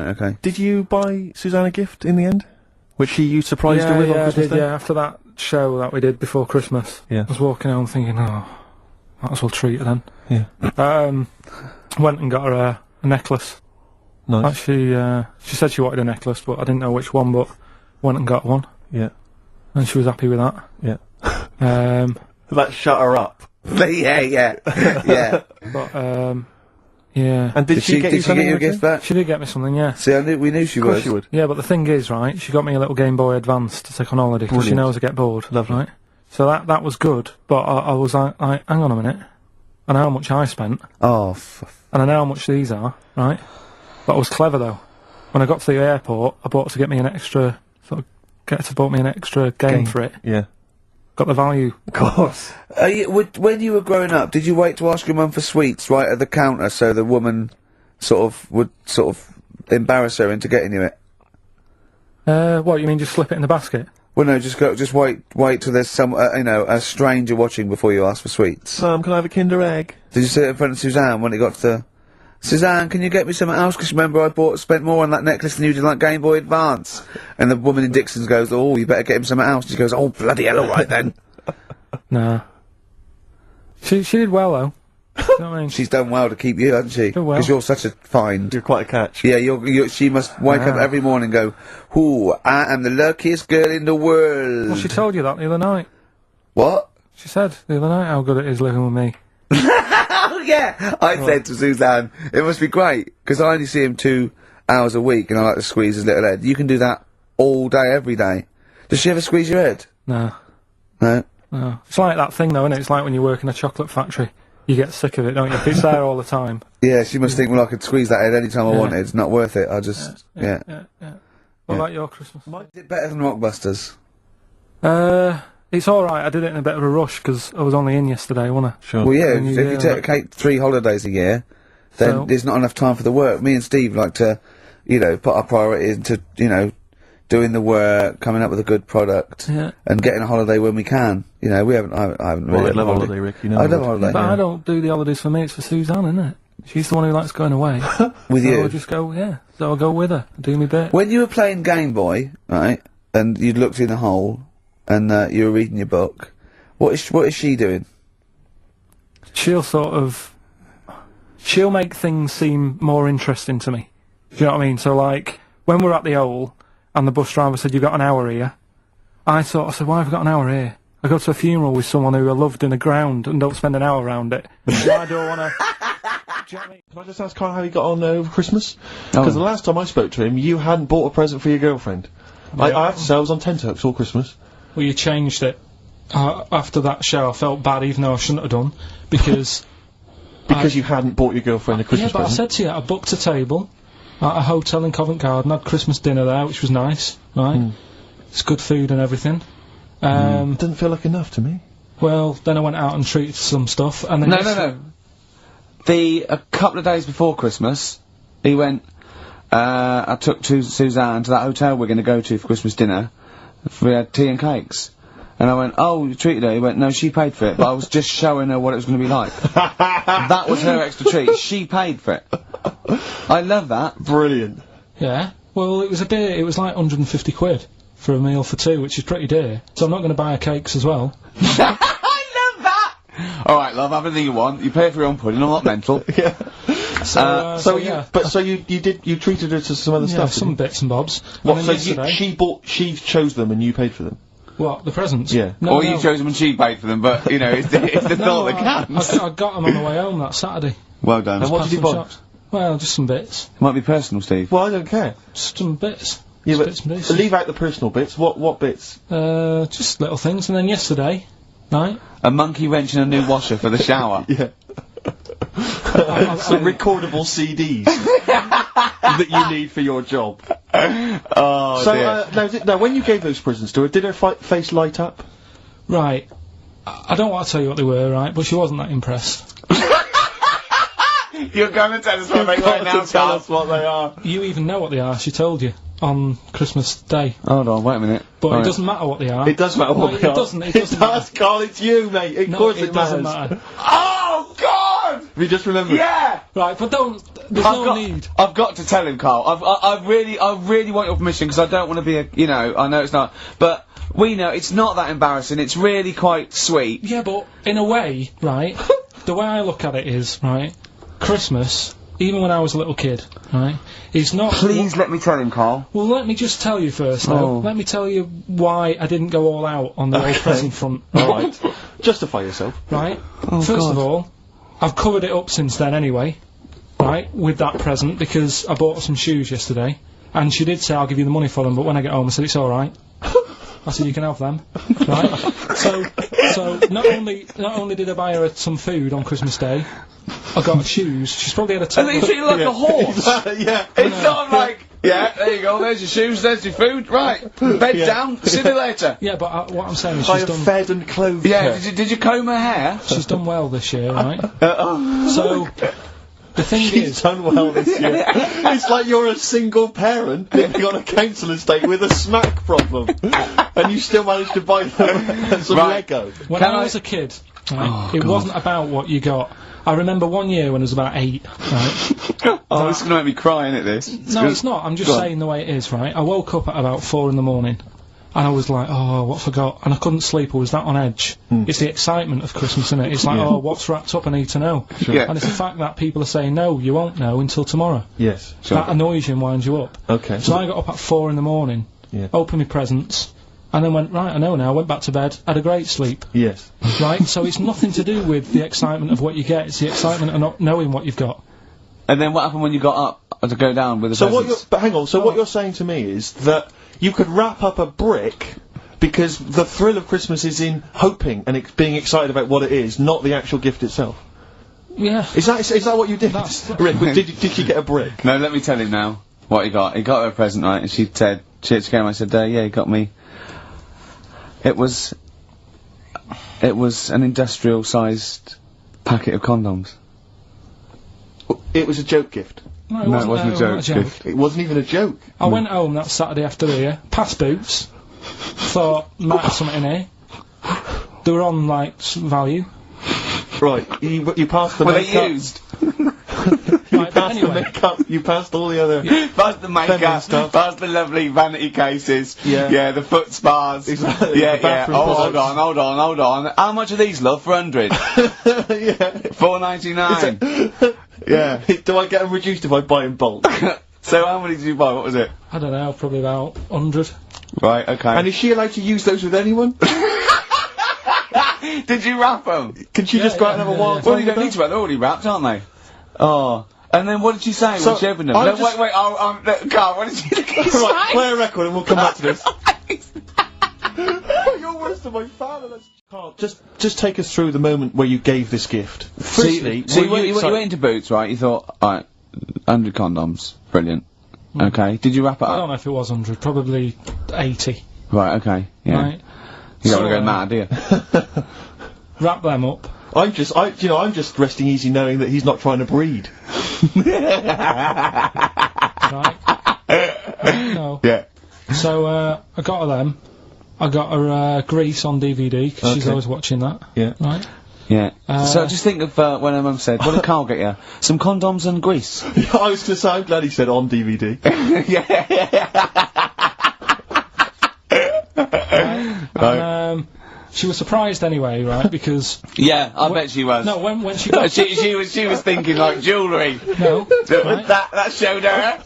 okay. Did you buy Suzanne a gift in the end? Which you surprised her with on Christmas Day? Yeah, after that show that we did before Christmas. Yeah. I was walking home thinking, oh, might as well treat her then. Yeah. Went and got her a necklace. Nice. Actually, she said she wanted a necklace, but I didn't know which one, but went and got one. Yeah. And she was happy with that. Yeah. That shut her up. yeah. But, yeah. And did she get you a gift back? She did get me something, yeah. See, we knew she Of course she would. Yeah, but the thing is, right, she got me a little Game Boy Advance to take on holiday, because she knows I get bored. Lovely. Right? So that was good, but I was like, hang on a minute. I know how much I spent. Oh, and I know how much these are, right? But I was clever, though. When I got to the airport, I bought to get me an extra, bought me an extra game for it. Yeah. Got the value. of course. When you were growing up, did you wait to ask your mum for sweets right at the counter so the woman would embarrass her into getting you it? What, you mean just slip it in the basket? Well, no, just wait till there's some, a stranger watching before you ask for sweets. Can I have a Kinder Egg? Did you sit in front of Suzanne when it got to Suzanne, can you get me something else? Because remember I spent more on that necklace than you did on that Game Boy Advance. And the woman in Dixon's goes, oh, you better get him something else. She goes, oh, bloody hell, all right then. Nah. She did well, though. You know what I mean? She's done well to keep you, hasn't she? Did well. Because you're such a find. You're quite a catch. Yeah, she must wake up every morning and go, ooh, I am the luckiest girl in the world. Well, she told you that the other night. What? She said the other night how good it is living with me. Oh, yeah! I said to Suzanne, it must be great, because I only see him 2 hours a week, and I like to squeeze his little head. You can do that all day, every day. Does she ever squeeze your head? No. No? No. It's like that thing, though, isn't it? It's like when you work in a chocolate factory. You get sick of it, don't you? If it's there all the time. Yeah, she must think, well, I could squeeze that head any time I wanted. It's not worth it. I just, Yeah. What about your Christmas? Is it better than Rockbusters? It's alright. I did it in a bit of a rush, because I was only in yesterday, wasn't I? Sure. Well, yeah, if you take 3 holidays a year, then there's not enough time for the work. Me and Steve like to, put our priority into, doing the work, coming up with a good product, and getting a holiday when we can. I haven't really. I'd love a holiday, Rick. You know. I'd love a holiday. But I don't do the holidays for me, it's for Suzanne, isn't it? She's the one who likes going away. With you? I'll just go, so I'll go with her, do me bit. When you were playing Game Boy, right, and you'd looked in the hole, and you were reading your book, what is she doing? She'll make things seem more interesting to me. Do you know what I mean? So, like, when we're at the hole, and the bus driver said, you've got an hour here, I said, why have I got an hour here? I go to a funeral with someone who I loved in the ground and don't spend an hour around it. So I don't want to... Do you know what I mean? Can I just ask Karl how he got on over Christmas? Because the last time I spoke to him, you hadn't bought a present for your girlfriend. Yeah. I have to say, I was on tenterhooks all Christmas. Well, you changed it. After that show, I felt bad, even though I shouldn't have done, because... Because you hadn't bought your girlfriend a Christmas present? I said to you, I booked a table at a hotel in Covent Garden, had Christmas dinner there, which was nice, right? It's good food and everything. It doesn't feel like enough to me. Well, then I went out and treated some stuff, and then... No. A couple of days before Christmas, he went, I took Suzanne to that hotel we're going to go to for Christmas dinner. We had tea and cakes. And I went, oh, you treated her? He went, no, she paid for it, but I was just showing her what it was going to be like. That was her extra treat. She paid for it. I love that. Brilliant. Yeah. Well, it was like 150 quid for a meal for 2, which is pretty dear. So I'm not going to buy her cakes as well. I love that! Alright, love, have anything you want. You pay for your own pudding, I'm not mental. Yeah. So you treated her to some other stuff? Some bits and bobs. What, so she chose them and you paid for them? What, the presents? Yeah. No, you chose them and she paid for them, but, it's the thought that counts. I got them on the way home that Saturday. Well done. And what did you buy? Well, just some bits. It might be personal, Steve. Well, I don't care. Just some bits. Yeah, just but bits and pieces. Leave out the personal bits. What bits? Just little things. And then yesterday, right? A monkey wrench and a new washer for the shower. Yeah. Some recordable CDs that you need for your job. Oh, dear. Now, when you gave those presents to her, did her face light up? Right. I don't want to tell you what they were, right? But she wasn't that impressed. You're going to tell us what they are now, tell us what they are. You even know what they are, she told you, on Christmas Day. Hold on, wait a minute. But it doesn't matter what they are. It does matter what they are. It doesn't matter. Karl, it's you, mate. Of course it doesn't matters. matter. Oh, God! Have you just remembered? Yeah! Right, but don't... there's no need. I've got to tell him, Carl. I really want your permission because I don't want to be I know it's not, but we know it's not that embarrassing. It's really quite sweet. Yeah, but in a way, right? The way I look at it is, right, Christmas, even when I was a little kid, right, is not... Please let me tell him, Carl. Well, let me just tell you first, though. Let me tell you why I didn't go all out on the old present front. Alright. Justify yourself. Right? First of all, I've covered it up since then anyway, right, with that present, because I bought her some shoes yesterday, and she did say, I'll give you the money for them, but when I get home I said, it's alright. I said, you can have them, right? So not only did I buy her some food on Christmas Day, I got her shoes. She's probably had a terrible... And they treat you like a horse. Yeah. It's not like, there you go, there's your shoes, there's your food, right, bed down, see you later. Yeah, but what I'm saying is I she's have done... fed and clothed Yeah, her. did you comb her hair? She's done well this year, right? So... The thing She's done well this year. It's like you're a single parent living on a council estate with a smack problem, and you still managed to buy them some Lego. When I was a kid, right, it wasn't about what you got. I remember one year when I was about 8, right? This is going to make me cry, isn't it, this? No, it's not. I'm just saying the way it is, right? I woke up at about 4 in the morning. And I was like, what have I got? And I couldn't sleep, I was that on edge. It's the excitement of Christmas, isn't it? It's like, what's wrapped up, I need to know. Sure. Yeah. And it's the fact that people are saying, no, you won't know until tomorrow. Yes. Sure. That annoys you and winds you up. Okay. So I got up at 4 in the morning, opened my presents, and then went, right, I know now, went back to bed, had a great sleep. Yes. Right? So it's nothing to do with the excitement of what you get, it's the excitement of not knowing what you've got. And then what happened when you got up to go down with the presents? But hang on, so what you're saying to me is that you could wrap up a brick because the thrill of Christmas is in hoping and being excited about what it is, not the actual gift itself. Yeah. Is that what you did? Rick, did you get a brick? No, let me tell him now what he got. He got her a present, right, and she said, she came and I said, yeah, he got me. It was an industrial-sized packet of condoms. It was a joke gift. No, it wasn't a joke gift. It wasn't even a joke. I went home that Saturday after here, past Boots, thought, might have something in here. They were on, like, value. Right, you passed the Were makeup. they used? Right, The makeup, you passed all the other... Past the makeup, stuff. past the lovely vanity cases, Yeah. the foot spas, Exactly. yeah. The bathroom Hold products. on. How much are these, love, for 100? $4.99. Yeah. Do I get them reduced if I buy in bulk? So how many did you buy? What was it? I don't know, probably about 100. Right, okay. And is she allowed to use those with anyone? Did you wrap them? Can she just go out and have a wild time? Well, you don't need to wrap, they're already wrapped, aren't they? Oh. And then what did she say when she opened them? No, wait, Carl, what did she say? Right, play a record and we'll come back to this. You're worse than my father. Carl, just take us through the moment where you gave this gift. Firstly, so you went into Boots, right? You thought, alright, 100 condoms, brilliant. Okay, did you wrap it up? I don't know if it was 100, probably 80. Right, okay, yeah. Right. You don't want to go mad, do you? Wrap them up. I'm just resting easy knowing that he's not trying to breed. Right? No. Yeah. So, I got her them. I got her, Grease on DVD, because she's always watching that. Yeah. Right? Yeah. So just think of when her mum said, what did Carl get you? Some condoms and grease. I was going to say, I'm glad he said on DVD. Right. She was surprised anyway, right? Because yeah, I bet she was. no, when she got she was thinking like jewellery. no, right? That showed her.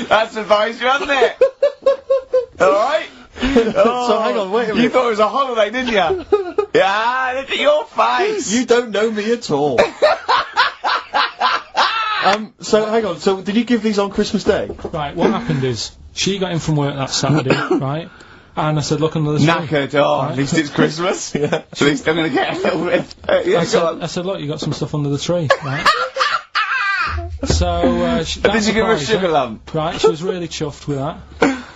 That surprised you, hasn't it? All right. So hang on, wait a minute. You thought it was a holiday, didn't you? Yeah, look at your face. You don't know me at all. So hang on. So did you give these on Christmas Day? Right. What happened is she got in from work that Saturday, right? And I said, look under the tree. Knackered. Oh, right? At least it's Christmas. Yeah. At least I'm going to get a little bit. I said, look, you got some stuff under the tree, right? So did you give her a sugar lump? Right. She was really chuffed with that,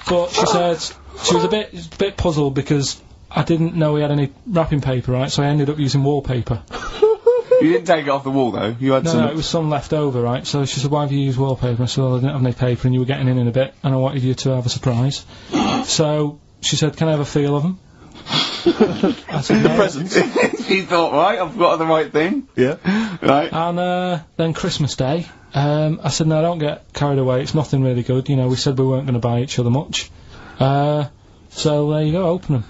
but she said she was a bit puzzled because I didn't know we had any wrapping paper, right? So I ended up using wallpaper. You didn't take it off the wall though. You had some. No, it was some left over, right? So she said, why have you used wallpaper? I said, well, I didn't have any paper and you were getting in a bit and I wanted you to have a surprise. So she said, can I have a feel of them? I said, no. Presents. He thought, right, I've got the right thing. Yeah. Right. And then Christmas Day, I said, no, don't get carried away. It's nothing really good. You know, we said we weren't going to buy each other much. So there you go, open them.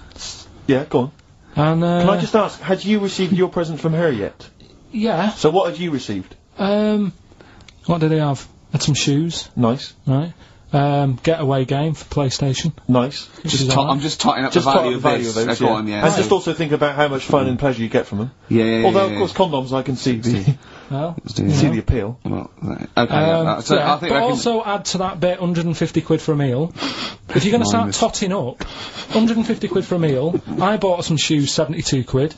Yeah, go on. And can I just ask, had you received your present from her yet? Yeah. So what had you received? What did he have? Had some shoes. Nice. Right. Getaway game for PlayStation. Nice. I'm just totting up the value of this. Those, Go on, yeah. And just also think about how much fun and pleasure you get from them. Yeah. Although, of course, condoms, I can see the Well, see the appeal. Well, right. Okay. So yeah, I think but I can also add to that bit 150 quid for a meal. If you're going to start totting up, 150 quid for a meal. I bought some shoes, 72 quid.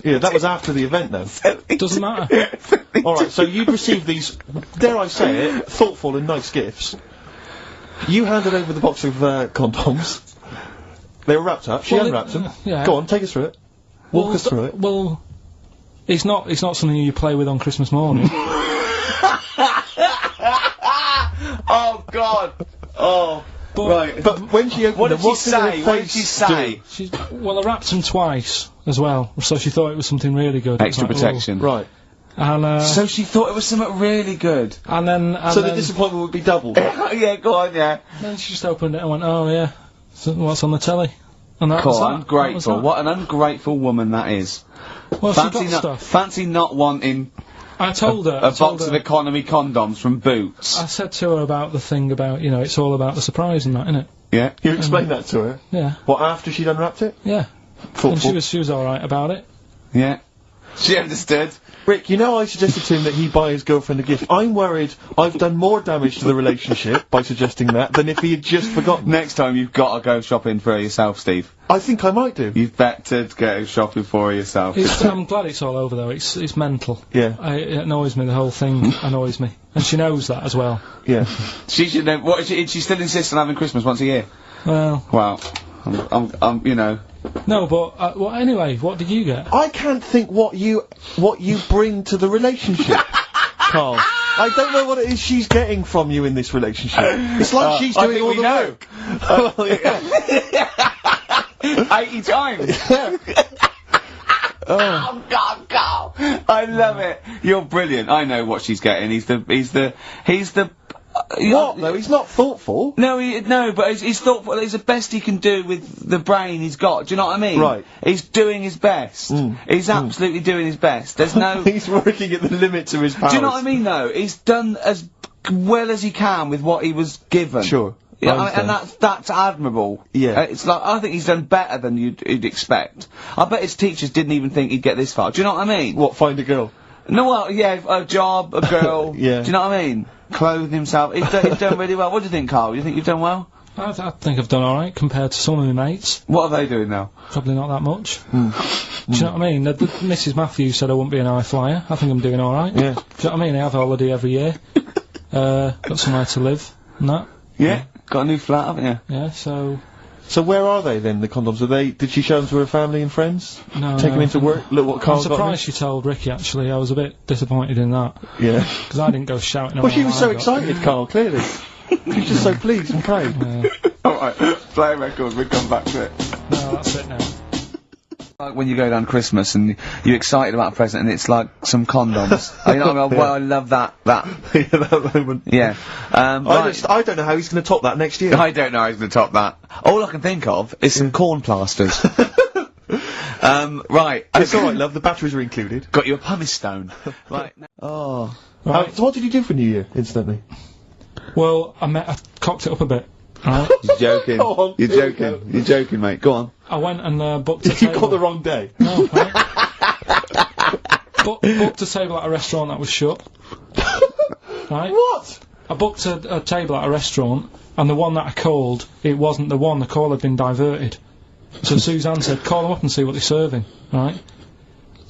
Yeah, that was after the event, though. Doesn't matter. Alright, so you'd received these, dare I say it, thoughtful and nice gifts. You handed over the box of condoms. They were wrapped up. She unwrapped them. Yeah. Go on, take us through it. Walk us through it. Well, it's not something you play with on Christmas morning. Oh God! Oh, right. But when she opened What them, did she say? What did she say? Well, I wrapped them twice as well, so she thought it was something really good. Extra It was protection. Right. And So she thought it was something really good. and then So the disappointment would be doubled. Yeah, go on, yeah. then she just opened it and went, oh yeah, so what's on the telly? And that was Cool, that. ungrateful. That was What an ungrateful woman that is. that. Well, she got stuff. Fancy not wanting I told her. a box of economy condoms from Boots. I said to her about the thing about, you know, it's all about the surprise and that, innit? Yeah. You explained that to her? Yeah. What, after she'd unwrapped it? Yeah. Thoughtful. And she was alright about it. Yeah. She understood. Rick, you know I suggested to him that he buy his girlfriend a gift. I'm worried I've done more damage to the relationship by suggesting that than if he had just forgotten. Next time you've got to go shopping for her yourself, Steve. I think I might do. You've better go shopping for her yourself. I'm glad it's all over though. It's mental. Yeah. It annoys me. The whole thing annoys me, and she knows that as well. Yeah. She should know. What? She still insists on having Christmas once a year. Well. Wow. I'm you know. No, but well, anyway, what did you get? I can't think what you bring to the relationship, Karl. I don't know what it is she's getting from you in this relationship. It's like she's doing all the work. Well, yeah. 80 times. Oh God. I love it. You're brilliant. I know what she's getting. He's the What though? He's not thoughtful. No, but he's thoughtful. It's the best he can do with the brain he's got. Do you know what I mean? Right. He's doing his best. He's absolutely doing his best. There's no. He's working at the limits of his powers. Do you know what I mean? Though he's done as well as he can with what he was given. Sure. Yeah, and that's admirable. Yeah. It's like, I think he's done better than you'd expect. I bet his teachers didn't even think he'd get this far. Do you know what I mean? What, find a girl? No, well, yeah, a job, a girl. Yeah. Do you know what I mean? Clothe himself. He's done really well. What do you think, Karl? You think you've done well? I think I've done alright compared to some of my mates. What are they doing now? Probably not that much. Do you know what I mean? Mrs. Matthews said I wouldn't be an high flyer. I think I'm doing alright. Yeah. Do you know what I mean? I have a holiday every year. Got somewhere to live and that. Yeah. Got a new flat, haven't you? Yeah, so where are they then, the condoms? Did she show them to her family and friends? No. Take them into work? Look what Karl I'm surprised she told Ricky, actually. I was a bit disappointed in that. Yeah. Because I didn't go shouting. Well, she was so excited, Karl, clearly. She was just so pleased and proud. Yeah. Alright, play a record, we'll come back to it. No, that's it now. Like when you go down Christmas and you're excited about a present and it's like some condoms. You know what I mean? Well, I love that. Yeah, that moment. Yeah. I don't know how he's going to top that next year. I don't know how he's going to top that. All I can think of is some corn plasters. Right. It's alright, love, the batteries are included. Got you a pumice stone. Right. Oh. Right. So what did you do for New Year, incidentally? Well, I cocked it up a bit. Right? You're joking. Go on, You're here we joking. go. You're joking, mate. Go on. I went and booked a You table. got the wrong day. No, right? Booked a table at a restaurant that was shut. Right? What? I booked a table at a restaurant, and the one that I called, it wasn't the one. The call had been diverted. So Suzanne said, call them up and see what they're serving. Right?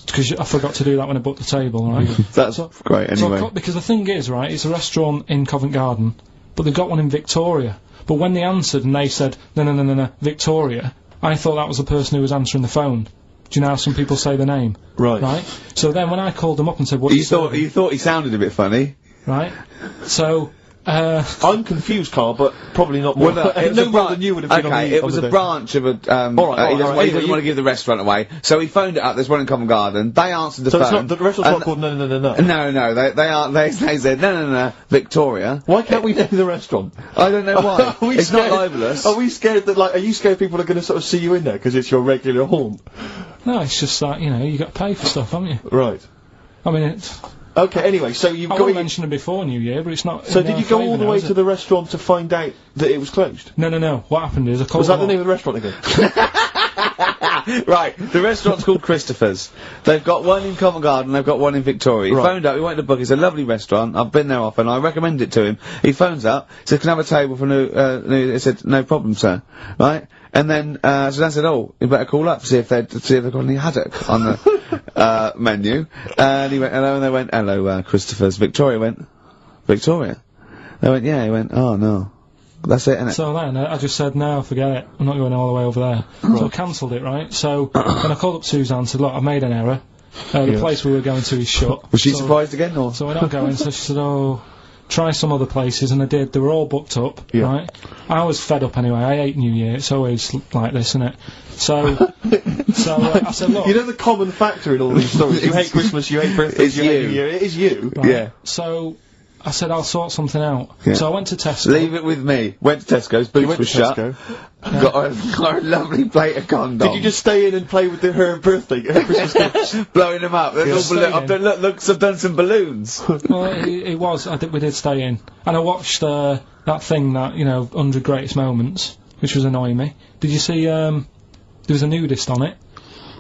Because I forgot to do that when I booked the table, right? That's great, anyway. Because the thing is, right, it's a restaurant in Covent Garden, but they've got one in Victoria. But when they answered and they said, no, Victoria, I thought that was the person who was answering the phone. Do you know how some people say the name? Right. Right? So then when I called them up and said, what You thought he sounded a bit funny. Right? So, I'm confused, Carl, but probably not more. Well, it was no a more than you would have been on okay, the it was on the a day. branch of a, Alright, he doesn't anyway, want to give the restaurant away, so he phoned it up, there's one in Covent Garden, they answered the So it's phone. not, the restaurant's not called No. No, they said, no, Victoria. Why can't we name the restaurant? I don't know why. Are we It's not scared- libelous. Are we scared that, like, are you scared people are going to sort of see you in there because it's your regular haunt? No, it's just like, you know, you got to pay for stuff, haven't you? Right. I mean, it's... Okay, anyway, so you've I got... would mention it before New Year, but it's not... So in did our you go favour all the now, way is to it? the restaurant to find out that it was closed? No. What happened is I called Was that the them name up. of the restaurant again? Right, the restaurant's called Christopher's. They've got one in Covent Garden, they've got one in Victoria. He Right. phoned up, he wanted to book, it's a lovely restaurant, I've been there often, I recommend it to him. He phones up, says, can I have a table for he said, no problem, sir. Right? And then, so Dan said, oh, you better call up, see if they've got any haddock on the, menu. And he went, hello, and they went, hello, Christopher's. Victoria went, Victoria? They went, yeah, he went, oh no. That's it, innit? So then, I just said, no, forget it. I'm not going all the way over there. So I cancelled it, right? So, when I called up Suzanne and said, look, I've made an error. The place we were going to is shut. Was she So- surprised again, or? So we're not going, so she said, oh, try some other places, and I did. They were all booked up, right? I was fed up anyway. I hate New Year. It's always like this, isn't it? So, I said, look. You know the common factor in all these stories? You hate Christmas, you hate birthdays, you hate New Year. It is you. Right? Yeah. So, I said, I'll sort something out. Yeah. So I went to Tesco. Leave it with me. Went to Tesco's, boots went were to shut. Tesco. Got a lovely plate of condoms. Did you just stay in and play with her birthday, her Christmas gifts? blowing them up? They're all Staying in. I've done, look, I've done some balloons. Well, it was. I think we did stay in. And I watched that thing that, 100 Greatest Moments, which was annoying me. Did you see, there was a nudist on it?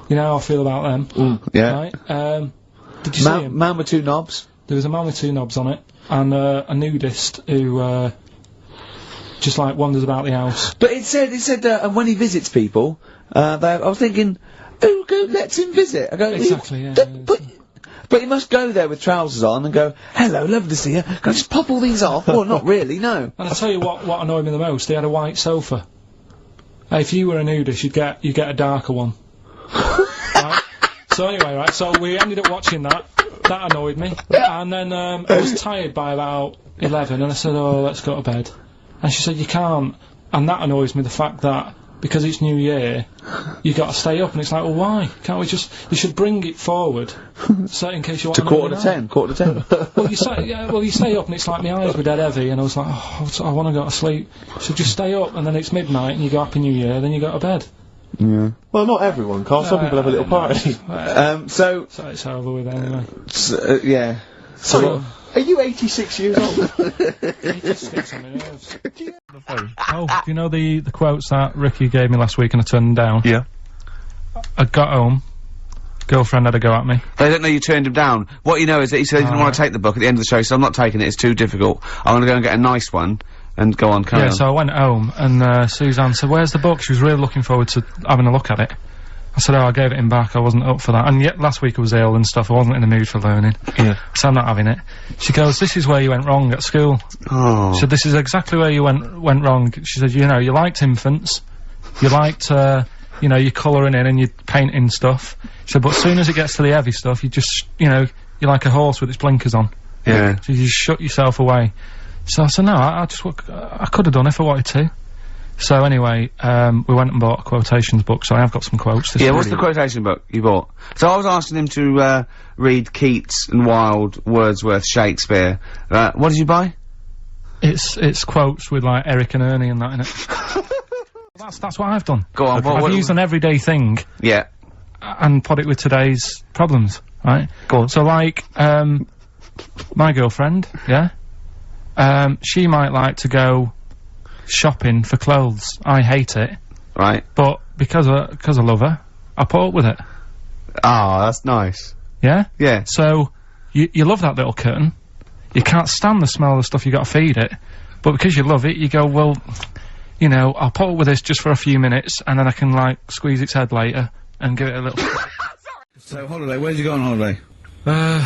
You know how I feel about them. Yeah. Right? Did you see him? Man with two knobs. There was a man with two knobs on it, and a nudist who, just like wanders about the house. But it said, and when he visits people, I was thinking, who lets him visit? I go, Exactly, yeah. But he must go there with trousers on and go, hello, lovely to see you. Can I just pop all these off? Well, not really, no. And I'll tell you what annoyed me the most, they had a white sofa. If you were a nudist, you'd get a darker one. Right? So anyway, right, so we ended up watching that. That annoyed me. And then, I was tired by about 11, and I said, oh, let's go to bed. And she said, you can't. And that annoys me, the fact that, because it's New Year, you got to stay up, and it's like, well, why? Can't we just... You should bring it forward, so in case you want To quarter to 10. Well, you stay up, and it's like my eyes were dead heavy, and I was like, oh, I want to go to sleep. So just stay up, and then it's midnight, and you go Happy New Year, then you go to bed. Yeah. Well, not everyone, Carl. Some people have a little party. So it's over with anyway. Yeah. So, are you 86 years old? It just gets on my nerves. Oh, do you know the quotes that Ricky gave me last week and I turned them down? Yeah. I got home, girlfriend had a go at me. They don't know you turned him down. What you know is that he said he didn't want to take the book at the end of the show, so I'm not taking it, it's too difficult. I'm gonna go and get a nice one, and go on, carry on. So I went home, and Suzanne said, where's the book? She was really looking forward to having a look at it. I said, oh, I gave it him back, I wasn't up for that. And yet, last week I was ill and stuff, I wasn't in the mood for learning. Yeah. So I'm not having it. She goes, this is where you went wrong at school. Oh. She said, this is exactly where you went wrong. She said, you liked infants, you liked, your colouring in and your painting stuff. She said, but as soon as it gets to the heavy stuff, you just, you're like a horse with its blinkers on. Yeah. So you just shut yourself away. So I said, no, I could have done it if I wanted to. So anyway, we went and bought a quotations book, so I have got some quotes. Yeah, what's the quotation book you bought? So I was asking him to, read Keats and Wilde, Wordsworth, Shakespeare. What did you buy? It's quotes with, like, Eric and Ernie and that in it. That's what I've done. Go on, I've used an everyday thing. Yeah. And put it with today's problems, right? Go on. So, like, my girlfriend, yeah? She might like to go shopping for clothes. I hate it. Right. But because I love her, I put up with it. Ah, that's nice. Yeah? Yeah. So, you love that little kitten. You can't stand the smell of the stuff, you gotta feed it. But because you love it, you go, well, I'll put up with this just for a few minutes, and then I can, like, squeeze its head later and give it a little... So, holiday, where'd you go on holiday?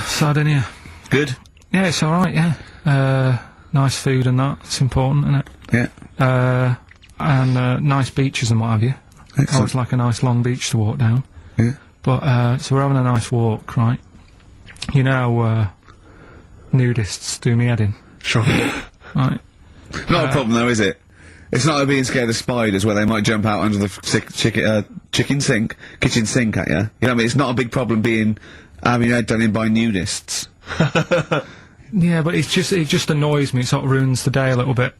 Sardinia. Good? Yeah, it's alright, yeah. Nice food and that, it's important, isn't it? Yeah. And nice beaches and what have you. Excellent. Always like a nice long beach to walk down. Yeah. But, so we're having a nice walk, right? You know, nudists do me head in. Sure. right? Not a problem though, is it? It's not like being scared of spiders where they might jump out under the kitchen sink at you. You know what I mean? It's not a big problem having your head done in by nudists. Yeah, but it just annoys me. It sort of ruins the day a little bit.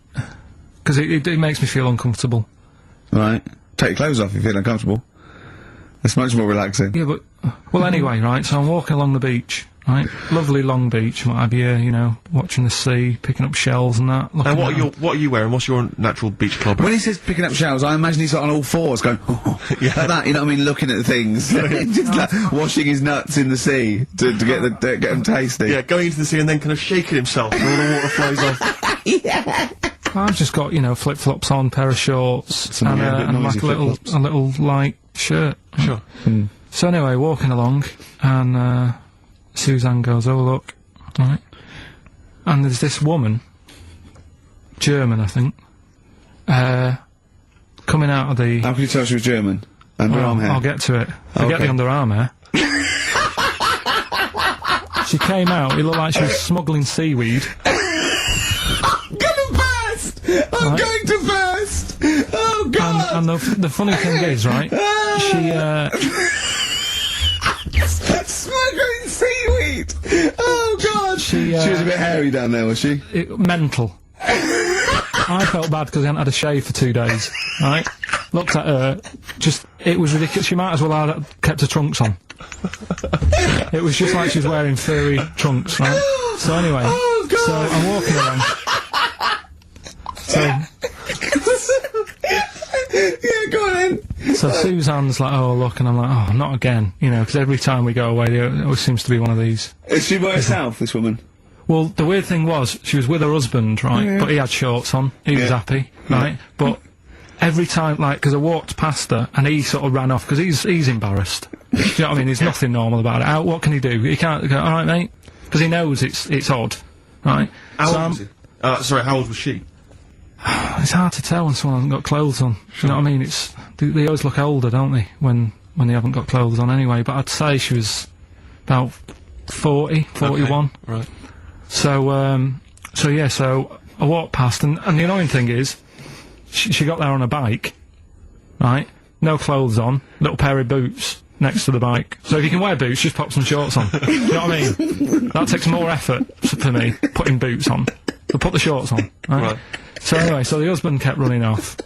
Because it makes me feel uncomfortable. Right. Take your clothes off if you feel uncomfortable. It's much more relaxing. Yeah, but... Well, anyway, right, so I'm walking along the beach, right? Lovely long beach, what have you, you know, watching the sea, picking up shells and that. And what are you wearing? What's your natural beach club? When he says picking up shells, I imagine he's on all fours going, yeah, like that, you know what I mean, looking at the things. Just like washing his nuts in the sea to get them tasty. Yeah, going into the sea and then kind of shaking himself and all the water flows off. Yeah. I've just got, you know, flip-flops on, pair of shorts, and like a little light shirt. Sure. So anyway, walking along, and, Suzanne goes, oh look, right, and there's this woman, German, I think, coming out of the... How can you tell she was German? Underarm hair? I'll get to it. Forget the underarm hair. She came out, it looked like she was smuggling seaweed. I'm going to burst! Oh, God! And the funny thing is, right, she, smuggling seaweed! Oh, God! She was a bit hairy down there, was she? Mental. I felt bad because I hadn't had a shave for 2 days, right? Looked at her, it was ridiculous. She might as well have kept her trunks on. It was just like she was wearing furry trunks, right? So anyway, so I'm walking along. So, yeah, go on then. So Suzanne's like, oh, look, and I'm like, oh, not again, you know, because every time we go away, there always seems to be one of these. Is she by herself, this woman? Well, the weird thing was, she was with her husband, right, but he had shorts on, he was happy, right, but every time, like, because I walked past her, and he sort of ran off, because he's embarrassed. Do you know what I mean? There's nothing normal about it. What can he do? He can't go, alright, mate? Because he knows it's odd, right? How old was he? Sorry, how old was she? It's hard to tell when someone hasn't got clothes on. You know what I mean? They always look older, don't they, when they haven't got clothes on anyway, but I'd say she was about 40, 41. Okay, right. So yeah, so I walked past, and the annoying thing is, she got there on a bike, right? No clothes on, little pair of boots next to the bike. So if you can wear boots, just pop some shorts on. Do you know what I mean? That takes more effort for me, putting boots on. But put the shorts on, right? So anyway, so the husband kept running off.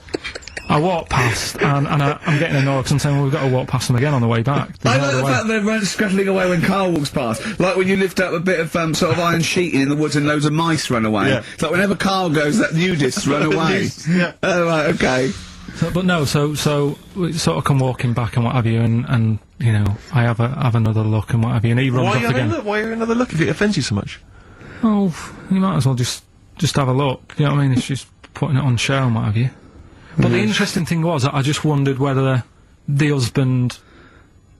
I walked past, and I'm getting annoyed because I'm saying, well, we've got to walk past them again on the way back. I like the fact they're scuttling away when Karl walks past. Like when you lift up a bit of, sort of iron sheeting in the woods and loads of mice run away. Yeah. It's like whenever Karl goes, that nudists run away. Yeah. Oh, right, okay. So, but no, so we sort of come walking back and what have you, and you know, I have another look and what have you, and he runs off again. Why another look if it offends you so much? Oh, you might as well just have a look, you know what I mean? It's just putting it on show and what have you. But the interesting thing was, I just wondered whether the husband...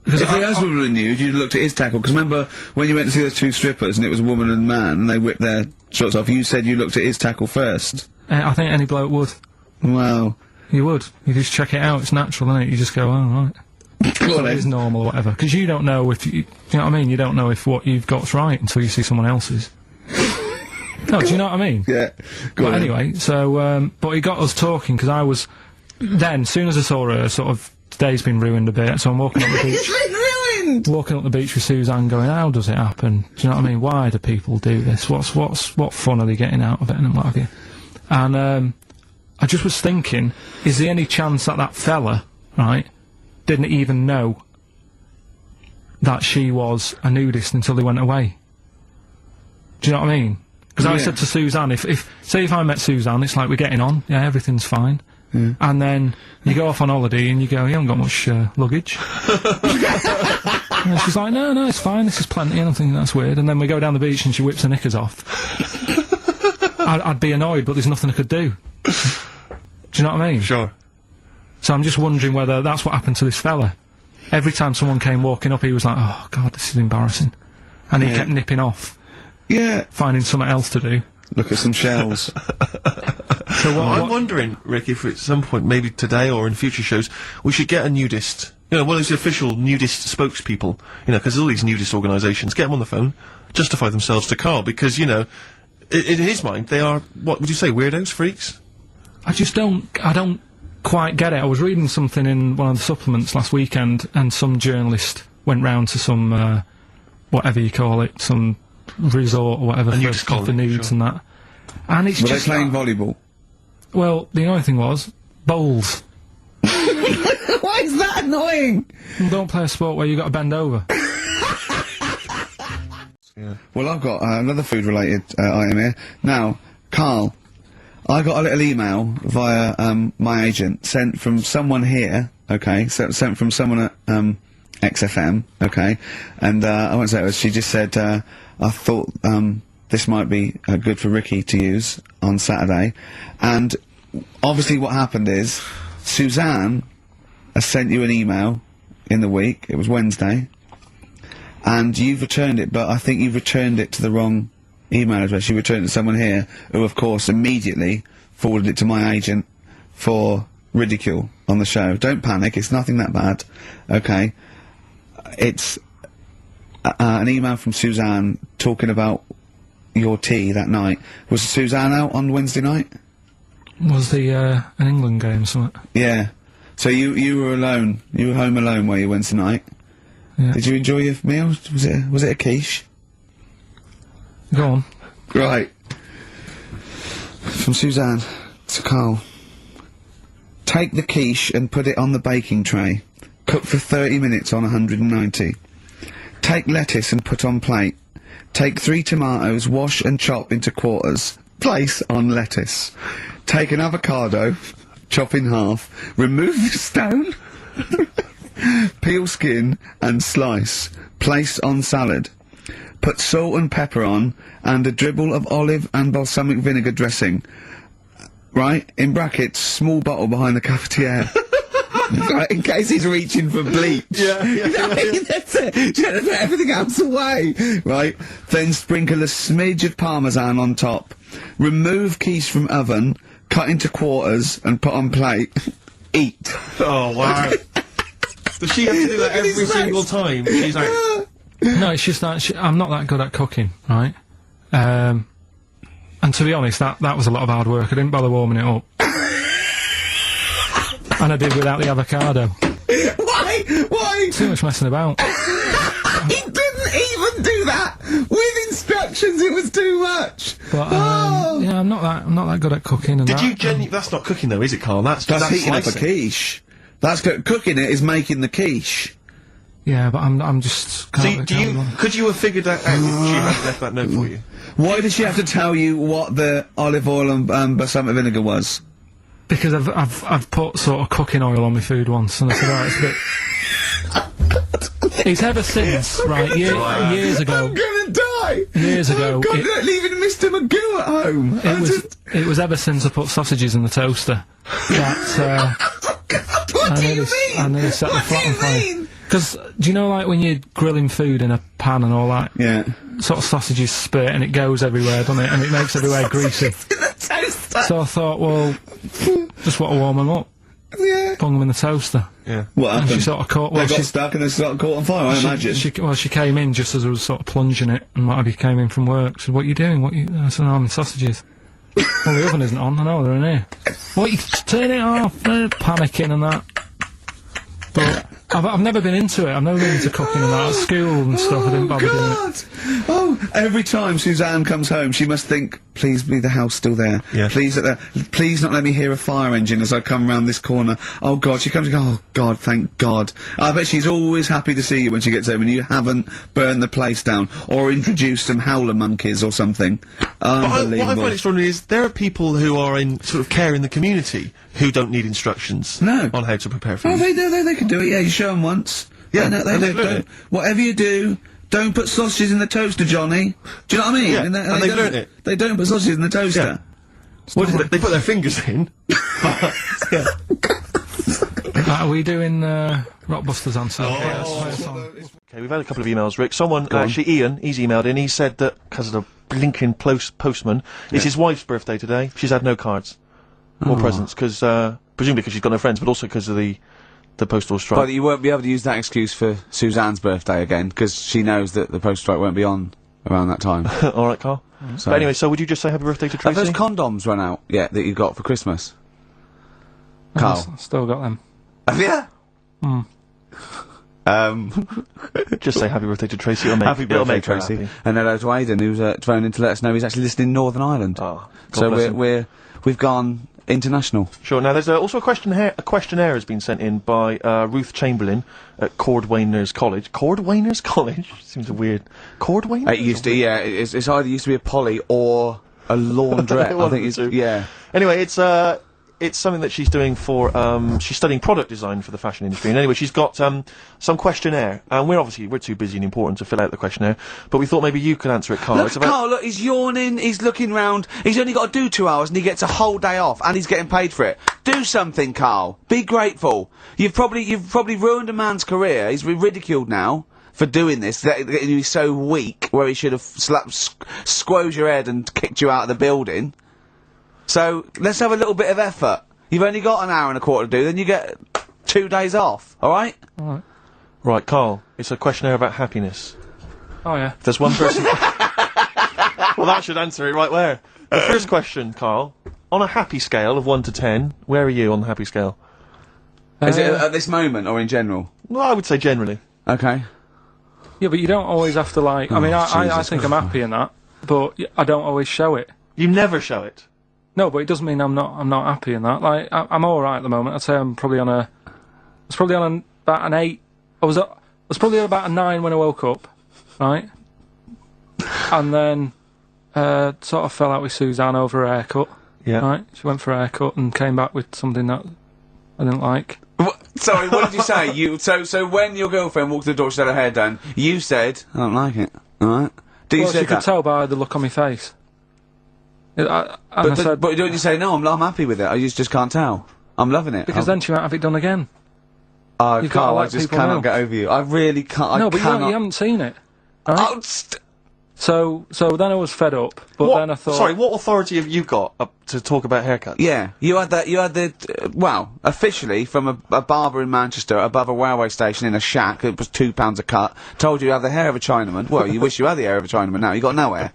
Because if the husband were nude, you'd looked at his tackle. Because remember, when you went to see those two strippers, and it was a woman and a man, and they whipped their shorts off, you said you looked at his tackle first. I think any bloke would. Well... You would. You just check it out, it's natural, isn't it? You just go, oh, right. So it is normal or whatever. Because you don't know if you know what I mean? You don't know if what you've got's right until you see someone else's. No, do you know what I mean? Yeah. But anyway, so, but he got us talking, because I was... Then, as soon as I saw her, sort of, today's been ruined a bit, so I'm walking up the beach... It's been ruined! Walking up the beach with Suzanne going, how does it happen? Do you know what I mean? Why do people do this? What fun are they getting out of it, and what have you? And, I just was thinking, is there any chance that fella, right, didn't even know that she was a nudist until they went away? Do you know what I mean? Because I said to Suzanne, say if I met Suzanne, it's like we're getting on, yeah, everything's fine. Yeah. And then you go off on holiday and you go, you haven't got much luggage. And she's like, no, it's fine, this is plenty, and I'm thinking that's weird. And then we go down the beach and she whips her knickers off. I'd be annoyed, but there's nothing I could do. Do you know what I mean? Sure. So I'm just wondering whether that's what happened to this fella. Every time someone came walking up, he was like, oh, God, this is embarrassing. And he kept nipping off. Yeah. Finding something else to do. Look at some shells. So I'm wondering, Rick, if at some point, maybe today or in future shows, we should get a nudist. You know, one of those official nudist spokespeople. You know, because all these nudist organisations, get them on the phone, justify themselves to Karl, because, you know, in his mind, they are, what would you say, weirdos, freaks? I don't quite get it. I was reading something in one of the supplements last weekend, and some journalist went round to some, whatever you call it, some resort or whatever for the nudes and that. And it's Were just they playing volleyball? Well, the only thing was, bowls. Why is that annoying? Well, don't play a sport where you got to bend over. Yeah. Well, I've got another food-related item here. Now, Karl, I got a little email via my agent, sent from someone here, okay, sent from someone at XFM, okay, and I won't say it was, she just said, I thought this might be good for Ricky to use on Saturday, and obviously what happened is, Suzanne has sent you an email in the week, it was Wednesday, and you've returned it, but I think you've returned it to the wrong email address. You returned it to someone here, who of course immediately forwarded it to my agent for ridicule on the show. Don't panic, it's nothing that bad, okay? It's an email from Suzanne talking about your tea that night. Was Suzanne out on Wednesday night? Was the, an England game or something? Yeah. So you were alone, you were home alone, were you, Wednesday night? Yeah. Did you enjoy your meal? Was it a quiche? Go on. Right. From Suzanne to Karl. Take the quiche and put it on the baking tray. Cook for 30 minutes on 190. Take lettuce and put on plate. Take 3 tomatoes, wash and chop into quarters. Place on lettuce. Take an avocado, chop in half. Remove the stone. Peel skin and slice. Place on salad. Put salt and pepper on, and a dribble of olive and balsamic vinegar dressing. Right? In brackets, small bottle behind the cafetiere. Right, in case he's reaching for bleach. Yeah. That's it. Trying to put everything else away. Right? Then sprinkle a smidge of parmesan on top. Remove quiche from oven, cut into quarters, and put on plate. Eat. Oh, wow. Does she have to do that every single time? She's like... No, it's just that I'm not that good at cooking, right? And to be honest, that was a lot of hard work. I didn't bother warming it up. And I did without the avocado. Why? Too much messing about. He didn't even do that! With instructions, it was too much! But, yeah, I'm not that good at cooking and Did that. you genuinely... That's not cooking, though, is it, Karl? That's Heating up a slicing. quiche. That's cooking it is making the quiche. Yeah, but I'm just... So could you have figured that out if she had left that note for you? Why did she have to tell you what the olive oil and balsamic vinegar was? Because I've put sort of cooking oil on my food once, and I said, right, it's a bit... It's ever since, right, years ago... I'm gonna die! Years ago... Oh God, they're leaving Mr. Magoo at home! It was ever since I put sausages in the toaster that, What do you mean? I nearly set the flat on fire. Because, do you know, like, when you're grilling food in a pan and all that? Yeah. Sort of sausages spit and it goes everywhere, doesn't it? And it makes everywhere greasy. In the toaster! So I thought, well, just want to warm them up. Yeah. Bung them in the toaster. Yeah. What And happened? she sort of caught... They Well, got stuck and they sort of caught on fire, I imagine. she came in just as I was sort of plunging it, and what have you came in from work. She said, what are you doing? I said, no, I'm in sausages. Well, the oven isn't on. I know, they're in here. What, you turn it off? Panicking and that. But I've never been into it. I've never been into cooking and that. At school and stuff, I didn't bother doing it. Oh, every time Suzanne comes home, she must think, please be the house still there. Yeah. Please not let me hear a fire engine as I come round this corner. Oh God, she comes and goes, oh God, thank God. I bet she's always happy to see you when she gets home and you haven't burned the place down or introduced some howler monkeys or something. Unbelievable. What I find extraordinary is there are people who are in sort of care in the community who don't need instructions No. on how to prepare food. Oh, they can do it, yeah, you show them once. Yeah, they and they've learned don't. it. Whatever you do, don't put sausages in the toaster, Johnny. Do you know what I mean? Yeah, and they've don't- learnt it. They don't put sausages in the toaster. What is it? They put their fingers in. Yeah. Are we doing, Rockbusters answer? Okay, we've had a couple of emails, Rick. Someone, actually Ian, he's emailed in, he said that, because of the blinking postman, it's his wife's birthday today. She's had no cards. Or presents, because, presumably because she's got no friends, but also because of the postal strike. But you won't be able to use that excuse for Suzanne's birthday again, because she knows that the postal strike won't be on around that time. Alright, Karl? So. But anyway, so would you just say happy birthday to Have Tracy? those condoms run out yet that you got for Christmas? Carl? Still got them. Have you? Just say happy birthday to Tracy. It'll make, Happy it'll birthday, make her Tracy. happy. And hello to Aidan, who's phoned in to let us know he's actually listening in Northern Ireland. Oh, God so bless him. we've gone international. Sure. Now, there's also a questionnaire has been sent in by Ruth Chamberlain at Cordwainers College. Cordwainers College seems weird. Cordwainers. It used to, yeah. It's either used to be a poly or a laundrette. I think it's yeah. Anyway, it's something that she's doing for, she's studying product design for the fashion industry. And anyway, she's got, some questionnaire. And we're too busy and important to fill out the questionnaire. But we thought maybe you could answer it, Carl. Look, Carl, look, he's yawning, he's looking round, he's only got to do 2 hours and he gets a whole day off and he's getting paid for it. Do something, Carl. Be grateful. You've probably ruined a man's career. He's ridiculed now for doing this. He's so weak where he should have squozed your head and kicked you out of the building. So, let's have a little bit of effort. You've only got an hour and a quarter to do, then you get 2 days off, alright? Alright. Right, Carl, it's a questionnaire about happiness. Oh, yeah. If there's one person... well, that should answer it right where. The first question, Carl, on a happy scale of 1 to 10, where are you on the happy scale? Is it at this moment or in general? Well, I would say generally. Okay. Yeah, but you don't always have to, like... I mean, I Jesus think I'm happy in that, but I don't always show it. You never show it. No, but it doesn't mean I'm not happy in that. Like, I'm alright at the moment. I'd say I'm probably on a... I was probably on about an 8. I was probably about a 9 when I woke up, right? And then, sort of fell out with Suzanne over her haircut. Yeah. Right? She went for a haircut and came back with something that I didn't like. Sorry, what did you say? So when your girlfriend walked to the door, she had her hair done, you said, I don't like it, alright? Well, she could tell by the look on my face. But don't you say, no, I'm happy with it, I just can't tell. I'm loving it. Because then she might have it done again. Oh, You've gotta Carl, I let just people cannot know. get over you. I really can't, No, but you haven't seen it. Right? Oh, So then I was fed up, but then I thought... Sorry, what authority have you got to talk about haircuts? yeah, you had well, officially from a barber in Manchester above a railway station in a shack, it was £2 a cut, told you have the hair of a Chinaman. Well, you wish you had the hair of a Chinaman now, you got no hair.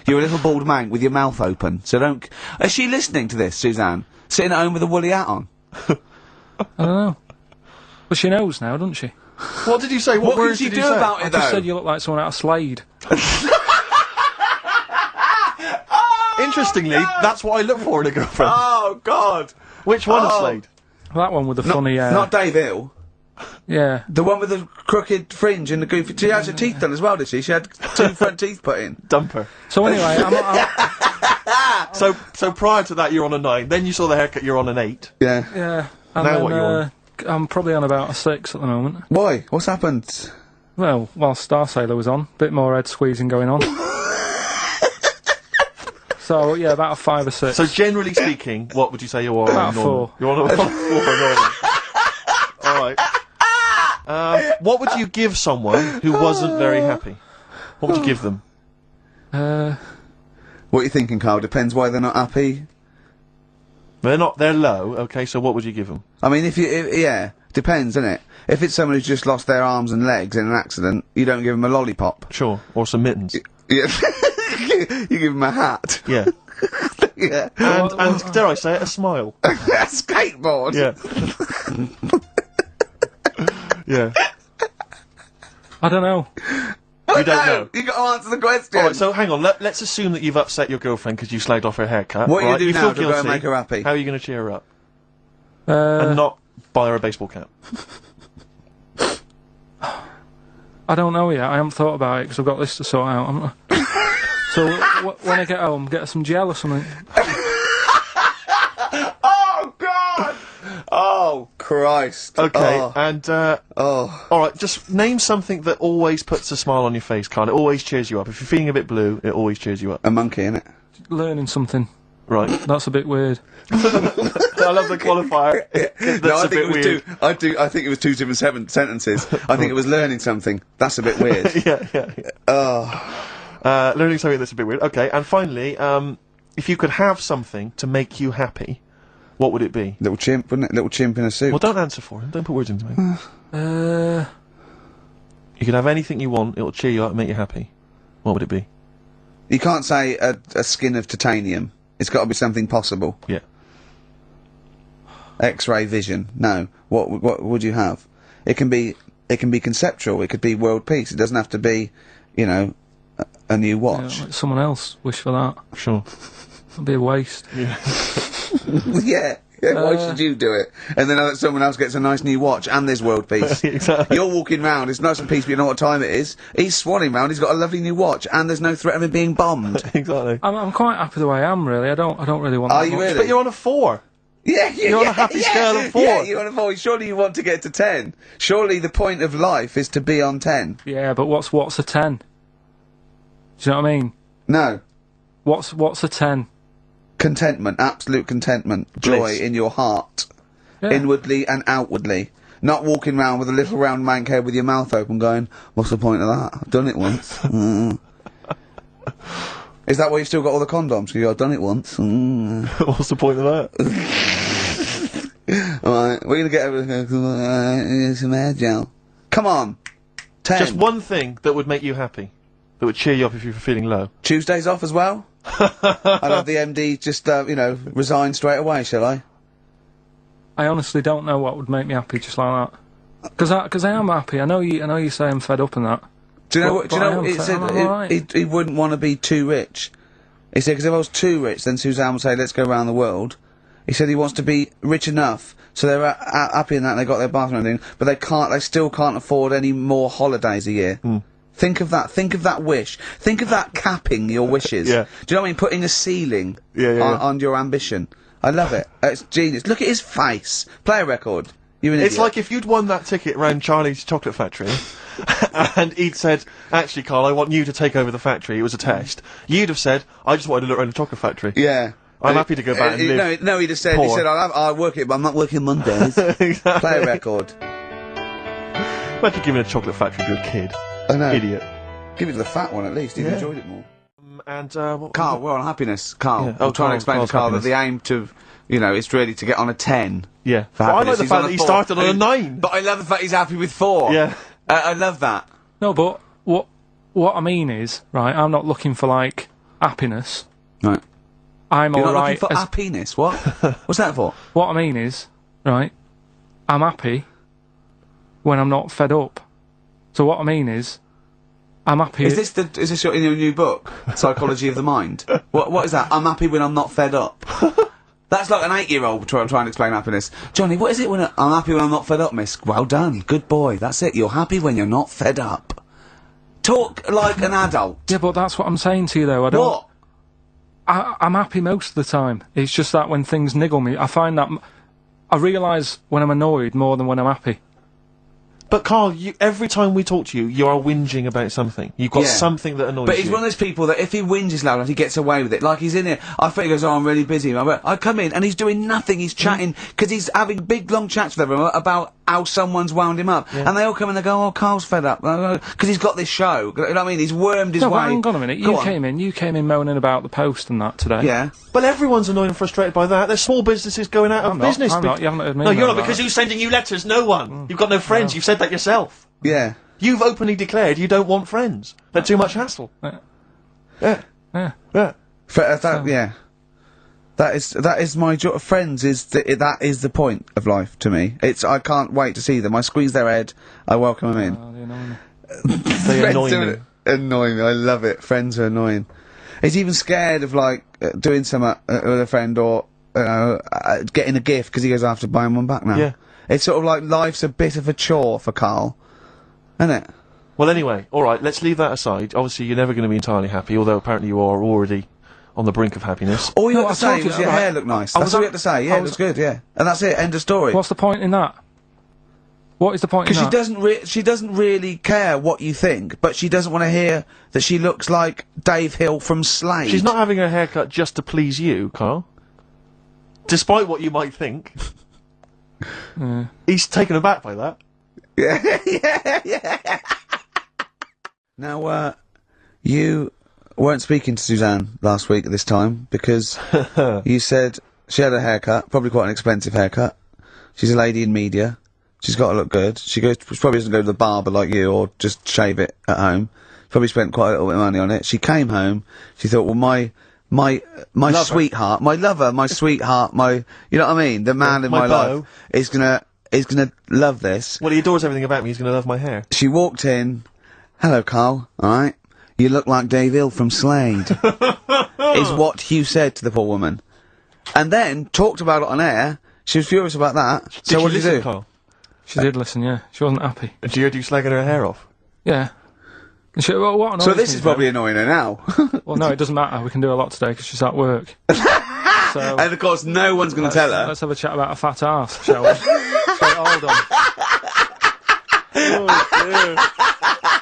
You're a little bald man with your mouth open, so don't... Is she listening to this, Suzanne? Sitting at home with a woolly hat on? I don't know. But she knows now, doesn't she? What did you say? What words did you did do you say? about it, I though? just said you look like someone out of Slade. Interestingly, that's what I look for in a girlfriend. Oh, God! Which one is Slade? That one with the funny... Not Dave Hill. Yeah. The one with the crooked fringe and the goofy... She had her teeth done as well, did she? She had 2 front teeth put in. Dumper. So anyway, I'm So prior to that, you're on a 9. Then you saw the haircut, you're on an 8. Yeah. yeah. And Now then, what you on? I'm probably on about a 6 at the moment. Why? What's happened? Well, while Star Sailor was on, bit more head squeezing going on. So yeah, about a 5 or 6. So generally speaking, what would you say you're on? About a normal? 4. You're on a 4 normal. Alright. What would you give someone who wasn't very happy? What would you give them? What are you thinking, Carl? Depends why they're not happy. They're low, okay, so what would you give them? I mean, yeah, depends, innit? If it's someone who's just lost their arms and legs in an accident, you don't give them a lollipop. Sure, or some mittens. Yeah. You give them a hat. Yeah. Yeah. And dare I say it, a smile. A skateboard. Yeah. Yeah. I don't know. You don't know. You got to answer the question. Alright, so hang on, let's assume that you've upset your girlfriend because you slagged off her haircut. What are you right? doing You now feel to go and guilty. make her happy? How are you going to cheer her up? And not buy her a baseball cap. I don't know yet. I haven't thought about it because I've got this to sort out, haven't I? So when I get home, get her some gel or something. Oh, God! Oh, Christ. Okay, Oh. and, Oh. alright, just name something that always puts a smile on your face, Carl. It always cheers you up. If you're feeling a bit blue, it always cheers you up. A monkey, innit? Learning something. Right. That's a bit weird. I love the qualifier. That's No, I a think bit it was weird. I think it was 2 different sentences. I think it was learning something. That's a bit weird. yeah. Oh. Learning something that's a bit weird. Okay, and finally, if you could have something to make you happy, what would it be? Little chimp, wouldn't it? Little chimp in a suit. Well, don't answer for him. Don't put words into me. Uh, You could have anything you want. It'll cheer you up and make you happy. What would it be? You can't say a skin of titanium. It's got to be something possible. Yeah. X-ray vision. No. What would you have? It can be conceptual. It could be world peace. It doesn't have to be, you know, a new watch. Yeah, let someone else wish for that. Sure. It'd be a waste. Yeah. Yeah. Why should you do it? And then someone else gets a nice new watch and there's world peace. Exactly. You're walking round, it's nice and peaceful, you know what time it is. He's swanning round, he's got a lovely new watch and there's no threat of him being bombed. Exactly. I'm quite happy the way I am, really. I don't really want Are that you much. really? But you're on a 4. Yeah, You're on a happy scale of 4. Yeah, you're on a 4. Surely you want to get to 10. Surely the point of life is to be on 10. Yeah, but what's a 10? Do you know what I mean? No. What's a 10? Contentment, absolute contentment. Joy Bliss. in your heart. Yeah. Inwardly and outwardly. Not walking around with a little round mank head with your mouth open going, what's the point of that? I've done it once. Is that why you've still got all the condoms? I've done it once. What's the point of that? Alright, we're gonna get everything. Some hair gel. Come on! 10. Just one thing that would make you happy. That would cheer you up if you were feeling low. Tuesdays off as well? I'll have the MD just, you know, resign straight away, shall I? I honestly don't know what would make me happy just like that. Because I am happy. I know you say I'm fed up and that. Do you know But- what? Do you but I know? am He fed- said I'm alright. he wouldn't want to be too rich. He said because if I was too rich, then Suzanne would say, "Let's go around the world." He said he wants to be rich enough so they're happy in that they got their bathroom and everything, but they still can't afford any more holidays a year. Think of that. Think of that wish. Think of that capping your wishes. Yeah. Do you know what I mean? Putting a ceiling Yeah. on your ambition. I love it. It's genius. Look at his face. Play a record. You're an It's idiot. like if you'd won that ticket round Charlie's Chocolate Factory, and he'd said, actually, Carl, I want you to take over the factory, it was a test. You'd have said, I just wanted to look around the chocolate factory. Yeah. I'm happy to go back and live. No, he just said, poor. I'll work it, but I'm not working Mondays. Exactly. Play a record. Imagine giving a chocolate factory to a kid. I know. Idiot. Give it to the fat one at least, he'd Yeah. enjoyed it more. And, what Carl, we're on happiness. Carl, Yeah. I'm Oh, trying to Carl- explain Carl's to Carl happiness. that the aim to, you know, is really to get on a 10. Yeah. For But I like happiness. the He's fact on that a he 4. started on a 9. But I love the fact he's happy with 4. Yeah. I love that. No, but what I mean is, right, I'm not looking for, like, happiness. Right. I'm You're not alright. looking for happiness. What? What's that for? What I mean is, right, I'm happy when I'm not fed up. So what I mean is, I'm happy... Is this in your new book, Psychology of the Mind? What is that? I'm happy when I'm not fed up. That's like an 8-year-old trying to explain happiness. Johnny, what is it when I'm happy when I'm not fed up, miss? Well done. Good boy. That's it. You're happy when you're not fed up. Talk like an adult. Yeah, but that's what I'm saying to you, though. I don't... What? I'm happy most of the time. It's just that when things niggle me, I find that... I realise when I'm annoyed more than when I'm happy. But Carl, every time we talk to you, you are whinging about something. You've got Yeah. something that annoys But you. he's one of those people that if he whinges loud enough, he gets away with it. Like he's in here. I think he goes, "Oh, I'm really busy." I come in and he's doing nothing. He's chatting because he's having big, long chats with everyone about how someone's wound him up. And they all come and they go, "Oh, Carl's fed up," because he's got this show. You know what I mean? He's wormed his No, way. but hang on a minute. Go You on. came in moaning about the post and that today. Yeah. But everyone's annoyed and frustrated by that. There's small businesses going out of I'm not. business. I'm not. You haven't heard me No, you're moan not, about because it. who's sending you letters? No one. You've got no friends. You've said that yourself. Yeah. You've openly declared you don't want friends. They're too much hassle. Yeah. Yeah. Yeah. Yeah. Yeah. That is my joy. Friends that is the point of life to me. I can't wait to see them. I squeeze their head. I welcome them in. Oh, they annoy me. They Friends annoy are me. annoying me. I love it. Friends are annoying. He's even scared of like doing something with a friend or getting a gift because he goes, "I have to buy him one back now." Yeah. It's sort of like life's a bit of a chore for Carl, isn't it? Well, anyway, all right. Let's leave that aside. Obviously, you're never going to be entirely happy, although apparently you are already on the brink of happiness. All you No, had I to say told you was that, your right. hair looked nice. I That's was all you at- had to say. Yeah, I it was- looks good. Yeah, and that's it. End of story. What's the point in that? What is the point in Because that? she doesn't really care what you think, but she doesn't want to hear that she looks like Dave Hill from Slade. She's not having her haircut just to please you, Carl. Despite what you might think. He's taken aback by that. Yeah. Now, you weren't speaking to Suzanne last week at this time because you said she had a haircut, probably quite an expensive haircut. She's a lady in media. She's got to look good. She probably doesn't go to the barber like you or just shave it at home. Probably spent quite a little bit of money on it. She came home. She thought, well, my sweetheart, my lover, my sweetheart, you know what I mean? The man in my life is gonna love this. Well, he adores everything about me. He's gonna love my hair. She walked in. Hello, Karl. Alright? You look like Dave Hill from Slade. Is what Hugh said to the poor woman. And then, talked about it on air. She was furious about that. So what did you do? Karl? She did listen, yeah. She wasn't happy. And she heard you slagging her hair off? Yeah. And she, well, what So this is probably annoying her now. Well, no, it doesn't matter. We can do a lot today because she's at work. So, and of course, no one's going to tell her. Let's have a chat about a fat arse, shall we? So, hold on. Oh, dear.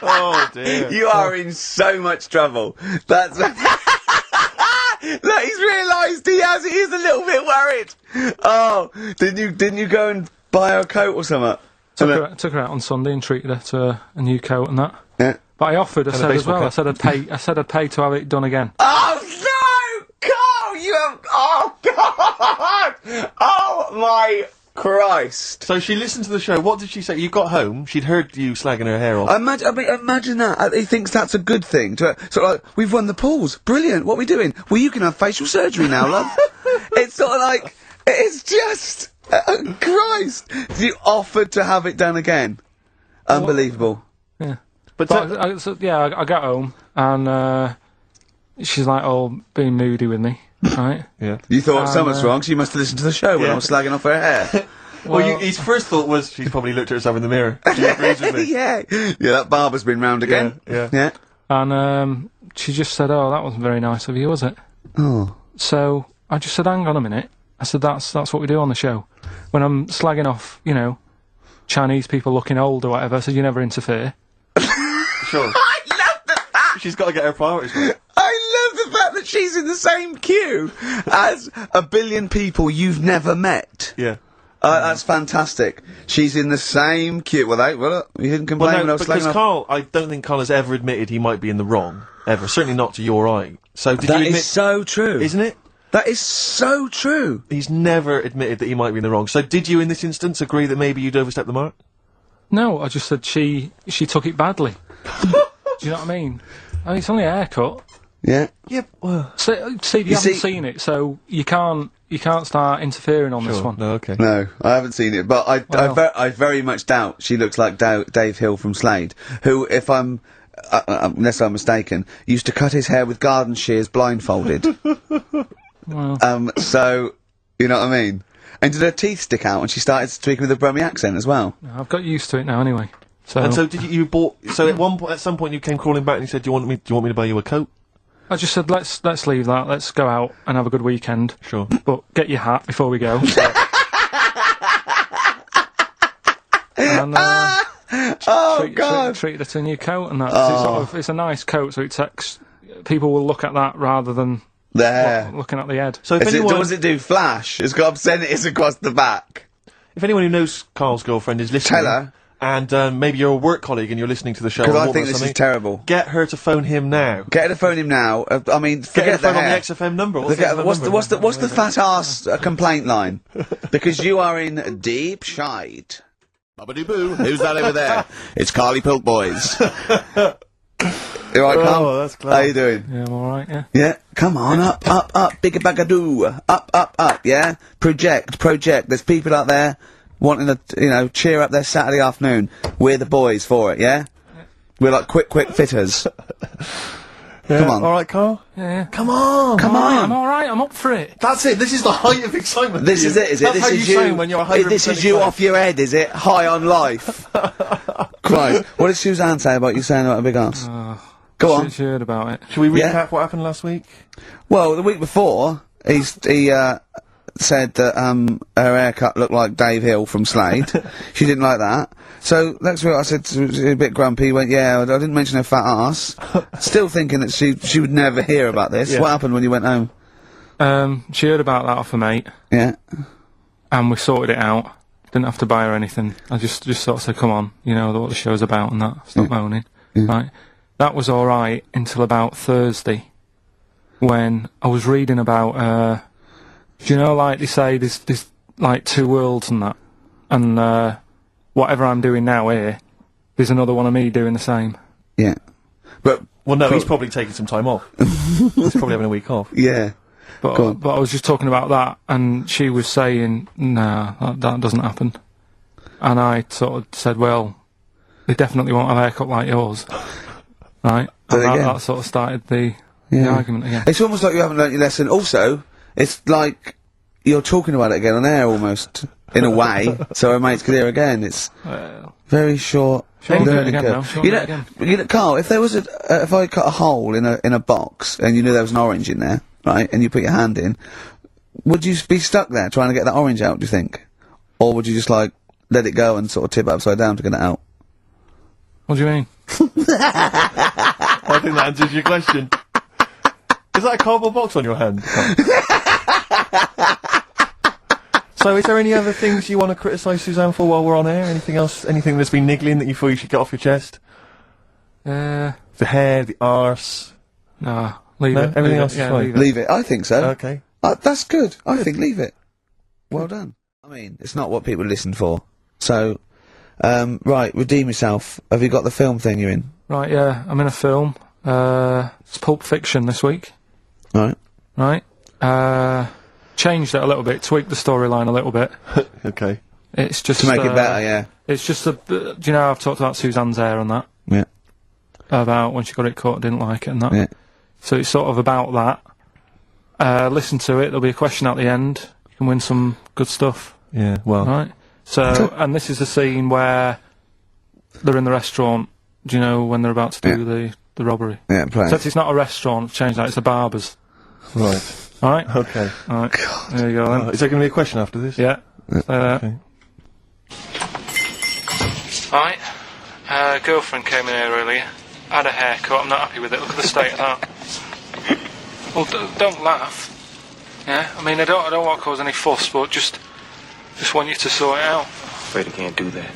Oh, dear. You are in so much trouble. That's... Look, he's realised he is a little bit worried. Oh, didn't you go and buy her a coat or something? Took her out on Sunday and treated her to a new coat and that. Yeah. But I offered, I said as well, I said I'd pay to have it done again. Oh no! Carl, you have... Oh God! Oh my Christ! So she listened to the show. What did she say? You got home, she'd heard you slagging her hair off. Imagine that. He thinks that's a good thing. Sort of like, we've won the pools. Brilliant. What are we doing? Well, you can have facial surgery now, love. It's sort of like... It's just... Christ! You offered to have it done again. Unbelievable. Yeah. But I got home and she's like, being moody with me, right? Yeah. You thought something's wrong, so you must have listened to the show when I was slagging off her hair. Well, his first thought was she's probably looked at herself in the mirror. She agrees with me. Yeah, that barber's been round again. Yeah. And she just said, "Oh, that wasn't very nice of you, was it?" Oh. So I just said, "Hang on a minute." I said, "That's what we do on the show. When I'm slagging off, Chinese people looking old or whatever, I said, you never interfere." Sure. I love the fact... She's got to get her priorities right. I love the fact that she's in the same queue as a billion people you've never met. Yeah. That's fantastic. She's in the same queue. Well, you didn't complain when I was slagging because off. Karl, I don't think Karl has ever admitted he might be in the wrong. Ever. Certainly not to your eye. So did you admit... That is so true. Isn't it? That is so true. He's never admitted that he might be in the wrong. So did you, in this instance, agree that maybe you'd overstepped the mark? No, I just said she took it badly. Do you know what I mean? It's only a haircut. Yeah. Yep. Well. See, you haven't seen it, so you can't start interfering on this one. No, okay. No, I haven't seen it, but I very much doubt she looks like Dave Hill from Slade, who, if I'm, unless I'm mistaken, used to cut his hair with garden shears blindfolded. Well. So, you know what I mean? And did her teeth stick out when she started speaking with a Brummie accent as well? I've got used to it now anyway. So. And so did you bought, so at some point you came crawling back and you said, do you want me to buy you a coat? I just said, let's leave that, let's go out and have a good weekend. Sure. But get your hat before we go. And, treated her to a new coat and that. Oh. It's a nice coat, so people will look at that rather than looking at the head. So if does it do flash? It's got obscenities across the back. If anyone who knows Karl's girlfriend is listening... Tell her. And maybe you're a work colleague and you're listening to the show. Because I think this is terrible. Get her to phone him now. Get her to phone him now. I mean, forget the phone on the XFM number. What's the fat ass complaint line? Because you are in deep shite. Bobbity boo. Who's that over there? It's Carly Pilk Boys. You alright, Carl? Oh, that's clever. How you doing? Yeah, I'm alright, yeah. Yeah, come on, up, bigger bagadoo. Up, yeah? Project. There's people out there wanting to, cheer up their Saturday afternoon. We're the boys for it, yeah? We're like quick fitters. Yeah. Come on. Alright, Karl? Yeah. Come on! I'm alright, I'm up for it. That's it, this is the height of excitement. This is it, is it? That's This how is you sound when you're 100% This is you off your head, is it? High on life. Christ. What did Suzanne say about you saying about a big ass? Go on. She heard about it. Should we recap what happened last week? Well, the week before, he said that her haircut looked like Dave Hill from Slade. She didn't like that. So next week I said, she was a bit grumpy. He went, yeah, I didn't mention her fat ass. Still thinking that she would never hear about this. Yeah. What happened when you went home? She heard about that off her mate. Yeah. And we sorted it out. Didn't have to buy her anything. I just sort of said, come on, you know what the show's about and that. Stop moaning. Yeah. Right. That was alright until about Thursday, when I was reading about, do you know, like they say, there's like two worlds and that, and whatever I'm doing now here, there's another one of me doing the same. Yeah. But Well, no, he's probably taking some time off. He's probably having a week off. yeah. But I was just talking about that, and she was saying, nah, that doesn't happen. And I sort of said, well, they definitely won't have a haircut like yours. Right? And that sort of started the argument again. It's almost like you haven't learnt your lesson. Also, it's like you're talking about it again on air almost, in a way, so our mates could hear again. It's very short. Learning You know, Carl, if there was if I cut a hole in a box and you knew there was an orange in there, right, and you put your hand in, would you be stuck there trying to get that orange out, do you think? Or would you just, like, let it go and sort of tip it upside down to get it out? What do you mean? I think that answers your question. Is that a cardboard box on your hand? So, is there any other things you want to criticise Suzanne for while we're on air? Anything else? Anything that's been niggling that you feel you should get off your chest? The hair, the arse. Nah, leave it. Everything else is fine. Leave it. I think so. Okay. That's good. I think leave it. Well done. I mean, it's not what people listen for. So, right, redeem yourself. Have you got the film thing you're in? Right, yeah, I'm in a film. It's Pulp Fiction this week. Right. Right. Changed it a little bit, tweaked the storyline a little bit. Okay. It's just To make it better, yeah. It's just do you know I've talked about Suzanne's hair and that? Yeah. About when she got it cut, didn't like it and that. Yeah. So it's sort of about that. Listen to it, there'll be a question at the end. You can win some good stuff. Yeah, well. Right? So, and this is the scene where they're in the restaurant, do you know, when they're about to do the robbery. Yeah, play. Except it's not a restaurant, change that, it's a barber's. Right. Alright? Okay. Alright. There you go then. Is there going to be a question after this? Yeah. Okay. Right. Girlfriend came in here earlier. Had a haircut. I'm not happy with it. Look at the state of that. Well, don't laugh. Yeah. I mean, I don't want to cause any fuss, but just want you to sort it out. Afraid I can't do that.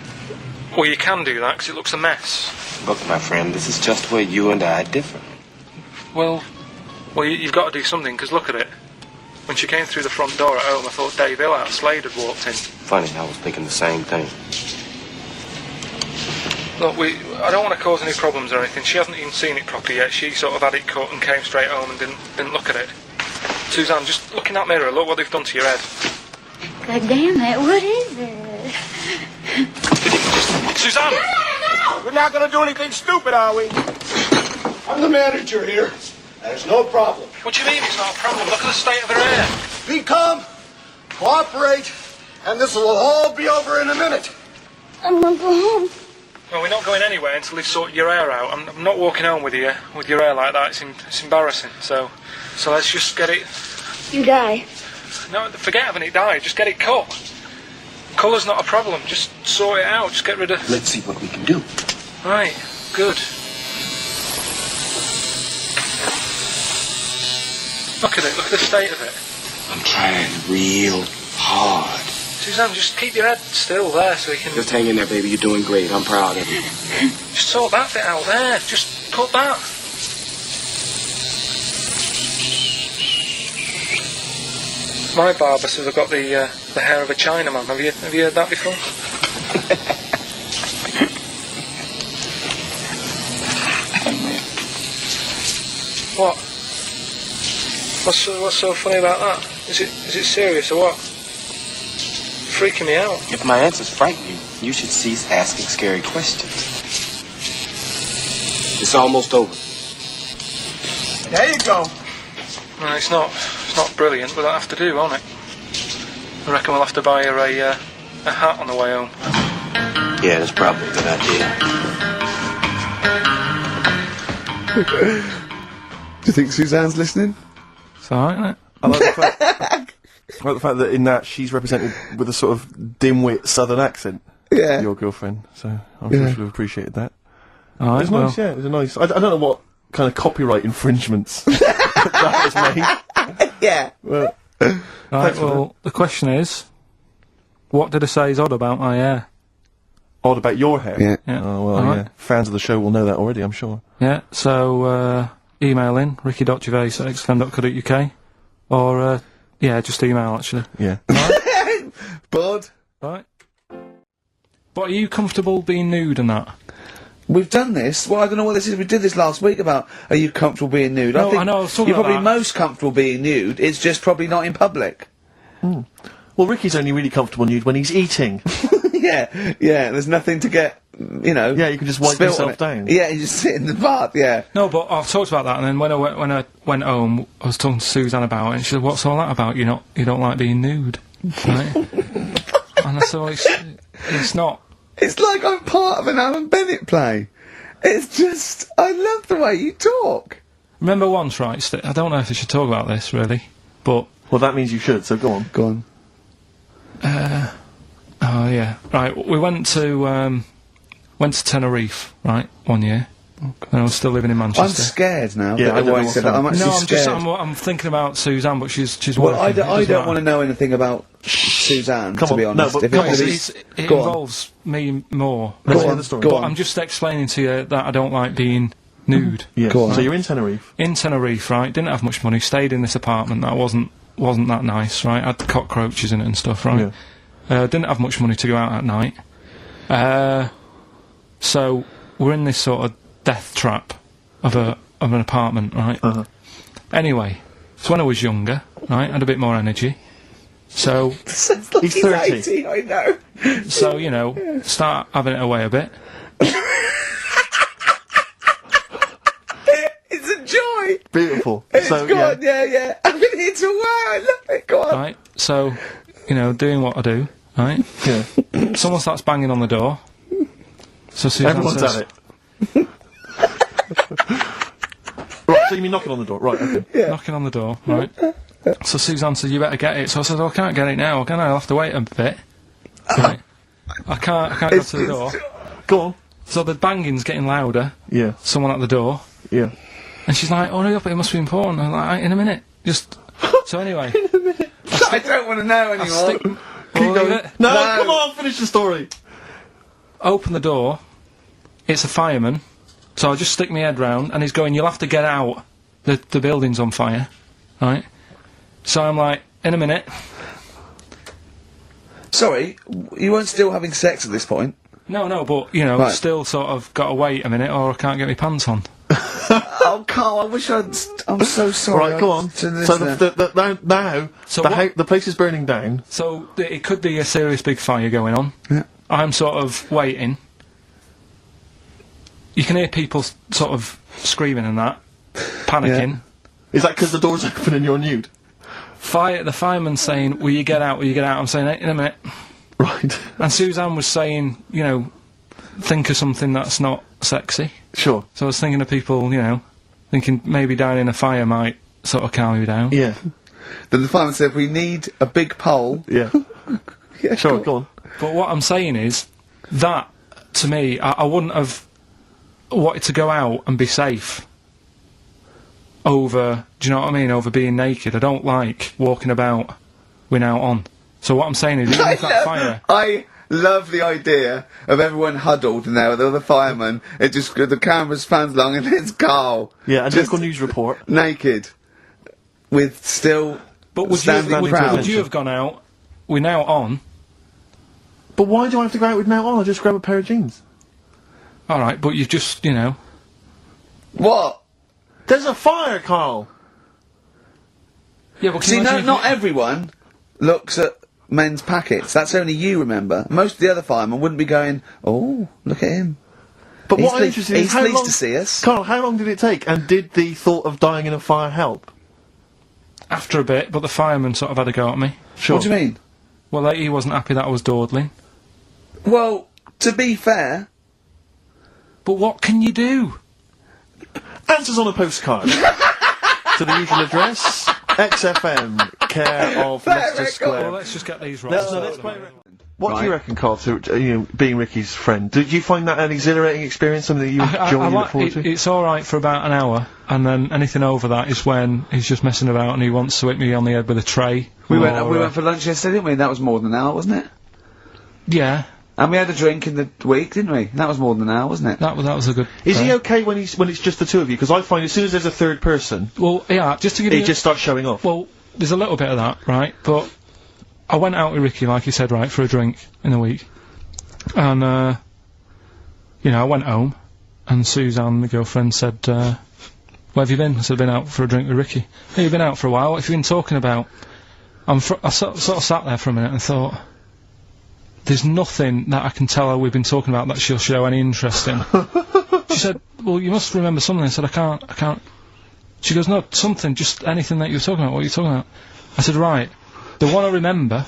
Well, you can do that because it looks a mess. Look, my friend, this is just where you and I differ. Well, you've got to do something because look at it. When she came through the front door at home, I thought Dave Hill out Slade had walked in. Funny, I was thinking the same thing. Look, I don't want to cause any problems or anything. She hasn't even seen it properly yet. She sort of had it cut and came straight home and didn't look at it. Suzanne, just look in that mirror. Look what they've done to your head. God damn it, what is it? Suzanne! We're not gonna do anything stupid, are we? I'm the manager here. There's no problem. What do you mean it's not a problem? Look at the state of her hair. Be calm, cooperate, and this will all be over in a minute. I'm gonna go home. Well, we're not going anywhere until they've sorted your hair out. I'm not walking home with your hair like that. It's embarrassing. So let's just get it... You die. No, forget having it dyed. Just get it cut. Colour's not a problem. Just sort it out. Just get rid of... Let's see what we can do. Right. Good. Look at it. Look at the state of it. I'm trying real hard. Suzanne, just keep your head still there so we can... Just hang in there, baby. You're doing great. I'm proud of you. Just sort that bit out there. Just cut that. My barber says I've got the hair of a Chinaman. Have you heard that before? What? What's so funny about that? Is it serious or what? Freaking me out. If my answers frighten you, you should cease asking scary questions. It's almost over. There you go. No, it's not brilliant, but that'll have to do, won't it? I reckon we'll have to buy her a hat on the way home. Yeah, that's probably a good idea. Do you think Suzanne's listening? It's alright, isn't it? I like the fact that in that she's represented with a sort of dimwit southern accent. Yeah. Your girlfriend, so I'm sure she'll have appreciated that. Alright, It was nice, yeah, it was a nice... I don't know what kind of copyright infringements that was made. Yeah. Well, Right, well, the question is, what did I say is odd about my hair? odd about your hair? Yeah. Yeah. Oh, well, Alright. yeah. Fans of the show will know that already, I'm sure. Yeah, so, email in, ricky.gervais@xfm.co.uk, or, yeah, just email, actually. Yeah. Bud? Right. But are you comfortable being nude and that? We've done this. Well, I don't know what this is. We did this last week about, are you comfortable being nude? No, I think I know, I was talking you're about probably that. most comfortable being nude. It's just probably not in public. Well, Ricky's only really comfortable nude when he's eating. Yeah, there's nothing to get, you know... Yeah, you can just wipe spilt on yourself it. down. Yeah, you just sit in the bath, yeah. No, but I've talked about that, and then when I went home, I was talking to Suzanne about it, and she said, "What's all that about? You don't like being nude, right?" And I said, well, it's not. It's like I'm part of an Alan Bennett play. It's just... I love the way you talk. Remember once, right? I don't know if I should talk about this really, but Well, that means you should, so go on. Go on. oh yeah, right. We went to Tenerife, right, one year. When I was still living in Manchester. I'm scared now. Yeah, that I don't why know you what's said that. I'm happening. actually No, scared. I'm thinking about Suzanne, but she's Well, working. I don't want to know anything about Suzanne, Come to be on. No, honest. but If come on, It Go on. involves me more. Let's Go hear on, the story. go But on. I'm just explaining to you that I don't like being nude. Yeah. Go on. So you're in Tenerife. In Tenerife, right? Didn't have much money. Stayed in this apartment that wasn't that nice, right? Had cockroaches in it and stuff, right? Didn't have much money to go out at night. So we're in this sort of death trap of an apartment, right? Anyway, so when I was younger, right, had a bit more energy. So Sounds like He's 30. 80, I know. so you know, start having it away a bit. It's a joy. Beautiful. It's so, gone, yeah. I've been here to a while. I love it. Go on. Right, so, you know, doing what I do, right? Yeah. Someone starts banging on the door. So Suzanne Everyone's says, at it. Right, so you mean knocking on the door? Right, okay. knocking on the door, right? So Suzanne said, "You better get it." So I said, "Oh, I can't get it now. I'll have to wait a bit." Right? I can't go to the door. Go on. So the banging's getting louder. Yeah. Someone at the door, Yeah. and she's like, "Oh, hurry up! It must be important." I'm like, "In a minute, just." So anyway, I don't want to know anymore. stick. Keep We'll leave going. it. No, No. come on, finish the story. Open the door. It's a fireman. So I just stick my head round, and he's going, "You'll have to get out. The building's on fire." Right? So I'm like, "In a minute." Sorry, you weren't still having sex at this point? No, but, you know, Right. still sort of got to wait a minute or I can't get my pants on. Oh, Carl, I wish I'm so sorry. Right, go on. To So listen. now So the, what- the place is burning down. So it could be a serious big fire going on. Yeah. I'm sort of waiting. You can hear people sort of screaming and that, panicking. Is that because the door's open and you're nude? The fireman's saying, "Will you get out? Will you get out?" I'm saying, "In a minute." Right. And Suzanne was saying, you know, think of something that's not sexy. Sure. So I was thinking of people, you know, thinking maybe down in a fire might sort of calm you down. Yeah. Then the fireman said, we need a big pole. Yeah. Yeah, Sure, go on. But what I'm saying is that, to me, I wouldn't have wanted to go out and be safe over, do you know what I mean, over being naked. I don't like walking about without on. So what I'm saying is, even if that fire... I love the idea of everyone huddled in there with all the firemen. It just, the camera's fans along and there's Carl. Yeah, a just local news report. naked. With still But would you, standing proud. would you have gone out, we're now on, But why do I have to go out with now on? I'll just grab a pair of jeans. alright, but you've just, you know... What? There's a fire, Carl! Yeah, but can See, you no, imagine if not you- everyone looks at men's packets. That's only you, remember. Most of the other firemen wouldn't be going, oh, look at him. But He's what I'm pleased- interested in he's is how pleased long... to see us. Carl, how long did it take? And did the thought of dying in a fire help? After a bit, but the fireman sort of had a go at me. Sure. What do you mean? Well, he wasn't happy that I was dawdling. Well, to be fair, But what can you do? Answers on a postcard. To the usual address, XFM, care of Leicester record. Square. Well, let's just get these right. Let's play a record. What do Right. you reckon, Carl, to being Ricky's friend? Did you find that an exhilarating experience, something that you enjoy and look forward to? It's alright for about an hour, and then anything over that is when he's just messing about and he wants to hit me on the head with a tray. we or, went for lunch yesterday, didn't we? That was more than an hour, wasn't it? Yeah, And we had a drink in the week, didn't we? That was more than an hour, wasn't it? that was a good... Is he okay when it's just the two of you? Because I find as soon as there's a third person, Well, yeah, just to give he you... just starts showing off. Well, there's a little bit of that, right? But I went out with Ricky, like you said, right, for a drink in the week. And, you know, I went home. and Suzanne, my girlfriend, said, where have you been? I said, I've been out for a drink with Ricky. Hey, you've been out for a while, what have you been talking about? I sort of sat there for a minute and thought, there's nothing that I can tell her we've been talking about that she'll show any interest in. She said, well, you must remember something. I said, I can't. She goes, no, something, just anything that you were talking about. What are you talking about? I said, right, the one I remember,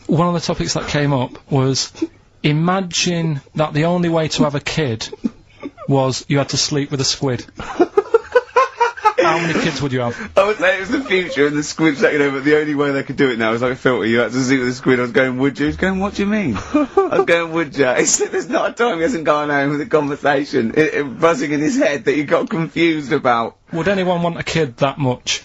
one of the topics that came up was, imagine that the only way to have a kid was you had to sleep with a squid. How many kids would you have? I would say it was the future and the squid's taking over, but the only way they could do it now is like a filter. You had to sleep with a squid. I was going, would you? He was going, what do you mean? I was going, would you? He said, there's not a time he hasn't gone home with a conversation, buzzing in his head that he got confused about. Would anyone want a kid that much?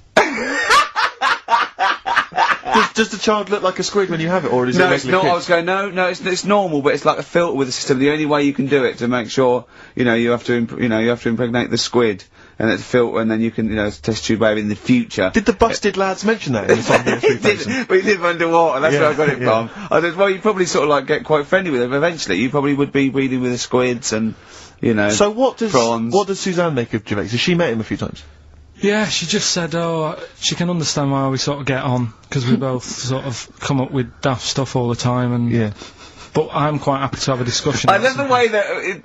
Does the child look like a squid when you have it, or is it No, a it's regular not. kid? I was going, no, it's normal, but it's like a filter with a system. The only way you can do it to make sure, you have to impregnate the squid, and it's a filter, and then you can, test tube baby in the future. Did the busted lads mention that in the song? He did, but he live underwater, that's where I got it from. I said, well, you probably sort of like get quite friendly with them eventually. You probably would be breeding with the squids and, So what prawns. does Suzanne make of Gervais? Has she met him a few times? Yeah, she just said, she can understand why we sort of get on, because we both sort of come up with daft stuff all the time, and... Yeah. But I'm quite happy to have a discussion. I love the way that it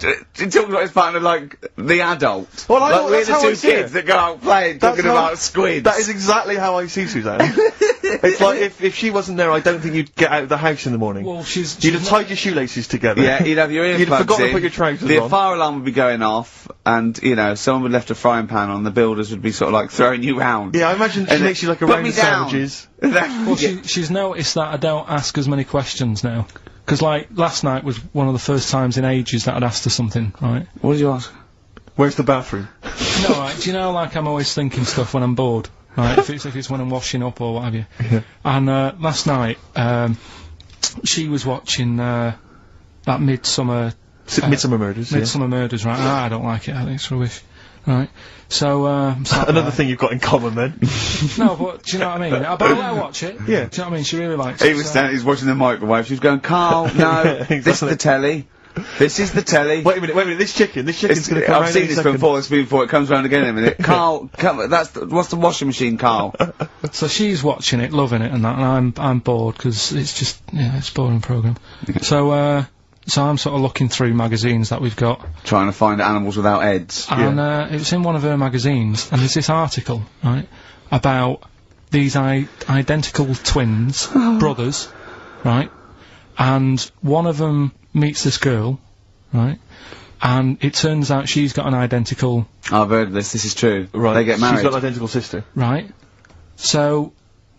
talks about his partner like the adult. Well, like we're that's the how I two see kids it. that go out playing, talking about squids. That is exactly how I see Suzanne. It's like, if she wasn't there, I don't think you'd get out of the house in the morning. Well, you'd have tied your shoelaces together. Yeah, you'd have your earplugs You'd have forgotten in, to put your trousers the on. fire alarm would be going off, and, someone would have left a frying pan on, the builders would be sort of like throwing you round. Yeah, I imagine she makes you like a put round me of down. sandwiches. Well, she's noticed that I don't ask as many questions now. Because, like, last night was one of the first times in ages that I'd asked her something, right? What did you ask? Where's the bathroom? No, right, do you know, like, I'm always thinking stuff when I'm bored, right? if it's when I'm washing up or what have you. Yeah. And, last night, she was watching, that Midsummer Murders. Midsummer Murders, right? I don't like it, I think it's rubbish. Right? So, Another thing you've got in common then. No, but do you know what I mean? But I'll let her watch it. Yeah. Do you know what I mean? She really likes it. He was standing, he's watching the microwave, she was going, Carl, no, this is the telly. This is the telly. Wait a minute, this chicken's gonna come I've round seen any this second. before, it comes round again in a minute. Carl, what's the washing machine, Carl? So she's watching it, loving it and that, and I'm bored, because it's just, it's a boring programme. So I'm sort of looking through magazines that we've got. Trying to find animals without heads. And, it was in one of her magazines, and there's this article, right, about these identical twins, brothers, right, and one of them meets this girl, right, and it turns out she's got an identical... I've heard of this is true. Right. They get married. She's got an identical sister. Right. So,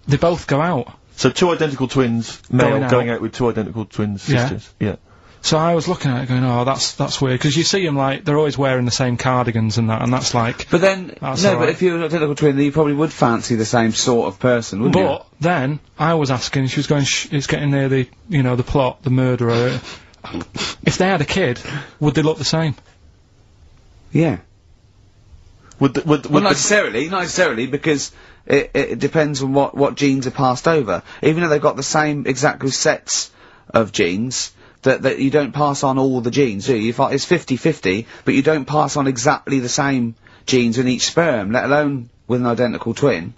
they both go out. So two identical twins, male, going out with two identical twin sisters. Yeah. So I was looking at it going, oh, that's weird, because you see them, like, they're always wearing the same cardigans and that, and that's like... But then, but if you're an identical twin, then you probably would fancy the same sort of person, wouldn't you? But then, I was asking, she was going, it's getting near the, the plot, the murderer. If they had a kid, would they look the same? Yeah. Would not necessarily, because it depends on what genes are passed over. Even though they've got the same exact sets of genes, that you don't pass on all the genes, do you? It's 50-50, but you don't pass on exactly the same genes in each sperm, let alone with an identical twin.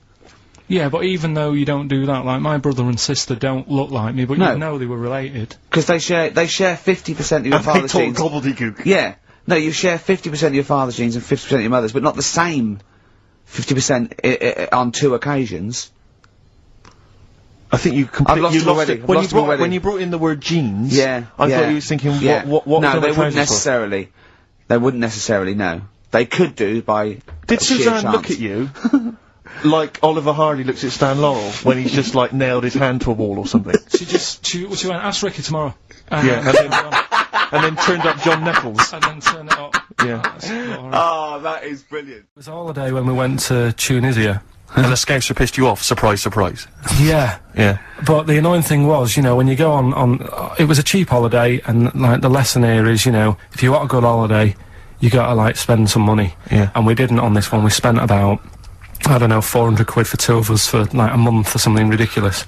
Yeah, but even though you don't do that, like, my brother and sister don't look like me, but you know they were related. Because they share 50% of your father's genes. Gobbledygook. Yeah. No, you share 50% of your father's genes and 50% of your mother's, but not the same 50% on two occasions. I think you completely lost it. When you brought in the word genes, I thought you was thinking, what No, they wouldn't necessarily. They wouldn't necessarily, no. They could do by Did Suzanne look at you like Oliver Hardy looks at Stan Laurel when he's just, like, nailed his hand to a wall or something? She went, ask Ricky tomorrow. And then turned up John Nettles. And then turned it up. Yeah. Oh, that is brilliant. It was a holiday when we went to Tunisia. And the Scouser pissed you off, surprise, surprise. Yeah. Yeah. But the annoying thing was, when you go on it was a cheap holiday, and, like, the lesson here is, if you want a good holiday, you gotta, like, spend some money. Yeah. And we didn't on this one. We spent about, I don't know, 400 quid for two of us for, like, a month or something ridiculous.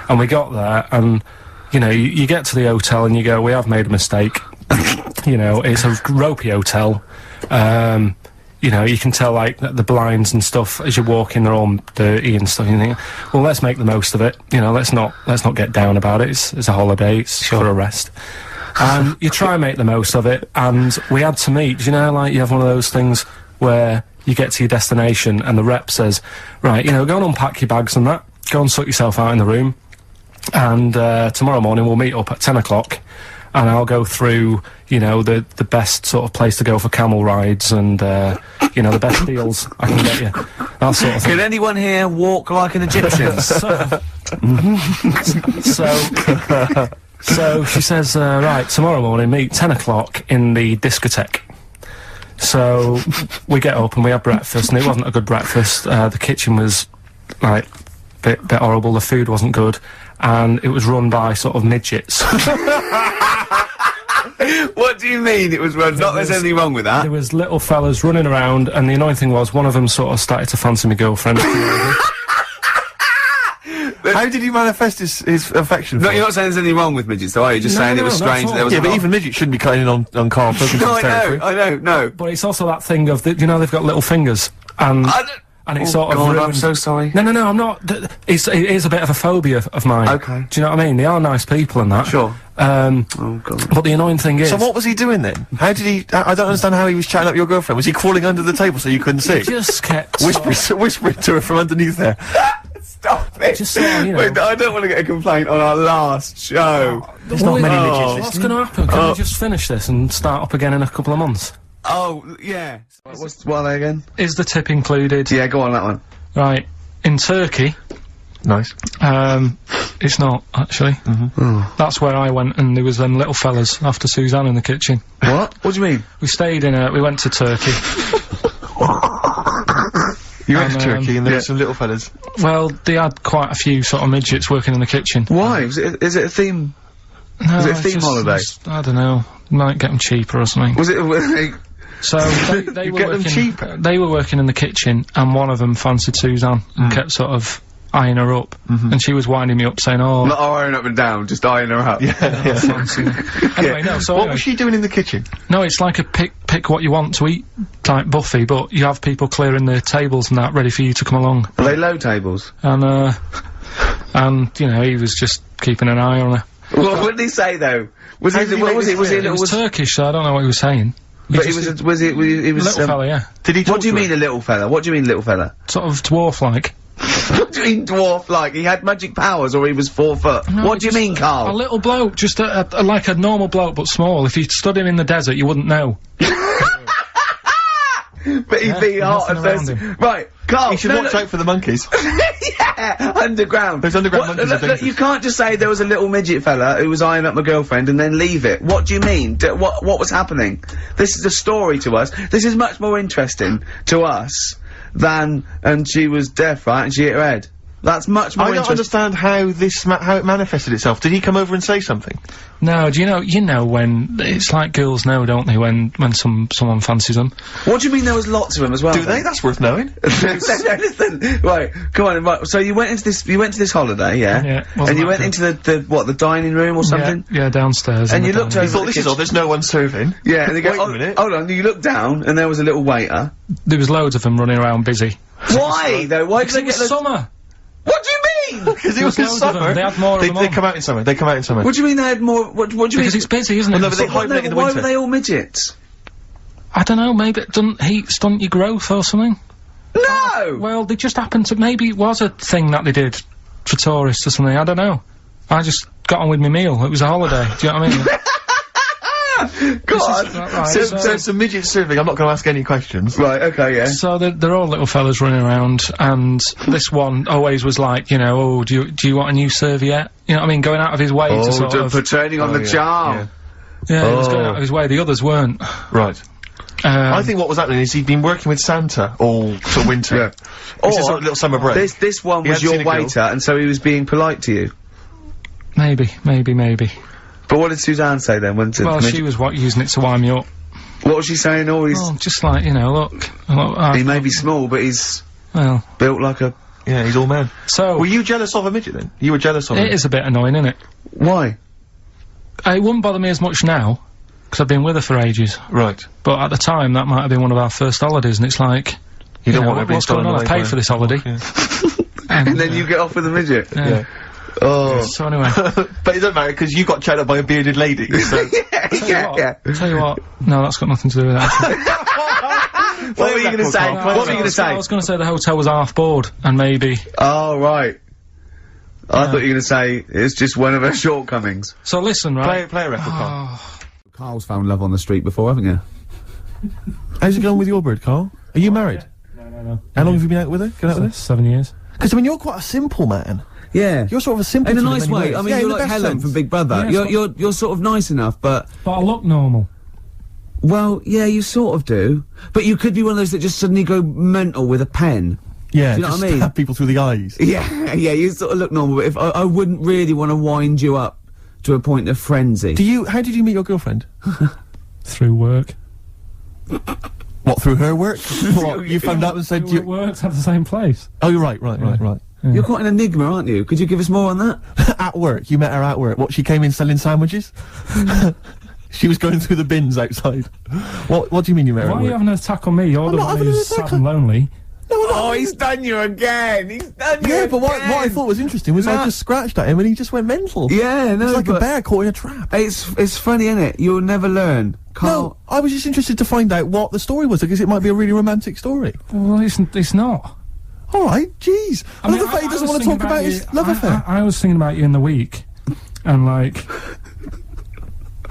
And we got there, and, you get to the hotel and you go, we have made a mistake. you know, it's a ropey hotel. You know, you can tell, like, the blinds and stuff as you walk in, they're all dirty and stuff. And you think, well, let's make the most of it. You know, let's not get down about it. It's a holiday. It's for a rest. And you try and make the most of it. And we had to meet. Do you know, like, you have one of those things where you get to your destination and the rep says, right, you know, go and unpack your bags and that. Go and sort yourself out in the room. And tomorrow morning we'll meet up at 10 o'clock. And I'll go through, you know, the best sort of place to go for camel rides and, you know, the best deals I can get you. That sort of thing. Can anyone here walk like an Egyptian? So she says, right, tomorrow morning, meet 10 o'clock in the discotheque. So we get up and we have breakfast, and it wasn't a good breakfast. The kitchen was, like, bit horrible, the food wasn't good, and it was run by sort of midgets. What do you mean it was run? Not there's anything wrong with that. There was little fellas running around, and the annoying thing was one of them sort of started to fancy my girlfriend. How did he manifest his affection for No, you're not saying there's anything wrong with midgets, though, are you? Just saying it was strange that there was Yeah, but even midgets shouldn't be cutting in on Karl Pilkington's territory. I know, no. But it's also that thing of, you know, they've got little fingers, and it's sort of ruined. I'm so sorry. No, I'm not. It is a bit of a phobia of mine. Okay. Do you know what I mean? They are nice people and that. Sure. Oh, God. But the annoying thing is... So what was he doing then? How did he... I don't understand how he was chatting up your girlfriend. Was he crawling under the table so you couldn't see? He just kept... Whispering to her from underneath there. Stop it! Just sort of, you know... Wait, I don't want to get a complaint on our last show. There's not many midgets What's going to happen? Can we just finish this and start up again in a couple of months? Oh, yeah. What are they again? Is the tip included? Yeah, go on, that one. Right. In Turkey... Nice. It's not, actually. That's where I went, and there was them little fellas after Suzanne in the kitchen. What? What do you mean? We stayed in we went to Turkey. You went to Turkey and there were some little fellas. Well, they had quite a few sort of midgets working in the kitchen. Why? Is it a theme? No, Was it a theme holiday? I don't know. Might get them cheaper or something. Was it... So they were working, cheaper? They were working in the kitchen, and one of them fancied Suzanne and kept sort of eyeing her up, and she was winding me up saying, oh... Not eyeing up and down, just eyeing her up. Anyway, no, so... What was she doing in the kitchen? No, it's like a pick what you want to eat type buffet, but you have people clearing the tables and that ready for you to come along. Are they low tables? And, you know, he was just keeping an eye on her. What did he say, though? Was he a little... It was Turkish, so I don't know what he was saying. But he was a little fella, yeah. Did he talk What do you mean a little fella? What do you mean little fella? Sort of dwarf-like. What do you mean dwarf-like? He had magic powers, or he was 4 foot? No, what do you mean, Karl? A little bloke, just like a normal bloke, but small. If you stood him in the desert, you wouldn't know. But he'd be hot and thirsty. Right, Karl. You should watch out for the monkeys. Yeah, underground. Those underground monkeys are dangerous. You can't just say there was a little midget fella who was eyeing up my girlfriend and then leave it. What do you mean? What was happening? This is a story to us. This is much more interesting to us than, and she was deaf, right, and she hit her head. That's much more interesting. I don't understand how this how it manifested itself. Did he come over and say something? No, do you know when it's like girls know, don't they, when someone fancies them? What do you mean there was lots of them as well? Do they? That's worth knowing. Listen, right, come on, right, so you went into this holiday, yeah? Yeah. And you went into the dining room or something? Yeah, downstairs. And you looked over. You thought, this is odd, there's no one serving. Yeah, and they go, Wait a minute. hold on, you looked down and there was a little waiter. There was loads of them running around busy. Why, though? Why Because it was summer. What do you mean? Because it was in summer. They had more of them They come out in summer. They come out in summer. What do you mean they had more? What do you mean? Because it's busy, isn't it? No, but they hibernate in the why winter. were they all midgets? I don't know, maybe it doesn't heat stunt your growth or something? No! Well, they just happened to, maybe it was a thing that they did for tourists or something, I don't know. I just got on with my meal, it was a holiday, do you know what I mean? God! Right, so some midget serving, I'm not going to ask any questions. Right, okay, yeah. So they're all little fellas running around, and this one always was like, you know, oh, do you want a new serviette? You know what I mean, going out of his way to sort of... for turning on the charm. Yeah, he was going out of his way, the others weren't. Right. I think what was happening is he'd been working with Santa all till winter. Yeah. This is a little summer break. This one was your waiter, and so he was being polite to you. Maybe. But what did Suzanne say then? Well, she was using it to wind me up. What was she saying? Oh, just like, you know, look he may be small, but he's... Well... built like a... Yeah, he's all man. So... Were you jealous of a midget then? You were jealous of him? It is a bit annoying, isn't it? Why? It wouldn't bother me as much now. because I've been with her for ages. Right. But at the time, that might have been one of our first holidays, and it's like, you don't want what's going on? I've paid for this holiday. Yeah. And then you get off with a midget. Yeah. Oh. So anyway. But it doesn't matter, because you got chatted up by a bearded lady, so... yeah. Tell you what, no, that's got nothing to do with that. What were you going to say? What were you going to say? I was going to say the hotel was half board, and maybe... Oh, right. I thought you were going to say it's just one of her shortcomings. So listen, right? Play a record, Carl. Carl's found love on the street before, haven't you? How's it going with your bird, Carl? Are you married? No. How long have you been out with her? Been out with her? 7 years. Because, I mean, you're quite a simple man. Yeah. You're sort of a simple In a nice way. I mean, you're like Helen from Big Brother. Yeah, you're sort of nice enough, but I look normal. well, yeah, you sort of do. But you could be one of those that just suddenly go mental with a pen. Yeah, do you know just what I mean? stab people through the eyes. Yeah, you sort of look normal. But if I wouldn't really want to wind you up to a point of frenzy. How did you meet your girlfriend? Through work. What, through her work? What, you found out and said We worked at the same place. Oh, you're right. Yeah. You're quite an enigma, aren't you? Could you give us more on that? At work, you met her at work. What, she came in selling sandwiches? She was going through the bins outside. What do you mean you met her Why at are you work? having an attack on me? You're the one who's sad and lonely. Oh, he's done you again. He's done you Yeah, but what again. I thought was interesting was I just scratched at him and he just went mental. Yeah, no, It's like a but bear caught in a trap. it's funny, innit? You'll never learn. Carl. No, I was just interested to find out what the story was, because it might be a really romantic story. Well, it's not. Alright, jeez. I love the fact he doesn't want to talk about his love affair. I was thinking about you in the week, and like,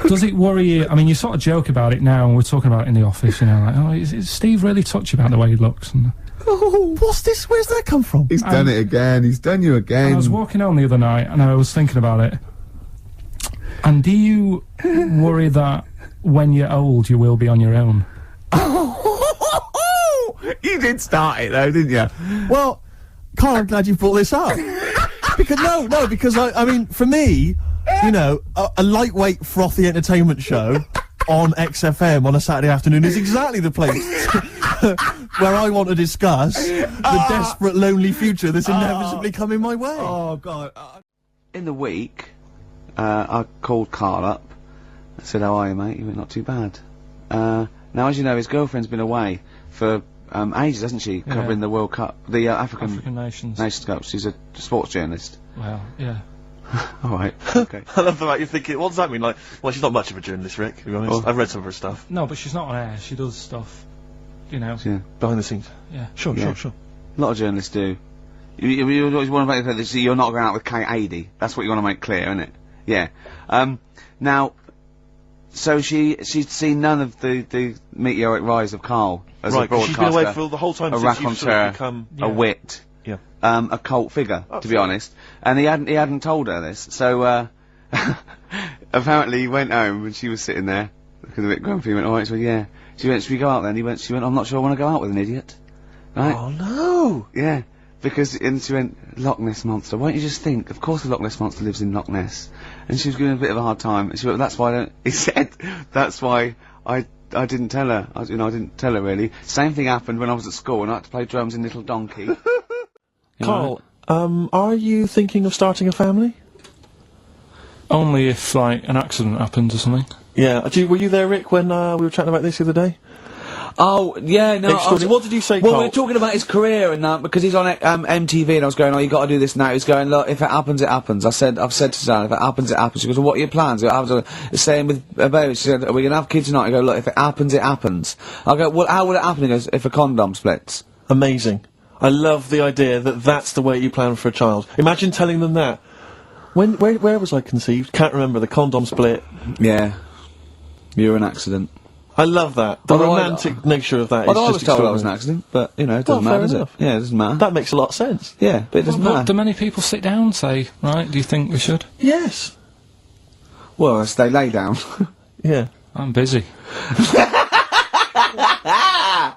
does it worry you? I mean, you sort of joke about it now, and we're talking about it in the office, you know, like, oh, is Steve really touchy about the way he looks? And Oh, what's this? Where's that come from? He's done it again. He's done you again. I was walking home the other night, and I was thinking about it. And do you worry that when you're old, you will be on your own? You did start it though, didn't you? Well, Carl, I'm glad you brought this up. Because because I mean, for me, you know, a lightweight, frothy entertainment show on XFM on a Saturday afternoon is exactly the place where I want to discuss the desperate, lonely future that's inevitably coming my way. Oh God! In the week, I called Carl up. I said, "How are you, mate?" He went, "Not too bad." Now, as you know, his girlfriend's been away for ages, hasn't she? Yeah. Covering the World Cup, the African Nations Cup. She's a sports journalist. Well, yeah. All right. Okay. I love the fact you're thinking, what does that mean? Like, well, she's not much of a journalist, Rick, to be honest. Oh. I've read some of her stuff. No, but she's not on air. She does stuff, you know. Yeah. Behind the scenes. Yeah. Sure. A lot of journalists do. You always want to make clear that you're not going out with Kate Adie. That's what you want to make clear, isn't it? Yeah. Now, so she'd seen none of the meteoric rise of Carl as a 'cause broadcaster. she's been away for the whole time a since you've sort of raconteur, become... a wit, Yeah. a cult figure, to be honest. And he hadn't told her this. So apparently he went home and she was sitting there looking a bit grumpy. He went, "All right," she went, "Yeah." She went, "Should we go out then?" She went, "I'm not sure I want to go out with an idiot." Right? Oh, no! Yeah. And she went, "Loch Ness Monster. Why don't you just think? Of course the Loch Ness Monster lives in Loch Ness." And she was giving a bit of a hard time. And she went, "That's why he said, "That's why I didn't tell her. I didn't tell her really." Same thing happened when I was at school and I had to play drums in Little Donkey. Carl, are you thinking of starting a family? Only if, like, an accident happens or something. Yeah. Were you there, Rick, when we were chatting about this the other day? Oh, yeah, no. What did you say, Well, Carl? we were talking about his career and that, because he's on MTV, and I was going, "Oh, you got to do this now." He's going, "Look, if it happens, it happens." I've said to Suzanne, "If it happens, it happens." She goes, "Well, what are your plans?" Same with Bo. She said, "Are we going to have kids or not?" I go, "Look, if it happens, it happens." I go, "Well, how would it happen?" He goes, "If a condom splits." Amazing. I love the idea that that's the way you plan for a child. Imagine telling them that. Where was I conceived? Can't remember. The condom split. Yeah. You're an accident. I love that. The Although romantic nature of that is Although I just was told I was an extraordinary. accident, but, you know, it doesn't Well, matter, fair does it? enough. Yeah, it doesn't matter. That makes a lot of sense. Yeah, but it doesn't But matter. do many people sit down and say, right, do you think we should? Yes. Well, as they lay down. Yeah. I'm busy.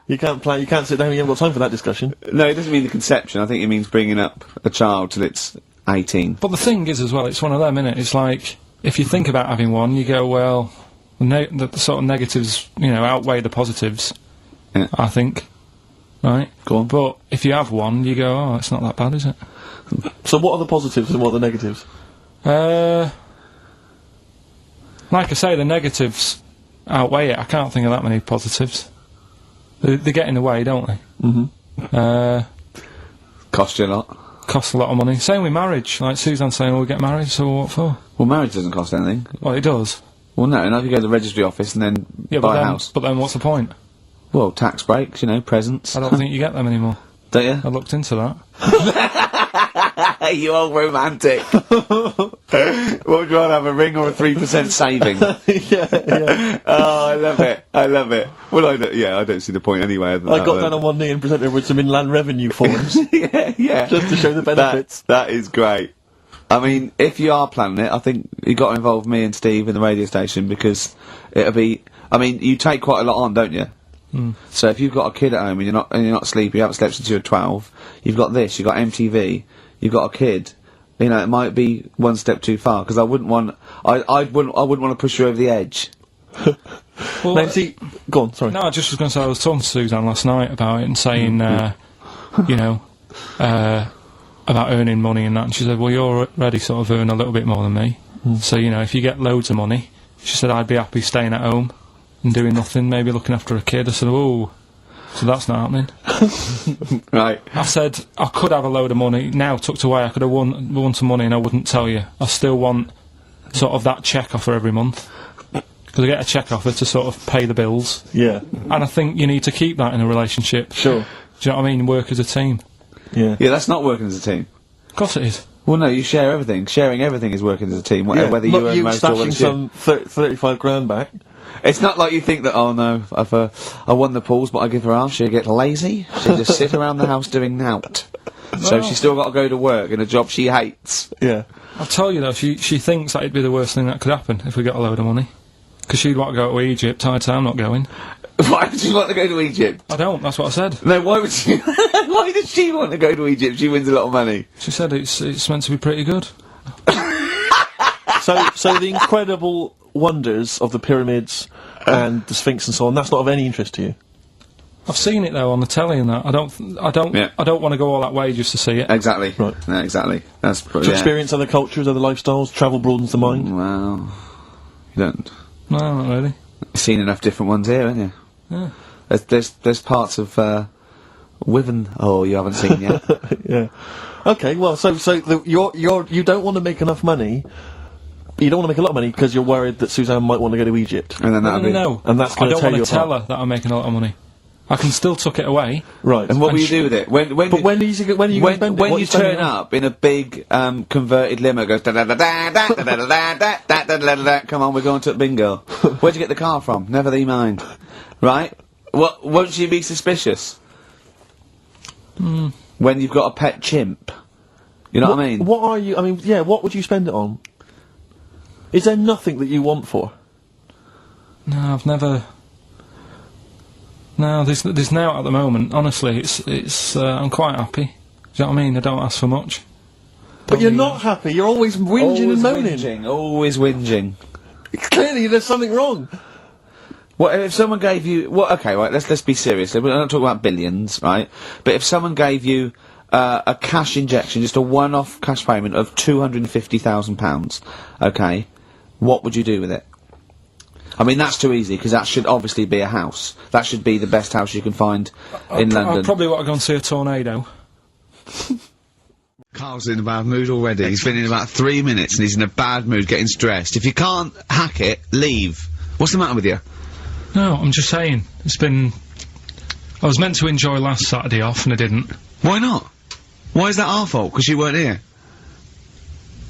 You can't sit down, you haven't got time for that discussion. No, it doesn't mean the conception. I think it means bringing up a child till it's 18. But the thing is, as well, it's one of them, innit? It's like, if you think about having one, you go, well, the sort of negatives, you know, outweigh the positives. Yeah. I think. Right? Go on. But if you have one, you go, oh, it's not that bad, is it? So what are the positives and what are the negatives? Like I say, the negatives, outweigh it. I can't think of that many positives. They get in the way, don't they? Cost you a lot. Costs a lot of money. Same with marriage. Like Suzanne's saying, we get married, so what for? Well, marriage doesn't cost anything. Well, it does. Well, no, if you go to the registry office and then buy a house. But then what's the point? Well, tax breaks, presents. I don't think you get them anymore. Don't you? I looked into that. You old romantic. What would you rather have, a ring or a 3% saving? Yeah. Oh, I love it. Well, I don't see the point anyway. I got down on one knee and presented her with some inland revenue forms. yeah. Just to show the benefits. That is great. I mean, if you are planning it, I think you got to involve me and Steve in the radio station, because it'll be... I mean, you take quite a lot on, don't you? So if you've got a kid at home and you're not sleepy, you haven't slept since you were 12, you've got this, you've got MTV, you've got a kid, it might be one step too far, because I wouldn't want to push you over the edge. Well, now, see, go on, sorry. No, I just was going to say, I was talking to Suzanne last night about it and saying, about earning money and that, and she said, well, you're already sort of earn a little bit more than me, so, if you get loads of money, she said, I'd be happy staying at home and doing nothing, maybe looking after a kid. I said, oh, so that's not happening. Right. I said, I could have a load of money now tucked away, I could have won some money and I wouldn't tell you. I still want sort of that check offer every month. Because I get a check offer to sort of pay the bills. Yeah. And I think you need to keep that in a relationship. Sure. Do you know what I mean? Work as a team. Yeah. Yeah, that's not working as a team. Of course it is. Well, no, you share everything. Sharing everything is working as a team, whether you earn most or whether stashing some 35 grand back. It's not like you think that, oh no, I won the pools, but I give her half, she'll get lazy, she'll just sit around the house doing nout. So she's still got to go to work in a job she hates. Yeah. I'll tell you though, she thinks that it'd be the worst thing that could happen if we got a load of money. Because she'd want to go to Egypt, I'd say I'm not going. Why would she want to go to Egypt? I don't, that's what I said. No, why would she? Why does she want to go to Egypt? She wins a lot of money. She said it's meant to be pretty good. So the incredible wonders of the pyramids and the Sphinx and so on, that's not of any interest to you? I've seen it though on the telly and that. I don't want to go all that way just to see it. Exactly. Right. No, exactly. That's To experience other cultures, other lifestyles, travel broadens the mind. Well, you don't. No, not really. You've seen enough different ones here, haven't you? Yeah. There's parts of Wiven. Oh, you haven't seen yet. Yeah. Okay. Well, you don't want to make enough money. You don't want to make a lot of money because you're worried that Suzanne might want to go to Egypt. And then No. And that's I going to don't tear want you to tell apart. her that I'm making a lot of money. I can still tuck it away. Right. And what will you do with it? When are you going to spend it? When you turn up in a big converted limo, it goes da da da da da da da da da da da da da. Come on, we're going to bingo. Where'd you get the car from? Never thee mind. Right? Won't she be suspicious? When you've got a pet chimp. You know what I mean? What are you? I mean, yeah. What would you spend it on? Is there nothing that you want for? No, I've never. No, there's now at the moment. Honestly, it's. I'm quite happy. Do you know what I mean? I don't ask for much. But you're not happy. You're always whinging and moaning. Always whinging. Clearly, there's something wrong. What if someone gave you? Okay, right. Let's be serious. We're not talking about billions, right? But if someone gave you a cash injection, just a one-off cash payment of £250,000, okay, what would you do with it? I mean, that's too easy, because that should obviously be a house. That should be the best house you can find in London. I'd probably want to go and see a tornado. Carl's in a bad mood already. He's been in about 3 minutes and he's in a bad mood, getting stressed. If you can't hack it, leave. What's the matter with you? No, I'm just saying. It's been... I was meant to enjoy last Saturday off and I didn't. Why not? Why is that our fault? Because you weren't here?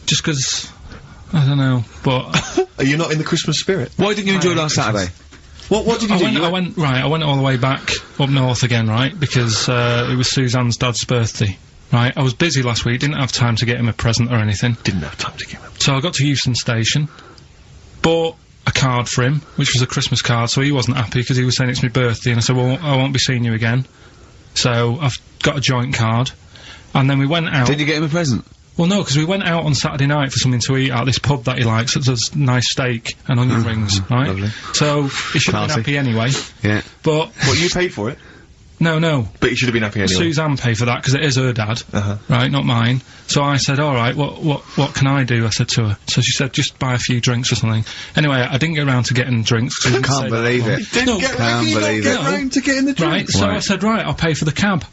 Just because... I don't know, but... Are you not in the Christmas spirit? Why didn't you enjoy last Saturday? What did you do? I went all the way back up north again, right? Because it was Suzanne's dad's birthday. Right, I was busy last week, didn't have time to get him a present or anything. Didn't have time to get him. So I got to Euston Station, bought a card for him, which was a Christmas card, so he wasn't happy because he was saying it's my birthday, and I said, well, I won't be seeing you again. So I've got a joint card, and then we went out... Did you get him a present? Well, no, because we went out on Saturday night for something to eat at this pub that he likes, that does nice steak and onion rings, right? Lovely. So he should have been happy anyway. Yeah. But... What, you paid for it? No. But you should have been happy anyway. Suzanne paid for that because it is her dad, right, not mine. So I said, all right, what can I do? I said to her. So she said, just buy a few drinks or something. Anyway, I didn't get around to getting drinks. I can't believe it. Didn't get round to getting the drinks. Right, so I said, right, I'll pay for the cab.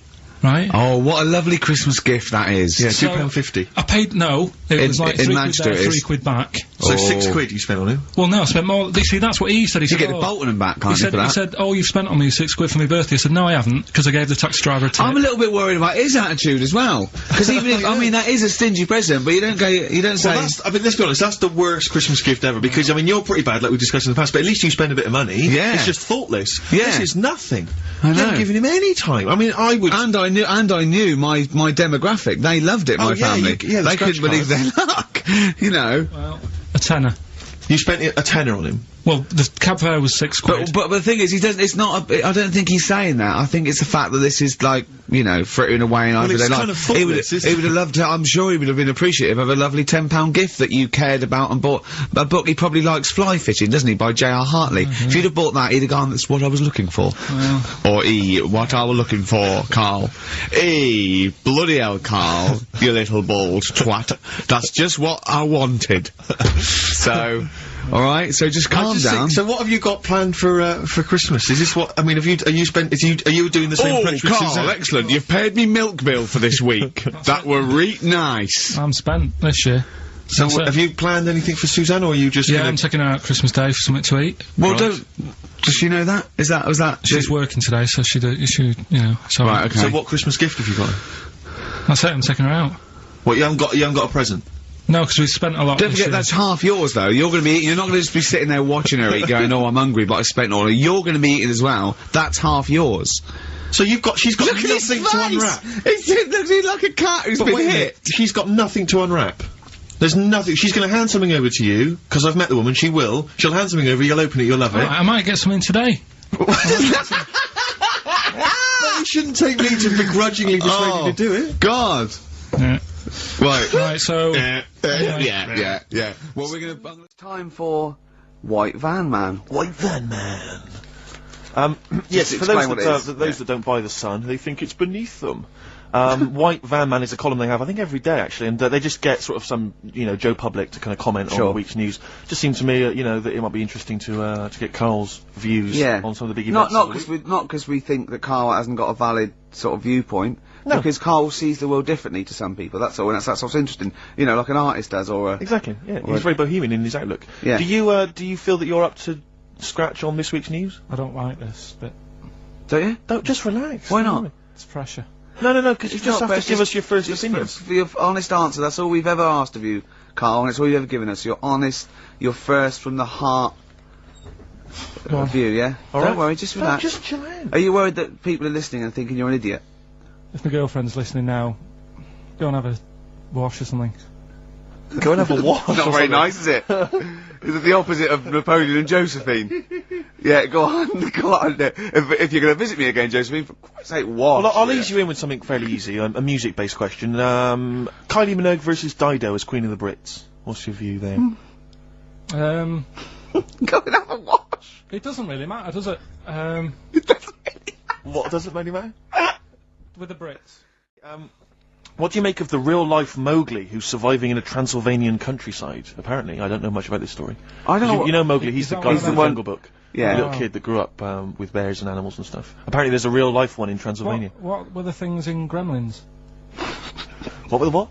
Right? Oh, what a lovely Christmas gift that is. Yeah, £2.50. I paid, no, it was like £3 there, £3 back. So £6 you spent on him? Well, no, I spent more, see, that's what he said. He said, get the Bolton and back, can't you, for that? He said, oh, you've spent on me £6 for my birthday. I said, no, I haven't, because I gave the taxi driver a tip. I'm a little bit worried about his attitude as well. Because even if, I mean, that is a stingy present, but you don't say... Well, I mean, let's be honest, that's the worst Christmas gift ever, because, I mean, you're pretty bad, like we discussed in the past, but at least you spend a bit of money. Yeah. It's just thoughtless. Yeah. This is nothing. I know. You haven't given him any time. I mean, I would... And I knew my demographic. They loved it, my family. They couldn't believe their luck. You know. Well, a tenner. You spent a tenner on him? Well, the cab fare was £6. But the thing is, it's not I don't think he's saying that. I think it's the fact that this is like, you know, frittering away in everyday life. Kind of thoughtless, he would have loved to, I'm sure he would have been appreciative of a lovely £10 gift that you cared about and bought. A book he probably likes fly fishing, doesn't he, by J.R. Hartley. If you'd have bought that, he'd have gone, that's what I was looking for. Well. Or what I was looking for, Karl. Bloody hell, Karl, you little bald twat. That's just what I wanted. So... Alright, so just calm down. So what have you got planned for Christmas? Is this what, I mean, are you doing the same French with Karl, Suzanne? Excellent, you've paid me milk bill for this week. That were nice. I'm spent this year. So have you planned anything for Suzanne, or are you just I'm taking her out Christmas Day for something to eat. Well, does she know that? Was that? She's working today, so she, you know, so... Right, okay. So what Christmas gift have you got? That's it, I'm taking her out. What, you haven't got a present? No, because we spent a lot. Don't forget, that's half yours, though. You're gonna be eating, you're not gonna just be sitting there watching her eat, going, oh, I'm hungry, but I spent all of it. You're gonna be eating as well. That's half yours. So she's got nothing to unwrap. It looks like a cat who's been hit. She's got nothing to unwrap. There's nothing. She's gonna hand something over to you, because I've met the woman, she'll hand something over, you'll open it, you'll love it. I might get something today. You shouldn't take me to begrudgingly persuade you to do it. God. Yeah. Right, so... yeah. Well, it's time for White Van Man. White Van Man. Yes, for those that don't buy The Sun, they think it's beneath them. White Van Man is a column they have, I think, every day, actually, and they just get sort of some, you know, Joe Public to kind of comment on the week's news. Just seemed to me, you know, that it might be interesting to get Karl's views on some of the big events. Not because we think that Karl hasn't got a valid sort of viewpoint. No. Because Karl sees the world differently to some people, that's all, and that's what's interesting. You know, like an artist does, or a... Exactly, yeah. He's very bohemian in his outlook. Yeah. Do you feel that you're up to scratch on this week's news? I don't like this bit. Don't you? Don't, just relax. Why not? It's pressure. No, because you just have to give us your first opinion. For your honest answer, that's all we've ever asked of you, Karl, and it's all you've ever given us. Your honest, your first from the heart view, yeah? Don't worry, just relax. Just chill out. Are you worried that people are listening and thinking you're an idiot? If my girlfriend's listening now, go and have a wash or something. Go and have a wash. Not very nice, is it? Is it the opposite of Napoleon and Josephine? Yeah, go on. If you're going to visit me again, Josephine, for Christ's sake, wash. Well, I'll ease you in with something fairly easy, a music-based question. Kylie Minogue versus Dido as Queen of the Brits. What's your view there? Go and have a wash. It doesn't really matter, does it? It doesn't really matter. What doesn't really matter? With the Brits. What do you make of the real-life Mowgli who's surviving in a Transylvanian countryside? Apparently, I don't know much about this story. I don't know. You know Mowgli, he's the guy from the Jungle Book. Yeah. The little kid that grew up with bears and animals and stuff. Apparently there's a real-life one in Transylvania. What were the things in Gremlins? What were the what?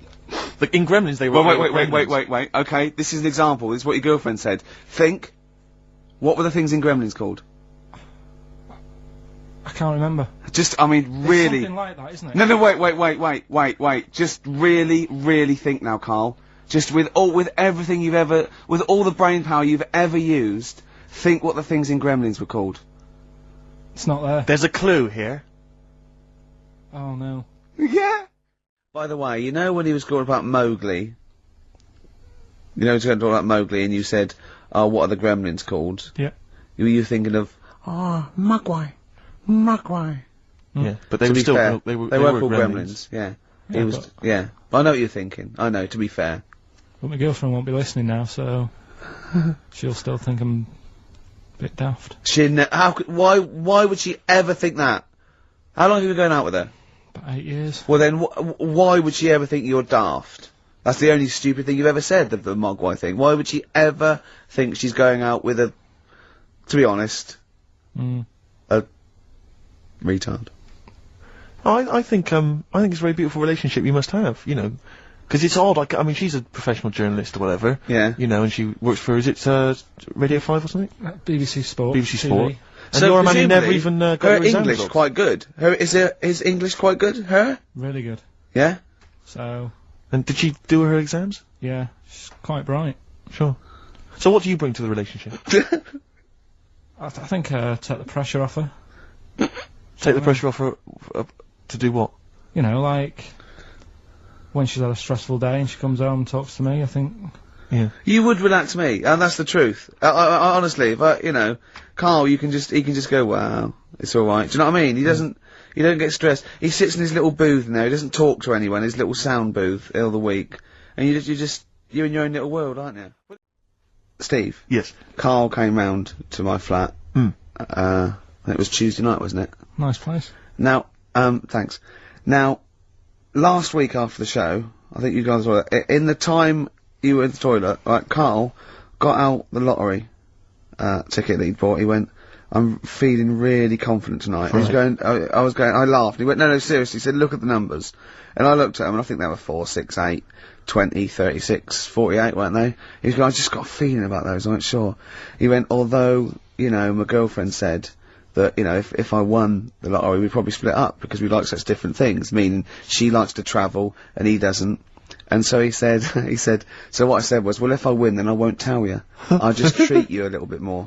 In Gremlins they were... Wait. Okay, this is an example. This is what your girlfriend said. Think. What were the things in Gremlins called? I can't remember. Just, I mean, really... It's something like that, isn't it? No, wait. Just really think now, Karl. Just with everything you've ever... With all the brain power you've ever used, think what the things in Gremlins were called. It's not there. There's a clue here. Oh, no. Yeah. By the way, you know when he was talking about Mowgli? You know he was going to talk about Mowgli and you said, oh, what are the Gremlins called? Yeah. Were you thinking of, Mogwai. Yeah, but they were still fair, they were called Gremlins. Yeah. Yeah. I know what you're thinking. I know, to be fair. But my girlfriend won't be listening now, so she'll still think I'm a bit daft. Why would she ever think that? How long have you been going out with her? About 8 years. Well then, why would she ever think you're daft? That's the only stupid thing you've ever said, the Mogwai thing. Why would she ever think she's going out with a, to be honest, a retard? I think it's a very beautiful relationship you must have, you know. Because it's odd, like, I mean, she's a professional journalist or whatever. Yeah. You know, and she works for, is it, Radio 5 or something? BBC Sport. BBC Sport. TV. And so you're a man who never even, got her your exam English results. quite good. Is English quite good? Her? Really good. Yeah? So, And did she do her exams? yeah, she's quite bright. Sure. So what do you bring to the relationship? I think, take the pressure off her. Take the pressure off her, to do what? You know, like, when she's had a stressful day and she comes home and talks to me, I think... Yeah. You would relax me, and that's the truth. I honestly, if you know, Karl, he can just go, wow, it's alright. Do you know what I mean? He don't get stressed. He sits in his little booth now, he doesn't talk to anyone, his little sound booth, all the week. And you're in your own little world, aren't you? Steve? Yes. Karl came round to my flat. It was Tuesday night, wasn't it? Nice place. Now, thanks. Now, last week after the show, I think you guys were, in the time you were in the toilet, right, Karl got out the lottery, ticket that he'd bought. He went, I'm feeling really confident tonight. He was going, I laughed. He went, no, seriously. He said, look at the numbers. And I looked at them, and I think they were 4, 6, 8, 20, 36, 48, weren't they? He was going, I just got a feeling about those, I went, sure. He went, although, you know, my girlfriend said that, you know, if I won the lottery, we'd probably split up, because we like such different things, meaning she likes to travel, and he doesn't. And so he said, so what I said was, well, if I win, then I won't tell you. I'll just treat you a little bit more.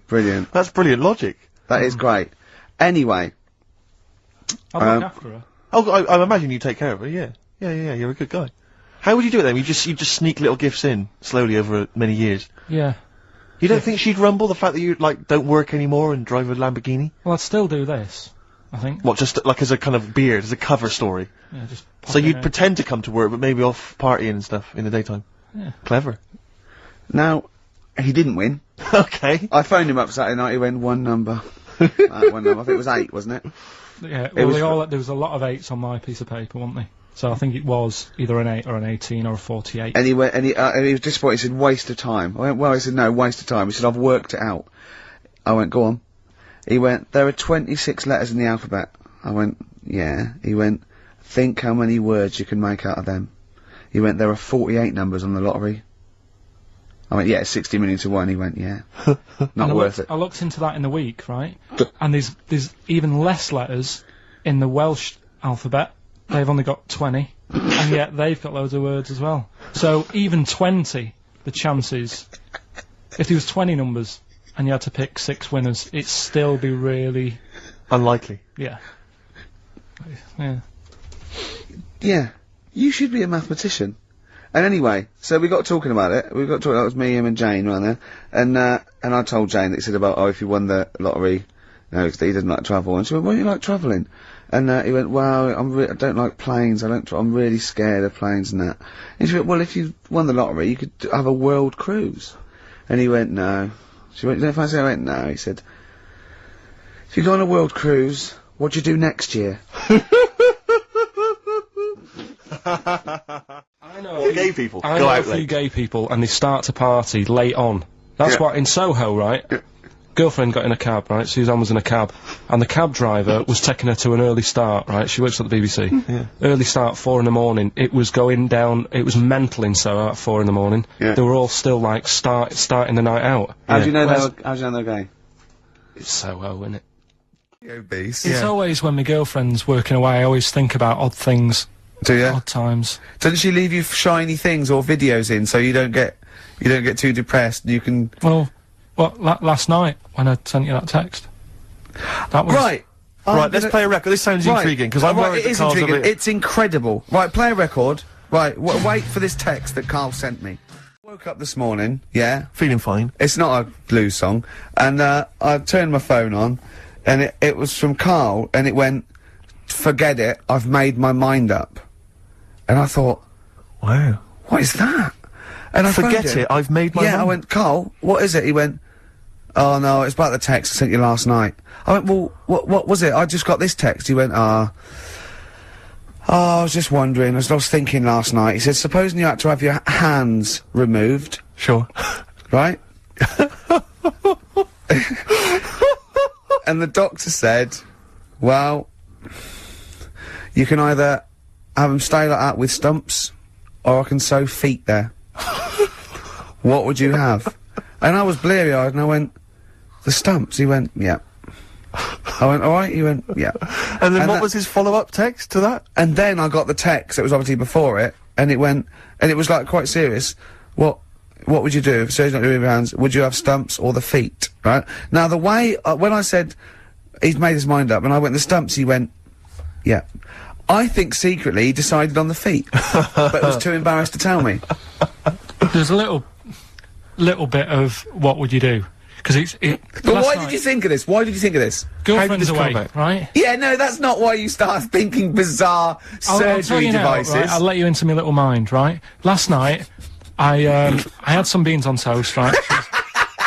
Brilliant. That's brilliant logic. That is great. Anyway. I'll look after her. Oh, I imagine you take care of her, yeah. Yeah, you're a good guy. How would you do it then? You just sneak little gifts in, slowly over many years? Yeah. You don't think she'd rumble, the fact that you, like, don't work anymore and drive a Lamborghini? Well, I'd still do this, I think. What, just, like, as a kind of beard, as a cover story? Yeah, just pop So in you'd there. pretend to come to work, but maybe off partying and stuff in the daytime? Yeah. Clever. Now, he didn't win. Okay. I phoned him up Saturday night, he went, one number. One number. I think it was 8, wasn't it? Yeah, It was well, there was a lot of 8s on my piece of paper, wasn't there? So I think it was either an 8 or an 18 or a 48. And he went, and he was disappointed, he said, waste of time. I went, well, he said, no, waste of time. He said, I've worked it out. I went, go on. He went, there are 26 letters in the alphabet. I went, yeah. He went, think how many words you can make out of them. He went, there are 48 numbers on the lottery. I went, yeah, 60 million to 1. He went, yeah. Not worth it. I looked into that in the week, right? And there's even less letters in the Welsh alphabet. They've only got 20, and yet they've got loads of words as well. So even 20, the chances, if there was 20 numbers and you had to pick 6 winners, it'd still be really Unlikely. yeah. Yeah. Yeah. You should be a mathematician. And anyway, so we got talking about it. We got talking, that was me, him and Jane around there. And I told Jane that he said about, oh, if you won the lottery, you know, he doesn't like travel. And she went, why do you like travelling? And he went, well, I don't like planes, I'm really scared of planes and that. And she went, well, if you won the lottery, you could have a world cruise. And he went, no. She went, you don't fancy? I went, no. He said, if you go on a world cruise, what do you do next year? I know What, gay people? I Go know out a few late. gay people, and they start to party late on. That's Yeah. what, in Soho, right? Girlfriend got in a cab, right? Suzanne was in a cab, and the cab driver was taking her to an early start, right? She works at the BBC. Yeah. Early start, 4 in the morning. It was going down, it was mental in Soho at 4 in the morning. Yeah. They were all still, like, starting the night out. How do you know Whereas- how do you know they're gay? It's Soho, isn't it? Obese. It's always when my girlfriend's working away, I always think about odd things, Do you? odd times. Doesn't she leave you shiny things or videos in so you don't get too depressed? You can. Well, last night, when I sent you that text. That was... Right. Right, let's play a record. This sounds intriguing, because I'm worried it that is Karl's a intriguing. bit- It's incredible. Right, play a record. Right, wait for this text that Karl sent me. Woke up this morning, yeah. Feeling fine. It's not a blues song. And, I turned my phone on, and it was from Karl, and it went, forget it, I've made my mind up. And I thought, Wow. what is that? And I phoned Forget him. it, I've made my Yeah, I mind. went, Karl, what is it? He went, oh no, it's about the text I sent you last night. I went, well, what was it? I just got this text. He went, I was just wondering, as I was thinking last night. He said, supposing you had to have your hands removed. Sure. Right? And the doctor said, well, you can either have them stay like that with stumps, or I can sew feet there. What would you have? And I was bleary-eyed, and I went, the stumps? He went, yeah. I went, alright? He went, yeah. And then what was his follow-up text to that? And then I got the text, it was obviously before it, and it went, and it was like quite serious. What would you do if surgeon's not doing your hands? Would you have stumps or the feet? Right? Now the way, when I said, he's made his mind up, and I went, the stumps, he went, yeah. I think secretly he decided on the feet, but was too embarrassed to tell me. There's a little bit of what would you do? Because But why did you think of this? Why did you think of this? Girlfriend's away, right? Yeah, no, that's not why you start thinking bizarre surgery devices. Right? I'll let you into my little mind, right? Last night, I had some beans on toast, right?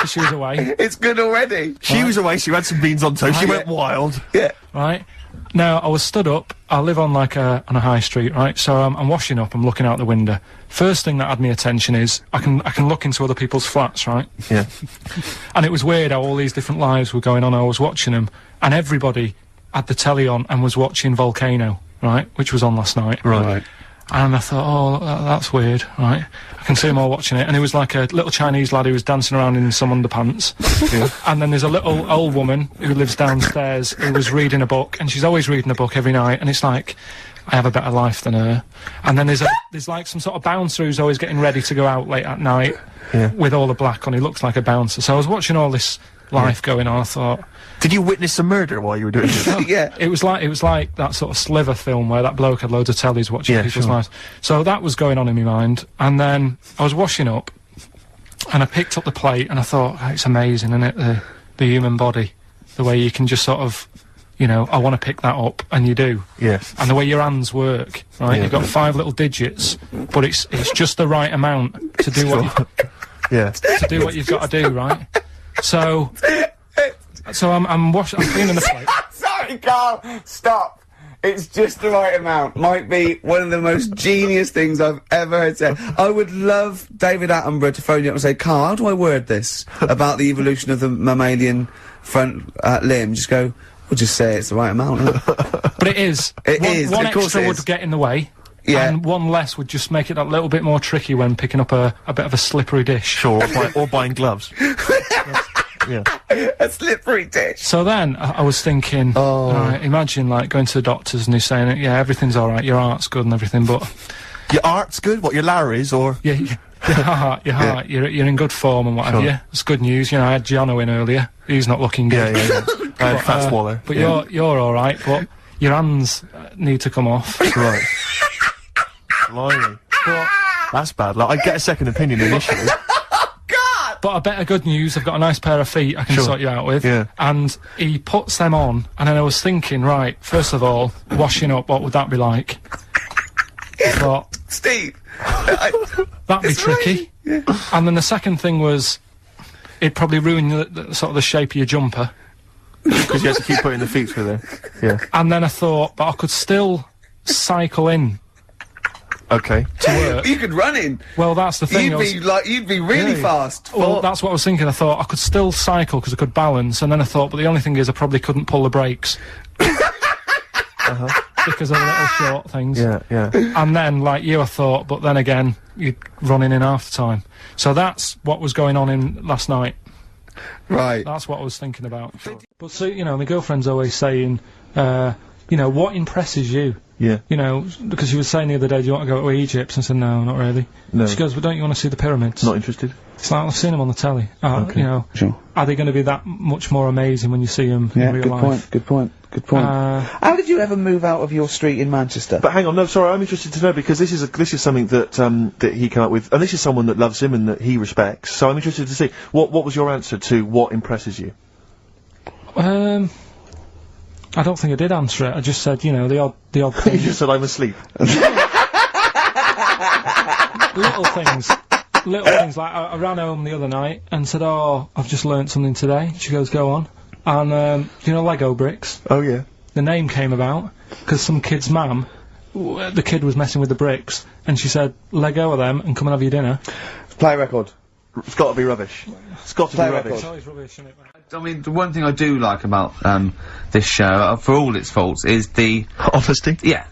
She was away. It's good already. She was away, she had some beans on toast, she went wild. Yeah. Right? Now, I was stood up, I live on like on a high street, right? So I'm washing up, I'm looking out the window. First thing that had my attention is, I can look into other people's flats, right? Yeah. And it was weird how all these different lives were going on, I was watching them, and everybody had the telly on and was watching Volcano, right? Which was on last night. Right. And I thought, oh, that's weird, right? I can see them all watching it. And it was like a little Chinese lad who was dancing around in some underpants. Yeah. And then there's a little old woman who lives downstairs who was reading a book, and she's always reading a book every night, and it's like, I have a better life than her. And then there's like some sort of bouncer who's always getting ready to go out late at night with all the black on. He looks like a bouncer. So I was watching all this life going on, I thought... Did you witness a murder while you were doing this? Yeah. It was like that sort of Sliver film where that bloke had loads of tellies watching people's lives. So that was going on in my mind. And then I was washing up, and I picked up the plate, and I thought, oh, it's amazing, isn't it? The human body. The way you can just sort of, you know, I want to pick that up, and you do. Yes. And the way your hands work, right? Yeah. You've got 5 little digits, but it's just the right amount to do what to do what you've got to do, right? So I'm cleaning the plate. Sorry, Carl, stop. It's just the right amount. Might be one of the most genius things I've ever heard said. I would love David Attenborough to phone you up and say, Carl, how do I word this about the evolution of the mammalian front limb? Just go, we'll just say it's the right amount. But it is. One extra would get in the way. Yeah. And one less would just make it a little bit more tricky when picking up a bit of a slippery dish. Sure, or buying gloves. Yeah. A slippery dish. So then, I was thinking, alright, imagine, like, going to the doctors and he's saying, yeah, everything's alright, your heart's good and everything, but... Your heart's good? What, your Larry's, or...? Yeah, your heart, you're in good form and what have you. It's good news, you know, I had Giano in earlier, he's not looking good. Yeah. I had Fats Waller. But you're alright, but your hands need to come off. Right. Blimey. That's bad. Like, I'd get a second opinion initially. But I better good news, I've got a nice pair of feet I can sort you out with. Yeah. And he puts them on, and then I was thinking, right, first of all, washing up, what would that be like? I thought... Steve! That'd be tricky. Right. Yeah. And then the second thing was, it'd probably ruin the sort of the shape of your jumper. Because you have to keep putting the feet through there. Yeah. And then I thought, but I could still cycle in. Okay. To work. You could run in. Well, that's the thing. You'd be really fast. Well, that's what I was thinking. I thought I could still cycle because I could balance, and then I thought, but the only thing is I probably couldn't pull the brakes. Because of the little short things. Yeah. And then, like you, I thought, but then again, you'd running in half the time. So that's what was going on in last night. Right. That's what I was thinking about. Sure. But so, you know, my girlfriend's always saying, you know, what impresses you? Yeah. You know, because she was saying the other day, do you want to go to Egypt? And I said, no, not really. No. She goes, well, don't you want to see the pyramids? Not interested. It's like, I've seen them on the telly. Okay. You know, sure. Are they going to be that much more amazing when you see them in real life? Good point. How did you ever move out of your street in Manchester? But hang on, no, sorry, I'm interested to know, because this is something that, that he came up with, and this is someone that loves him and that he respects, so I'm interested to see, what was your answer to what impresses you? I don't think I did answer it. I just said, you know, the odd thing. You just said I'm asleep. Little things. little things like I ran home the other night and said, "Oh, I've just learnt something today." She goes, "Go on." And you know Lego bricks? Oh yeah. The name came about because some kid's mum, the kid was messing with the bricks, and she said, "Let go of them and come and have your dinner." Play a record. It's got to be rubbish. It's got to be rubbish. It's always rubbish, isn't it? I mean, the one thing I do like about this show, for all its faults, is the honesty. Yeah.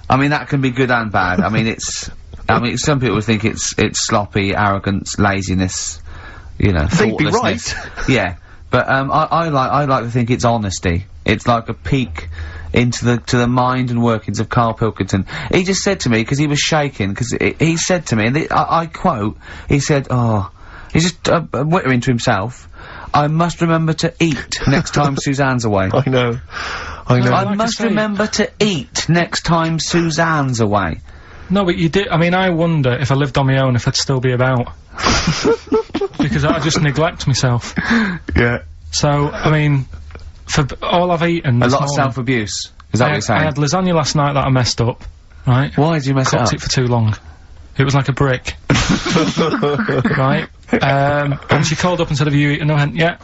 I mean, that can be good and bad. I mean, it's. I mean, some people think it's sloppy, arrogance, laziness. You know, they'd be right. Yeah, but I like to think it's honesty. It's like a peek into the mind and workings of Karl Pilkington. He just said to me, because he was shaking, because he said to me, and I quote, he said, "Oh," he's just whittering to himself, "I must remember to eat next time Suzanne's away." I know. I know. I must remember to eat next time Suzanne's away. No, but you did. I mean, I wonder if I lived on my own if I'd still be about. Because I just neglect myself. Yeah. So, I mean, for all I've eaten A this lot of morning, self-abuse. Is that what you're saying? I had lasagna last night that I messed up, right? Why did you mess it up? Cooked it for too long. It was like a brick. Right? And she called up and said, "Have you eaten?" I went, "Yeah."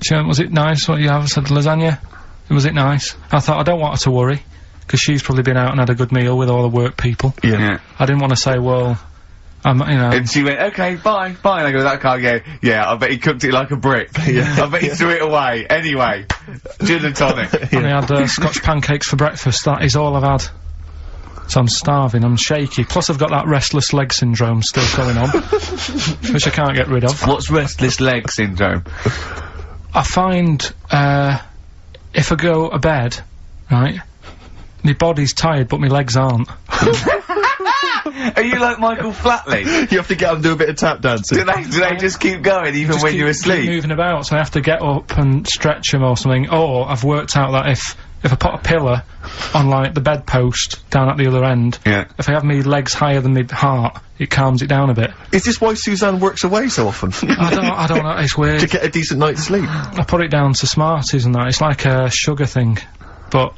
She went, "Was it nice what you have?" I said, "Lasagna." "Was it nice?" I thought, I don't want her to worry, because she's probably been out and had a good meal with all the work people. Yeah. I didn't want to say, well, you know. And she went, "Okay, bye, bye." And I go, "That can't go." "Yeah, I bet he cooked it like a brick." "Yeah. I bet he threw it away." Anyway, gin and tonic. And I had Scotch pancakes for breakfast. That is all I've had. So I'm starving, I'm shaky. Plus I've got that restless leg syndrome still going on, which I can't get rid of. What's restless leg syndrome? I find, if I go to bed, right, my body's tired but my legs aren't. Are you like Michael Flatley? You have to get up and do a bit of tap dancing. Do they just keep going even Just when keep- you're asleep? keep moving about, so I have to get up and stretch them or something. Or I've worked out that if I put a pillar on, like, the bedpost down at the other end, Yeah. if I have my legs higher than my heart, it calms it down a bit. Is this why Suzanne works away so often? I don't know, it's weird. To get a decent night's sleep. I put it down to Smarties and that. It's like a sugar thing. But,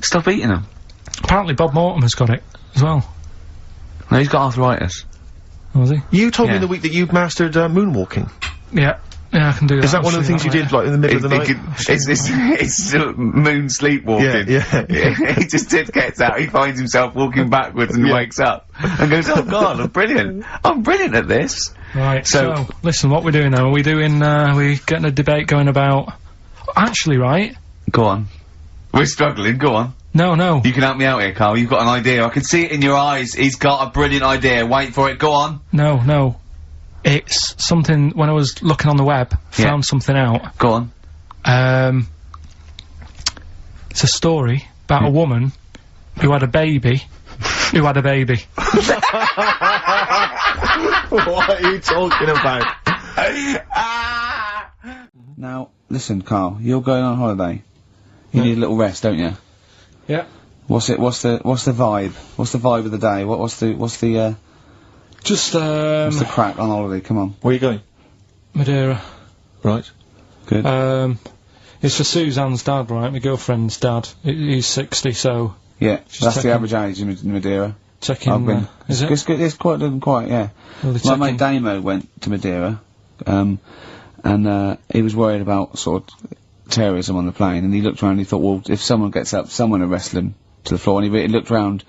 Stop eating them. apparently Bob Mortimer's got it as well. No, he's got arthritis. Was he? You told me Yeah. in the week that you've mastered moonwalking. Yeah. Yeah, I can do that. Is that one of the things you did, like, in the middle of the night? It's moon sleepwalking. Yeah. He just gets out, he finds himself walking backwards and wakes up and goes, "Oh God, I'm brilliant at this." Right, So- so, listen, what we're doing now, we getting a debate going about... Actually, right? Go on. We're struggling, go on. No. You can help me out here, Carl, you've got an idea. I can see it in your eyes, he's got a brilliant idea. Wait for it, go on. No. It's something, when I was looking on the web, found something out. Go on. It's a story about a woman who had a baby. What are you talking about? Now, listen, Carl, you're going on holiday. You need a little rest, don't you? Yeah. What's the vibe? What's the vibe of the day? What's the Just, what's the crack on holiday? Come on. Where are you going? Madeira. Right. Good. It's for Suzanne's dad, right? My girlfriend's dad. He's 60, so... Yeah, Just that's the checking. average age in Madeira. Checking, I've been. is it? It's quite, yeah. Well, they're My mate checking- Damo went to Madeira, and he was worried about sort of terrorism on the plane, and he looked around and he thought, well, if someone gets up, someone will wrestle him to the floor, and he looked around,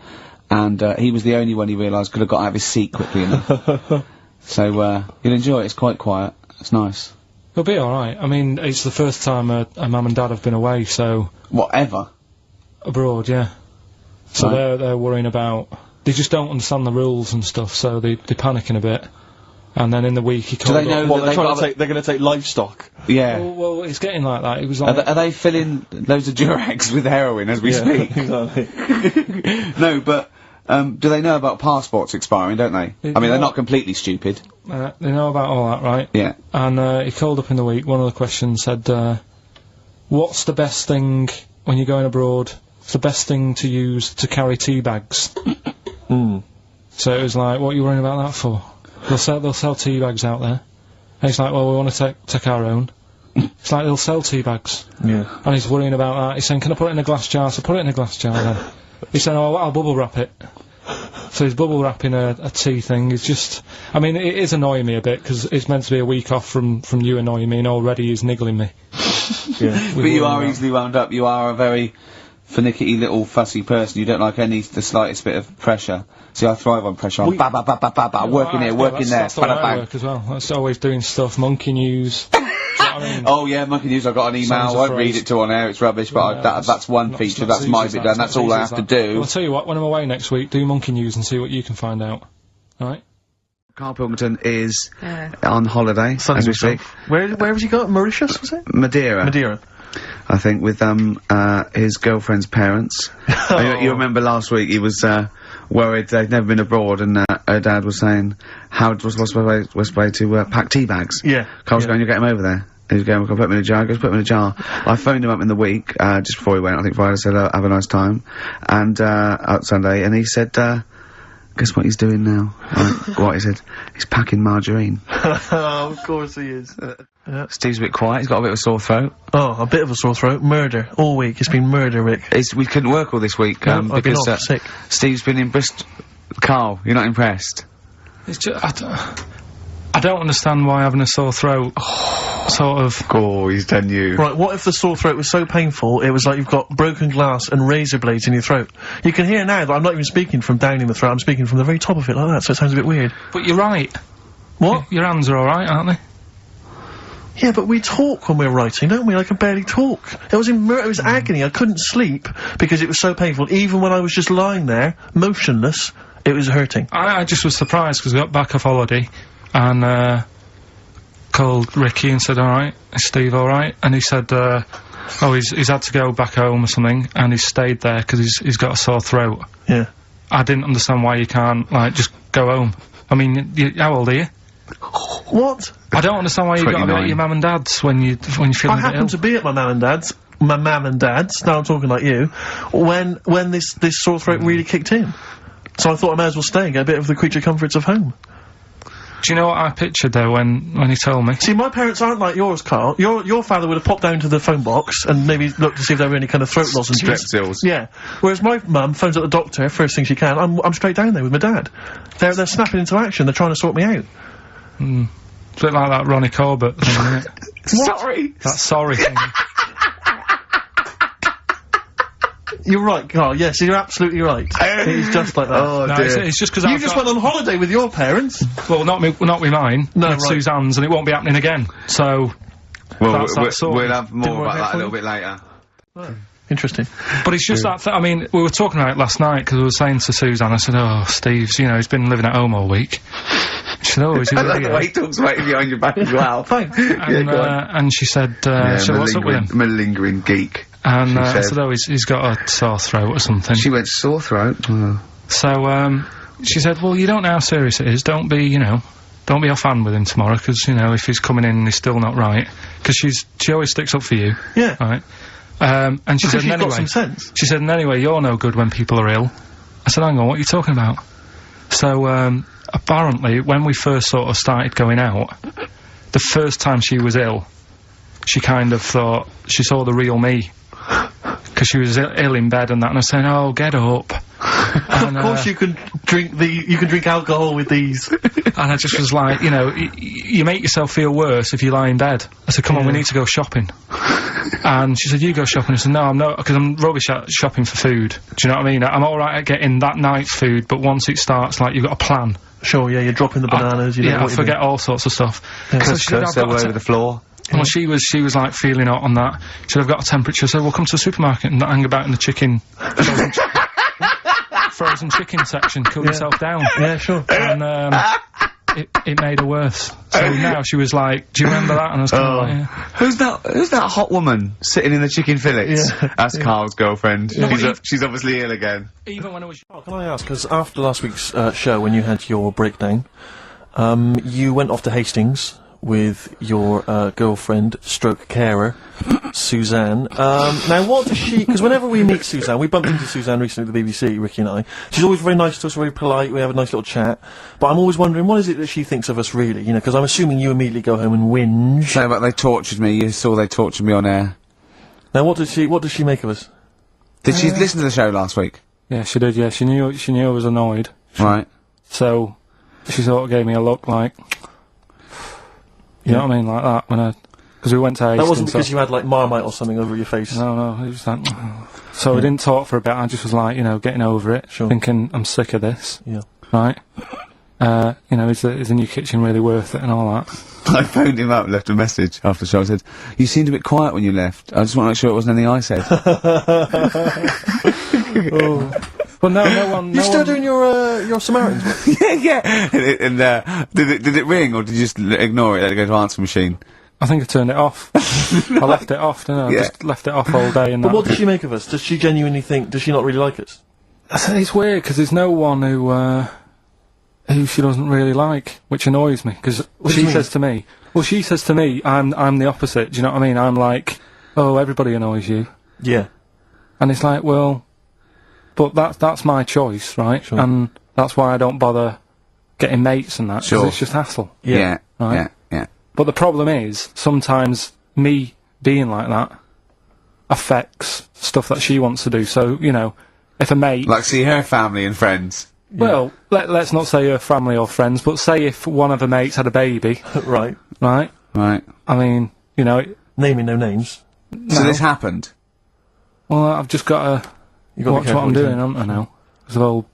and he was the only one he realised could have got out of his seat quickly enough. So, you'll enjoy it, it's quite quiet, it's nice. It'll be alright. I mean, it's the first time a mum and dad have been away, so... Whatever. Abroad, yeah. So Right. they're worrying about... They just don't understand the rules and stuff, so they're panicking a bit. And then in the week he called they know up... Well, that they're going to take livestock. Yeah. Well, it's getting like that. It was like... Are they filling loads of Durex with heroin as we speak? Exactly. No, but, do they know about passports expiring, don't they? I mean, they're not completely stupid. they know about all that, right? Yeah. And he called up in the week, one of the questions said, what's the best thing, when you're going abroad, what's the best thing to use to carry tea bags? So it was like, what are you worrying about that for? They'll sell tea bags out there. And he's like, well, we want to take our own. It's like, they'll sell tea bags. Yeah. And he's worrying about that. He's saying, can I put it in a glass jar? So put it in a glass jar then. He's saying, oh, I'll bubble wrap it. So he's bubble wrapping a tea thing. It's just, I mean, it is annoying me a bit, because it's meant to be a week off from you annoying me, and already he's niggling me. Yeah. But you are easily wound up. You are a very finicky little fussy person. You don't like the slightest bit of pressure. See, I thrive on pressure. I'm working here, working there. That's the way I work as well. That's always doing stuff. Monkey news. Do you know what I mean? Oh yeah, monkey news. I got an email. I won't read it to on air. It's rubbish. But that's one feature. That's my bit done. That's all I have to do. Well, I'll tell you what. When I'm away next week, do monkey news and see what you can find out. All right. Karl Pilkington is on holiday as we speak. Where has he got? Mauritius, was it? Madeira. I think with his girlfriend's parents. You remember last week he was worried they'd never been abroad, and her dad was saying, what's the way to pack tea bags? Yeah. Carl's going, you get him over there. And he's going, put him in a jar. He goes, put him in a jar. I phoned him up in the week, just before he went, I think Friday, said, have a nice time. And, Sunday, and he said, guess what he's doing now? What he said? He's packing margarine. Of course he is. Steve's a bit quiet. He's got a bit of a sore throat. Oh, a bit of a sore throat. Murder. All week. It's been murder, Rick. We couldn't work all this week, I've been because, off sick. Steve's been in Bristol. Carl, you're not impressed? It's just, I don't understand why having a sore throat sort of... Oh, he's done you. Right, what if the sore throat was so painful, it was like you've got broken glass and razor blades in your throat? You can hear now that I'm not even speaking from down in the throat, I'm speaking from the very top of it like that, so it sounds a bit weird. But you're right. What? Your hands are alright, aren't they? Yeah, but we talk when we're writing, don't we? I can barely talk. It was agony. I couldn't sleep because it was so painful. Even when I was just lying there, motionless, it was hurting. I just was surprised because we got back off holiday and, called Ricky and said, alright, is Steve alright? And he said, he's had to go back home or something, and he's stayed there because he's got a sore throat. Yeah. I didn't understand why you can't, like, just go home. I mean, how old are you? What? I don't understand why you got to be at your mum and dad's when you're feeling a bit ill. I happened to be at my mum and dad's. My mum and dad's. Now I'm talking like you. When this sore throat really kicked in. So I thought I may as well stay and get a bit of the creature comforts of home. Do you know what I pictured though when he told me? See, my parents aren't like yours, Carl. Your father would have popped down to the phone box and maybe looked to see if there were any kind of throat lozenges. Strepsils. Yeah. Whereas my mum phones up the doctor first thing she can. I'm straight down there with my dad. They're snapping into action. They're trying to sort me out. It's a bit like that Ronnie Corbett thing, isn't it? Sorry. That sorry thing. You're right, Carl. Yes, you're absolutely right. It's just like that. Oh, No, dear. it's just because You just went on holiday with your parents. Well, not with mine. No, with right. Suzanne's, and it won't be happening again. So, Well, that's sorted. we'll have more Didn't work about out that a for little you? bit later. Oh, interesting. But it's just that. I mean, we were talking about it last night because we were saying to Suzanne, I said, "Oh, Steve's, he's been living at home all week." She said, "Oh, is he I really?" like the way he talks right behind your back as well. Fine. And, go on. and she said, "What's up with him?" Malingering geek. And I said. said, "Oh, he's got a sore throat or something." She went sore throat. So, she said, "Well, you don't know how serious it is. Don't be offhand with him tomorrow, because, if he's coming in and he's still not right." Because she always sticks up for you. Yeah. Right. And she said, You've anyway, got some sense. she said, and anyway, you're no good when people are ill. I said, hang on, what are you talking about? So, apparently, when we first sort of started going out, the first time she was ill, she kind of thought she saw the real me. Because she was ill in bed and that, and I was saying, oh, get up. And, of course you can drink alcohol with these. And I just was like, you make yourself feel worse if you lie in bed. I said, come on, we need to go shopping. And she said, you go shopping. I said, no, I'm not, because I'm rubbish at shopping for food. Do you know what I mean? I'm alright at getting that night's food, but once it starts, like, you've got a plan. Sure, yeah, you're dropping the bananas, I forget all sorts of stuff. So she said, all over the floor. Well, she was like feeling hot on that. She said, I've got a temperature, so we'll come to the supermarket and not hang about in the frozen chicken section, cool yourself down. Yeah, sure. And, it made her worse. So now she was like, do you remember that? And I was kind of like, yeah. Who's that hot woman sitting in the chicken fillets? Yeah. That's Carl's girlfriend. No, She's obviously ill again. Even when it was... Oh, can I ask, because after last week's show, when you had your breakdown, you went off to Hastings with your girlfriend, stroke carer, Suzanne. Now, what does she... Because whenever we meet Suzanne, we bumped into Suzanne recently at the BBC, Ricky and I. She's always very nice to us, very polite, we have a nice little chat. But I'm always wondering, what is it that she thinks of us, really? Because I'm assuming you immediately go home and whinge. No, but they tortured me. You saw they tortured me on air. Now, what does she make of us? Did she listen to the show last week? Yeah, she did, yeah. She knew I was annoyed. Right. So, she sort of gave me a look like, you know what I mean, like that, when because we went to Hastings. That wasn't because you had, like, Marmite or something over your face? No, it was like, so we didn't talk for a bit, I just was like, you know, getting over it, thinking, I'm sick of this. Yeah. Right? You know, is the new kitchen really worth it and all that? I phoned him up, left a message after the show. I said, "You seemed a bit quiet when you left. I just want to make sure it wasn't anything I said." Well, no one. You're still doing your Samaritans work? yeah. And did it ring, or did you just ignore it? Let it go to answer machine. I think I turned it off. I left it off, didn't I? Yeah. Just left it off all day and But that. what does she make of us? Does she genuinely think, does she not really like us? It's weird, because there's no one who she doesn't really like, which annoys me, because she says to me, I'm the opposite, do you know what I mean? I'm like, oh, everybody annoys you. Yeah. And it's like, well, but that's my choice, right? Sure. And that's why I don't bother getting mates and that, 'cause Sure. it's just hassle. Yeah. Right. Yeah. But the problem is, sometimes me being like that affects stuff that she wants to do. So, you know, if a mate... Like see her family and friends. Well, let's not say her family or friends, but say if one of her mates had a baby. Right. Right? Right. I mean, you know... Naming no names. So this happened? Well, I've just got to watch what I'm doing, haven't I, now? Because of all...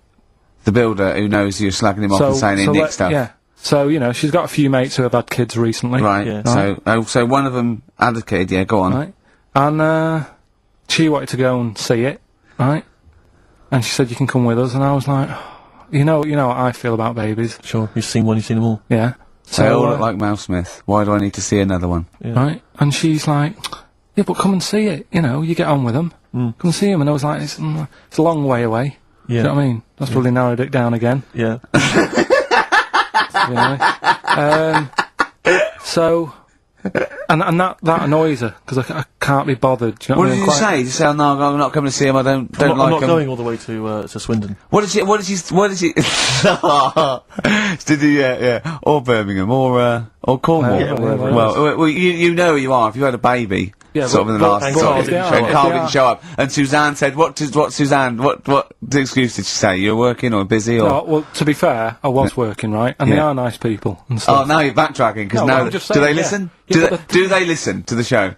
The builder who knows you're slagging him off and saying he nicks stuff. Yeah. So, you know, she's got a few mates who have had kids recently. Right. Yeah. So one of them had a kid, yeah, go on. Right. And, she wanted to go and see it, right? And she said, you can come with us, and I was like, you know what I feel about babies. Sure, you've seen one, you've seen them all. Yeah. So they all look like Mel Smith. Why do I need to see another one? Yeah. Right? And she's like, yeah, but come and see it, you know, you get on with them. Come and see them. And I was like, it's a long way away. Yeah. Do you know what I mean? That's probably narrowed it down again. Yeah. You know? So, and that annoys her, because I can't be bothered. Do you know What what I did mean? you say? Did you say, oh, no, I'm not coming to see him, I don't like him? I'm not going all the way to Swindon. What did she, did you, yeah, or Birmingham, or Cornwall. Yeah, wherever well, you know who you are, if you had a baby, Yeah, sort of in the but- last, but sort if of, they are- and if Carl they didn't are- show up, and Suzanne said, what Suzanne, what excuse did she say? You're working or busy, or? No, well, to be fair, I was working, right? And they are nice people and Oh, stuff. now you're backtracking, because No, now, I'm just do saying, they yeah. listen? Yeah, but Do they listen to the show?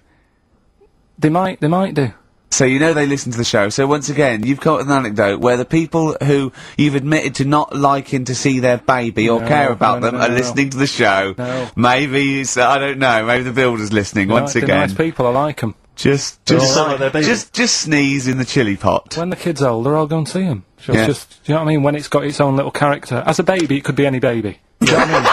They might do. So you know they listen to the show. So once again, you've got an anecdote where the people who you've admitted to not liking to see their baby or No, care about no, them no, are no. listening to the show. No. Maybe it's, I don't know. Maybe the builder's listening once They're again. nice people, I like them. Just sound like their baby. just sneeze in the chili pot. When the kid's older, I'll go and see him. Yeah. It's just, do you know what I mean? When it's got its own little character. As a baby, it could be any baby. Do you know what I mean?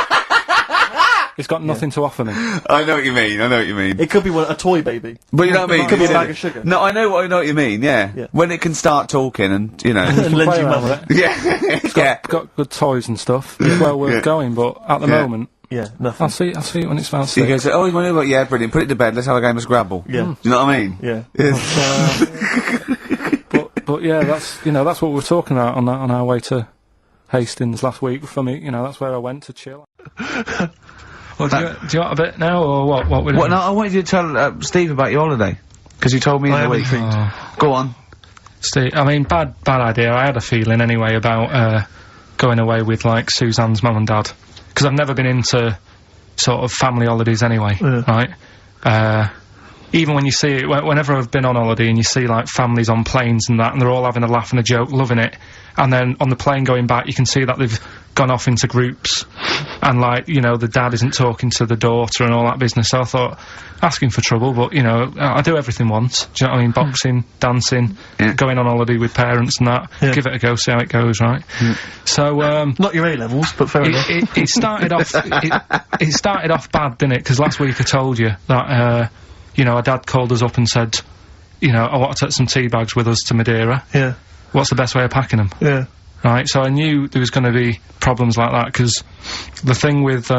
It's got nothing to offer me. I know what you mean. It could be a toy baby. But you know what I mean? It could be a bag of sugar. No, I know what you mean. Yeah. Yeah. When it can start talking and you know. And lend Play you around money. with it. yeah. It's yeah. got good toys and stuff. It's well worth going, but at the Yeah. moment, Yeah, nothing. I'll see it when it's about So you 6. go, oh, you want to go? Yeah, brilliant. Put it to bed. Let's have a game of Scrabble. Yeah. Do you know what I mean? Yeah. But yeah, that's what we were talking about on our way to Hastings last week. For me, that's where I went to chill. Well, do you want a bit now, or what? What we're doing? What? No, I wanted you to tell Steve about your holiday because you told me in the week. Go on. Steve, I mean, bad idea. I had a feeling anyway about going away with like Suzanne's mum and dad, because I've never been into sort of family holidays anyway, right? Even when you see it, whenever I've been on holiday and you see like families on planes and that, and they're all having a laugh and a joke, loving it, and then on the plane going back, you can see that they've gone off into groups, and like, the dad isn't talking to the daughter and all that business. So I thought, asking for trouble, but I do everything once. Do you know what I mean? Boxing, dancing, going on holiday with parents and that. Yeah. Give it a go, see how it goes, right? So, Not your A-levels, but fair enough. it started off, it started off bad, didn't it? Because last week I told you that, our dad called us up and said, I want to take some tea bags with us to Madeira. Yeah. What's the best way of packing them? Yeah. Right, so I knew there was going to be problems like that, because the thing with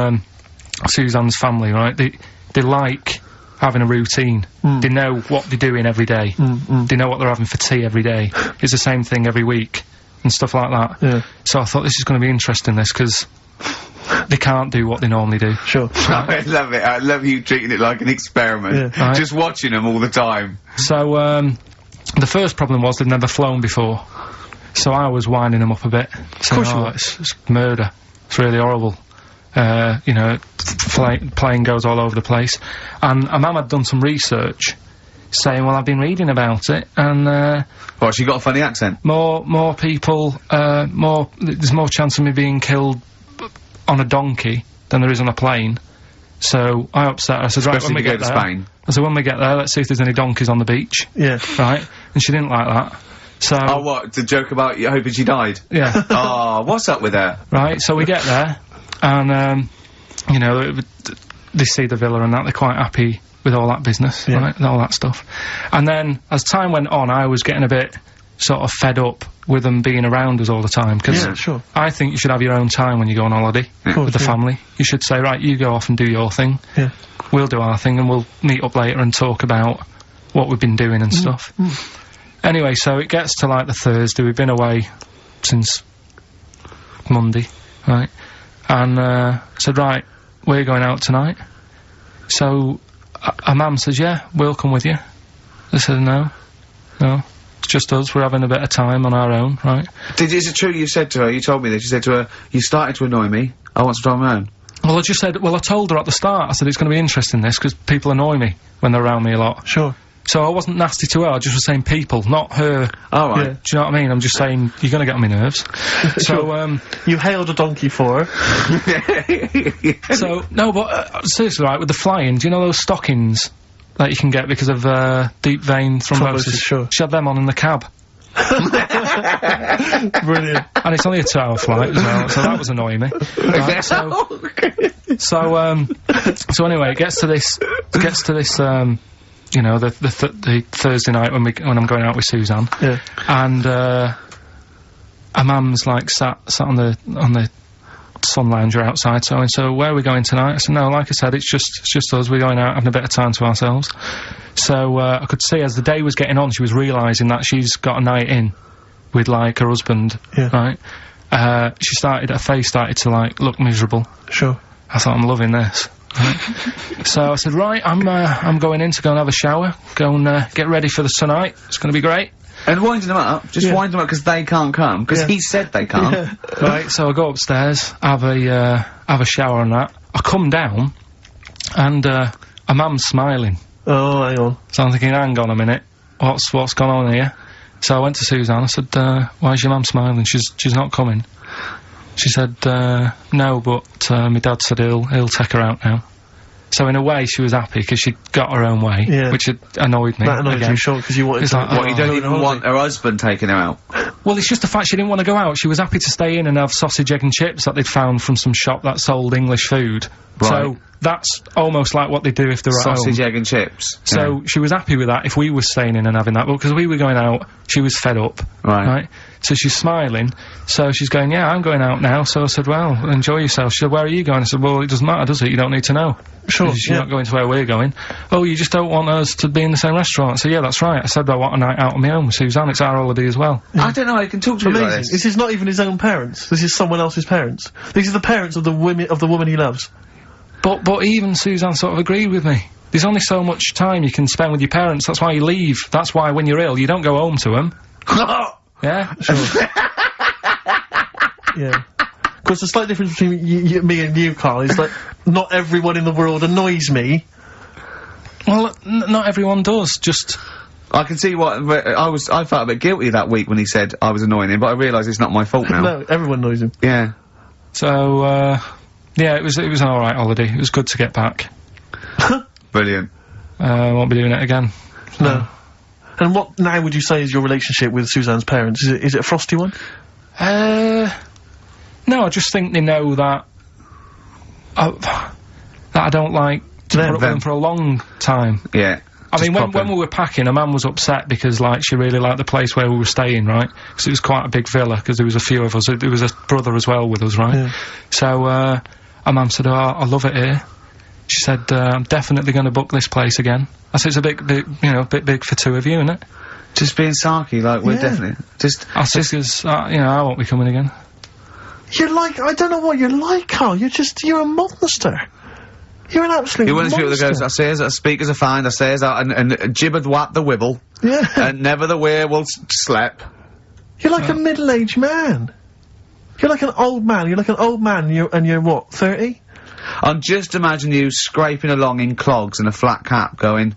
Suzanne's family, right, they like having a routine. They know what they're doing every day. They know what they're having for tea every day. It's the same thing every week, and stuff like that. Yeah. So I thought this is going to be interesting, because they can't do what they normally do. Sure. I love it. I love you treating it like an experiment. Yeah. Right. Just watching them all the time. So, the first problem was they'd never flown before. So I was winding them up a bit. Saying, it's murder. It's really horrible. You know, plane goes all over the place. And Mum had done some research saying, well, I've been reading about it, and, What, she got a funny accent? More people, there's more chance of me being killed on a donkey than there is on a plane. So I upset her. I said, right, when we get there, Spain. I said, when we get there, let's see if there's any donkeys on the beach. Yeah. Right? And she didn't like that. So. Oh, what? The joke about you hoping she died? Yeah. Oh, what's up with her? Right, so we get there, and, you know, they see the villa and that, they're quite happy with all that business, right, and all that stuff. And then, as time went on, I was getting a bit sort of fed up with them being around us all the time, because I think you should have your own time when you go on holiday with the family. You should say, right, you go off and do your thing, we'll do our thing, and we'll meet up later and talk about what we've been doing and stuff. Anyway, so it gets to, like, the Thursday. We've been away since Monday, right? And, said, right, we're going out tonight. So, our mum says, yeah, we'll come with you. I said, no, it's just us, we're having a bit of time on our own, right? Is it true you said to her, you told me this, you said to her, you started to annoy me, I want to drive my own? Well, I just said, well, I told her at the start, I said, it's going to be interesting, this, because people annoy me when they're around me a lot. Sure. So I wasn't nasty to her, I just was saying people, not her. Oh, right. Do you know what I mean? I'm just saying, you're gonna get on my nerves. So, you hailed a donkey for her. So, no, but, seriously, right, with the flying, do you know those stockings that you can get because of, deep vein thrombosis? Sure. She had them on in the cab. Brilliant. And it's only a 2-hour flight as well, so that was annoying me. Right, so anyway, it gets to this, you know, the Thursday night when I'm going out with Suzanne. Yeah. And, our mum's, like, sat on the sun lounger outside, so where are we going tonight? I said, no, like I said, it's just us, we're going out having a bit of time to ourselves. So, I could see as the day was getting on, she was realising that she's got a night in with, like, her husband, right? Her face started to, like, look miserable. Sure. I thought, I'm loving this. Right. So I said, right, I'm going in to go and have a shower, go and, get ready for the tonight, it's gonna be great. And winding them up, wind them up because they can't come, because he said they can't. Right, so I go upstairs, have a shower and that. I come down, and, a mum's smiling. Oh, hang on. So I'm thinking, hang on a minute, what's gone on here? So I went to Suzanne, I said, why is your mum smiling? She's not coming. She said, no, but, my dad said he'll take her out now. So in a way, she was happy, because she got her own way, which had annoyed me. That annoyed you, sure, because you wanted to... Like, what, you don't even want her husband taking her out? Well, it's just the fact she didn't want to go out. She was happy to stay in and have sausage, egg and chips that they'd found from some shop that sold English food. Right. So, that's almost like what they do if they're at home. Sausage, egg and chips. So, she was happy with that if we were staying in and having that, but because we were going out, she was fed up. Right? So she's smiling, so she's going, yeah, I'm going out now, so I said, well, enjoy yourself. She said, where are you going? I said, well, it doesn't matter, does it? You don't need to know. Sure, you're not going to where we're going. Oh, you just don't want us to be in the same restaurant. I said, yeah, that's right. I said, I want a night out on my own with Suzanne, it's our holiday as well. I don't know, I can talk to you about this. This is not even his own parents, this is someone else's parents. These are the parents of the woman he loves. But even Suzanne sort of agreed with me. There's only so much time you can spend with your parents, that's why you leave. That's why when you're ill, you don't go home to them. Yeah? Sure. Yeah. Of course, the slight difference between me and you, Karl, is that not everyone in the world annoys me. Well, not everyone does, just... I can see what... I felt a bit guilty that week when he said I was annoying him, but I realise it's not my fault now. No, everyone annoys him. Yeah. So, yeah, it was an alright holiday. It was good to get back. Brilliant. Won't be doing it again. So. No. And what now would you say is your relationship with Suzanne's parents? Is it a frosty one? No, I just think they know that I don't like to put up with them for a long time. Yeah. I mean, when we were packing, a man was upset because, like, she really liked the place where we were staying, right? Because it was quite a big villa, because there was a few of us. There was a brother as well with us, right? Yeah. So, our mum said, oh, I love it here. She said, I'm definitely going to book this place again. I said, it's a bit, you know, a bit big for two of you, isn't it? Just being sarky, like, we're definitely... I said, because, you know, I won't be coming again. You're like, I don't know what you're like, Karl. You're a monster. You're an absolute monster. You're one of the people that goes, I say as speakers are fine, I say as and gibbered what the wibble. Yeah. And never the way will slap. You're like a middle-aged man. You're like an old man. You're like an old man and you're what, 30? I'm just imagining you scraping along in clogs and a flat cap going,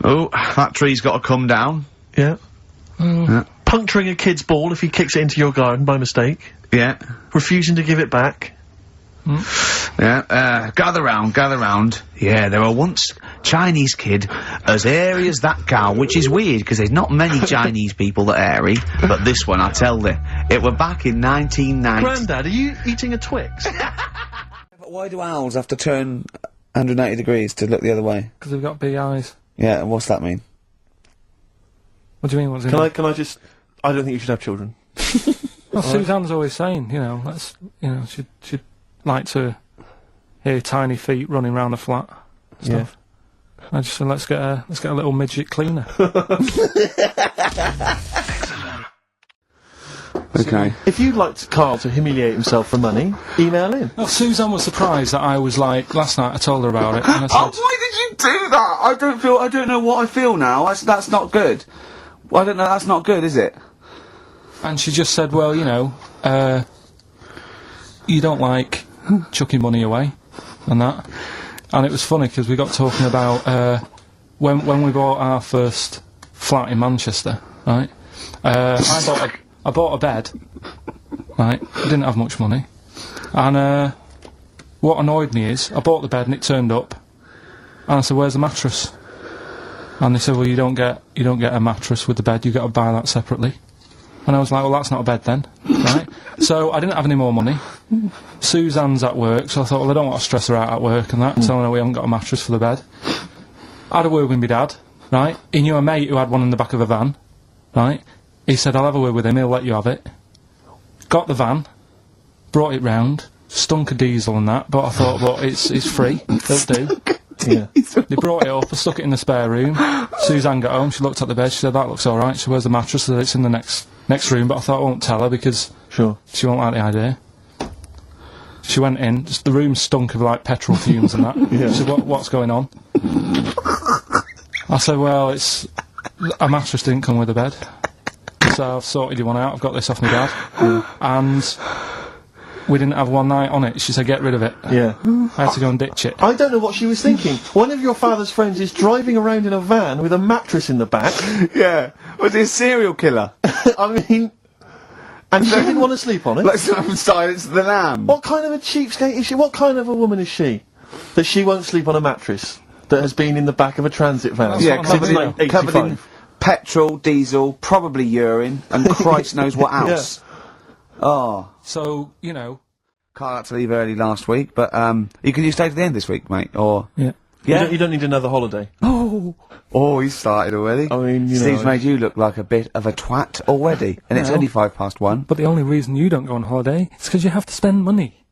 oh, that tree's got to come down. Yeah. Yeah. Puncturing a kid's ball if he kicks it into your garden by mistake. Yeah. Refusing to give it back. Yeah, gather round. Yeah, there were once Chinese kid as hairy as that cow, which is weird, because there's not many Chinese people that are hairy, but this one, I tell thee, it were back in 1990. Grandad, are you eating a Twix? But why do owls have to turn 180 degrees to look the other way? Because they've got big eyes. Yeah, and what's that mean? What do you mean, what's it mean? Can I just... I don't think you should have children. Well, Suzanne's always saying, she'd like to hear tiny feet running around the flat. Stuff. Yeah. I just said, let's get a little midget cleaner. Okay. If you'd like Carl to humiliate himself for money, email in. Well, Suzanne was surprised that I was like, last night I told her about it, and I said... Oh, why did you do that? I don't know what I feel now. That's not good. Well, I don't know, that's not good, is it? And she just said, well, you don't like chucking money away, and that. And it was funny, because we got talking about, when we bought our first flat in Manchester, right? I bought a bed, right? I didn't have much money. And, what annoyed me is, I bought the bed and it turned up, and I said, where's the mattress? And they said, well, you don't get a mattress with the bed, you've got to buy that separately. And I was like, well, that's not a bed then, right? So I didn't have any more money. Suzanne's at work, so I thought, well, I don't want to stress her out at work and that, telling her we haven't got a mattress for the bed. I had a word with my dad, right? He knew a mate who had one in the back of a van, right? He said, I'll have a word with him, he'll let you have it. Got the van, brought it round, stunk of diesel and that, but I thought, well, it's free, it'll do. Yeah. They brought it up, I stuck it in the spare room. Suzanne got home, she looked at the bed, she said, that looks alright. She where's the mattress? I said, it's in the next room, but I thought I won't tell her because she won't like the idea. She went in, just the room stunk of like petrol fumes and that. Yeah. She said, what's going on? I said, well, a mattress didn't come with the bed. So I've sorted you one out, I've got this off my dad. And we didn't have one night on it. She said, get rid of it. Yeah. I had to go and ditch it. I don't know what she was thinking. One of your father's friends is driving around in a van with a mattress in the back. Yeah. Was he a serial killer? I mean... And she didn't want to sleep on it? Like some Silence of the Lamb. What kind of a cheapskate is she? What kind of a woman is she? That she won't sleep on a mattress that has been in the back of a transit van? Yeah, covered in petrol, diesel, probably urine, and Christ knows what else. Yeah. Oh. So, Carl had to leave early last week, but, you stay to the end this week, mate, or... Yeah. Yeah? You don't need another holiday. Oh, he's started already. I mean, Steve's made you look like a bit of a twat already, and it's only 1:05. But the only reason you don't go on holiday is because you have to spend money.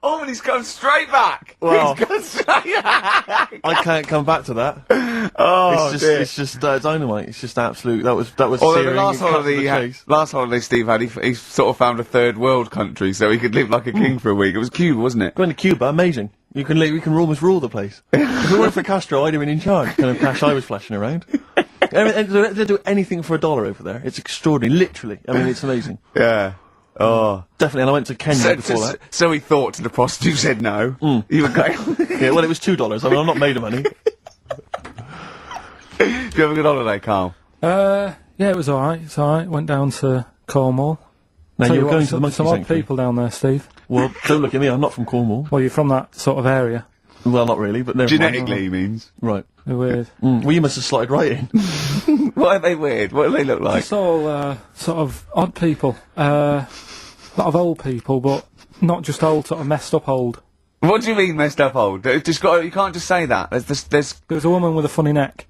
Oh, and he's gone straight back! Well, he's gone straight back! I can't come back to that. Oh, it's just dynamite. It's just absolute. That was although the last holiday Steve had, he sort of found a third world country, so he could live like a king for a week. It was Cuba, wasn't it? Going to Cuba, amazing. You can almost rule the place. If it weren't for Castro, I'd have been in charge. Kind of cash I was flashing around. They do anything for $1 over there. It's extraordinary, literally. I mean, it's amazing. Yeah. Oh. Definitely, and I went to Kenya before that. So he thought to the prostitute, said no. You were going... Yeah, well, it was $2. I mean, I'm not made of money. Did you have a good holiday, Carl? Yeah, it was alright. It's alright. Went down to Cornwall. Now, you're going to the monkey sanctuary. Some odd people down there, Steve. Well, don't look at me, I'm not from Cornwall. Well, you're from that sort of area. Well, not really, but never genetically, he means. Right. They're weird. Well, you must have slotted right in. What are they weird? What do they look like? It's all, sort of odd people. A lot of old people, but not just old, sort of messed up old. What do you mean messed up old? You can't just say that. There's a woman with a funny neck.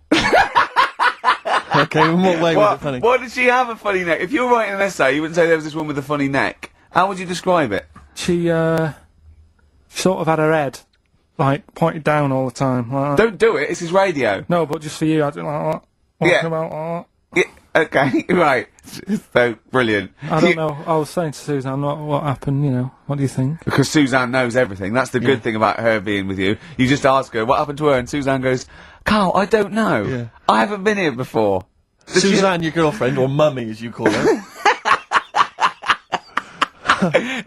Okay, in what way was it funny? Why did she have a funny neck? If you were writing an essay, you wouldn't say there was this woman with a funny neck. How would you describe it? She sort of had her head, like, pointed down all the time. Like don't do it, this is radio. No, but just for you, I do like that. Walking about like that. Yeah, okay, right. So, brilliant. I don't know, I was saying to Suzanne, what happened, what do you think? Because Suzanne knows everything. That's the good thing about her being with you. You just ask her, what happened to her? And Suzanne goes, Carl, I don't know. Yeah. I haven't been here before. Suzanne, your girlfriend, or mummy as you call her.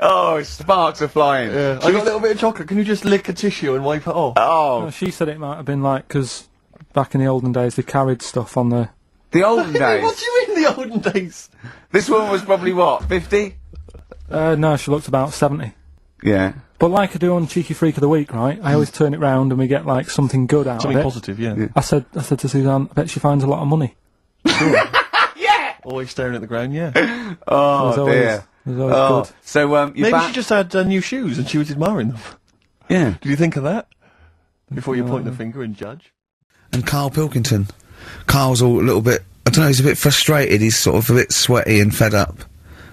Oh, sparks are flying. Yeah. I got a little bit of chocolate. Can you just lick a tissue and wipe it off? Oh. She said it might have been like, because back in the olden days they carried stuff on the... The olden days? What do you mean the olden days? This woman was probably what, 50? No, she looked about 70. Yeah. But like I do on Cheeky Freak of the Week, right? I always turn it round and we get like something good out Something of it. positive, yeah. I said to Suzanne, I bet she finds a lot of money. Yeah! Always staring at the ground, yeah. Oh, dear. It was always good. So, you're Maybe back... she just had new shoes and she was admiring them. Yeah. Did you think of that? Before you point the finger and judge? And Karl Pilkington. Karl's all a little bit, I don't know, he's a bit frustrated, he's sort of a bit sweaty and fed up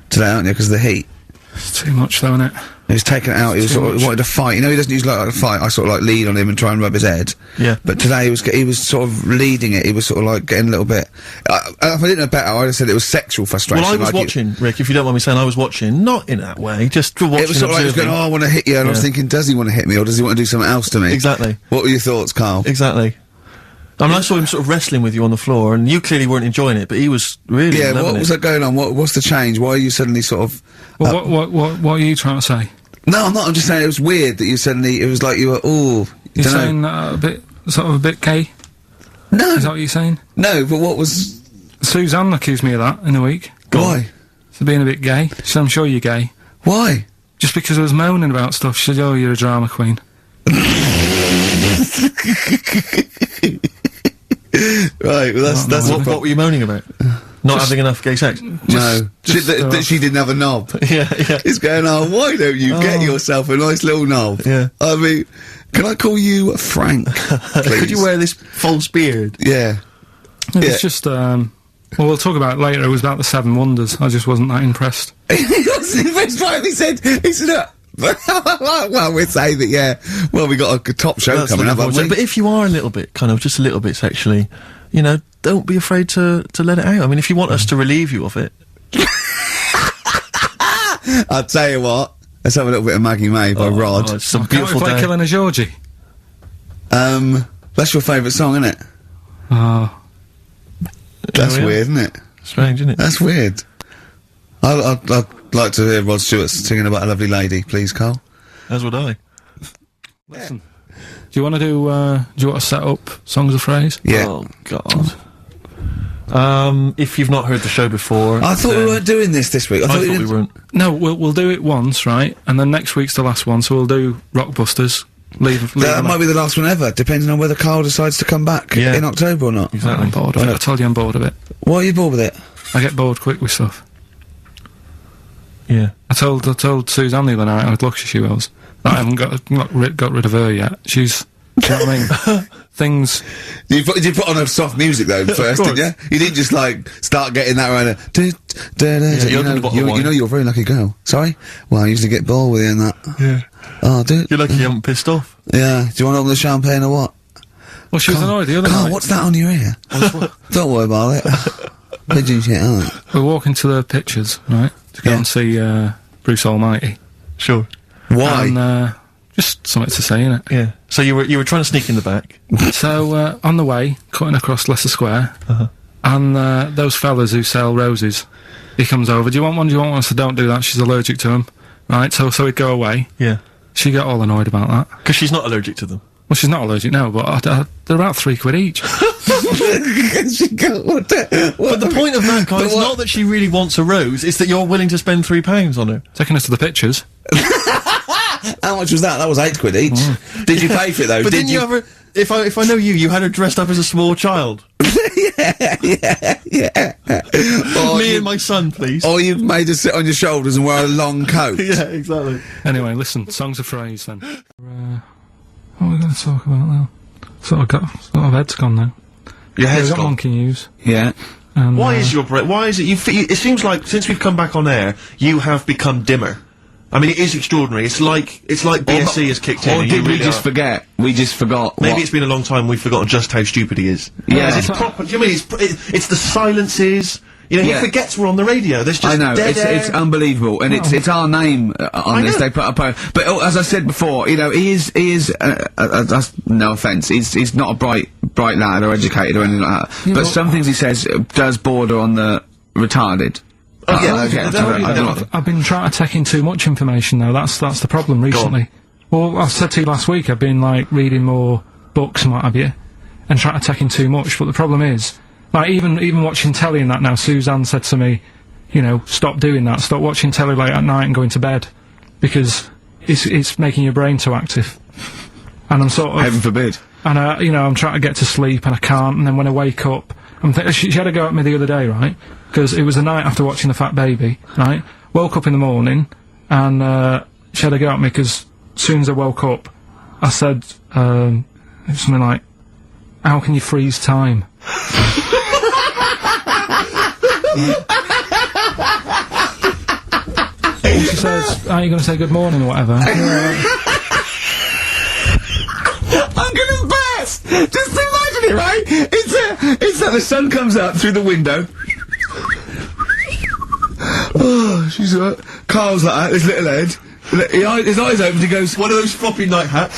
today, aren't you, because of the heat. It's too much though, isn't it? He was taken out, he was sort of wanted to fight. You know, he doesn't usually like to fight, I sort of like lead on him and try and rub his head. Yeah. But today he was sort of leading it, he was sort of like getting a little bit... if I didn't know better, I'd have said it was sexual frustration. Well, I was watching, Rick, if you don't mind me saying, I was watching, not in that way, just watching. It was sort of like he was going, oh, I want to hit you, and I was thinking, does he want to hit me, or does he want to do something else to me? Exactly. What were your thoughts, Karl? Exactly. I mean, I saw him sort of wrestling with you on the floor, and you clearly weren't enjoying it, but he was really Yeah, loving what was that going on? What's the change? Why are you suddenly sort of... Well, what are you trying to say? No, I'm not, I'm just saying it was weird that you suddenly, it was like you were, ooh... You're saying a bit gay? No. Is that what you're saying? No, but what was... Suzanne accused me of that in the week. Why? For being a bit gay. She said, I'm sure you're gay. Why? Just because I was moaning about stuff. She said, oh, you're a drama queen. Right, well that's what were you moaning about? Not having enough gay sex? No, that she didn't have a knob. Yeah. It's going, oh, why don't you get yourself a nice little knob? Yeah. I mean, can I call you Frank, please? Could you wear this false beard? Yeah. It's just, well, we'll talk about it later. It was about the Seven Wonders. I just wasn't that impressed. He wasn't impressed, right? He said, well, we'd say that, yeah. Well, we got a top show coming up, haven't we? But if you are a little bit, just a little bit sexually, you know, don't be afraid to let it out. I mean, if you want us to relieve you of it. I'll tell you what. Let's have a little bit of Maggie May by Rod. It's some Can't beautiful we play day. Killing a Georgie? That's your favourite song, isn't it? Oh. That's yeah. weird, isn't it? Strange, isn't it? That's weird. I'd like to hear Rod Stewart singing about a lovely lady, please, Karl. As would I. Listen. Do you want to do you want to set up Songs of Phrase? Yeah. Oh, God. If you've not heard the show before... I thought we weren't doing this week. I thought we weren't. No, we'll do it once, right? And then next week's the last one, so we'll do Rockbusters. Leave That might be the last one ever, depending on whether Karl decides to come back in October or not. Exactly. I'm bored of it. I told you I'm bored of it. Why are you bored with it? I get bored quick with stuff. Yeah. I told Suzanne the other night how lucky she was. That I haven't got rid of her yet. She's... Do you know what I mean? Things... You put on a soft music, though, first, didn't you? You didn't just, like, start getting that around you know you're a very lucky girl. Sorry? Well, I usually get bored with you and that. Yeah. Oh, dude. You're lucky you haven't pissed off. Yeah. Do you want to open the champagne or what? Well, she was annoyed the other night. What's that on your ear? Don't worry about it. Pigeon shit, aren't it? We're walking to the pictures, right? To go and see Bruce Almighty. Sure. Why? And, just something to say, innit? Yeah. So you were trying to sneak in the back. So, on the way, cutting across Leicester Square, and those fellas who sell roses, he comes over, do you want one, do you want one? I said, don't do that, she's allergic to them. Right, so he'd go away. Yeah. She got all annoyed about that. Because she's not allergic to them. Well, she's not allergic now, but they're about £3 each. But the point of that, guy, is not that she really wants a rose, it's that you're willing to spend £3 on her. Taking us to the pictures. How much was that? That was £8 each. Did you pay for it, though? But didn't you ever... If I know you had her dressed up as a small child. Yeah. Me and my son, please. Or you made her sit on your shoulders and wear a long coat. Yeah, exactly. Anyway, listen, Songs of Phrase, then. What are we going to talk about now? Sort of head's gone now. Your head's got gone. Monkey News. Yeah. And, Why is your brain... Why is it... it seems like, since we've come back on air, you have become dimmer. I mean, it is extraordinary. It's like BSC has kicked in. Or did we just forget? We just forgot. Maybe it's been a long time. We've forgotten just how stupid he is. Yeah. It's proper. Do you mean it's the silences? You know, Yeah. he forgets we're on the radio. There's just I know, dead air. it's unbelievable, and it's our name on this. They put up, but as I said before, you know, he is that's no offence. He's not a bright lad or educated or anything like that. Yeah, but but- some things he says does border on the retarded. I've been trying to take in too much information though. That's the problem recently. Well, I said to you last week, I've been like reading more books and what have you, and trying to take in too much. But the problem is, like even watching telly and that now. Suzanne said to me, you know, stop doing that. Stop watching telly late at night and going to bed, because it's making your brain too active. And I'm sort of Heaven forbid. And you know, I'm trying to get to sleep and I can't. And then when I wake up, she had a go at me the other day, right? Because it was the night after watching The Fat Baby, right? Woke up in the morning, and she had a go at me because as soon as I woke up, I said something like, "How can you freeze time?" And she says, "Are you going to say good morning or whatever?" I'm gonna burst! Just imagine it, right? It's that the sun comes out through the window. Oh, she's Carl's like that, his little head. His eyes open, he goes, One of those floppy night hats.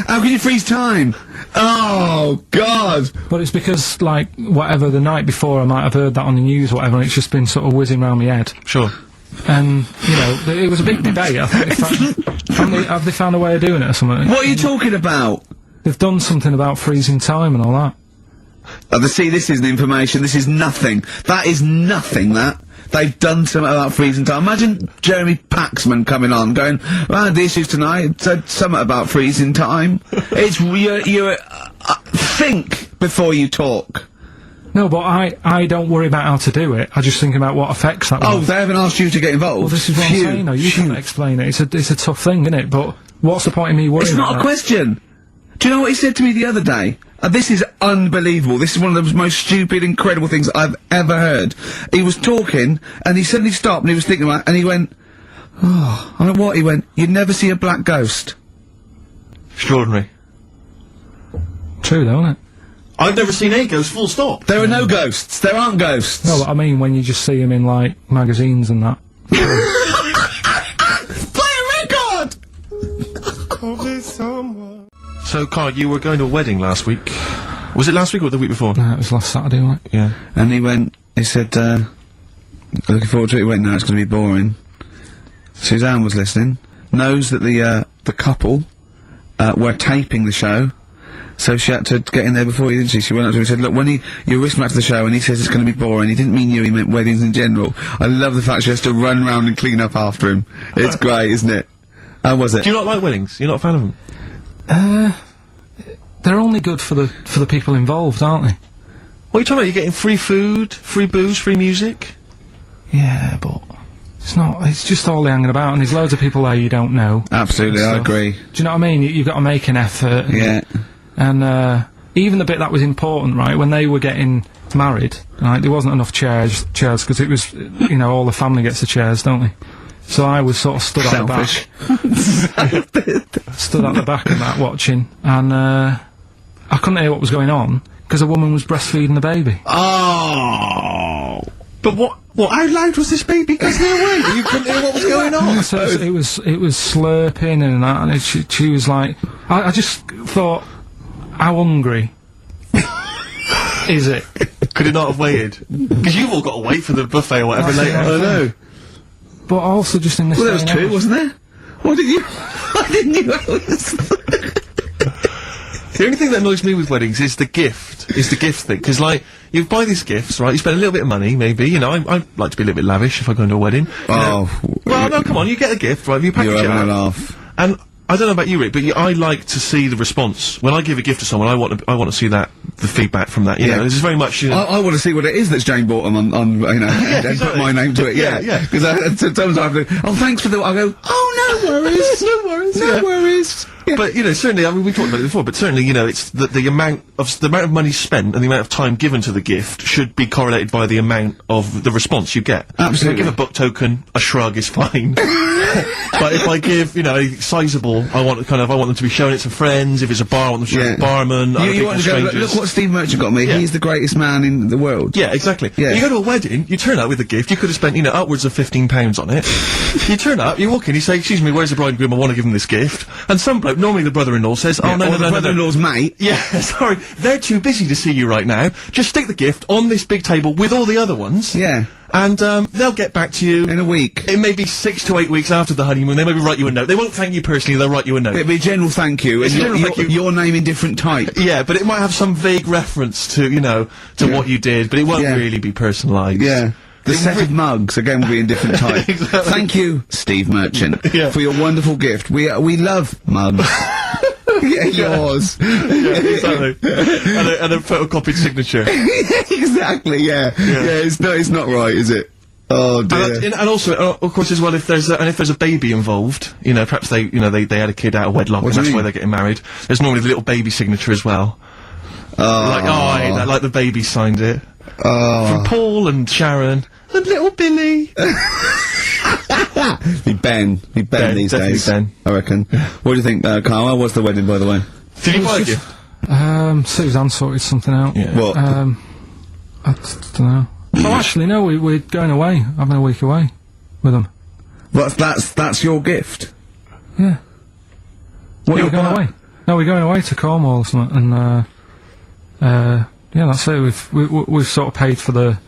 how can you freeze time? Oh, God! But it's because, like, whatever, the night before I might have heard that on the news or whatever, and it's just been sort of whizzing round my head. Sure. And, you know, it was a big debate. I think have they found a way of doing it or something? What are you talking about? They've done something about freezing time and all that. See, this isn't information, this is nothing. That is nothing, that. They've done something about freezing time. Imagine Jeremy Paxman coming on, going, well, the issues tonight said something about freezing time. It's, think before you talk. No, but I don't worry about how to do it. I just think about what effects that will Oh, have. they haven't asked you to get involved? Well, this is what I'm saying, though. You can't explain it. It's a tough thing, isn't it? But what's the point in me worrying It's not about a question. Do you know what he said to me the other day? This is unbelievable. This is one of the most stupid, incredible things I've ever heard. He was talking, and he suddenly stopped, and he was thinking about it, and he went, oh, I don't know what, he went, you'd never see a black ghost. Extraordinary. True, though, isn't it? I've never seen a ghost, full stop. There are no ghosts. There aren't ghosts. No, but I mean when you just see them in, like, magazines and that. Play a record! So, Karl, you were going to a wedding last week. Was it last week or the week before? No, it was last Saturday, wasn't it? Yeah. And he said, looking forward to it. He went, no, it's going to be boring. Suzanne was listening, knows that the couple, were taping the show, so she had to get in there before you, didn't she? She went up to him and said, look, when you're listening back to the show and he says it's going to be boring, he didn't mean you, he meant weddings in general. I love the fact she has to run round and clean up after him. It's great, isn't it? How was it? Do you not like weddings? You're not a fan of them? They're only good for the people involved, aren't they? What are you talking about? You're getting free food, free booze, free music? Yeah, but it's not. It's just all hanging about, and there's loads of people there you don't know. Absolutely, I stuff. agree. Do you know what I mean? You've got to make an effort. And, Yeah. And even the bit that was important, right? When they were getting married, right? There wasn't enough chairs because it was, you know, all the family gets the chairs, don't they? So I was sort of stood at the back. Stood at the back of that watching, and I couldn't hear what was going on because a woman was breastfeeding the baby. Oh! But what, how loud was this baby? Because no way, you couldn't hear what was going on. So it was slurping and that, and she was like, I just thought, how hungry is it? Could it not have waited? Because you've all got to wait for the buffet or whatever later. I know. But also just in this. Well, there was day and two, age- wasn't there? Why didn't you The only thing that annoys me with weddings is the gift thing. Because, like, you buy these gifts, right, you spend a little bit of money, maybe, you know, I like to be a little bit lavish if I go into a wedding. Well, no, come on, you get a gift, right, you package You're it having a up. laugh. And I don't know about you, Rick, but I like to see the response. When I give a gift to someone, I want to see the feedback from that, you know, this is very much, you know. I want to see what it is that's Jane bought them on you know, and put exactly. my name to it, yeah. Yeah. Because sometimes I have to, oh, thanks for the, I go, oh, no worries. No worries. No yeah. worries. But, you know, certainly, I mean, we talked about it before, but certainly, you know, it's the amount of money spent and the amount of time given to the gift should be correlated by the amount of the response you get. Absolutely. If I give a book token, a shrug is fine. But if I give, you know, a sizable, I want them to be showing it to friends. If it's a bar, I want them to show it to the barman. You want to go, look what Steve Merchant got me. Yeah. He's the greatest man in the world. Yeah, exactly. Yeah. You go to a wedding, you turn up with a gift, you could have spent, you know, upwards of £15 on it. You turn up, you walk in, you say, excuse me, where's the bride and groom? I want to give them this gift. And some bloke, normally the brother-in-law says, oh, no, the brother-in-law's mate. Yeah, sorry, they're too busy to see you right now. Just stick the gift on this big table with all the other ones. Yeah. And, they'll get back to you. In a week. It may be 6 to 8 weeks after the honeymoon, they maybe write you a note. They won't thank you personally, they'll write you a note. It'll be a general thank you, and your name in different type. Yeah, but it might have some vague reference to, you know, to what you did, but it won't really be personalised. Yeah. The set of mugs, again, will be in different type. Exactly. Thank you, Steve Merchant, Yeah. for your wonderful gift. We love mugs. Yeah, yours. Yeah, exactly. and a photocopied signature. Exactly, yeah. Yeah, it's not right, is it? Oh dear. And also, of course, as well, if there's a baby involved, you know, perhaps they had a kid out of wedlock, and that's why they're getting married. There's normally the little baby signature as well. Like the baby signed it. From Paul and Sharon and little Billy. Be Ben these days. Ben. I reckon. What do you think, Carl? How was the wedding, by the way? Did you buy a gift? Suzanne sorted something out. Yeah. What? I don't know. Oh, actually, no, we're going away, having a week away with them. But that's your gift? Yeah. What We're going away. No, we're going away to Cornwall or something, and, yeah, that's it. We've sort of paid for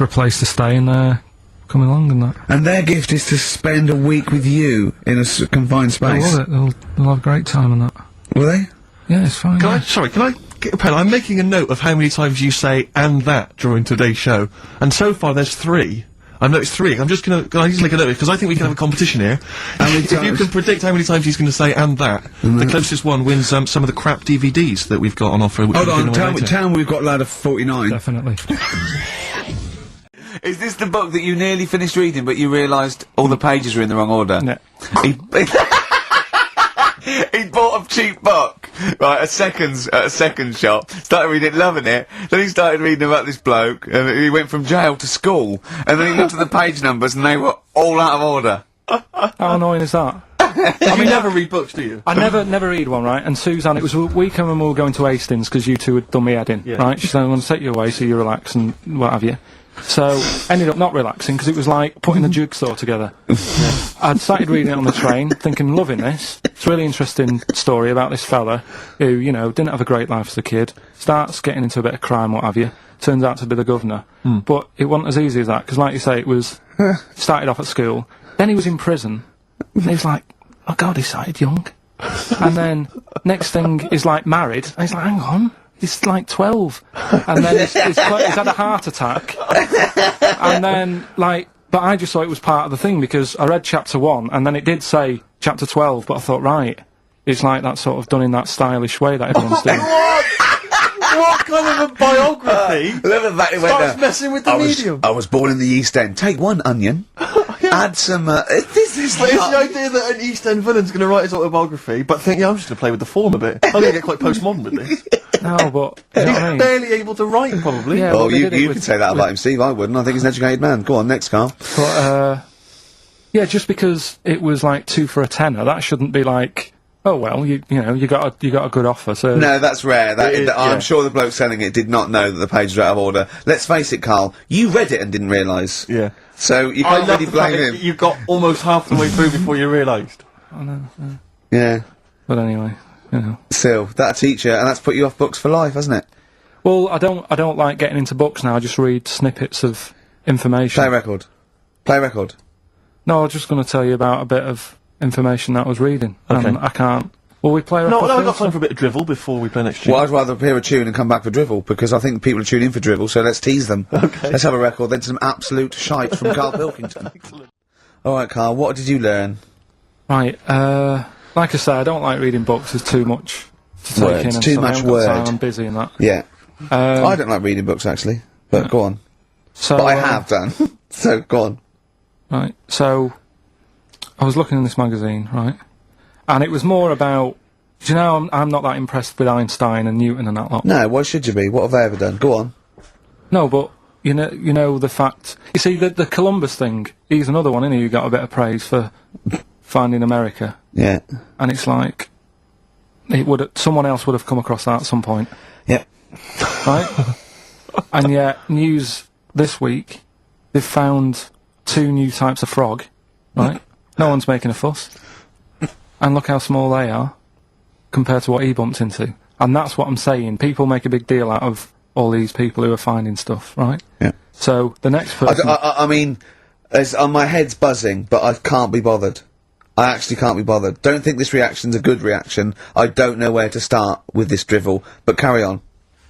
a place to stay and, coming along and that. And their gift is to spend a week with you in a confined space? They'll love it. They'll have a great time and that. Will they? Yeah, it's fine. Can I get a pen? I'm making a note of how many times you say "and that" during today's show, and so far there's 3. I've noticed 3. I'm just gonna just make a note because I think we can have a competition here. If you can predict how many times he's going to say "and that," the closest one wins some of the crap DVDs that we've got on offer. Hold on, tell me we've got ladder 49. Definitely. Is this the book that you nearly finished reading, but you realised all the pages were in the wrong order? Yeah. He bought a cheap book, right, at a second shop, started reading it, loving it, then he started reading about this bloke, and he went from jail to school, and then he looked at the page numbers and they were all out of order. How annoying is that? I mean, never read books, do you? I never read one, right? And Suzanne, it was a weekend when we were going to Hastings, because you two had done me head in, right? She said, I'm going to take you away so you relax and what have you. So, ended up not relaxing, because it was like putting a jigsaw together. I'd started reading it on the train, thinking, loving this. It's a really interesting story about this fella who, you know, didn't have a great life as a kid, starts getting into a bit of crime, what have you, turns out to be the governor. But it wasn't as easy as that, because like you say, it was, started off at school, then he was in prison, and he was like, oh God, he started young. And then, next thing, he's like married, and he's like, hang on. He's like 12, and then he's had a heart attack, and then, like, but I just thought it was part of the thing, because I read chapter 1, and then it did say chapter 12, but I thought, right, it's like that sort of done in that stylish way that everyone's doing. What kind of a biography starts messing with the medium? I was born in the East End. Take one onion, add some, this is But it's the idea that an East End villain's going to write his autobiography, but think, yeah, I'm just going to play with the form a bit. I'm going to get quite postmodern with this. No, but you know what I mean? Barely able to write, probably. Yeah, Oh, but they you did it can say that about him, Steve. I wouldn't. I think he's an educated man. Go on, next, Carl. But yeah, just because it was like 2 for a tenner, that shouldn't be like, oh well, you know, you got a good offer. So No, that's rare. is, I'm yeah. sure the bloke selling it did not know that the pages were out of order. Let's face it, Carl. You read it and didn't realise. Yeah. So you I can't love really the fact blame that him. you got almost half the way through before you realised. I know. Yeah. But anyway, you know. Still, that teacher, and that's put you off books for life, hasn't it? Well, I don't like getting into books now. I just read snippets of information. Play record. Play record. No, I was just going to tell you about a bit of information that I was reading. Okay. And I can't. Well, we play a No, record I've got first, time for a bit of drivel before we play next tune. Well, I'd rather hear a tune and come back for drivel, because I think people are tuning in for drivel, so let's tease them. Okay. Let's have a record, then some absolute shite from Karl Pilkington. Alright, Carl, what did you learn? Right, like I say, I don't like reading books. There's too much to take Words, in. And too so I much haven't got time, word. I'm busy and that. Yeah. I don't like reading books, actually, but go on. So, But I have done. So, go on. Right, so I was looking in this magazine, right, and it was more about Do you know, I'm not that impressed with Einstein and Newton and that lot. No, why should you be? What have they ever done? Go on. No, but, you know the fact... You see, the Columbus thing, he's another one, isn't he, who got a bit of praise for finding America. Yeah. And it's like... someone else would have come across that at some point. Yep. Right? And yet, news this week, they've found 2 new types of frog, right? No one's making a fuss. And look how small they are, compared to what he bumped into. And that's what I'm saying. People make a big deal out of all these people who are finding stuff, right? Yeah. So, the next person... I mean, my head's buzzing, but I can't be bothered. I actually can't be bothered. Don't think this reaction's a good reaction. I don't know where to start with this drivel, but carry on.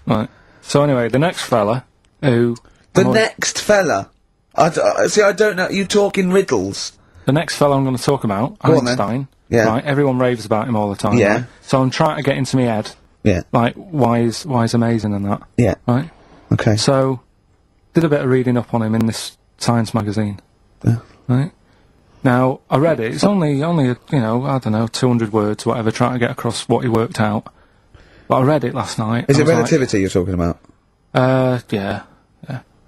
Right. So anyway, the next fella, who... Next fella? See, I don't know, you talk in riddles. The next fella I'm going to talk about, Go on, Einstein. then. Yeah. Right, everyone raves about him all the time. Yeah. Right? So I'm trying to get into my head, Yeah. like, why he's amazing and that. Yeah. Right? Okay. So, did a bit of reading up on him in this science magazine. Yeah. Right? Now, I read it. It's only, I don't know, 200 words, whatever, trying to get across what he worked out. But I read it last night. Is it I was like, relativity you're talking about? yeah.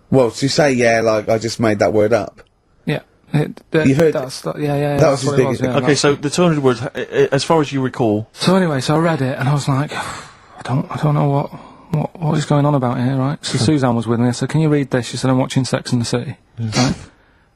Well, to say yeah, like I just made that word up. Yeah. You heard yeah, that that's was what his it was, biggest- yeah, Okay, so the 200 words, as far as you recall... So anyway, so I read it, and I was like, I don't know what is going on about here, right? So Suzanne was with me, I said, can you read this? She said, I'm watching Sex and the City. Right?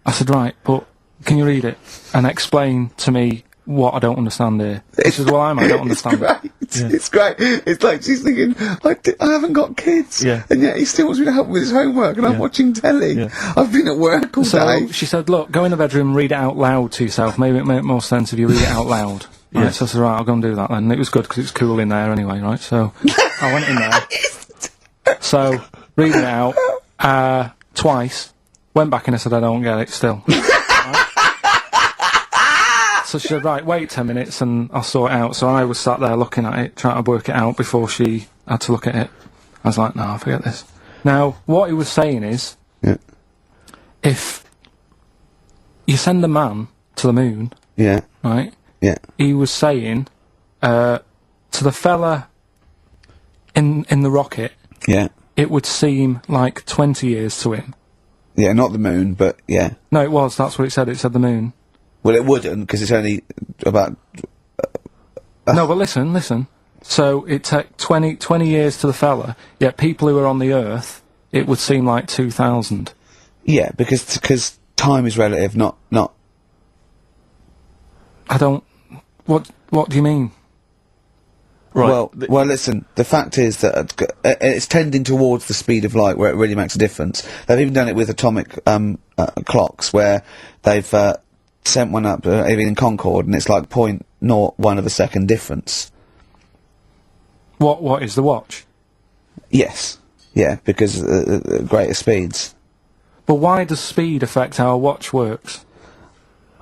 I said, right, but can you read it and explain to me what I don't understand here? She said, well, I don't understand it. It's great. It's like she's thinking, I haven't got kids. Yeah. And yet he still wants me to help with his homework, and I'm watching telly. Yeah. I've been at work all day. So she said, look, go in the bedroom and read it out loud to yourself. Maybe it make more sense if you read it out loud. Yeah. Right, so I said, right, I'll go and do that then. And it was good because it's cool in there anyway, right? So I went in there. So, reading it out, twice, went back and I said, I don't get it still. So she said, right, wait 10 minutes and I'll sort it out. So I was sat there looking at it, trying to work it out before she had to look at it. I was like, no, forget this. Now, what he was saying is, Yeah. if you send a man to the moon, Yeah. right, Yeah. he was saying, to the fella in the rocket, Yeah. it would seem like 20 years to him. Yeah, not the moon, but yeah. No, it was, that's what it said the moon. Well, it wouldn't, because it's only about... No, but listen. So it took 20 years to the fella, yet people who are on the Earth, it would seem like 2000. Yeah, because time is relative, not... I don't... What do you mean? Right. Well, listen, the fact is that it's tending towards the speed of light where it really makes a difference. They've even done it with atomic clocks, where they've sent one up, even in Concorde, and it's like 0.01 of a second difference. What is the watch? Yes. Yeah, because greater speeds. But why does speed affect how a watch works?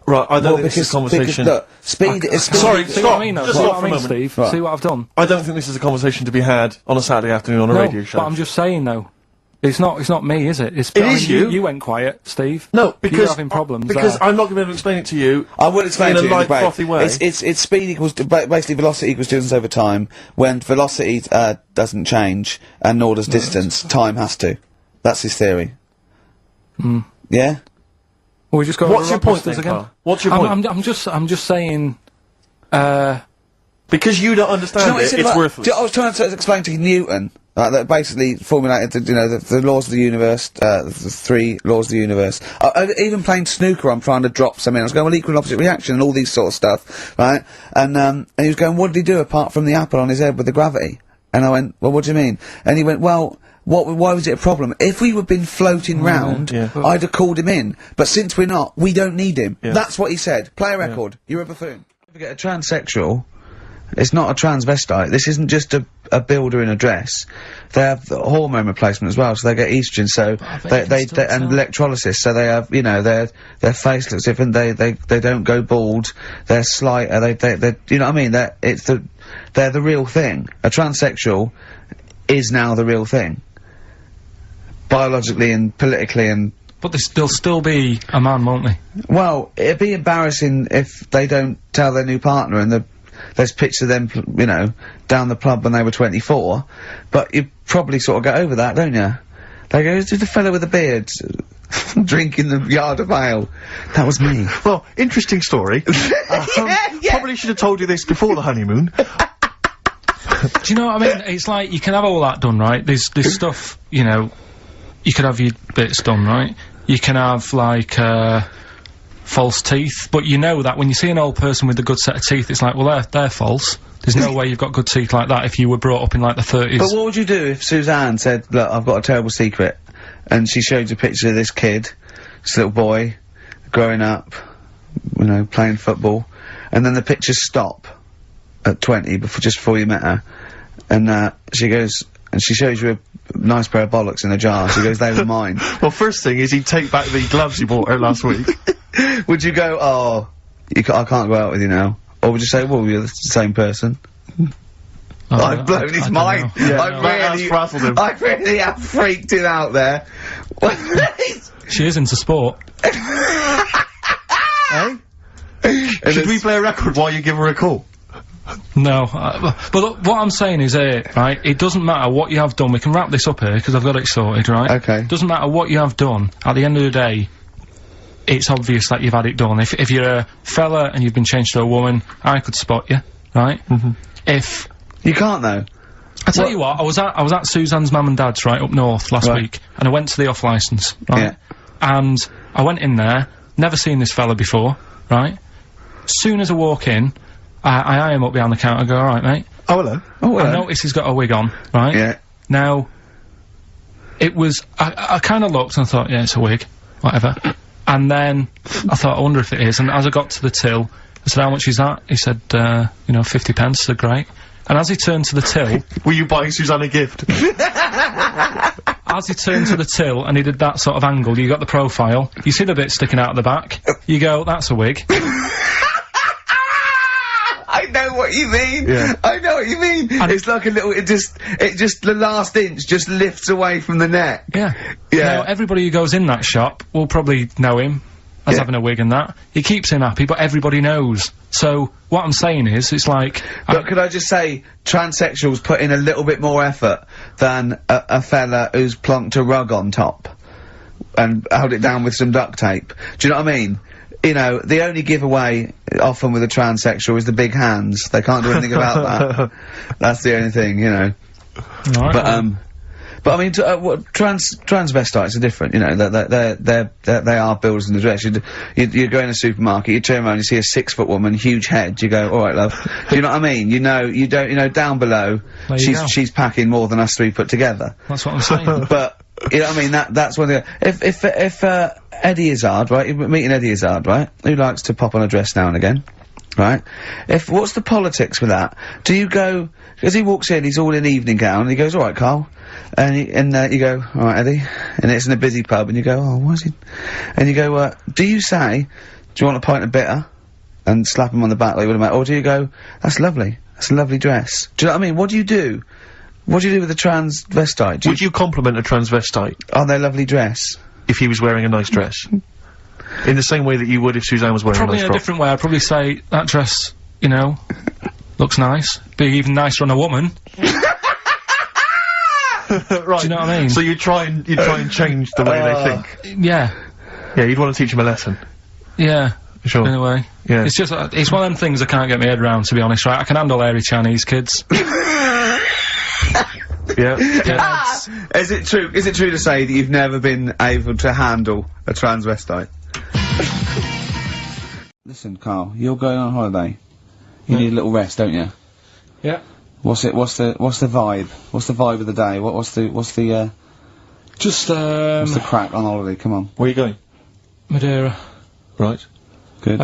Right, I don't Well, think this is a conversation... look, speed is... Sorry, See what stop. I mean, though? Just See stop what for I a mean, moment. Steve? Right. See what I've done? I don't think this is a conversation to be had on a Saturday afternoon on a radio show. But I'm just saying, though. It's not me, is it? It is you. You went quiet, Steve. No, because... You're having problems Because there. I'm not going to be able to explain it to you. I will explain in to a you light, break. frothy way. It's speed equals basically velocity equals distance over time. When velocity doesn't change and nor does distance, time has to. That's his theory. Yeah. Well, we just got What's your point, Rockbusters then, again. Carl? What's your point? I'm just saying. Because you don't understand what he it, said it's about- worthless. I was trying to explain to Newton that basically formulated the laws of the universe, the 3 laws of the universe. Even playing snooker, I'm trying to drop something. I was going, well, equal and opposite reaction and all these sort of stuff, right? And he was going, what did he do apart from the apple on his head with the gravity? And I went, well, what do you mean? And he went, well, why was it a problem? If we had been floating round, yeah. I'd have called him in. But since we're not, we don't need him. Yeah. That's what he said. Play a record. You're a buffoon. Don't forget, a transsexual, it's not a transvestite. This isn't just a builder in a dress. They have the hormone replacement as well, so they get estrogen, so they and electrolysis, so they have, their face looks different, they don't go bald, they're slighter, they you know what I mean? They're the real thing. A transsexual is now the real thing. Biologically and politically and... But they'll still be a man, won't they? Well, it'd be embarrassing if they don't tell their new partner and there's pictures of them, you know, down the pub when they were 24, but you probably sort of get over that, don't you? They go, "Who's the fella with the beard drinking the yard of ale?" That was me. Well, interesting story. Probably should have told you this before the honeymoon. Do you know what I mean? It's like, you can have all that done, right? There's stuff, you know, you could have your bits done, right? You can have, like, false teeth, but you know that when you see an old person with a good set of teeth, it's like, well, they're false. There's no way you've got good teeth like that if you were brought up in, like, the 30s. But what would you do if Suzanne said, "Look, I've got a terrible secret," and she showed you a picture of this kid, this little boy, growing up, you know, playing football, and then the pictures stop at 20, just before you met her, and, she goes, and she shows you a nice pair of bollocks in a jar, she goes, "They were mine." Well, first thing is he'd take back the gloves you bought her last week. Would you go, "Oh, I can't go out with you now"? Or would you say, "Well, you're the same person"? I've blown his mind. Yeah, I really have freaked him out there. She is into sport. Eh? Should we play a record while you give her a call? No, but look, what I'm saying is, right, it doesn't matter what you have done. We can wrap this up here, because I've got it sorted, right? Okay. Doesn't matter what you have done, at the end of the day, it's obvious that you've had it done. If you're a fella and you've been changed to a woman, I could spot you, right? If... You can't, though. I tell you what, I was at Suzanne's mum and dad's, right, up north last week, and I went to the off-licence, right? Yeah. And I went in there, never seen this fella before, right? Soon as I walk in, I eye him up behind the counter, go, "Alright, mate." Oh, hello. Oh, I notice he's got a wig on, right? Yeah. Now, it was, I kinda looked and I thought, yeah, it's a wig, whatever. And then, I thought, I wonder if it is, and as I got to the till, I said, "How much is that?" He said, you know, 50 pence, I said, "Great." And as he turned to the till... Were you buying Suzanne a gift? As he turned to the till and he did that sort of angle, you got the profile, you see the bit sticking out of the back, you go, "That's a wig." I know what you mean. Yeah. I know what you mean. And it's like a little, it just, the last inch just lifts away from the neck. Yeah. Yeah. Now, everybody who goes in that shop will probably know him as having a wig and that. It keeps him happy, but everybody knows. So, what I'm saying is, it's like... But could I just say, transsexuals put in a little bit more effort than a fella who's plonked a rug on top and held it down with some duct tape. Do you know what I mean? You know, the only giveaway often with a transsexual is the big hands. They can't do anything about that. That's the only thing, you know. Right. But I mean, transvestites are different, you know, they are builders in the dress. You go in a supermarket, you turn around, you see a 6-foot woman, huge head, you go, "Alright, love." You know what I mean? You know, down below, she's packing more than us three put together. That's what I'm saying. But, you know what I mean, that's one thing. If Eddie Izzard, right, you're meeting Eddie Izzard, right, who likes to pop on a dress now and again, right? What's the politics with that? Do you go, as he walks in, he's all in evening gown, and he goes, "Alright, Carl," and you go, "Alright, Eddie," and it's in a busy pub, and you go, "Oh, why is he?" And you go, do you say, "Do you want a pint of bitter?" and slap him on the back like you would a mate, or do you go, "That's lovely, that's a lovely dress"? Do you know what I mean? What do you do? What do you do with a transvestite? Would you compliment a transvestite on their lovely dress? If he was wearing a nice dress? In the same way that you would if Suzanne was wearing a nice Probably in a different way. I'd probably say, "That dress, you know, looks nice. Be even nicer on a woman." Right. Do you know what I mean? So you try and change the way they think. Yeah. Yeah, you'd want to teach them a lesson. Yeah. Sure. In a way. Yeah. It's just, it's one of them things I can't get my head around, to be honest, right? I can handle hairy Chinese kids. Yeah. Is it true to say that you've never been able to handle a transvestite? Listen, Carl, you're going on holiday. You need a little rest, don't you? Yeah. What's the vibe? What's the vibe of the day? What's the crack on holiday? Come on. Where are you going? Madeira. Right. Good.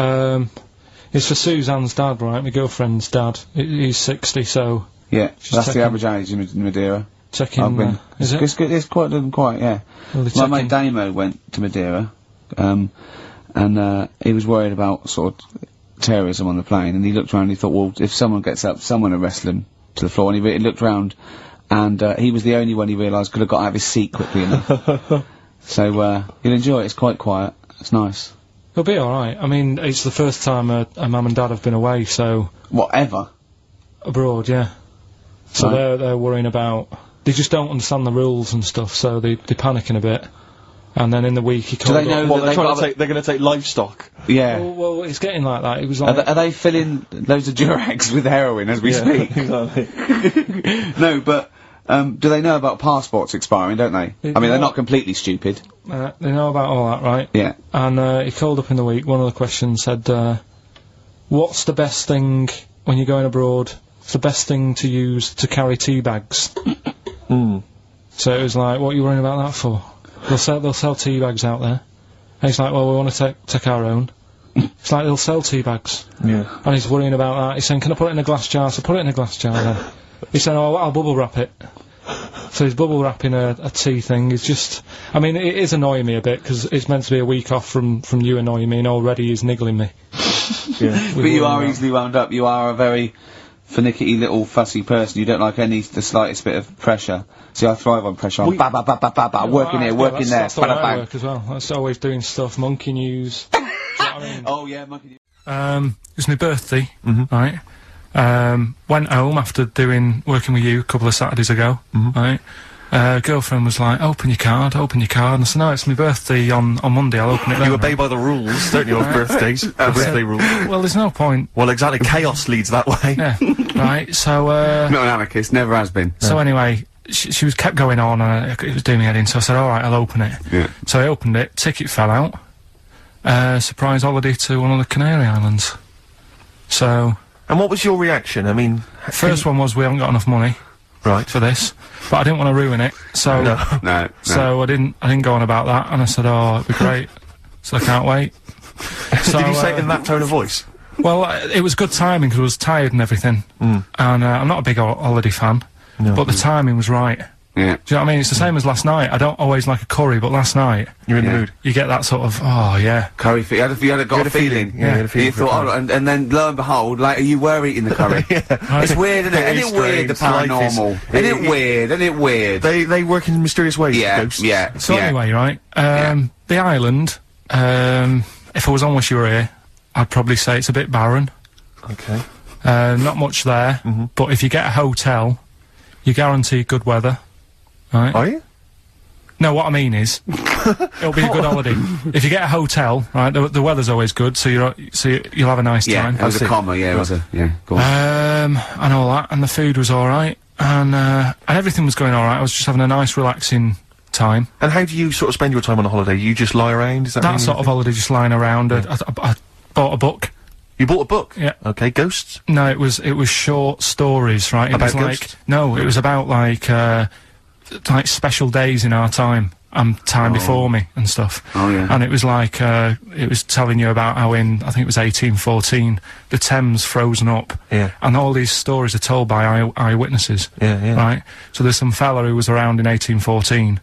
It's for Suzanne's dad, right? My girlfriend's dad. He's 60, so... Yeah, that's the average age in Madeira. Checking, is it? It's quite, yeah. Well, my mate Damo went to Madeira, and he was worried about sort of terrorism on the plane, and he looked around and he thought, well, if someone gets up, someone will wrestle him to the floor, and he looked round, and he was the only one he realised could have got out of his seat quickly enough. So, you'll enjoy it, it's quite quiet, it's nice. It'll be alright. I mean, it's the first time a mum and dad have been away, so... Whatever? Abroad, yeah. So Right. they're worrying about... They just don't understand the rules and stuff, so they're panicking a bit. And then in the week he called they know up... Well, that they're going to take livestock. Yeah. Well, it's getting like that. It was like... Are they filling loads of Durags with heroin as we speak? Exactly. No, but, do they know about passports expiring, don't they? I mean, they're not completely stupid. they know about all that, right? Yeah. And he called up in the week, one of the questions said, what's the best thing, when you're going abroad, what's the best thing to use to carry tea bags? So it was like, what are you worrying about that for? They'll sell tea bags out there. And he's like, well, we want to take our own. It's like, they'll sell tea bags. Yeah. And he's worrying about that. He's saying, can I put it in a glass jar? So put it in a glass jar then. He's saying, oh, I'll bubble wrap it. So he's bubble wrapping a tea thing. It's just, I mean, it is annoying me a bit, because it's meant to be a week off from you annoying me, and already he's niggling me. Yeah. But you are easily wound up. You are a very finicky little fussy person. You don't like the slightest bit of pressure. See, I thrive on pressure. I'm working here, working there. That's the way I work as well. That's always doing stuff, monkey news. Do you know what I mean? Oh yeah, monkey news. It was my birthday, right? Went home after working with you a couple of Saturdays ago, right? Girlfriend was like, open your card, and I said, no, it's my birthday on Monday, I'll open it then. You obey by the rules, don't you, of birthdays? Birthday rules. Well, there's no point. Well, exactly, chaos leads that way. Yeah, right, so, Not an anarchist, never has been. So anyway, she was kept going on, and it was doing me head in, so I said, alright, I'll open it. Yeah. So I opened it, ticket fell out, surprise holiday to one of the Canary Islands. So... And what was your reaction? I mean... First one was, we haven't got enough money. Right. For this. But I didn't want to ruin it, so... No. So I didn't go on about that, and I said, oh, it'd be great. So I can't wait. So, did you say it in that tone of voice? Well, it was good timing, because I was tired and everything. And I'm not a big holiday fan, but the timing was right. Yeah. Do you know what I mean? It's the same as last night. I don't always like a curry, but last night... You're in the mood. You get that sort of, oh, yeah. Curry, you had a feeling. Yeah, you had a feeling. You thought, oh, and then, lo and behold, later you were eating the curry. It's weird, isn't it? Isn't it weird, the paranormal? Isn't it weird? They work in mysterious ways, ghosts. Yeah. So anyway, right, the island, if I was on with you here, I'd probably say it's a bit barren. Okay. Not much there, but if you get a hotel, you're guaranteed good weather. Right. Are you? No, what I mean is, it'll be a good holiday. If you get a hotel, right, the weather's always good, so you'll have a nice time. Yeah, that was a comma, yeah, it was a, yeah, go on. And all that, and the food was alright, and everything was going alright. I was just having a nice, relaxing time. And how do you sort of spend your time on a holiday? You just lie around? Is that sort of holiday, just lying around. I bought a book. You bought a book? Yeah. Okay, ghosts? No, it was short stories, right? It About was like, ghosts? no, it was about like special days in our time and time before me and stuff. Oh, yeah. And it was like, it was telling you about how in, I think it was 1814, the Thames frozen up. Yeah. And all these stories are told by eyewitnesses. Yeah. Right? So there's some fella who was around in 1814,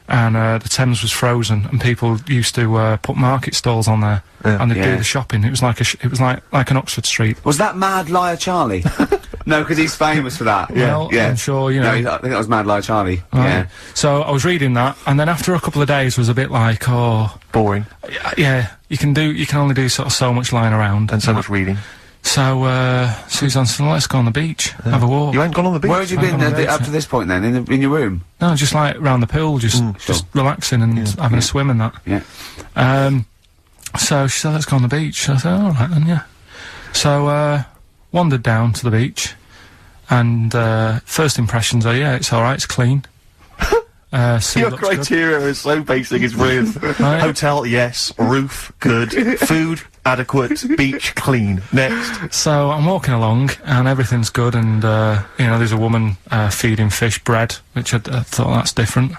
and the Thames was frozen, and people used to put market stalls on there, and they'd do the shopping. It was like like an Oxford Street. Was that Mad Liar Charlie? No, because he's famous for that. Well, yeah. I'm sure, you know. No, I think that was Mad Liar Charlie. Right. Yeah. So I was reading that, and then after a couple of days was a bit like, oh, boring. Yeah, you can only do sort of so much lying around And so much reading. So Suzanne said, well, let's go on the beach, have a walk. You ain't gone on the beach? Where had you been up to this point then? In your room? No, just like round the pool, just relaxing and having a swim and that. Yeah. So she said, let's go on the beach. I said, all right then, yeah. So wandered down to the beach, and first impressions are, yeah, it's all right, it's clean. Your criteria is so basic, it's brilliant. Right. Hotel, yes. Roof, good. Food, adequate. Beach, clean. Next. So I'm walking along, and everything's good, and you know, there's a woman feeding fish bread, which I thought that's different.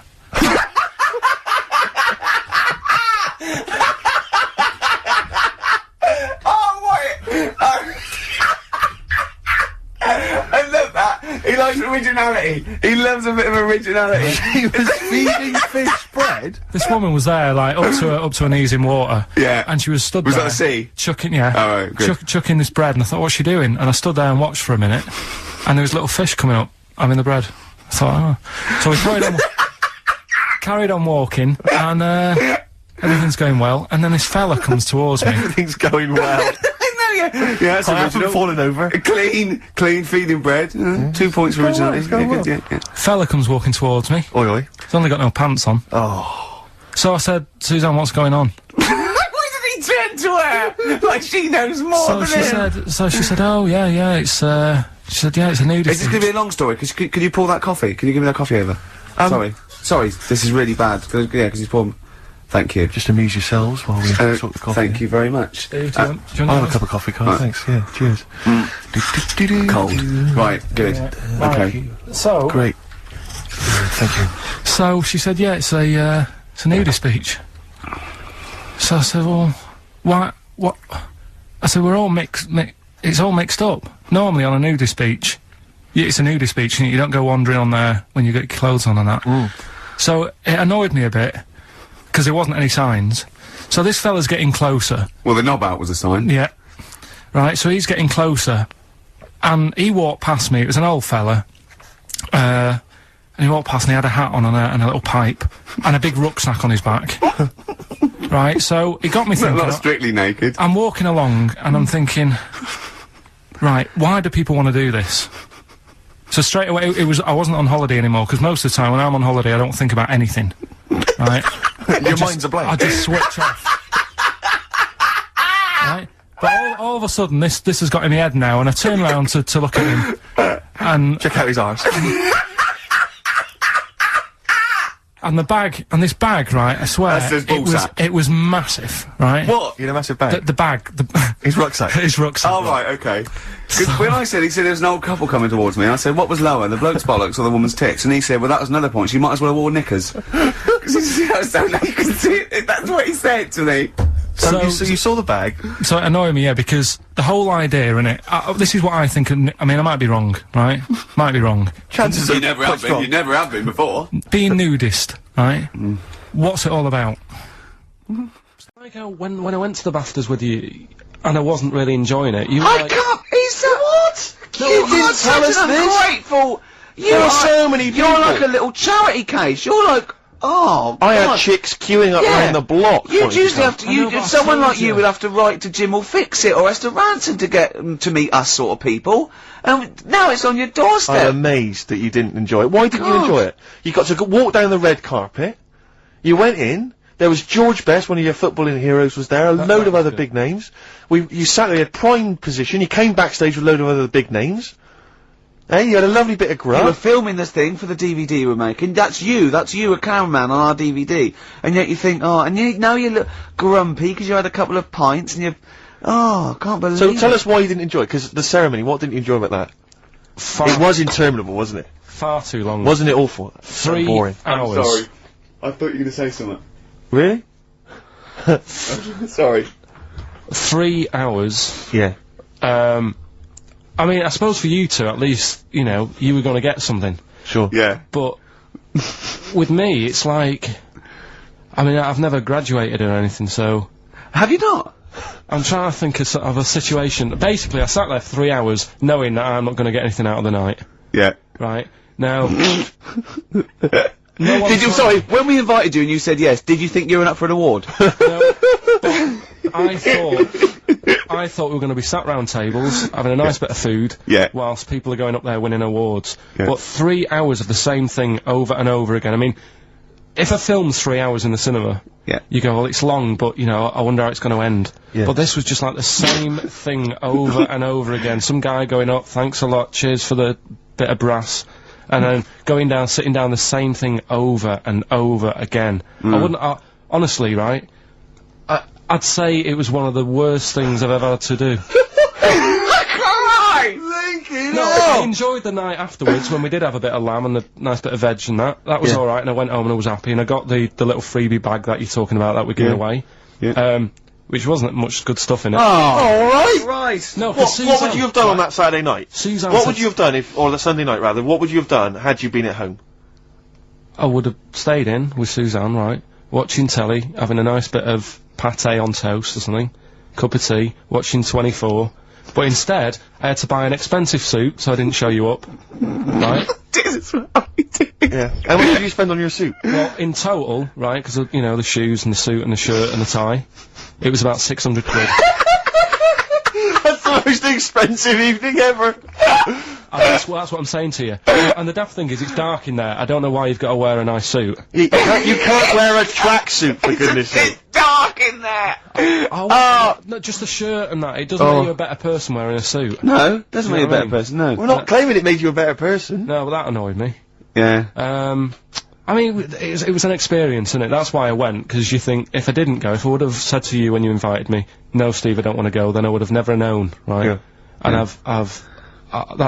I love that. He likes originality. He loves a bit of originality. He was feeding fish bread? This woman was there, like, up to her knees in water. Yeah. And she was stood Was there. that the sea? Chucking, yeah. Oh, right, good. Chucking this bread, and I thought, what's she doing? And I stood there and watched for a minute, and there was little fish coming up, having the bread. I thought, oh. So we carried on walking, and everything's going well, and then this fella comes towards me. Everything's going well. Yeah, that's I haven't fallen over. Clean, feeding bread. 2 points for originality. Yeah. Fella comes walking towards me. Oi, oi. He's only got no pants on. Oh. So I said, Suzanne, what's going on? Why did he turn to her? Like she knows more So than she said, oh, yeah, it's, she said, yeah, it's a nudist. Is this going to be a long story? Could you pour that coffee? Can you give me that coffee over? Sorry, this is really bad. Because he's pouring... Thank you. Just amuse yourselves while we sort the coffee. Thank you very much. Do you want I'll have a cup of coffee, Carl. Thanks. Yeah, cheers. Cold. Right, good. Okay. So... Great. Thank you. So she said, yeah, it's a nudist beach. So I said, well, why, what? I said, we're all it's all mixed up. Normally on a nudist beach, it's a nudist beach and you don't go wandering on there when you get your clothes on and that. So it annoyed me a bit, because there wasn't any signs. So this fella's getting closer. Well, the knob out was a sign. Yeah. Right, so he's getting closer, and he walked past me. It was an old fella, and he walked past and he had a hat on and a little pipe, and a big rucksack on his back. Right, so it got me thinking... Not strictly naked. I'm walking along, and I'm thinking, right, why do people want to do this? So straight away, I wasn't on holiday anymore, because most of the time when I'm on holiday, I don't think about anything. Right? Your mind's a blank. I just switch off. Right? But all of a sudden, this has got in my head now, and I turn around to look at him, and... Check out his arse. And this bag, right, I swear, it was massive, right? What? You had a massive bag? The bag. His rucksack? His rucksack. Oh, right, okay. Because when he said there was an old couple coming towards me, and I said, what was lower, the bloke's bollocks or the woman's tits? And he said, well, that was another point, she might as well have worn knickers. Because he said, so now you can see it, that's what he said to me. So you saw the bag? So it annoyed me, yeah, because the whole idea, innit, this is what I think, I mean, I might be wrong, right? Might be wrong. Chances you never have been, you never have been before. Being nudist, right? What's it all about? Like how when I went to the BAFTAs with you, and I wasn't really enjoying it, you were like... He said what? No, you didn't tell us this! Ungrateful! There are so many people! You're like a little charity case, you're like... Oh, I had chicks queuing up around the block. You'd usually have to, someone like you would have to write to Jim or Fix It or Esther Ranson to get to meet us sort of people. And now it's on your doorstep. I'm amazed that you didn't enjoy it. Why didn't you enjoy it? You got to walk down the red carpet. You went in. There was George Best, one of your footballing heroes, was there. A load of other big names. You sat there, you had prime position. You came backstage with a load of other big names. Hey, you had a lovely bit of grub. You were filming this thing for the DVD we're making. That's you, a cameraman on our DVD. And yet you think, now you look grumpy because you had a couple of pints and I can't believe So tell us why you didn't enjoy it, because the ceremony, what didn't you enjoy about that? It was interminable, wasn't it? Far too long. Wasn't it awful? 3 boring. hours. I'm sorry. I thought you were going to say something. Really? Sorry. 3 hours. Yeah. I mean, I suppose for you two, at least, you know, you were going to get something. Sure. Yeah. But with me, it's like, I mean, I've never graduated or anything, so... Have you not? I'm trying to think of a situation. Basically, I sat there for 3 hours knowing that I'm not going to get anything out of the night. Yeah. Right? Now... Sorry, when we invited you and you said yes, did you think you were up for an award? No, but I thought we were going to be sat round tables, having a nice bit of food, whilst people are going up there winning awards. Yeah. But 3 hours of the same thing over and over again. I mean, if a film's 3 hours in the cinema, you go, well, it's long, but, you know, I wonder how it's going to end. Yeah. But this was just like the same thing over and over again. Some guy going up, thanks a lot, cheers for the bit of brass. And then going down, sitting down, the same thing over and over again. Honestly, right, I'd say it was one of the worst things I've ever had to do. I enjoyed the night afterwards when we did have a bit of lamb and a nice bit of veg and that. That was alright, and I went home and I was happy, and I got the little freebie bag that you're talking about that we're giving away. Yeah. Which wasn't much good stuff in it. Oh, alright! Right! No, what would you have done on that Saturday night? Suzanne what would you have done or the Sunday night rather, what would you have done had you been at home? I would have stayed in with Suzanne, right, watching telly, having a nice bit of pate on toast or something, cup of tea, watching 24, but instead, I had to buy an expensive suit so I didn't show you up, right? This is what we did. Yeah. How much did you spend on your suit? Well, in total, right, because, you know, the shoes and the suit and the shirt and the tie, it was about 600 quid. That's the most expensive evening ever. That's what I'm saying to you. And the daft thing is, it's dark in there. I don't know why you've got to wear a nice suit. You can't wear a tracksuit, for goodness sake. It's dark in there! No, just the shirt and that. It doesn't make you a better person wearing a suit. No, doesn't make you a better person, no. We're not claiming it made you a better person. No, but that annoyed me. Yeah. I mean, it was an experience, innit? That's why I went, because you think, if I didn't go, if I would have said to you when you invited me, no, Steve, I don't want to go, then I would have never known, right? Yeah. And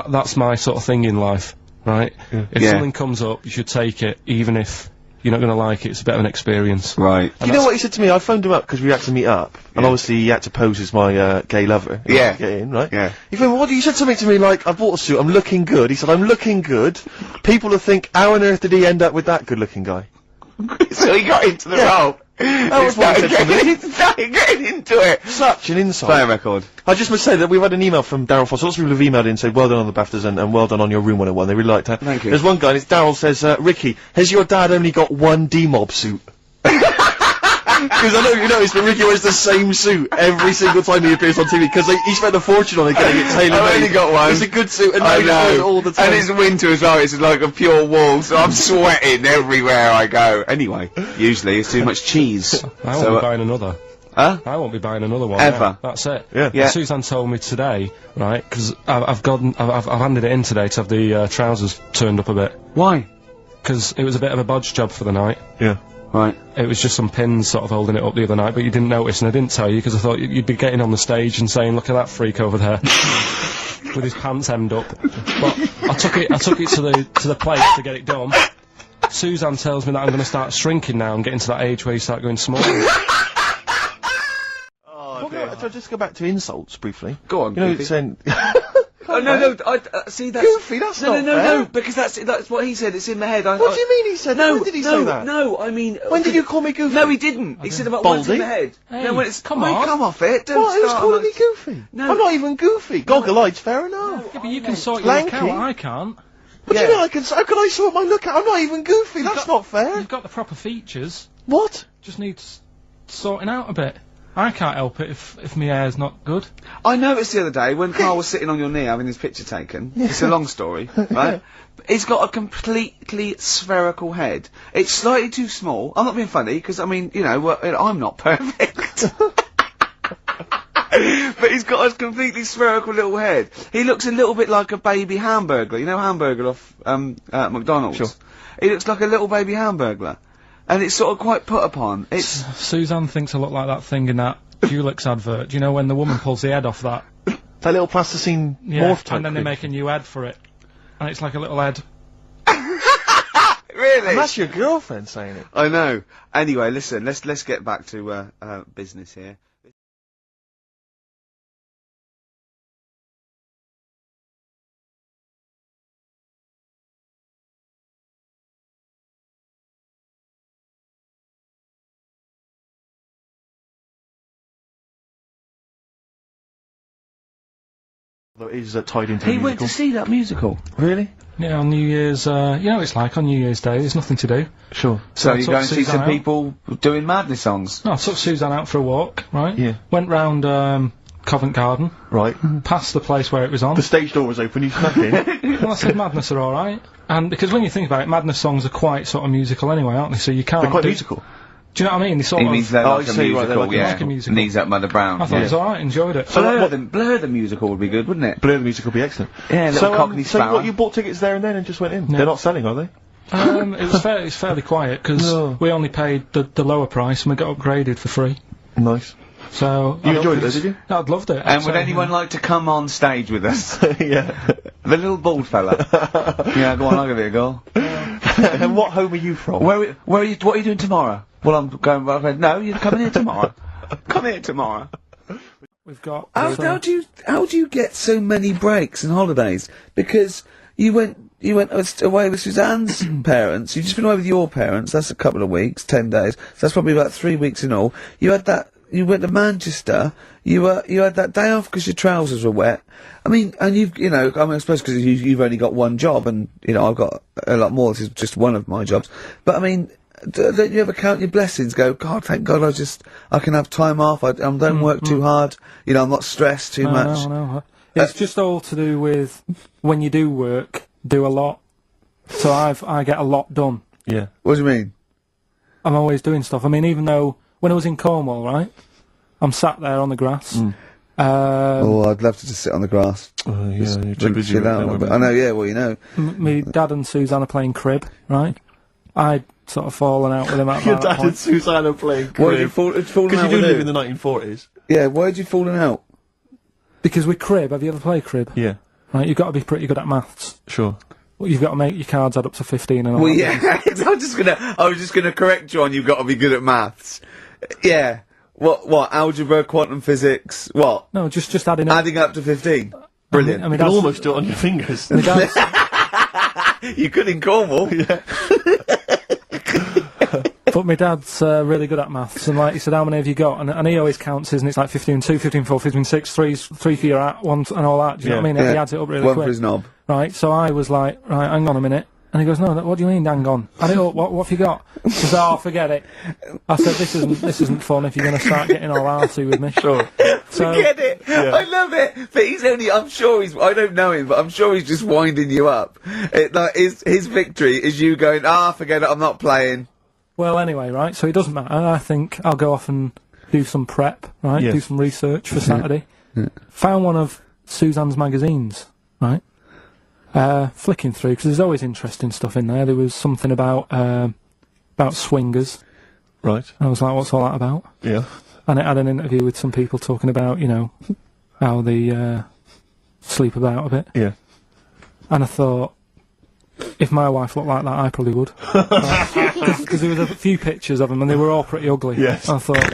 that's my sort of thing in life, right? Yeah. If something comes up, you should take it, even if you're not going to like it. It's a bit of an experience. Right. You know what he said to me? I phoned him up because we had to meet up, and obviously he had to pose as my gay lover. Yeah. To get in, right? Yeah. He phoned, what? He said something to me like, I bought a suit, I'm looking good. He said, I'm looking good. People will think, how on earth did he end up with that good-looking guy? So he got into the role. That was what he said to me. He started getting into it. Such an insult. Play a record. I just must say that we've had an email from Darryl Foss. Lots of people have emailed in and said, well done on the BAFTAs and well done on your Room 101. They really liked that. Thank you. There's one guy, and it's Darryl says, Ricky, has your dad only got one D-mob suit? Because I know you noticed that Ricky wears the same suit every single time he appears on TV, because he spent a fortune on it getting it tailor-made. I've only got one. It's a good suit, and now he wears it all the time. And it's winter as well, it's like a pure wall, so I'm sweating everywhere I go. Anyway, usually it's too much cheese. I won't be buying another. Huh? I won't be buying another one. Ever. Yeah, that's it. Yeah. Yeah. Suzanne told me today, right, because I've handed it in today to have the trousers turned up a bit. Why? Because it was a bit of a bodge job for the night. Yeah. Right. It was just some pins sort of holding it up the other night, but you didn't notice, and I didn't tell you because I thought you'd be getting on the stage and saying, "Look at that freak over there with his pants hemmed up." But I took it to the place to get it done. Suzanne tells me that I'm going to start shrinking now and getting to that age where you start going small. So just go back to insults briefly. Go on. You know, Goofy. saying. Oh, no, see, that's... Goofy, that's not fair. No, because that's what he said, it's in my head. What do you mean he said that? When did he say that? No, I mean... When did you call me Goofy? No, he didn't. He said about once in my head. Hey, no, when it's... come on. Come off it. Don't What? Who's start calling on me Goofy? No. I'm not even Goofy. Goggle-eyed's fair enough. Yeah, but you can sort your look out, I can't. What do you mean I can... How can I sort my look out? I'm not even Goofy. That's not fair. You've got the proper features. What? Just needs sorting out a bit. I can't help it if my hair's not good. I noticed the other day when Karl was sitting on your knee having his picture taken. It's a long story, right? He's got a completely spherical head. It's slightly too small. I'm not being funny, because, I mean, you know, I'm not perfect. But he's got a completely spherical little head. He looks a little bit like a baby Hamburglar. You know Hamburglar off McDonald's? Sure. He looks like a little baby Hamburglar. And it's sort of quite put upon. It's... Suzanne thinks I look like that thing in that Dulux advert. Do you know when the woman pulls the head off that? That little plasticine Yeah, morph type and then they thing. make a new head for it. And it's like a little head. Really? And that's your girlfriend saying it. I know. Anyway, listen, let's get back to business here. Although it is tied into He the went musical. to see that musical. Really? Yeah, on New Year's, you know what it's like on New Year's Day, there's nothing to do. Sure. So I you're took going to see Suzanne some out. people doing madness songs. No, I took Suzanne out for a walk, right? Yeah. Went round, Covent Garden, Right. past the place where it was on. The stage door was open, you snuck in. Well, I said Madness are alright. And because when you think about it, Madness songs are quite sort of musical anyway, aren't they? So you can't They're quite do- musical. Do you know what I mean? They sort He of... means they're Oh, like I a see, right, they're musical, like a- yeah. like a musical. Knees up Mother Brown. I thought it was alright, enjoyed it. Blur the musical would be good, wouldn't it? Blur the musical will be excellent. Yeah, little so, Cockney so Sparrow. what, you bought tickets there and then and just went in? No. They're not selling, are they? It was fairly quiet, because No. we only paid the lower price and we got upgraded for free. Nice. So... You enjoyed it though, did you? No, I'd loved it. And I'd would say, anyone like to come on stage with us? Yeah. The little bald fella. Yeah, go on, I'll give it a go. And what home are you from? Where are you, what are you doing tomorrow? Well, I'm going back. No, you're coming here tomorrow. Come here tomorrow. We've got... How do you get so many breaks and holidays? Because you went away with Suzanne's parents. You've just been away with your parents. That's a couple of weeks, 10 days. So that's probably about 3 weeks in all. You had that you went to Manchester, you had that day off because your trousers were wet. I mean, and I suppose because you've only got one job, and, I've got a lot more. This is just one of my jobs. But, I mean, don't you ever count your blessings? Go, God, thank God I can have time off, I don't work too hard, I'm not stressed too much. No. It's just all to do with, when you do work, do a lot. So I get a lot done. Yeah. What do you mean? I'm always doing stuff. I mean, even though, when I was in Cornwall, right, I'm sat there on the grass. I'd love to just sit on the grass. Yeah, you're too busy. I know, yeah, well, Me dad and Suzanne are playing crib, right? I'd sort of fallen out with him at Your that dad point. and Suzanne are playing crib. Why did you fallen out Because you do with live who? in the 1940s. Yeah, why did you fallen out? Because with crib, have you ever played crib? Yeah. Right, you've got to be pretty good at maths. Sure. Well, you've got to make your cards add up to 15 and all Well, that. yeah, I was just gonna correct you on you've got to be good at maths. Yeah. What, algebra, quantum physics, what? No, just adding up. Adding up to 15. Brilliant. I mean, You can almost do it on your fingers. my dad's, You could in Cornwall. Yeah. but my dad's really good at maths, and like he said, how many have you got? And he always counts his, and it's like 15 2, 15 4, 15 6, 3 for your at, 1 and all that. Do you know what I mean? He adds it up really One quick. for his knob. Right, so I was like, right, hang on a minute. And he goes, no, what do you mean, hang on? I don't, what have you got? He says, oh, forget it. I said, this isn't fun if you're going to start getting all arsey with me. Sure. So, Forget it. Yeah. I love it. But I don't know him, but I'm sure he's just winding you up. His victory is you going, forget it, I'm not playing. well, anyway, right, so it doesn't matter. I think I'll go off and do some prep, right? Yes. Do some research for Saturday. Found one of Suzanne's magazines, right? Flicking through, because there's always interesting stuff in there. There was something about swingers. Right. I was like, what's all that about? Yeah. And it had an interview with some people talking about, how they sleep about a bit. Yeah. And I thought, if my wife looked like that, I probably would. Because there was a few pictures of them, and they were all pretty ugly. Yes. I thought,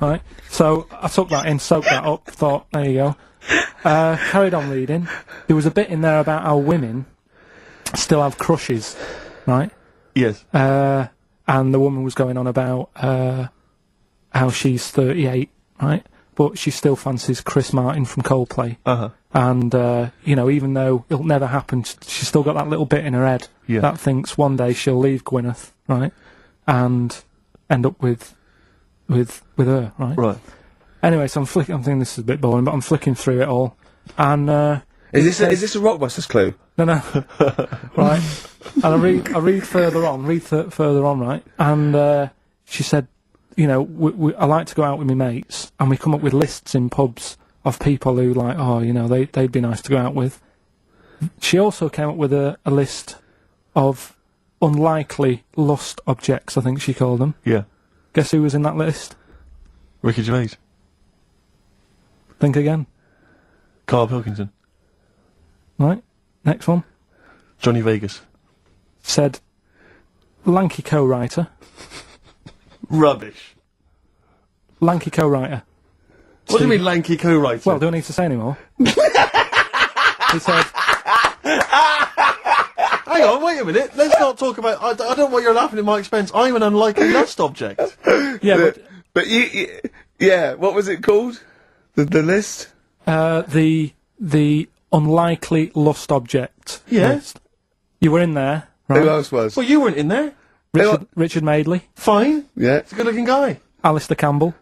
right. So I took that in, soaked that up, thought, there you go. Carried on reading. There was a bit in there about how women still have crushes, right? Yes. And the woman was going on about how she's 38, right? But she still fancies Chris Martin from Coldplay. Uh-huh. And, even though it'll never happen, she's still got that little bit in her head that thinks one day she'll leave Gwyneth, right? And end up with her, right? Right. Anyway, so I'm thinking this is a bit boring, but I'm flicking through it all. And, Is this a Rockbusters clue? No. Right. And I read further on, right? And, she said, I like to go out with my mates, and we come up with lists in pubs of people who, like, they'd be nice to go out with. She also came up with a list of unlikely lust objects, I think she called them. Yeah. Guess who was in that list? Ricky Gervais. Think again. Karl Pilkington. Right. Next one. Johnny Vegas. Said, lanky co-writer. Rubbish. Lanky co-writer. What do you mean lanky co-writer? Well, do I need to say any more? He said... Hang on, wait a minute. Let's not talk about... I don't know why you're laughing at my expense. I'm an unlikely lust object. Yeah, But yeah, what was it called? The list? The unlikely lust object Yeah. list. You were in there, right? Who else was? Well, you weren't in there. Richard Madeley, Fine. Yeah. He's a good-looking guy. Alistair Campbell.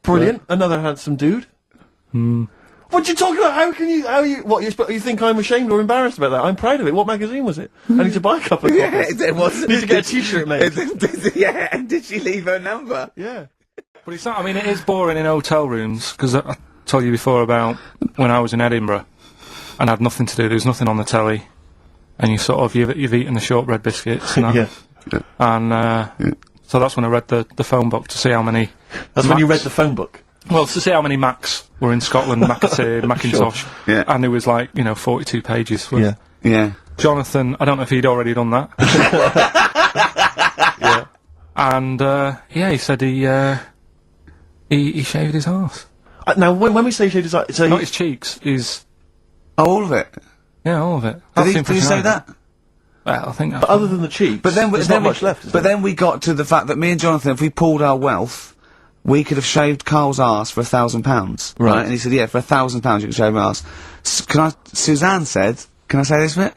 Brilliant. Another handsome dude. What you talking about? You think I'm ashamed or embarrassed about that? I'm proud of it. What magazine was it? I need to buy a couple of copies. Yeah, it was. Need to get a t-shirt made. Yeah, and did she leave her number? Yeah. But it's not, I mean, it is boring in hotel rooms, because I told you before about when I was in Edinburgh and had nothing to do, there was nothing on the telly, and you sort of, you've eaten the shortbread biscuits and that. Yeah. And, so that's when I read the phone book to see how many... That's when you read the phone book. Well, to see how many Macs were in Scotland, McAtee, Macintosh. Sure. Yeah. And it was like, 42 pages. Yeah. Yeah. Jonathan, I don't know if he'd already done that. Yeah. And, he said he shaved his arse. Now, when we say shaved his arse... So Not his cheeks, All of it? Yeah, all of it. Did he say that? Well, I think that's... But other than the cheeks, But then there's not much left, is But there? then we got to the fact that me and Jonathan, if we pulled our wealth, we could have shaved Karl's arse for £1,000. Right. And he said, yeah, for £1,000 you can shave my arse. Suzanne said, can I say this bit?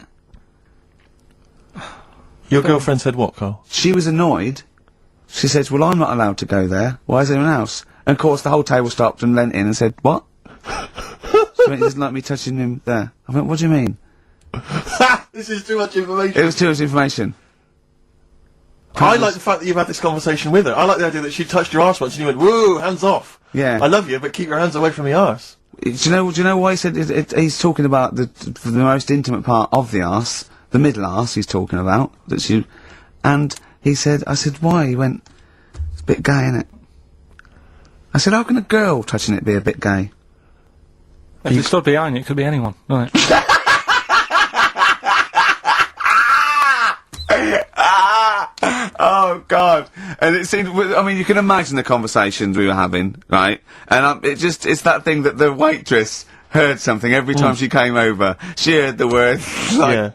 Your girlfriend said what, Karl? She was annoyed. She said, well, I'm not allowed to go there. Why is anyone else? And of course the whole table stopped and leant in and said, what? She went, he doesn't like me touching him there. I went, what do you mean? This is too much information. It was too much information. I like the fact that you've had this conversation with her. I like the idea that she touched your arse once and you went, whoa, hands off. Yeah. I love you, but keep your hands away from the arse. Do you know why he said he's talking about the most intimate part of the arse, the middle arse he's talking about, and he said, I said, why? He went, it's a bit gay, innit? I said, how can a girl touching it be a bit gay? If you stood behind you, it could be anyone, couldn't it? Oh God! And it seemed, I mean, you can imagine the conversations we were having, right? And it's that thing that the waitress heard something every time she came over. She heard the word, like,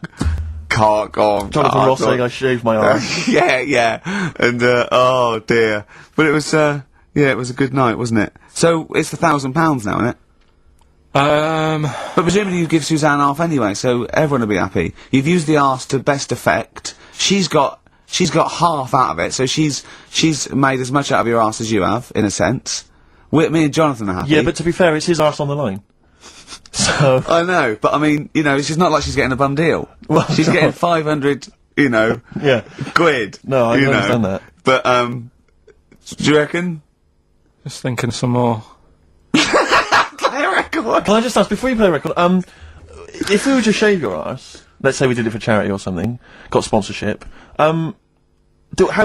cock or... Jonathan Ross saying I shaved my arse. yeah. And, oh dear. But it was, yeah, it was a good night, wasn't it? So, it's the £1,000 now, isn't it? But presumably you give Suzanne half anyway, so everyone will be happy. You've used the arse to best effect. She's got half out of it, so she's made as much out of your arse as you have, in a sense. Me and Jonathan are happy. Yeah, but to be fair, it's his arse on the line. So... I know, but I mean, you know, it's not like she's getting a bum deal. Well, she's getting 500, you know, quid. No, I understand that. But, do you reckon? Just thinking some more. Can I just ask, before you play a record, if we were to shave your arse, let's say we did it for charity or something, got sponsorship, how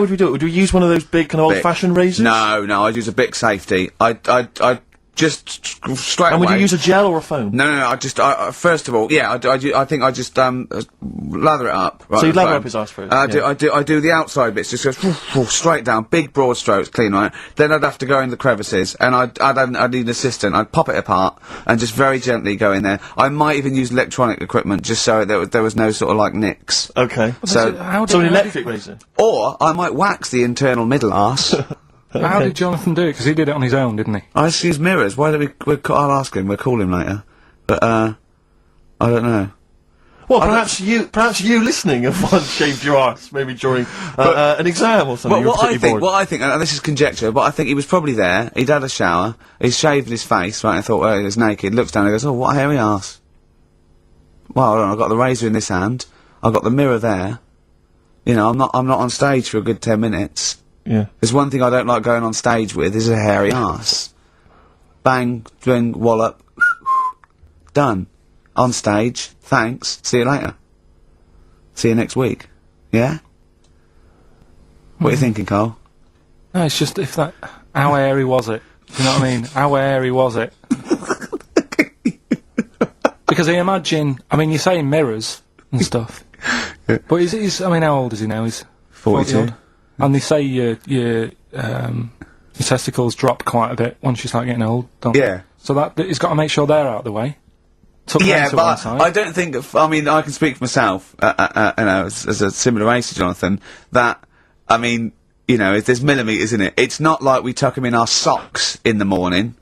would we do it? Would we use one of those big kind of old-fashioned razors? No, I'd use a Bic Safety. I'd just straight away. And would you use a gel or a foam? No, first of all, yeah, I think I just, lather it up. Right, so you'd lather up his arse first? I do the outside bits, just goes straight down, big broad strokes, clean, right? Then I'd have to go in the crevices, and I'd need an assistant. I'd pop it apart, and just very gently go in there. I might even use electronic equipment, just so there was no sort of, like, nicks. Okay. So an electric razor? Or, I might wax the internal middle arse. Okay. How did Jonathan do it? Because he did it on his own, didn't he? I just use mirrors. Why don't I'll ask him, we'll call him later. But, I don't know. Well, perhaps you listening have once shaved your arse, maybe during an exam or something. What I think, and this is conjecture, but I think he was probably there, he'd had a shower, he's shaved his face, right, and thought, well, he was naked, looks down and goes, oh, what a hairy arse. Well, hold on, I've got the razor in this hand, I've got the mirror there, you know, I'm not on stage for a good 10 minutes. Yeah. There's one thing I don't like going on stage with, is a hairy arse. Bang, drink, wallop, done. On stage, thanks, see you later. See you next week. Yeah? What are you thinking, Karl? No, it's just how hairy was it? Do you know what I mean? How hairy was it? Because I imagine, I mean, you're saying mirrors and stuff. But he's, I mean, how old is he now? He's 42. And they say your testicles drop quite a bit once you start getting old, don't they? Yeah. So he's got to make sure they're out of the way. Yeah, but I don't think, I mean, I can speak for myself, you know, as a similar age to Jonathan, that, I mean, you know, there's millimetres in it. It's not like we tuck them in our socks in the morning.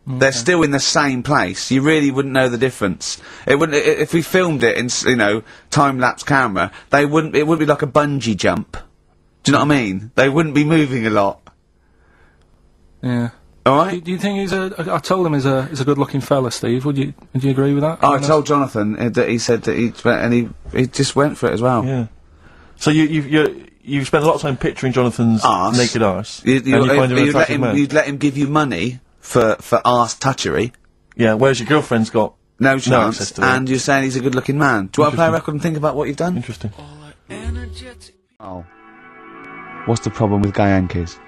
Okay. They're still in the same place. You really wouldn't know the difference. It wouldn't, if we filmed it in, you know, time-lapse camera, it wouldn't be like a bungee jump. Do you know what I mean? They wouldn't be moving a lot. Yeah. Alright? Do you think I told him he's a good-looking fella, Steve. Would you agree with that? I told Jonathan that he said that he just went for it as well. Yeah. So you've spent a lot of time picturing Jonathan's naked arse. You'd let him give you money for arse touchery. Yeah, whereas your girlfriend's got no chance, and you're saying he's a good-looking man. Do you want to play a record and think about what you've done? Interesting. Oh. What's the problem with gay Yankees?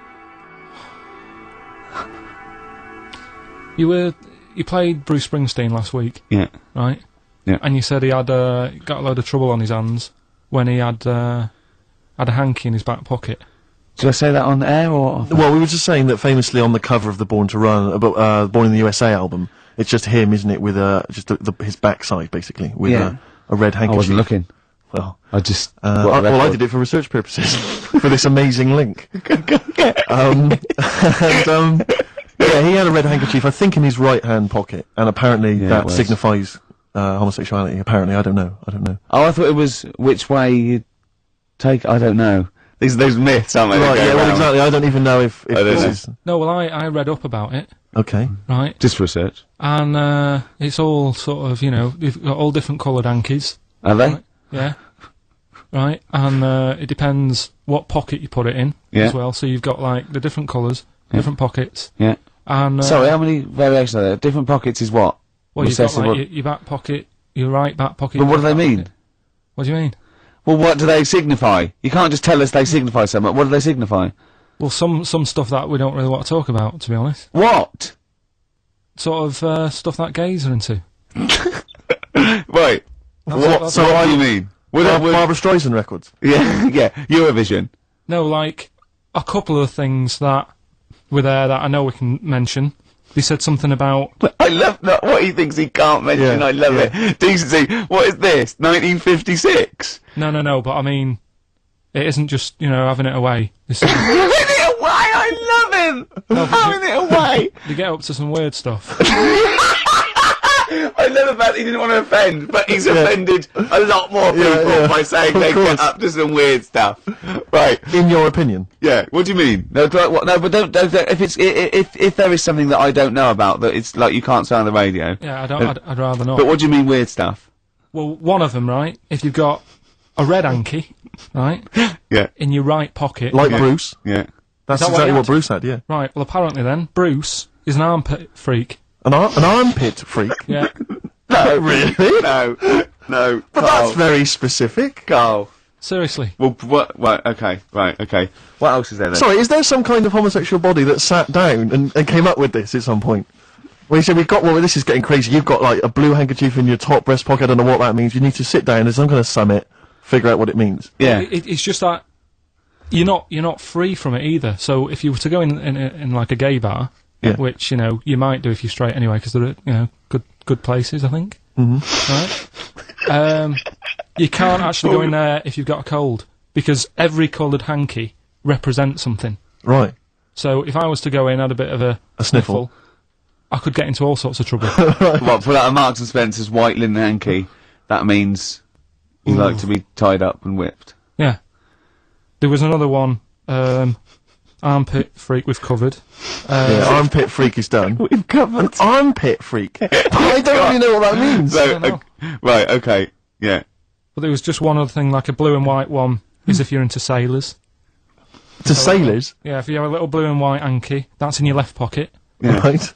You played Bruce Springsteen last week. Yeah. Right? Yeah. And you said he had, got a load of trouble on his hands when he had a hanky in his back pocket. Did I say that on air, or...? Well, we were just saying that famously on the cover of the Born to Run, Born in the USA album, it's just him, isn't it, with, just his backside, basically, with a red handkerchief. I wasn't looking. Well, I just... well, I did it for research purposes, for this amazing link. Yeah, he had a red handkerchief, I think, in his right-hand pocket, and apparently that signifies homosexuality. Apparently, I don't know. Oh, I thought it was which way you take... I don't know. These myths, aren't they? Right, yeah, well, exactly. I don't even know if this is... No, well, I read up about it. Okay. Right. Just for research. And, it's all sort of, you know, you've got all different coloured hankies. Are they? Right? Yeah. Right, and, it depends what pocket you put it in as well. So you've got, like, the different colours, different pockets. Yeah. And, sorry, how many variations are there? Different pockets is what? Well, you've got, like, your back pocket, your right back pocket. But what do they mean? Pocket. What do you mean? Well, what do they signify? You can't just tell us they signify something. What do they signify? Well, some stuff that we don't really want to talk about, to be honest. What? Sort of, stuff that gays are into. Right. What do you mean? Barbara Streisand records? Yeah, yeah, Eurovision. No, like, a couple of things that were there that I know we can mention. He said something about... I love that, what he thinks he can't mention, I love it. Decency, what is this, 1956? No, but I mean, it isn't just, you know, having it away. This is... Having it away, I love him! No, having it away! You get up to some weird stuff. I love the fact he didn't want to offend, but he's offended a lot more people by saying they get up to some weird stuff. Right. In your opinion? Yeah. What do you mean? No, but don't if there is something that I don't know about that it's like you can't say on the radio. Yeah, I'd rather not. But what do you mean weird stuff? Well, one of them, right? If you've got a red hanky, right? Yeah. In your right pocket. Like Bruce? Yeah. That's exactly what Bruce had, yeah. Right, well apparently then, Bruce is an armpit freak. An armpit freak? Yeah. No. Really? No. But that's very specific. Carl. Seriously. Well, what? Right, okay. What else is there then? Sorry, is there some kind of homosexual body that sat down and came up with this at some point? Well, you said we've got, well, this is getting crazy. You've got, like, a blue handkerchief in your top breast pocket. I don't know what that means. You need to sit down. There's some kind of summit, figure out what it means. Yeah. It's just that you're not free from it either. So if you were to go in like a gay bar, which, you know, you might do if you're straight anyway, because they're, you know, good places, I think. Right? You can't actually go in there if you've got a cold, because every coloured hanky represents something. Right. So if I was to go in, had a bit of a sniffle, I could get into all sorts of trouble. What, pull out a Marks and Spencer's white linen hanky, that means you like to be tied up and whipped. Yeah. There was another one, armpit freak we've covered. Armpit freak is done. We've covered. An armpit freak? I don't really know what that means. So, right, okay, yeah. But there was just one other thing, like a blue and white one, is if you're into sailors. To sailors? Yeah, if you have a little blue and white hanky, that's in your left pocket. Yeah. Right.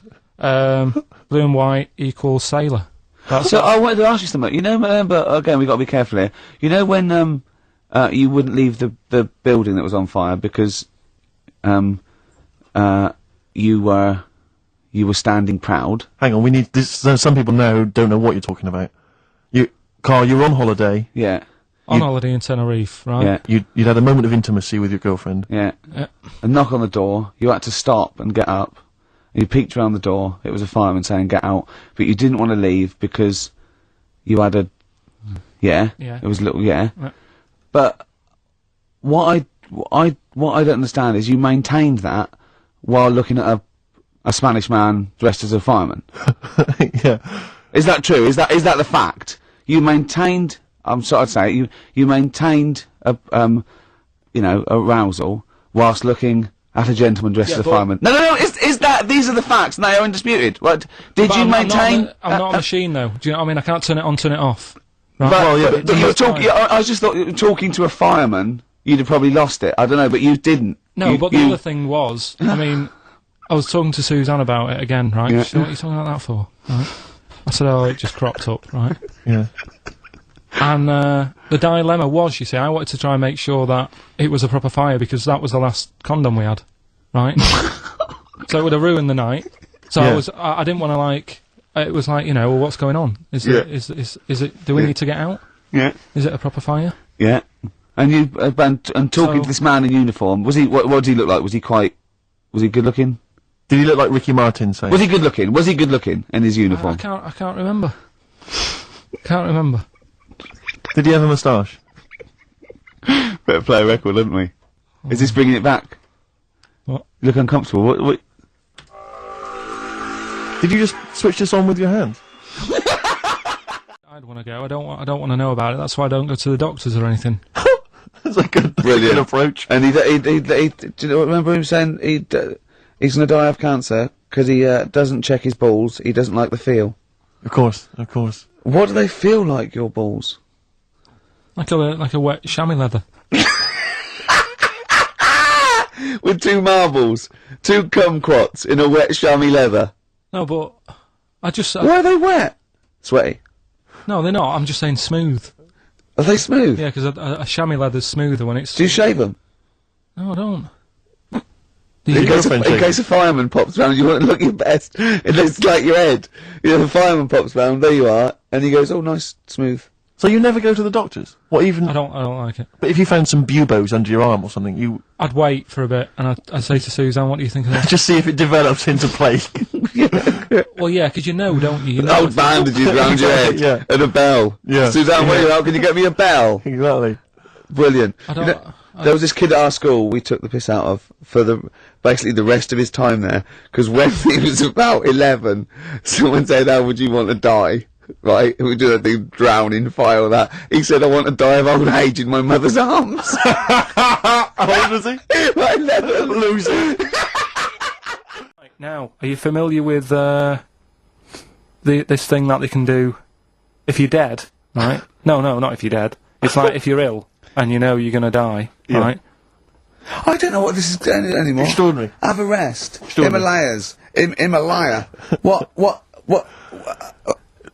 Blue and white equals sailor. So I wanted to ask you something. You know, but again, we've got to be careful here. You know when you wouldn't leave the building that was on fire because you were standing proud. Hang on, we need this. Some people now don't know what you're talking about. Carl, you're on holiday. Yeah. On holiday in Tenerife, right? Yeah. You'd had a moment of intimacy with your girlfriend. Yeah. A knock on the door. You had to stop and get up. You peeked around the door. It was a fireman saying, "Get out!" But you didn't want to leave because you had a yeah. It was a little yeah. But what I don't understand is you maintained that while looking at a Spanish man dressed as a fireman. Yeah. Is that true? Is that the fact? You maintained. I'm sorry to say you maintained arousal whilst looking at a gentleman dressed as a fireman. No. Is that these are the facts? And they are undisputed. What did you maintain? I'm not a machine though. Do you know what I mean? I can't turn it on, turn it off. Right? But you were talking. I just thought you were talking to a fireman. You'd have probably lost it. I don't know, but you didn't. No, but the other thing was, I mean, I was talking to Suzanne about it again, right? Yeah. She said, what are you talking about that for? Right? I said, oh, it just cropped up, right? Yeah. And the dilemma was, you see, I wanted to try and make sure that it was a proper fire because that was the last condom we had, right? So it would have ruined the night. So I didn't want to like. It was like, you know, well, what's going on? Is it? Do we need to get out? Yeah. Is it a proper fire? Yeah. And you and talking to this man in uniform, was he? What did he look like? Was he good looking? Did he look like Ricky Martin? Say. Was he good looking? Was he good looking in his uniform? I can't remember. Can't remember. Did he have a moustache? better play a record, haven't we? Is this bringing it back? What? You look uncomfortable. What? Did you just switch this on with your hand? I'd want to go. I don't want to know about it. That's why I don't go to the doctors or anything. It's like a Brilliant good approach. And do you remember him saying he's gonna die of cancer because he doesn't check his balls. He doesn't like the feel. Of course. What do they feel like, your balls? Like a wet chamois leather. With 2 marbles, 2 kumquats in a wet chamois leather. No, but I just. Why are they wet? Sweaty. No, they're not. I'm just saying smooth. Are they smooth? Yeah, because a chamois leather's smoother when it's. Do you shave them? No, I don't. In case a fireman pops round, you want to look your best. It looks like your head. You know, the fireman pops round, there you are, and he goes, oh, nice, smooth. So you never go to the doctors? What, even? I don't like it. But if you found some buboes under your arm or something, I'd wait for a bit, and I'd say to Suzanne, what do you think of that? just see if it develops into plague. Well, yeah, because you know, don't you? You know Old bandages round your head. Yeah. And a bell. Yeah. Suzanne, wait out, can you get me a bell? Exactly. Brilliant. I don't. You know, there was this kid at our school we took the piss out of for basically the rest of his time there, because when he was about 11, someone said, how would you want to die? Right, we do that thing, drowning, fire, that. He said, I want to die of old age in my mother's arms. How old was he? Like 11. Loser. Now, are you familiar with this thing that they can do if you're dead, right? No, not if you're dead. It's like if you're ill and you know you're gonna die, right? I don't know what this is anymore. Extraordinary. Have a rest. Extraordinary. Himalaya. What?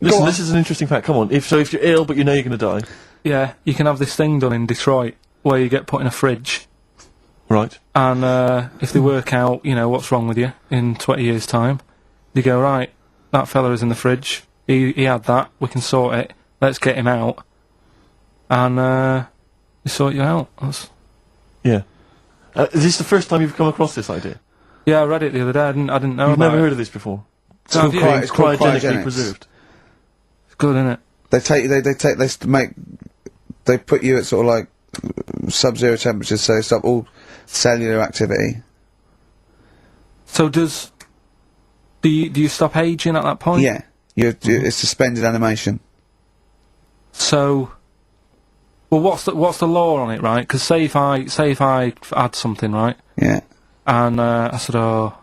Listen, this is an interesting fact. Come on. If you're ill but you know you're gonna die. Yeah, you can have this thing done in Detroit where you get put in a fridge. Right. And if they work out, you know, what's wrong with you in 20 years' time, they go, right, that fella is in the fridge. He had that. We can sort it. Let's get him out. And they sort you out. Yeah. Is this the first time you've come across this idea? Yeah, I read it the other day. I didn't know You've about never it. heard of this before? It's called Cryogenically cryogenics. preserved. It's good, isn't it? They put you at sort of like sub-zero temperatures, so stop all cellular activity. So do you stop aging at that point? Yeah, it's suspended animation. So, well, what's the law on it, right? Because say if I had something, right? Yeah. And I said, oh,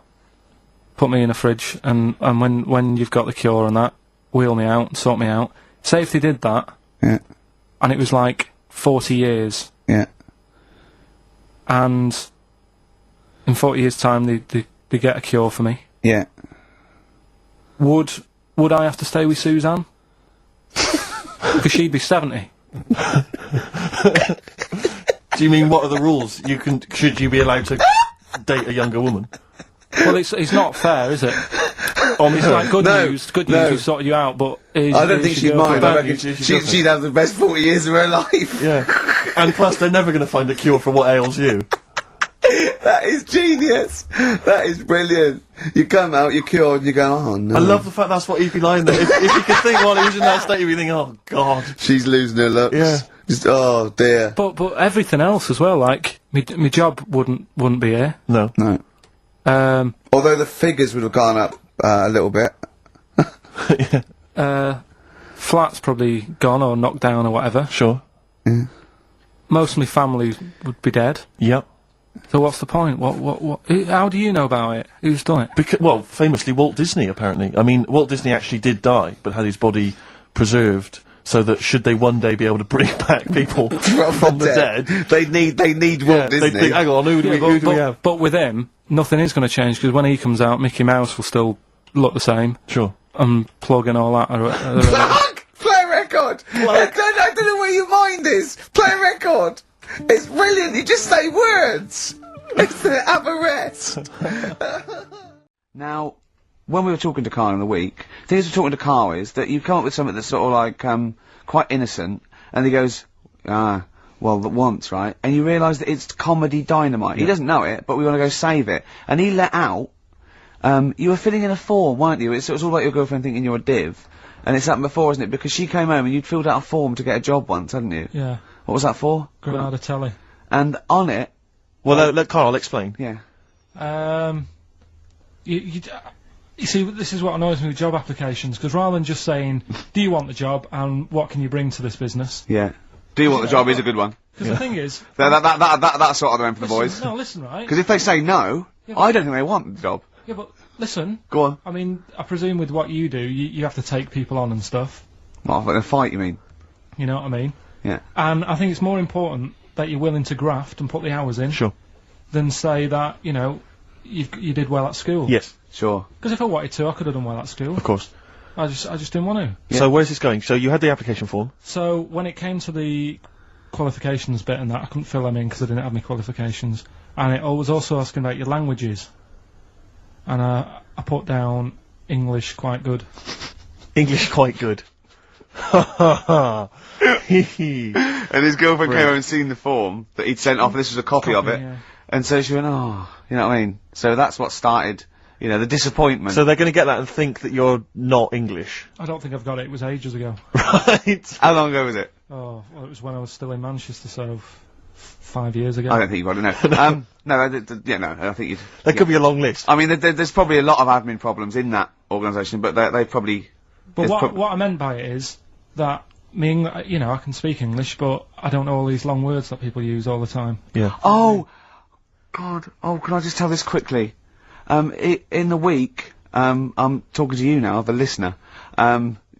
put me in a fridge, and when you've got the cure and that, wheel me out and sort me out. Say if they did that. Yeah. And it was like 40 years. Yeah. And in 40 years' time, they get a cure for me. Yeah. Would I have to stay with Suzanne? Because she'd be 70. Do you mean what are the rules? Should you be allowed to date a younger woman? Well, it's not fair, is it? It's like good news, we sorted you out, but I don't think she'd mind. I reckon she'd have the best 40 years of her life. Yeah. And plus, they're never going to find a cure for what ails you. That is genius. That is brilliant. You come out, you're cured, and you go, oh no. I love the fact that's what he'd be lying there. If you could think while he was in that state, you'd be thinking, oh god. She's losing her looks. Yeah. Just, oh dear. But everything else as well, like, my job wouldn't be here. No. No. Although the figures would have gone up a little bit. Flat's probably gone or knocked down or whatever. Sure. Yeah. Most of my family would be dead. Yep. So what's the point? What? How do you know about it? Who's done it? Well, famously Walt Disney, apparently. I mean, Walt Disney actually did die, but had his body preserved so that should they one day be able to bring back people from the dead, they need Walt Disney. Hang on, who do we have? But with him, nothing is going to change, because when he comes out, Mickey Mouse will still look the same. Sure. And Plug and all that. Plug! Play a record! I don't know where your mind is! Play a record! It's brilliant, you just say words! It's the have a rest! Now, when we were talking to Karl in the week, the thing we were talking to Karl is that you come up with something that's sort of like, quite innocent, and he goes, well, once, right? And you realise that it's comedy dynamite. Yeah. He doesn't know it, but we want to go save it. And he let out, you were filling in a form, weren't you? It was all about your girlfriend thinking you're a div. And it's happened before, isn't it? Because she came home and you'd filled out a form to get a job once, hadn't you? Yeah. What was that for? Granada Telly. and on it... Well, let Karl explain. Yeah. You see, this is what annoys me with job applications, because rather than just saying, do you want the job, and what can you bring to this business? Yeah. Do you want the job is a good one. Because the thing is... That's sort of the end for the boys. No, listen, right? Because if they say no, I don't think they want the job. Yeah, but listen. Go on. I mean, I presume with what you do, you have to take people on and stuff. What, in a fight, you mean? You know what I mean? Yeah. And I think it's more important that you're willing to graft and put the hours in. Sure. Than say that, you know, you did well at school. Yes. Sure. Because if I wanted to, I could have done well at school. Of course. I just didn't want to. Yeah. So where's this going? So you had the application form. So when it came to the qualifications bit and that, I couldn't fill them in because I didn't have any qualifications. And it was also asking about your languages. And I put down English quite good. English quite good. Ha ha ha. And his girlfriend came over and seen the form that he'd sent off, and this was a copy of it. Yeah. And so she went, oh, you know what I mean? So that's what started, you know, the disappointment. So they're going to get that and think that you're not English. I don't think I've got it. It was ages ago. Right. How long ago was it? Oh, well, it was when I was still in Manchester, so 5 years ago. I don't think you probably know. No, I think you'd... There could be a long list. I mean, there's probably a lot of admin problems in that organisation, but they probably... But what I meant by it is that you know, I can speak English, but I don't know all these long words that people use all the time. Yeah. Oh, God. Oh, can I just tell this quickly? In the week, I'm talking to you now, the listener.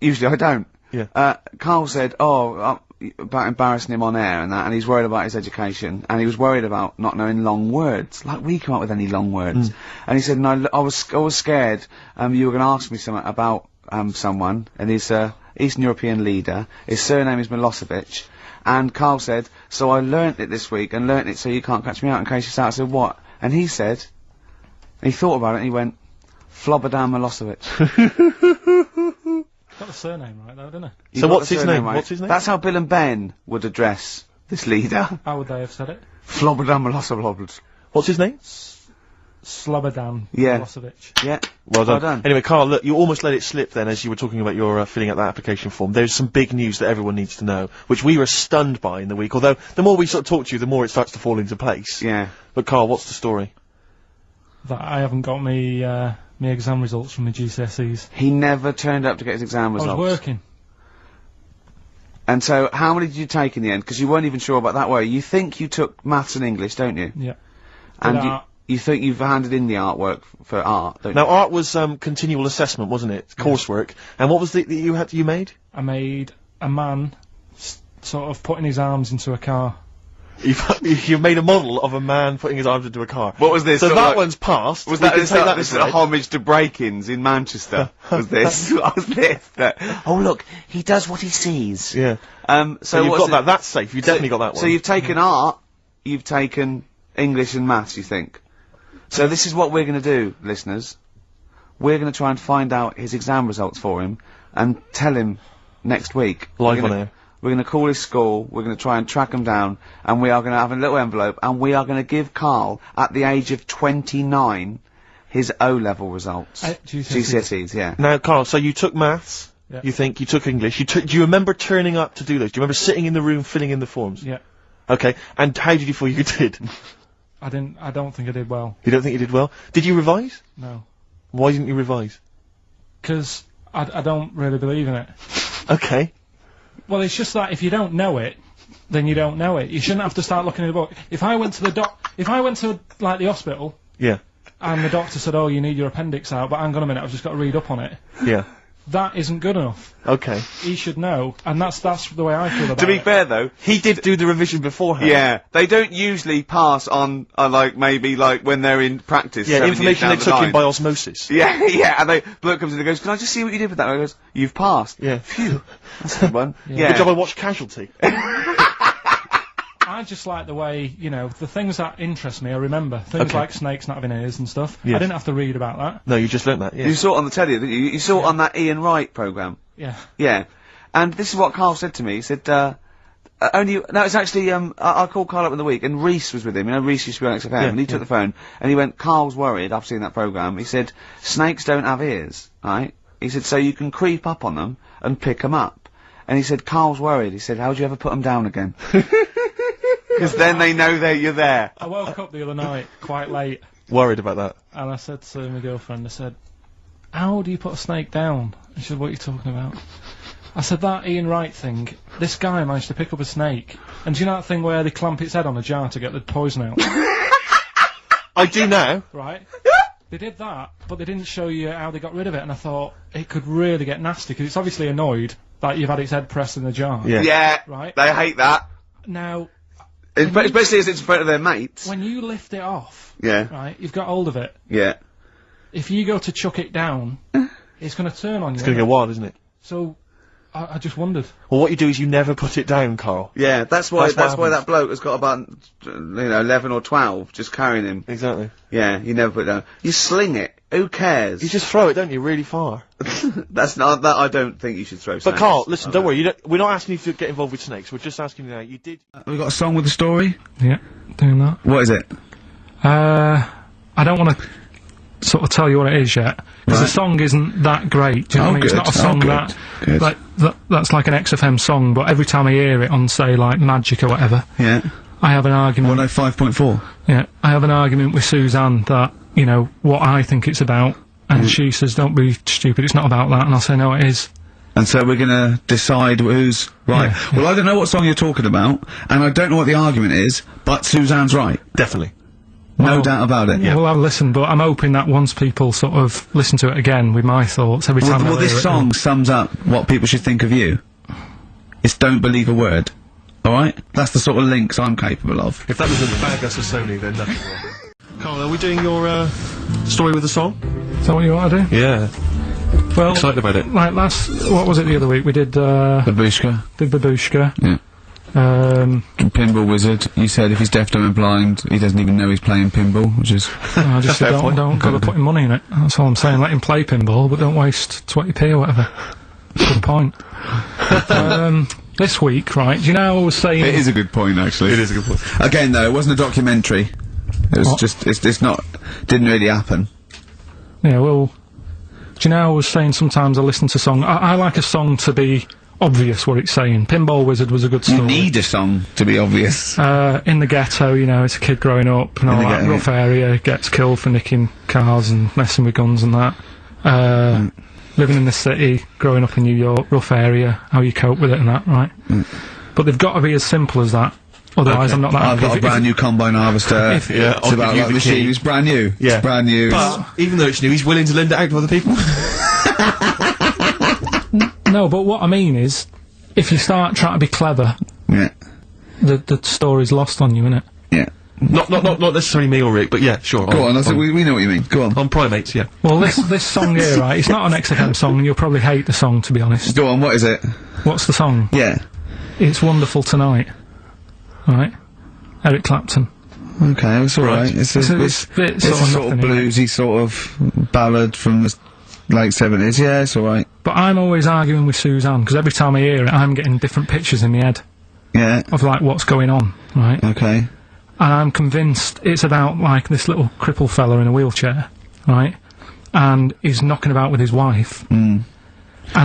Usually I don't. Yeah. Karl said, about embarrassing him on air and that, and he's worried about his education, and he was worried about not knowing long words. Like, we come up with any long words. And he said, no, I was scared, you were going to ask me something about, someone, and he's Eastern European leader. His surname is Milosevic. And Karl said, so I learnt it this week, and learnt it so you can't catch me out in case you start. I said, what? And he said, he thought about it, and he went, Flobodan Milosevic. Got the surname right, though, didn't he? So what's his name? Right. What's his name? That's how Bill and Ben would address this leader. How would they have said it? Flobodan Milosevic. What's his name? Slobodan Yeah. Milosevic. Yeah. Well done. Well done. Anyway, Karl, look, you almost let it slip then as you were talking about your filling out that application form. There's some big news that everyone needs to know, which we were stunned by in the week, although the more we sort of talk to you, the more it starts to fall into place. Yeah. But Karl, what's the story? That I haven't got me exam results from my GCSEs. He never turned up to get his exam results. I was working. And so, how many did you take in the end? Because you weren't even sure about that, were you? You think you took maths and English, don't you? Yeah. And you think you've handed in the artwork for art, don't Now, you? art was continual assessment, wasn't it? Coursework. And what was the that you made? I made a man sort of putting his arms into a car. You made a model of a man putting his arms into a car. What was this? So Sort that of one's passed. Was We that can this take that this aside. homage to break-ins in Manchester? Was this? What was this? Oh look, he does what he sees. Yeah. So So you've what's got that. That's safe. You definitely got that one. So you've taken art, you've taken English and maths, you think? So this is what we're going to do, listeners. We're going to try and find out his exam results for him and tell him next week. Live on air. We're going to call his school, we're going to try and track him down, and we are going to have a little envelope, and we are going to give Karl, at the age of 29, his O-level results. GCSEs, yeah. Now, Karl, so you took maths. Yeah. You think you took English. Do you remember turning up to do those? Do you remember sitting in the room filling in the forms? Yeah. Okay. And how did you feel you did? I don't think I did well. You don't think you did well? Did you revise? No. Why didn't you revise? Because I don't really believe in it. Okay. Well, it's just that if you don't know it, then you don't know it. You shouldn't have to start looking in the book. If I went to like the hospital, Yeah. and the doctor said, "Oh, you need your appendix out," but hang on a minute, I've just got to read up on it. Yeah. That isn't good enough. Okay. He should know, and that's the way I feel about it. To be fair though, He did do the revision beforehand. yeah, they don't usually pass on, like, maybe, like, when they're in practice. Yeah, 7 years information down they the took in line. by osmosis. Yeah, yeah, and they, bloke comes in and goes, can I just see what you did with that? And I goes, you've passed. Yeah. Phew. That's a good one. Yeah. Good job I watched Casualty. I just like the way, you know, the things that interest me, I remember. Things Okay. like snakes not having ears and stuff. Yes. I didn't have to read about that. No, you just learnt that, yeah. You saw it on the telly, didn't you? You saw it on that Ian Wright programme. Yeah. Yeah. And this is what Karl said to me. He said, no, it's actually, I called Karl up in the week, and Reese was with him. You know, Reese used to be on XFM, Yeah, and he took the phone, and he went, Karl's worried, I've seen that programme. He said, snakes don't have ears, right? He said, so you can creep up on them and pick them up. And he said, Karl's worried. He said, how would you ever put them down again? Because then they know that you're there. I woke up the other night quite late. Worried about that. And I said to my girlfriend, I said, how do you put a snake down? And she said, what are you talking about? I said, that Ian Wright thing, this guy managed to pick up a snake. And do you know that thing where they clamp its head on a jar to get the poison out? I do now. Right? They did that, but they didn't show you how they got rid of it, and I thought, it could really get nasty, because it's obviously annoyed that you've had its head pressed in the jar. Yeah. Right? They hate that. Now... Especially as it's in front of their mates. When you lift it off, Yeah. right, you've got hold of it. Yeah. If you go to chuck it down, it's going to turn on you. It's going to go wild, isn't it? So, I just wondered. Well, what you do is you never put it down, Carl. Yeah, that's why That's what that bloke has got about, 11 or 12 just carrying him. Exactly. Yeah, you never put it down. You sling it. Who cares? You just throw it, don't you, really far. That's not, that I don't think you should throw But snakes. Carl, listen, don't worry, we're not asking you to get involved with snakes, we're just asking you now, you did... We've got a song with a story? Yeah, doing that. What is it? I don't want to sort of tell you what it is yet, because the song isn't that great, do you know what I mean? It's not a song that's like an XFM song, but every time I hear it on, say, like, Magic or whatever, Yeah. I have an argument... 105.4? Yeah, I have an argument with Suzanne that, you know, what I think it's about, and she says, don't be stupid, it's not about that, and I'll say, no, it is. And so we're gonna decide who's right. Yeah, Well, I don't know what song you're talking about, and I don't know what the argument is, but Suzanne's right. Definitely. No doubt about it. Yeah, well, I'll listen, but I'm hoping that once people sort of listen to it again with my thoughts, every time Well, this song sums up what people should think of you. It's don't believe a word. Alright? That's the sort of links I'm capable of. If that was a bag us of Sony, then nothing wrong. Carl, are we doing your, story with a song? Is that what you want to do? Yeah. Well, Excited about it. like what was it the other week? We did, Babushka. Babushka. Yeah. Pinball Wizard. You said if he's deaf, dumb and blind, he doesn't even know he's playing pinball, which is... I just said don't bother putting money in it. That's all I'm saying. Let him play pinball, but don't waste 20p or whatever. Good point. This week, right, do you know I was saying... It is a good point, actually. It is a good point. Again, though, it wasn't a documentary. It was just... It's not... Didn't really happen. Yeah, well... Do you know I was saying sometimes I listen to song... I like a song to be obvious what it's saying. Pinball Wizard was a good story. You need a song to be obvious. In the ghetto, you know, it's a kid growing up and all that rough area, gets killed for nicking cars and messing with guns and that. Living in the city, growing up in New York, rough area, how you cope with it and that, right? But they've got to be as simple as that. Otherwise, I'm not that I've happy. got a brand new combine harvester. Yeah, It's I'll about give you like the machine. key. It's brand new. Yeah. It's brand new. But, even though it's new, he's willing to lend it out to other people. No, but what I mean is, if you start trying to be clever, Yeah. the story's lost on you, innit? Yeah. Not necessarily me or Rick, but yeah, sure. Go on, we know what you mean. Go on. On Primates, yeah. Well, this song here, right, it's not an XFM song, and you'll probably hate the song, to be honest. Go on, what is it? What's the song? Yeah. It's Wonderful Tonight. Right? Eric Clapton. Okay, it's alright. It's a bit it's a sort of bluesy sort of ballad from the late 70s. Yeah, it's alright. But I'm always arguing with Suzanne, because every time I hear it, I'm getting different pictures in my head Yeah. of, like, what's going on, right? Okay. And I'm convinced it's about, like, this little cripple fella in a wheelchair, right? And he's knocking about with his wife. And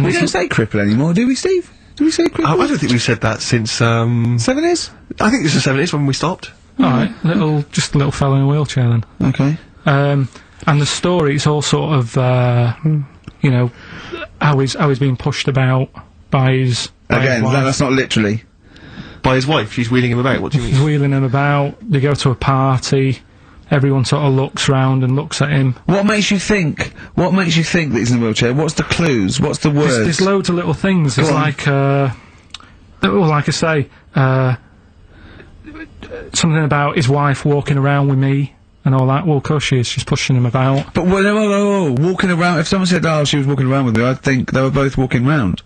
We don't say cripple anymore, do we, Steve? Do we say cripple? I don't think we've said that since, 70s? I think it's the 70s when we stopped. Alright, just a little fella in a wheelchair then. Okay. And the story is all sort of, you know, how he's being pushed about by his... Again, that's not literally. By his wife, she's wheeling him about, what do you He's mean? wheeling him about, they go to a party, everyone sort of looks round and looks at him. What makes you think that he's in a wheelchair? What's the clues? What's the words? There's loads of little things. There's on. like, well, like I say, something about his wife walking around with me and all that. Well, of course she is. She's pushing him about. But whoa, walking around. If someone said, "Oh, she was walking around with me," I'd think they were both walking round.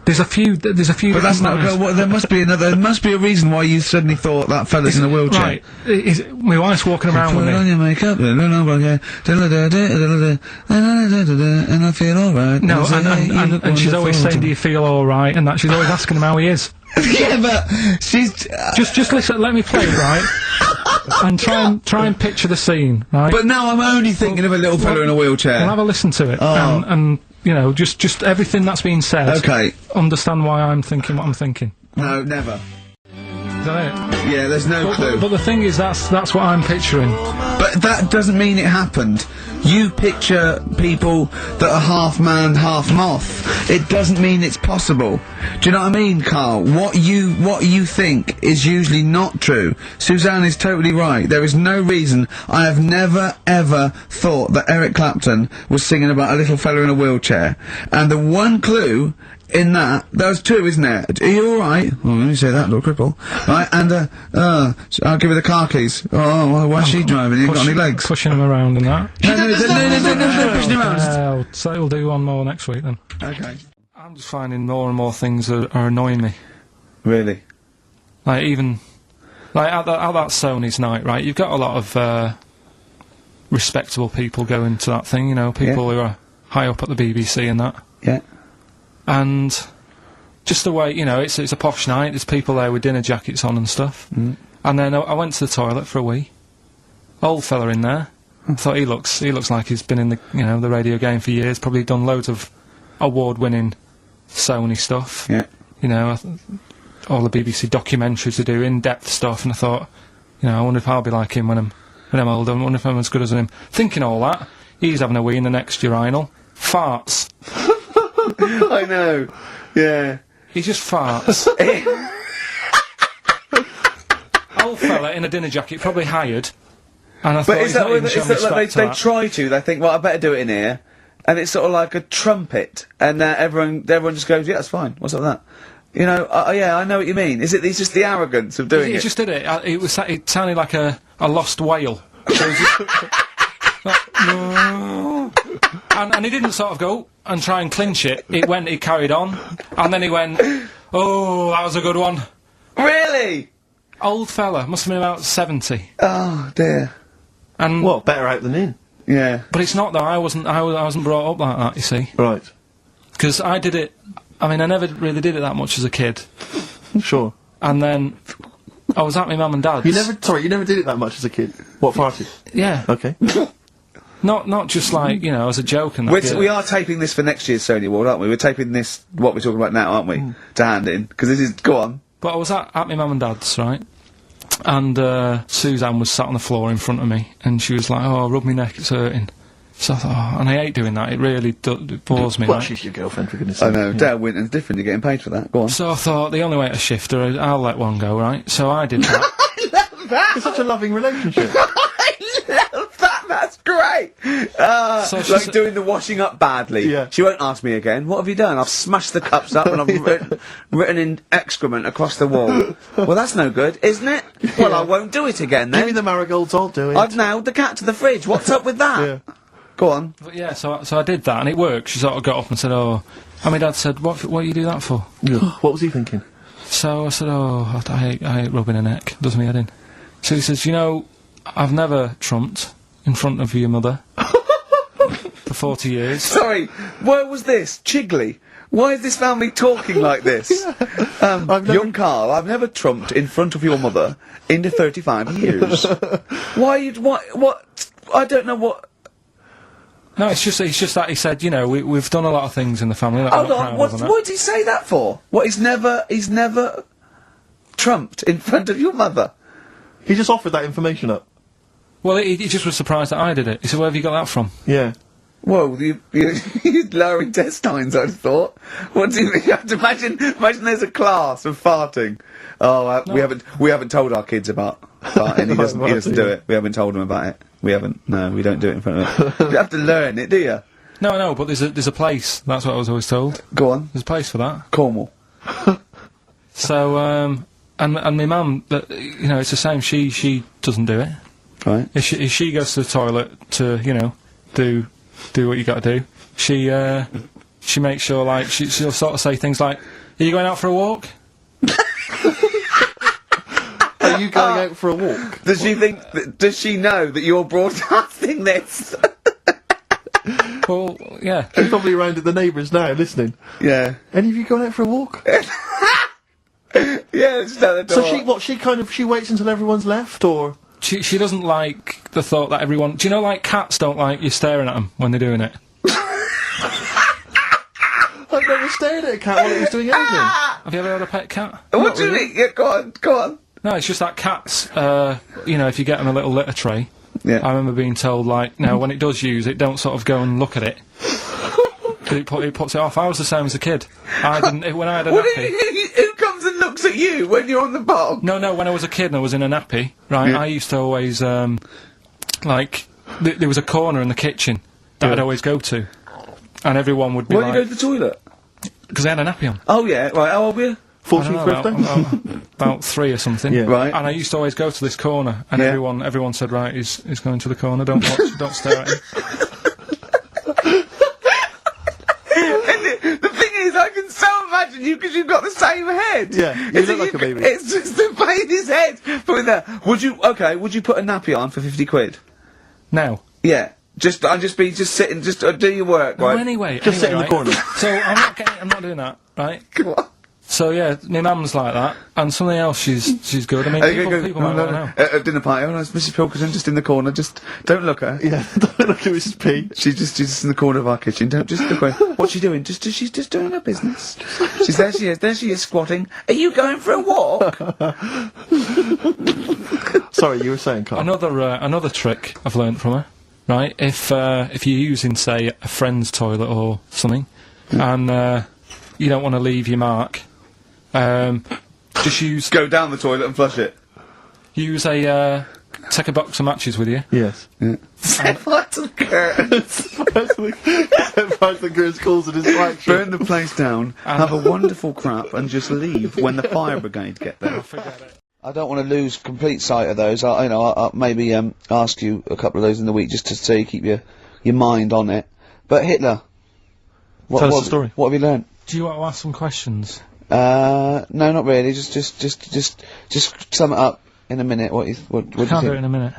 There's a few. But that's not. Well, there must be another. There must be a reason why you suddenly thought that fella's in a wheelchair. Right. My wife's walking around with Put me. on your makeup, and I feel alright. No, and she's always saying, "Do you feel all right?" And that she's always asking him how he is. Yeah, but she's Just listen. Let me play it, right? And try and picture the scene, right? But now I'm only thinking of a little fella in a wheelchair. Well, have a listen to it, Oh. and you know, just everything that's being said. Okay. Understand why I'm thinking what I'm thinking. No, never. that it? Yeah, there's no clue. But the thing is, that's what I'm picturing. But that doesn't mean it happened. You picture people that are half man, half moth. It doesn't mean it's possible. Do you know what I mean, Carl? What you think is usually not true. Suzanne is totally right. There is no reason. I have never, ever thought that Eric Clapton was singing about a little fella in a wheelchair. And the one clue in that, there's two, isn't there? Are you alright? Oh, let me say that, little cripple. Right, and, so I'll give her the car keys. Oh, why's she driving? You got any legs? Pushing him around and that. No, pushing him around. So we'll do one more next week then. Okay. I'm just finding more and more things are annoying me. Really? Like, even, like, at that Sony's night, right, you've got a lot of, respectable people going to that thing, you know, people who are high up at the BBC and that. Yeah. And just the way, you know, it's a posh night, there's people there with dinner jackets on and stuff. Mm. And then I went to the toilet for a wee. Old fella in there. I thought he looks like he's been in the, you know, the radio game for years, probably done loads of award-winning Sony stuff. Yeah. You know, all the BBC documentaries to do, in-depth stuff, and I thought, you know, I wonder if I'll be like him when I'm older, I wonder if I'm as good as him. Thinking all that, he's having a wee in the next urinal. Farts. I know. Yeah. He just farts. Old fella in a dinner jacket, probably hired. And I thought, But is that like they try to? They think, well, I better do it in here, and it's sort of like a trumpet, and everyone just goes, yeah, that's fine. What's up with that? You know, yeah, I know what you mean. It's just the arrogance of doing it. He just did it. It sounded like a lost whale. And he didn't sort of go and try and clinch it. He carried on, and then he went, oh, that was a good one. Really? Old fella, must have been about 70. Oh dear. And Well, better out than in. Yeah. but it's not though. I wasn't brought up like that. You see, Right. because I did it. I mean, I never really did it that much as a kid, Sure. and then I was at my mum and dad's. You never did it that much as a kid. What party? Yeah. Okay. Not just like, you know, as a joke and that. We are taping this for next year's Sony Award, aren't we? We're taping this, what we're talking about now, aren't we? To hand in. Because this is, go on. But I was at my mum and dad's, right? And Suzanne was sat on the floor in front of me, and she was like, oh, rub me neck, it's hurting. So I thought, oh, and I hate doing that, it really it bores me. Well, right? she's your girlfriend, for goodness I sake. know, Dale Winton's different, you're getting paid for that. Go on. So I thought, the only way to shift her, I'll let one go, right? So I did that. I love that! It's such a loving relationship. I love that! That's great! So she like said- doing the washing up badly. Yeah. She won't ask me again. What have you done? I've smashed the cups up and I've written in excrement across the wall. Well, that's no good, isn't it? Well, I won't do it again then. Give me the marigolds, I'll do it. I've nailed the cat to the fridge. What's up with that? Yeah. Go on. But yeah, so I did that, and it worked. She sort of got up and said, oh... And my dad said, what do you do that for? What was he thinking? So I said, oh, I hate rubbing a neck. Does me head in. So he says, you know, I've never trumped in front of your mother for 40 years. Sorry, where was this? Chigley? Why is this family talking like this? Young Carl, I've never trumped in front of your mother in the 35 years. What? I don't know what... No, it's just that he said, you know, we've done a lot of things in the family that I'm Hold not on, proud what of and that. did he say that for? What, he's never trumped in front of your mother? He just offered that information up. Well, he just was surprised that I did it. He said, where have you got that from? Yeah. Whoa, you're lowering intestines, I'd thought. What do you have to imagine there's a class of farting. Oh, we haven't told our kids about farting. He doesn't do it. We haven't told him about it. We haven't. No, we don't do it in front of him. You have to learn it, do you? No, but there's a place. That's what I was always told. Go on. There's a place for that. Cornwall. So, and my mum, you know, it's the same. She doesn't do it. Right. If she goes to the toilet to, you know, do what you got to do, she makes sure, like, she'll sort of say things like, "Are you going out for a walk?" Are you going out for a walk? Does she think? Does she know that you're broadcasting this? Well, yeah. She's probably around at the neighbours now, listening. Yeah. Any of you going out for a walk? Yeah, just at the door. So she waits until everyone's left, or? She doesn't like the thought that everyone... Do you know, like, cats don't like you staring at them when they're doing it? I've never stared at a cat while it was doing anything. Have you ever had a pet cat? What do you mean? Yeah, go on. No, it's just that cats, you know, if you get them a little litter tray, Yeah. I remember being told, like, no, when it does use it, don't sort of go and look at it. 'Cause it puts it off. I was the same as a kid. I didn't, when I had a nappy... Who comes and looks at you when you're on the bottom? No, when I was a kid and I was in a nappy, right, I used to always, like, there was a corner in the kitchen that I'd always go to. And everyone would be Why like... do you go to the toilet? Because I had a nappy on. Oh, yeah, right, how old were you? 14th birthday? About 3 or something. Yeah. Right. And I used to always go to this corner, and Yeah. everyone said, right, he's going to the corner, don't watch, don't stare at him. The thing is, I can so imagine you because you've got the same head. Yeah, you look like a baby. It's just the baby's head. Put it there. Would you put a nappy on for 50 quid? Now. Yeah. I'd just sitting, do your work, Well, right? anyway, Just sit in the right, corner. So I'm not doing that, right? What? So yeah, my mum's like that, and something else she's good. I mean, people might want to know. At dinner party, oh no, it's Mrs. Pilkington just in the corner, just don't look at her. Yeah, don't look at Mrs. P. She's just in the corner of our kitchen, don't just look at her. What's she doing? She's just doing her business. There she is squatting. Are you going for a walk? Sorry, you were saying, Carl. Another trick I've learnt from her, right? If you're using, say, a friend's toilet or something, and you don't want to leave your mark, just Go down the toilet and flush it. use take a box of matches with you. Yes. Set fire to the curtains. Set fire to the curtains calls it his flagship. Burn the place down, have a wonderful crap, and just leave when the fire brigade get there. Forget it. I don't want to lose complete sight of those. I'll maybe ask you a couple of those in the week just to so you keep your mind on it. But Hitler, Tell us the story. What have you learnt? Do you want to ask some questions? No, not really. Just sum it up in a minute. What do you Can't do it think? in a minute.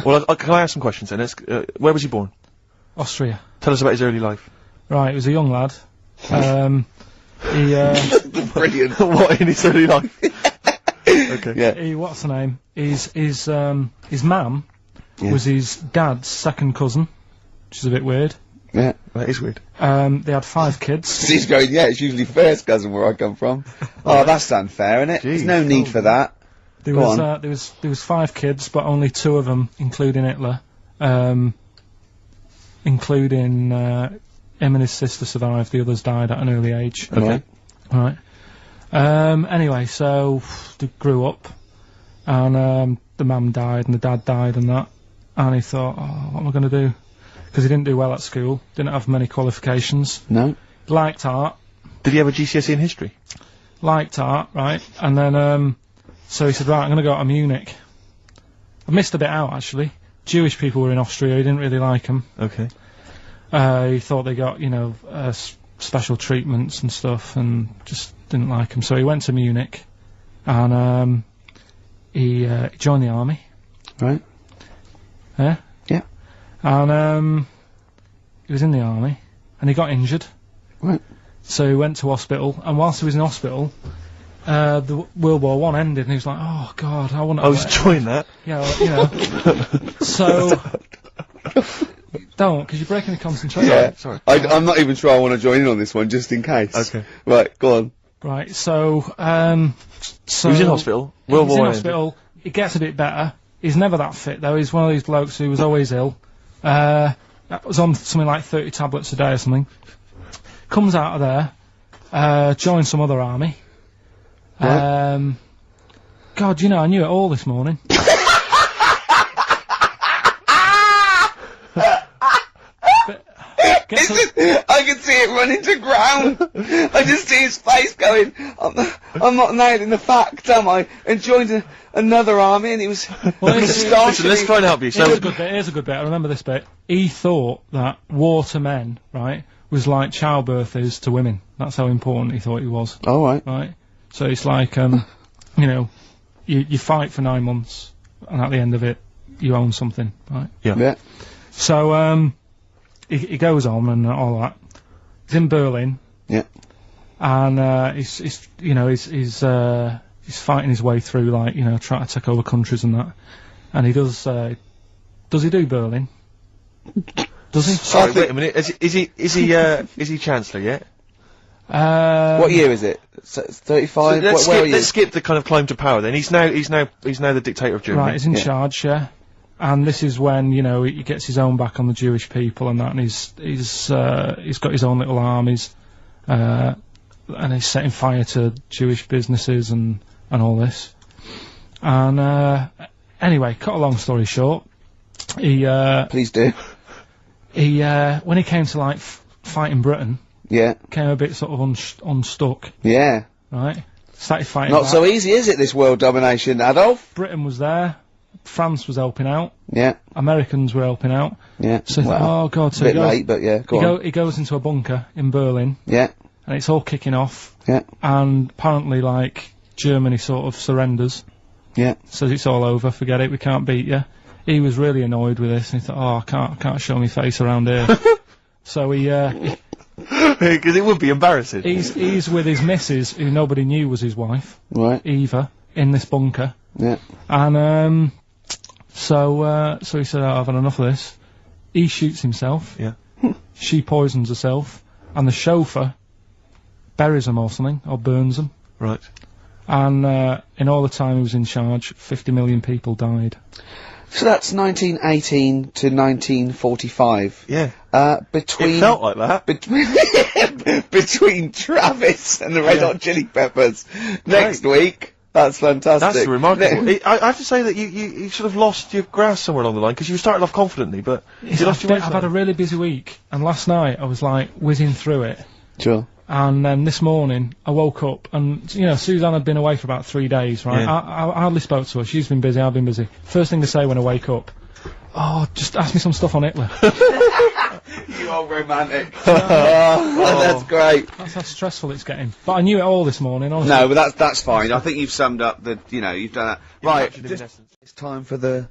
Well, can I ask some questions then? Where was he born? Austria. Tell us about his early life. Right, he was a young lad. He Brilliant. What in his early life? Okay. Yeah. what's the name? His mum was his dad's second cousin, which is a bit weird. Yeah. That is weird. They had 5 kids. He's going. Yeah, it's usually first cousin where I come from. Oh, that's unfair, isn't it? There's no need for that. There was 5 kids, but only 2 of them, including Hitler, including him and his sister survived. The others died at an early age. Okay. Right. Anyway, so they grew up, and the mum died and the dad died and that, and he thought, oh, what am I going to do? Because he didn't do well at school, didn't have many qualifications. No. Liked art. Did he have a GCSE in history? Liked art, right? And then, so he said, right, I'm going to go to Munich. I missed a bit out, actually. Jewish people were in Austria, he didn't really like them. Okay. He thought they got, special treatments and stuff, and just didn't like them. So he went to Munich, and he joined the army. Right. Yeah? Yeah. And he was in the army, and he got injured. Right. So he went to hospital, and whilst he was in hospital, the World War One ended, and he was like, "Oh God, I want to." I was enjoying that. Yeah, so don't, because you're breaking the concentration. Yeah. Sorry. I'm not even sure I want to join in on this one, just in case. Okay. Right. Go on. Right. So He was in hospital. World He's War in ended. hospital. He gets a bit better. He's never that fit though. He's one of these blokes who was always ill. That was on something like 30 tablets a day or something. Comes out of there, joins some other army. Right. God, I knew it all this morning. I can see it running to ground. I just see his face going, I'm not nailing the fact, am I? And joined another army, and he was Listen, let's try and help you. So, Here's a good bit. I remember this bit. He thought that war to men, right, was like childbirth is to women. That's how important he thought he was. All right. Right? So it's like, you fight for 9 months, and at the end of it, you own something, right? Yeah. So, he goes on and all that. He's in Berlin. Yeah. And, he's fighting his way through, trying to take over countries and that. And he does he do Berlin? Does he? sorry, wait a minute. Is he Chancellor yet? What year is it? 35? Let's skip the kind of climb to power then. He's now the dictator of Germany. Right, he's in charge, yeah. And this is when, you know, he gets his own back on the Jewish people and that, and he's got his own little armies, and he's setting fire to Jewish businesses and all this. And, anyway, cut a long story short, he, Please do. He, when he came to, like, fighting Britain, yeah, came a bit sort of unstuck. Yeah. Right? Started fighting Not back. so easy, is it, this world domination, Adolf? Britain was there. France was helping out. Yeah. Americans were helping out. Yeah. So he thought, oh god, so a bit late, but yeah, he goes into a bunker in Berlin. Yeah. And it's all kicking off. Yeah. And apparently, like, Germany sort of surrenders. Yeah. Says it's all over, forget it, we can't beat you. He was really annoyed with this, and he thought, oh, I can't show my face around here. So he because it would be embarrassing. He's with his missus, who nobody knew was his wife. Right. Eva, in this bunker. Yeah. And, so he said, I've had enough of this. He shoots himself. Yeah. She poisons herself. And the chauffeur buries them or something, or burns them. Right. And, in all the time he was in charge, 50 million people died. So that's 1918 to 1945. Yeah. Between... It felt like that. Between Travis and the Red Hot Chili Peppers. Next week. That's fantastic. That's remarkable. I have to say that you sort of lost your grasp somewhere along the line, because you started off confidently, but you lost your way. I've had a really busy week, and last night I was like whizzing through it. Sure. And then this morning I woke up, and you know, Suzanne had been away for about 3 days, right? Yeah. I hardly spoke to her. She's been busy, I've been busy. First thing to say when I wake up, oh, just ask me some stuff on Hitler. You are romantic. That's great. That's how stressful it's getting. But I knew it all this morning, honestly. No, but that's fine. I think you've summed up the, you know, you've done that. Right, it's time for the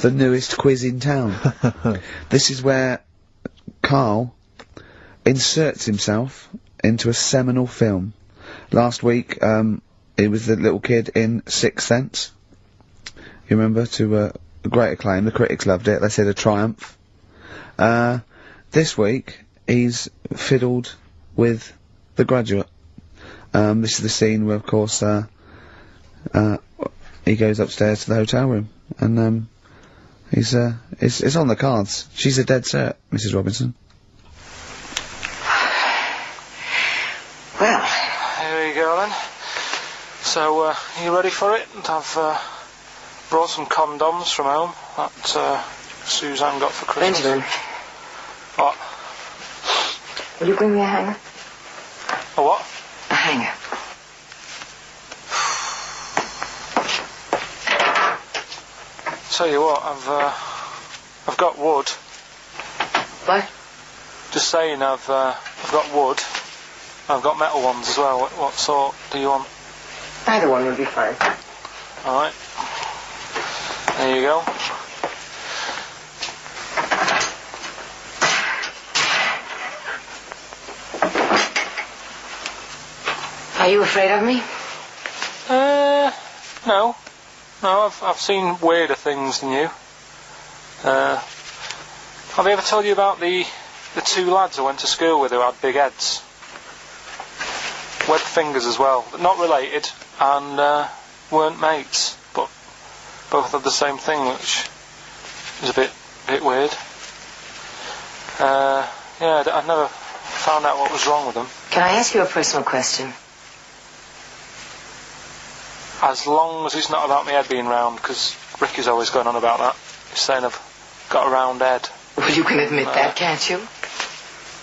newest quiz in town. This is where Karl inserts himself into a seminal film. Last week, he was the little kid in Sixth Sense. You remember, to great acclaim. The critics loved it. They said a triumph. This week, he's fiddled with The Graduate. This is the scene where, of course, he goes upstairs to the hotel room, and it's on the cards. She's a dead cert, Mrs. Robinson. Well, here we go then. So, are you ready for it? I've brought some condoms from home that Suzanne got for Christmas. Benjamin. What? Will you bring me a hanger? A what? A hanger. Tell you what, I've got wood. What? Just saying, I've got wood. I've got metal ones as well. What sort do you want? Either one would be fine. Alright. There you go. Are you afraid of me? No. No, I've seen weirder things than you. Have I ever told you about the two lads I went to school with who had big heads? Webbed fingers as well, but not related, and weren't mates, but both had the same thing, which is a bit weird. Yeah, I never found out what was wrong with them. Can I ask you a personal question? As long as it's not about my head being round, because Ricky's always going on about that. He's saying I've got a round head. Well, you can admit that, can't you?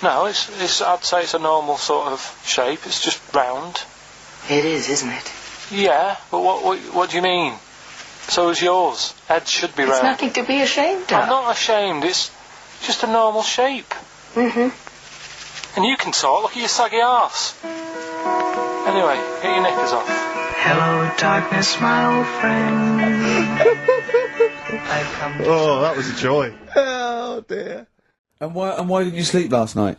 No, it's. I'd say it's a normal sort of shape. It's just round. It is, isn't it? Yeah, but what do you mean? So is yours. Head should be round. It's nothing to be ashamed of. I'm not ashamed. It's just a normal shape. Mm-hmm. And you can talk. Look at your saggy arse. Anyway, get your knickers off. Hello, darkness, my old friend. I've come to Oh, that was a joy. Oh dear. And why didn't you sleep last night?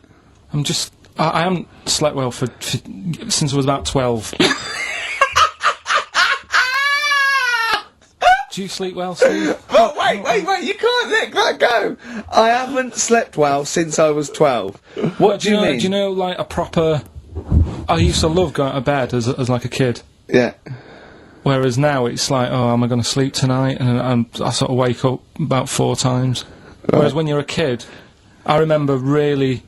I haven't slept well since I was about 12. Do you sleep well, Steve? But wait, you can't let that go! I haven't slept well since I was 12. What do you mean? Do you know, like, a proper I used to love going to bed as like a kid. Yeah. Whereas now it's like, oh, am I going to sleep tonight? And I sort of wake up about 4 times. Right. Whereas when you're a kid, I remember really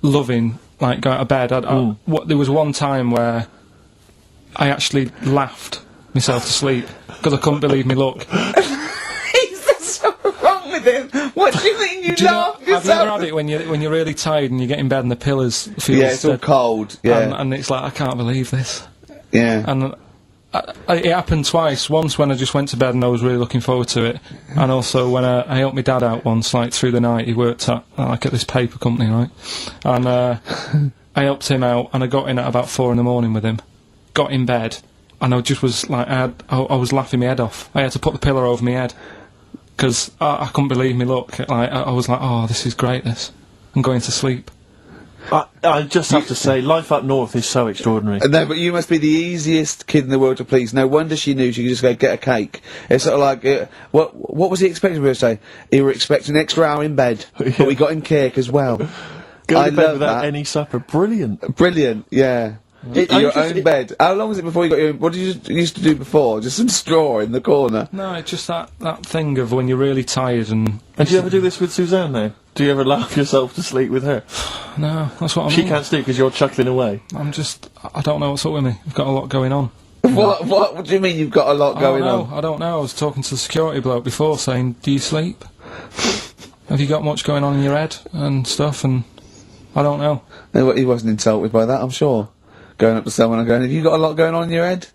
loving, like, going to bed. There was one time where I actually laughed myself to sleep because I couldn't believe me luck. There's something wrong with him. What do you mean you laugh yourself? Have you ever had it when you're really tired and you get in bed and the pillows feel it's all cold. Yeah. And it's like, I can't believe this. Yeah. And it happened twice. Once when I just went to bed and I was really looking forward to it, and also when I helped my dad out once, like through the night. He worked at this paper company, right? And I helped him out, and I got in at about 4 in the morning with him. Got in bed, and I just was like, I was laughing my head off. I had to put the pillow over my head because I couldn't believe me luck. Like I was like, oh, this is great. This. I'm going to sleep. I just have to say, life up north is so extraordinary. No, but you must be the easiest kid in the world to please. No wonder she knew she could just go get a cake. It's sort of like, what was he expecting me to say? He were expecting an extra hour in bed, but we got him cake as well. Go to bed without any supper. Brilliant. Brilliant, yeah. Your own bed. How long was it before you got your own? What did you used to do before? Just some straw in the corner? No, it's just that thing of when you're really tired and... And do you ever do this with Suzanne now? Do you ever laugh yourself to sleep with her? No, that's what I mean. She can't sleep because you're chuckling away. I don't know what's up with me. I've got a lot going on. What do you mean you've got a lot going on? I don't know. I was talking to the security bloke before saying, do you sleep? Have you got much going on in your head and stuff? And I don't know. No, he wasn't insulted by that, I'm sure. Going up to someone and going, have you got a lot going on in your head?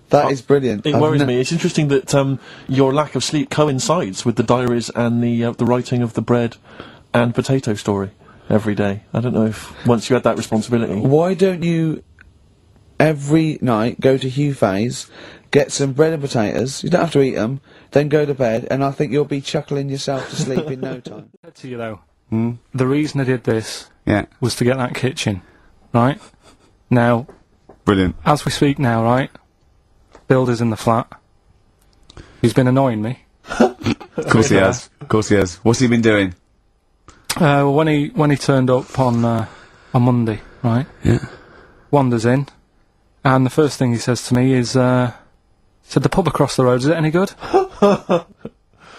That is brilliant. It worries me. It's interesting that your lack of sleep coincides with the diaries and the writing of the bread and potato story every day. I don't know if once you had that responsibility. Why don't you every night go to Hugh Fay's, get some bread and potatoes, you don't have to eat them, then go to bed, and I think you'll be chuckling yourself to sleep in no time. I said to you though, the reason I did this was to get that kitchen, right? Now, brilliant. As we speak now, right? Builder's in the flat. He's been annoying me. Of course he has. Of course he has. What's he been doing? Well, when he turned up on Monday, right? Yeah. Wanders in, and the first thing he says to me is, said, the pub across the road, is it any good?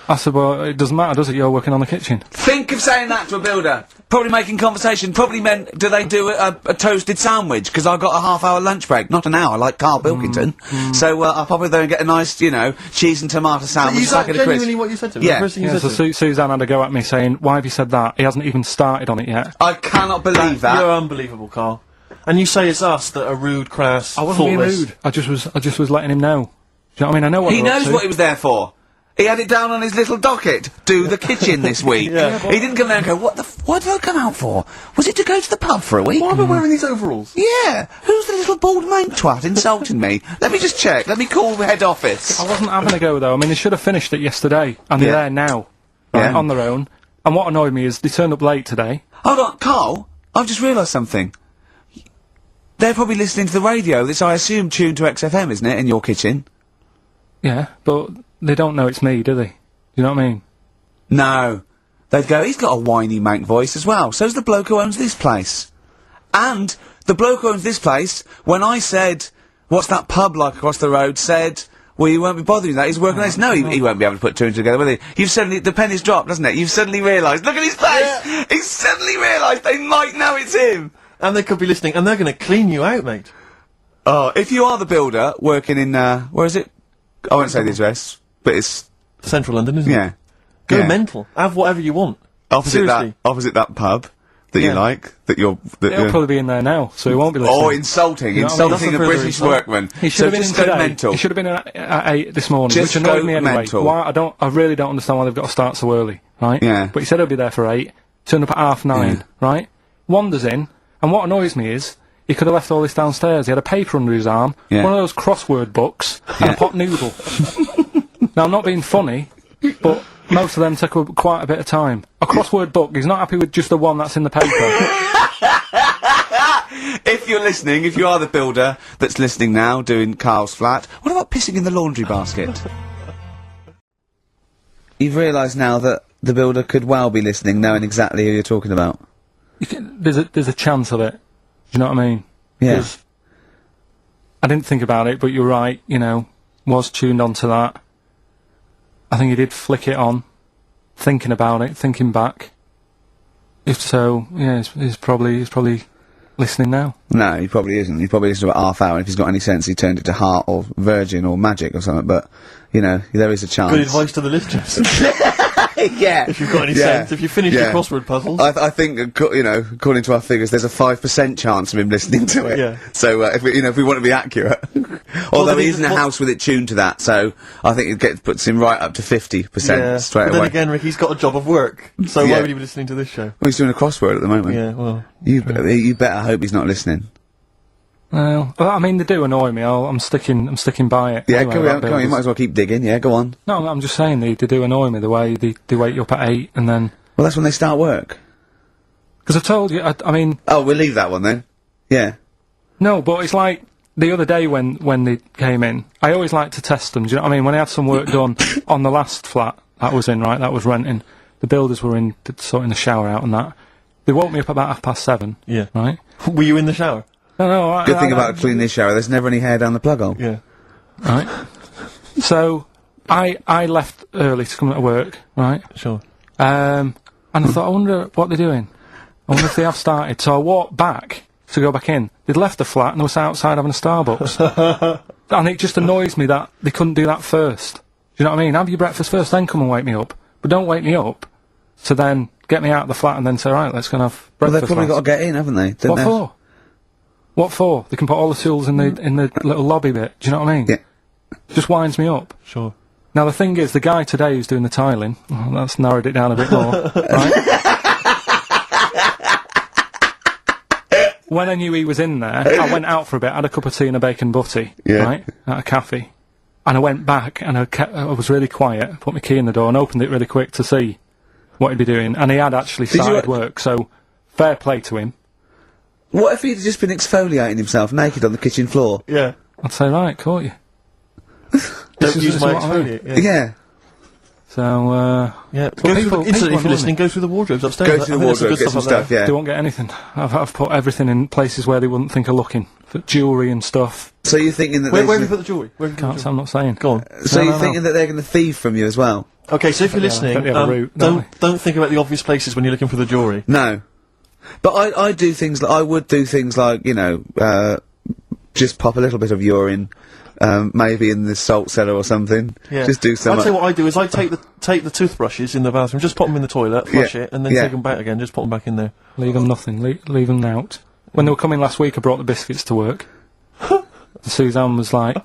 I said, well, it doesn't matter, does it? You're working on the kitchen. Think of saying that to a builder. Probably making conversation. Probably meant, do they do a toasted sandwich? Because I've got a half-hour lunch break. Not an hour, like Karl Pilkington. So, I'll probably there and get a nice, cheese and tomato sandwich. Is that genuinely what you said to him? Yeah. The first thing you said So to him? Suzanne had a go at me saying, why have you said that? He hasn't even started on it yet. I cannot believe that. You're unbelievable, Karl. And you say it's us that are rude, crass, I wasn't being thoughtless. rude. I just was letting him know. Do you know what I mean? I know what He knows what he was there for. He had it down on his little docket. Do the kitchen this week. He didn't come there and go, what did I come out for? Was it to go to the pub for a week? Why am I wearing these overalls? Yeah. Who's the little bald mate twat insulting me? Let me just check. Let me call the head office. I wasn't having a go though. I mean, they should have finished it yesterday, and they're there now, right, on their own. And what annoyed me is they turned up late today. Hold on, Karl. I've just realised something. They're probably listening to the radio. That's, I assume, tuned to XFM, isn't it, in your kitchen? Yeah, but they don't know it's me, do they? You know what I mean? No. They'd go, he's got a whiny mank voice as well. So's the bloke who owns this place. And the bloke who owns this place, when I said, what's that pub like across the road, said, well, you won't be bothering that, he's working on this. No, he won't be able to put two and two together, will he? You've suddenly, the penny's dropped, doesn't it? You've suddenly realised, look at his face! Yeah. He's suddenly realised they might know it's him! And they could be listening, and they're going to clean you out, mate. Oh, if you are the builder, working in, where is it? I won't say the address, but it's... Central London, isn't it? Go mental. Have whatever you want. Opposite that pub that you like, He'll probably be in there now, so he won't be listening. Oh, insulting a British workman. He should have been in today. Mental. He should have been at 8 this morning, which annoyed me anyway. Why, I really don't understand why they've got to start so early, right? Yeah. But he said he'll be there for 8, turned up at 9:30, right? Wanders in, and what annoys me is, he could have left all this downstairs. He had a paper under his arm, one of those crossword books, and a pot noodle. Now, I'm not being funny, but most of them take quite a bit of time. A crossword book, he's not happy with just the one that's in the paper. If you're listening, if you are the builder that's listening now, doing Karl's flat, what about pissing in the laundry basket? You've realised now that the builder could well be listening, knowing exactly who you're talking about. There's a chance of it. Do you know what I mean? Yeah. 'Cause I didn't think about it, but you're right, you know, was tuned onto that. I think he did flick it on, thinking about it, thinking back. If so, yeah, he's probably listening now. No, he probably isn't. He probably listens to about half hour, and if he's got any sense, he turned it to Heart or Virgin or Magic or something, but, you know, there is a chance. Good advice to the listeners. Yeah. If you've got any sense, if you finish your crossword puzzles. I think, you know, according to our figures, there's a 5% chance of him listening to it. Yeah. So, if we want to be accurate. Although he isn't a house with it tuned to that, so I think puts him right up to 50% straight but away. then again, Ricky's got a job of work, so why would he be listening to this show? Well, he's doing a crossword at the moment. Yeah, well. You better hope he's not listening. Well, I mean, they do annoy me. I'm sticking by it. Yeah, anyway, come on, Builders. you might as well keep digging, yeah, go on. No, I'm just saying, they do annoy me, the way they wake you up at 8 and then... Well, that's when they start work. Because I told you, I mean... Oh, we'll leave that one then. Yeah. No, but it's like, the other day when they came in, I always like to test them, do you know what I mean? When I had some work done on the last flat that was in, right, that was renting, the builders were in, sorting the shower out and that. They woke me up about 7:30. Yeah. Right? Were you in the shower? No, Good thing about cleaning this shower, there's never any hair down the plug hole. Yeah. Right? So, I left early to come to work, right? Sure. And I thought, I wonder what they're doing. I wonder if they have started. So I walked back to go back in. They'd left the flat and they was outside having a Starbucks. And it just annoys me that they couldn't do that first. Do you know what I mean? Have your breakfast first, then come and wake me up. But don't wake me up to then get me out of the flat and then say, right, let's go and have breakfast. Well, they've probably got to get in, haven't they? What for? What for? They can put all the tools in the little lobby bit. Do you know what I mean? Yeah. Just winds me up. Sure. Now the thing is, the guy today who's doing the tiling, that's narrowed it down a bit more, right? When I knew he was in there, I went out for a bit, had a cup of tea and a bacon butty, right, at a cafe, and I went back and I was really quiet, put my key in the door and opened it really quick to see what he'd be doing, and he had actually started work, so fair play to him. What if he'd just been exfoliating himself naked on the kitchen floor? Yeah. I'd say, right, caught you. Don't use my exfoliate. Yeah. So, yeah. Go through if you're listening, go through the wardrobes upstairs. Go through the wardrobe, get some stuff, yeah. They won't get anything. I've put everything in places where they wouldn't think of looking. For jewellery and stuff. So you're thinking that where have you put the jewellery? I'm not saying. Go on. So you're thinking that they're going to thieve from you as well? Okay, so if you're listening, don't think about the obvious places when you're looking for the jewellery. No. But I do things like, I would do things like, you know, just pop a little bit of urine, maybe in the salt cellar or something. Yeah. Just do something. I'd say what I do is I take the toothbrushes in the bathroom, just pop them in the toilet, flush it, and then take them back again, just pop them back in there. Leave them nothing, leave them out. When they were coming last week, I brought the biscuits to work. Suzanne was like,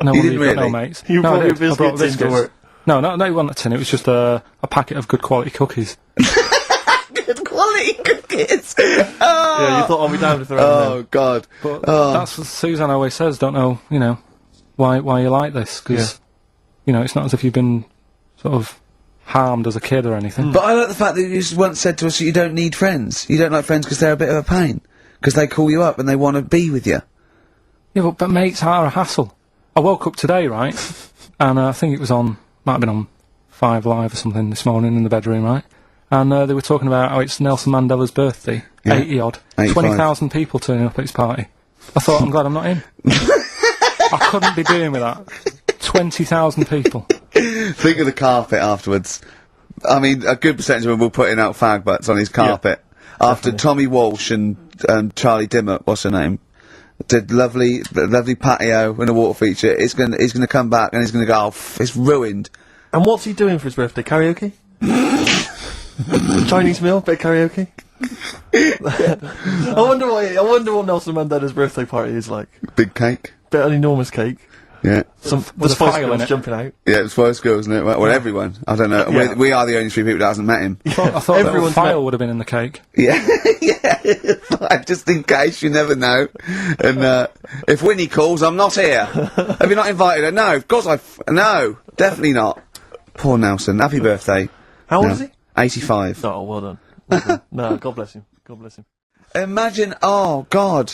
no, you didn't really? No, mates. You no, brought your biscuits into work? No, it wasn't a tin, it was just a packet of good quality cookies. Good quality cookies! Yeah, you thought I'll be damned if they're Oh, God. But that's what Suzanne always says, don't know, you know, why you like this, because, you know, it's not as if you've been sort of harmed as a kid or anything. But I like the fact that you once said to us that you don't need friends. You don't like friends because they're a bit of a pain. Because they call you up and they want to be with you. Yeah, but mates are a hassle. I woke up today, right, and I think it was might have been on 5 Live or something this morning in the bedroom, right, and they were talking about how it's Nelson Mandela's birthday, 80-odd, 20,000 people turning up at his party. I thought, I'm glad I'm not in. I couldn't be doing with that. 20,000 people. Think of the carpet afterwards. I mean, a good percentage of them will putting out fag butts on his carpet. Yeah, after Tommy Walsh and Charlie Dimmock, what's her name, did lovely patio and a water feature. He's gonna come back and he's gonna go, it's ruined. And what's he doing for his birthday? Karaoke? Chinese meal? Bit of karaoke? I wonder what Nelson Mandela's birthday party is like. Big cake. Bit of an enormous cake. Yeah. The Spice Girls jumping out. Yeah, the Spice Girls, isn't it? Well, everyone. I don't know. Yeah. We are the only 3 people that hasn't met him. I thought everyone's file would have been in the cake. Yeah, yeah. Just in case, you never know. And if Winnie calls, I'm not here. Have you not invited her? No, of course no, definitely not. Poor Nelson. Happy birthday. How old is he? 85. Oh, well done. Well done. No, God bless him. God bless him. Imagine, oh God.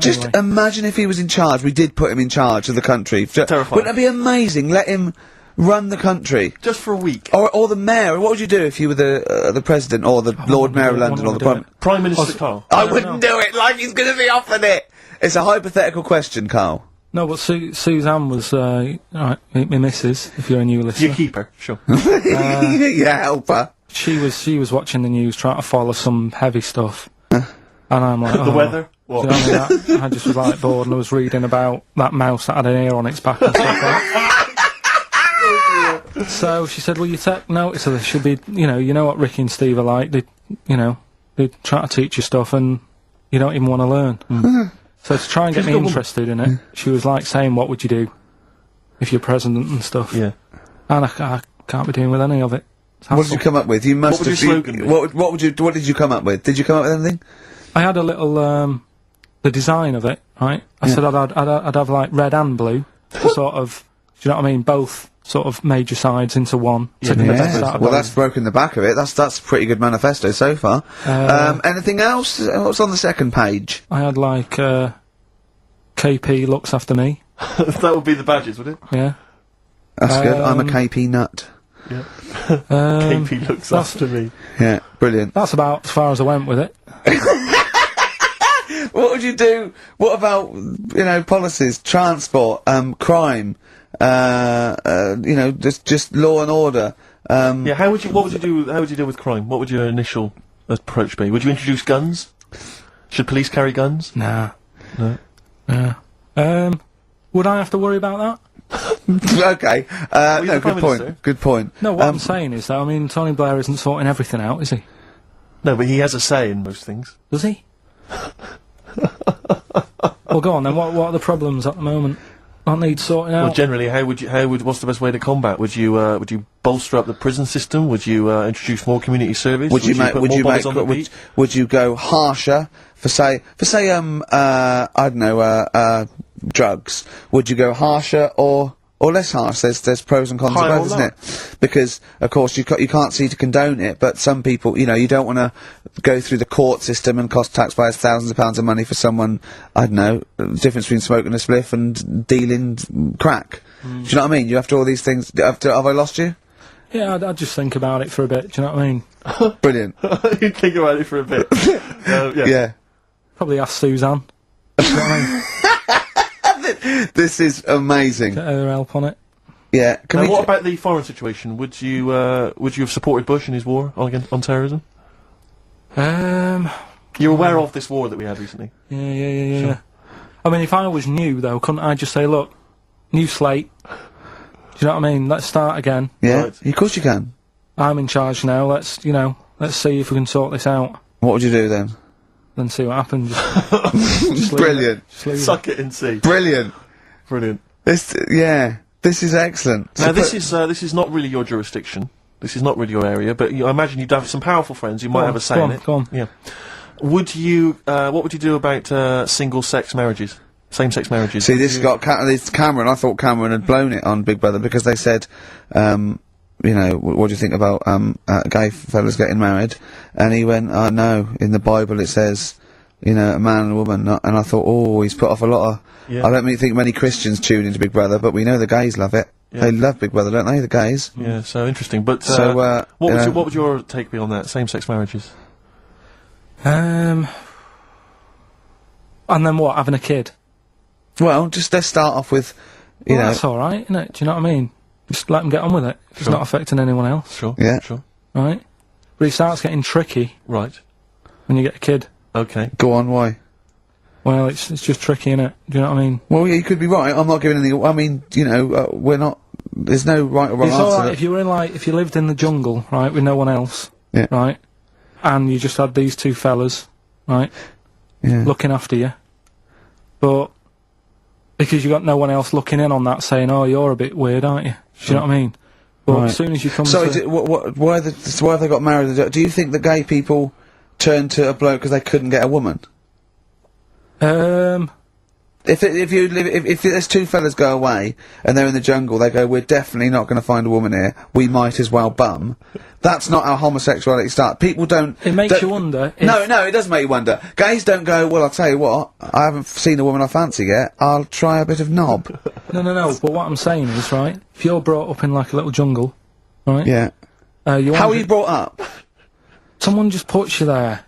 Just anyway. Imagine if he was in charge. We did put him in charge of the country. Terrifying. Wouldn't that be amazing? Let him run the country. Just for a week. Or the mayor. What would you do if you were the president or the Lord Mayor of London or the Prime Minister Karl? I wouldn't do it. Like he's going to be offered it. It's a hypothetical question, Carl. No, but Suzanne was, right, my missus, if you're a new listener. You keep her, sure. Yeah, help her. She was watching the news, trying to follow some heavy stuff. And I'm like, The weather? What? Do you know what I mean? I just was like bored and I was reading about that mouse that had an ear on its back and stuff like that. So she said, well, you take notice of this. Should be, you know what Ricky and Steve are like. They try to teach you stuff and you don't even want to learn. So to try and get me interested in it, she was like saying, what would you do if you're president and stuff? Yeah. And I can't be doing with any of it. What did you come up with? You must What would have. your slogan be? What did you come up with? Did you come up with anything? I had a little, the design of it, right? I said I'd have like red and blue, to sort of, do you know what I mean? Both sort of major sides into one. Well, that's broken the back of it. That's a pretty good manifesto so far. Anything else? What's on the second page? I had like, KP looks after me. That would be the badges, would it? Yeah. That's good. I'm a KP nut. Yeah. KP looks after me. Yeah, brilliant. That's about as far as I went with it. What would you do? What about, policies, transport, crime, just law and order? Yeah, what would you do with crime? What would your initial approach be? Would you introduce guns? Should police carry guns? Nah. No. Yeah. Would I have to worry about that? Okay. No, good point. Good point. No, what I'm saying is that, Tony Blair isn't sorting everything out, is he? No, but he has a say in most things. Does he? Well, go on then. What are the problems at the moment that need sorting out? Well, generally, what's the best way to combat? Would you bolster up the prison system? Would you introduce more community service? Would you go harsher for say I don't know drugs? Would you go harsher or less harsh? There's pros and cons of both, isn't it? Because of course you can't see to condone it, but some people, you don't want to go through the court system and cost taxpayers thousands of pounds of money for someone, I don't know, the difference between smoking a spliff and dealing crack. Do you know what I mean? You have to all these things. Have I lost you? Yeah, I'd just think about it for a bit. Do you know what I mean? Brilliant. You'd think about it for a bit. Yeah. Probably ask Suzanne. Do you know what I mean? This is amazing. Get her help on it. Yeah. What about the foreign situation? Would you have supported Bush in his war on terrorism? You're aware of this war that we had recently? Yeah. Sure. If I was new though, couldn't I just say, look, new slate. Do you know what I mean? Let's start again. Yeah. Right. Of course you can. I'm in charge now. Let's see if we can sort this out. What would you do then? Then see what happens. Brilliant. Suck it and see. Brilliant. This is excellent. Now this is not really your jurisdiction. This is not really your area, but I imagine you'd have some powerful friends who might have a say in it. Go on. Yeah. Would you? What would you do about single-sex marriages, same-sex marriages? See, this got this Cameron. I thought Cameron had blown it on Big Brother because they said, what do you think about gay fellas getting married? And he went, no, in the Bible it says, a man and a woman. And I thought, he's put off a lot of. Yeah. I don't think many Christians tune into Big Brother, but we know the gays love it. Yeah. They love Big Brother, don't they? The gays. Yeah, so interesting. But what would your take be on that? Same-sex marriages. And then what? Having a kid? Well, let's start off with, you know. That's all right, isn't it? Do you know what I mean? Just let them get on with it. It's not affecting anyone else. Sure. Yeah. Sure. Right. But it starts getting tricky. Right. When you get a kid. Okay. Go on. Why? Well, it's just tricky, innit? Do you know what I mean? Well, yeah, you could be right. I'm not giving any. I mean, we're not. There's no right or wrong it's answer. All right if you were in if you lived in the jungle, right, with no one else, yeah, right, and you just had these two fellas, right, looking after you, but because you got no one else looking in on that, saying, "Oh, you're a bit weird, aren't you?" Do you know what I mean? But as soon as you come, why have they got married? Do you think that gay people turned to a bloke because they couldn't get a woman? If there's two fellas go away and they're in the jungle, they go, we're definitely not going to find a woman here. We might as well bum. That's not how homosexuality starts. People don't. It makes you wonder. No, it does make you wonder. Gays don't go, well, I'll tell you what, I haven't seen a woman I fancy yet. I'll try a bit of knob. No. But what I'm saying is, right, if you're brought up in like a little jungle, right? Yeah. How are you brought up? Someone just puts you there.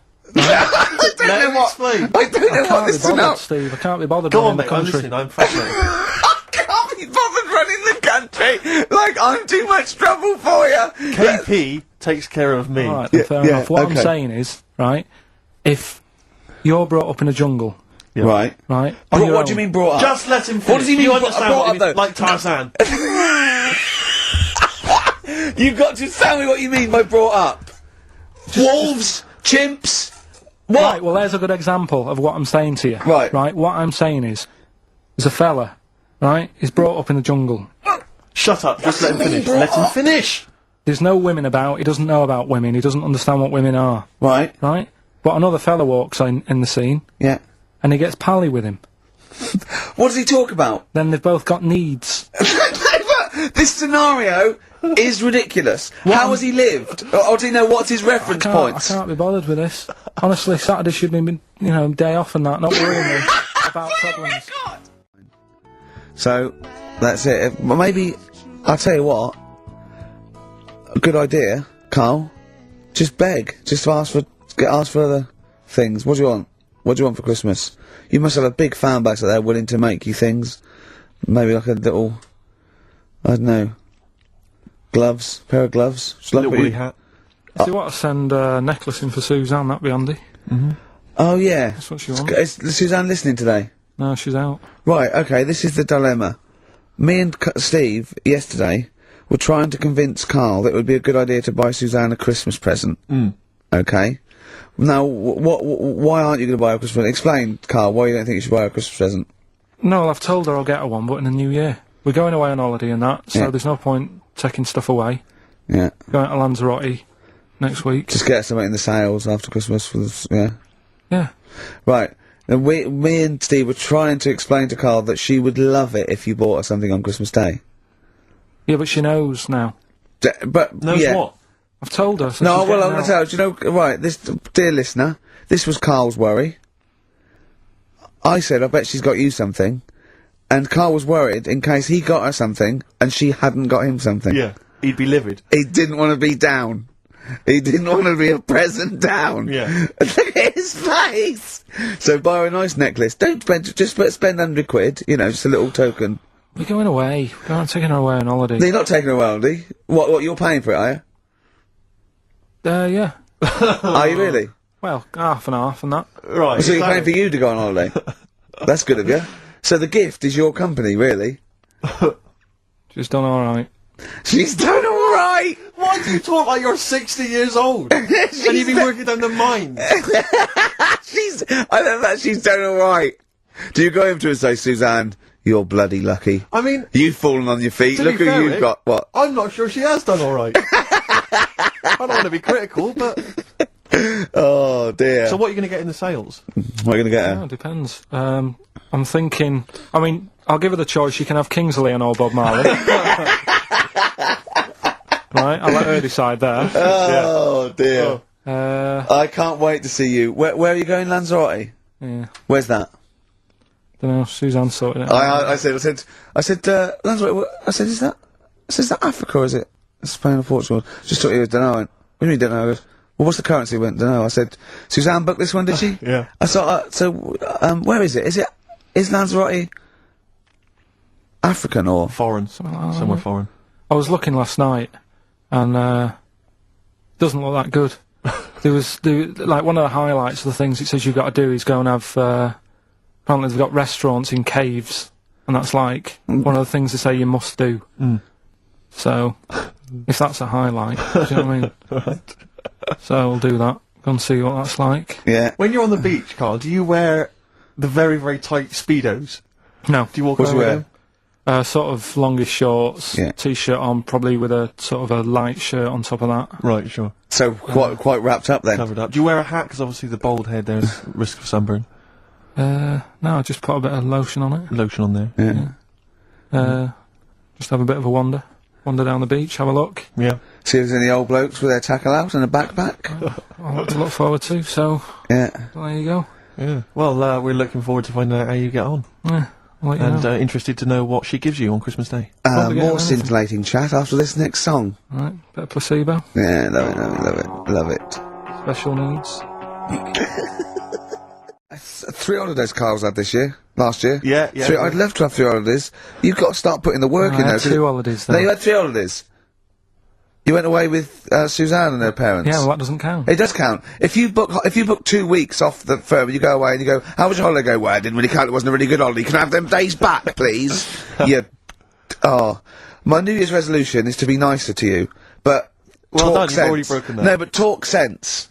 don't know what. Explain. I don't know what Can't this be bothered, scenario. Steve. I can't be bothered Go running on, the mate. I'm country. listening. I'm fascinated. I can't be bothered running the country. Like I'm too much trouble for you. KP takes care of me. All right, then, fair enough. What I'm okay. saying is, right, if you're brought up in a jungle, Right. right, on your What own, do you mean brought up? Just let him finish. What does he mean You brought- understand brought what up, I mean? though? Like Tarzan. You've got to tell me what you mean by brought up. Wolves, chimps. What? Right, well, there's a good example of what I'm saying to you. Right. Right, what I'm saying is, there's a fella, right, he's brought up in the jungle. Shut up. Just let him finish. Let him finish. There's no women about, he doesn't know about women, he doesn't understand what women are, Right. right? But another fella walks in the scene, Yeah. and he gets pally with him. What does he talk about? Then they've both got needs. This scenario is ridiculous. How has he lived? Or do you know what's his reference points? I can't be bothered with this. Honestly, Saturday should be, day off and that, not worrying me about problems. So, that's it. Well, maybe, I'll tell you what, a good idea, Carl, just beg. Just ask for other things. What do you want? What do you want for Christmas? You must have a big fan base out there willing to make you things. Maybe like a little, I don't know, gloves, pair of gloves. Just like Little what woolly you- hat. If you want to send a necklace in for Suzanne, that'd be handy. Oh yeah. That's what she wants. Is Suzanne listening today? No, she's out. Right, okay, this is the dilemma. Me and Steve, yesterday, were trying to convince Carl that it would be a good idea to buy Suzanne a Christmas present. Okay? Now, why aren't you going to buy her a Christmas present? Explain, Carl, why you don't think you should buy her a Christmas present. No, well, I've told her I'll get her one, but in the new year. We're going away on holiday and that, so Yeah. there's no point taking stuff away. Yeah. Going to Lanzarote next week. Just get something in the sales after Christmas for this, yeah. Yeah. Right. And me and Steve were trying to explain to Carl that she would love it if you bought her something on Christmas Day. Yeah, but she knows now. But, Knows yeah. what? I've told her. So No, she's well, getting I'm going out. to tell you, do you know, right, this, dear listener, this was Carl's worry. I said, I bet she's got you something. And Carl was worried in case he got her something and she hadn't got him something. Yeah. He'd be livid. He didn't want to be down. He didn't want to be a present down. Yeah. Look at his face! So buy her a nice necklace. Don't spend, just spend £100, you know, just a little token. We're going away. We're taking her away on holiday. You're not taking her away, are you? What, you're paying for it, are you? Yeah. Are you really? Well, half and half and that. Right. So you're paying for you to go on holiday? That's good of you. So the gift is your company, really? She's done alright. She's done alright! Why do you talk like you're 60 years old? And you've been working down the mines. I love that she's done alright. Do you go home to her and say, Suzanne, you're bloody lucky. I mean, You've fallen on your feet. to Look be who fair, you've Rick, got. What? I'm not sure she has done alright. I don't want to be critical, but... Oh, dear. So what are you going to get in the sales? What are you going to get Oh, her? it depends. I'm thinking... I mean, I'll give her the choice. She can have Kingsley and old Bob Marley. Right, I'll let her decide there. Oh, dear. I I can't wait to see you. Where are you going, Lanzarote? yeah, Where's that? don't know. Suzanne sorted it out. I said, Lanzarote, I said, is that Africa or is it Spain or Portugal? Just thought you was, don't know. I went, what do you mean, don't know? I goes, well, what's the currency? I went, don't know. I said, Suzanne booked this one, did she? Yeah. I thought, where is it? Is Lanzarote African or? Foreign. Somewhere foreign. I was looking last night, and doesn't look that good. Like one of the highlights of the things it says you've got to do is go and have. Apparently they've got restaurants in caves, and that's like one of the things they say you must do. So, if that's a highlight, do you know what I mean? Right. So we'll do that. Go and see what that's like. Yeah. When you're on the beach, Carl, do you wear the very, very tight Speedos? No. Do you walk What do around you with wear? them? Sort of longish shorts, Yeah. t-shirt on, probably with a sort of a light shirt on top of that. Right, sure. So quite wrapped up then. Covered up. Do you wear a hat? Because obviously the bald head, there's risk of sunburn. No, I just put a bit of lotion on it. Lotion on there. Yeah. Just have a bit of a wander down the beach, have a look. Yeah. See if there's any old blokes with their tackle out and a backpack. A lot to look forward to, so Yeah. there you go. Yeah. Well, we're looking forward to finding out how you get on. Yeah, I'll let you And know. interested to know what she gives you on Christmas Day. Probably get More anything. scintillating chat after this next song. Right, bit of placebo, Yeah, love it. special needs. 3 holidays Carl's had this year. Last year. Yeah, yeah. I'd love to have 3 holidays. You've got to start putting the work in I there. had 2 holidays, though. No, you had 3 holidays. You went away with Suzanne and her parents. Yeah, well, that doesn't count. It does count. If you book 2 weeks off the firm, you go away and you go, how was your holiday? Go, well, I didn't really count. It wasn't a really good holiday. Can I have them days back, please? My New Year's resolution is to be nicer to you, but Well talk done, sense. you've already broken that. No, but talk sense.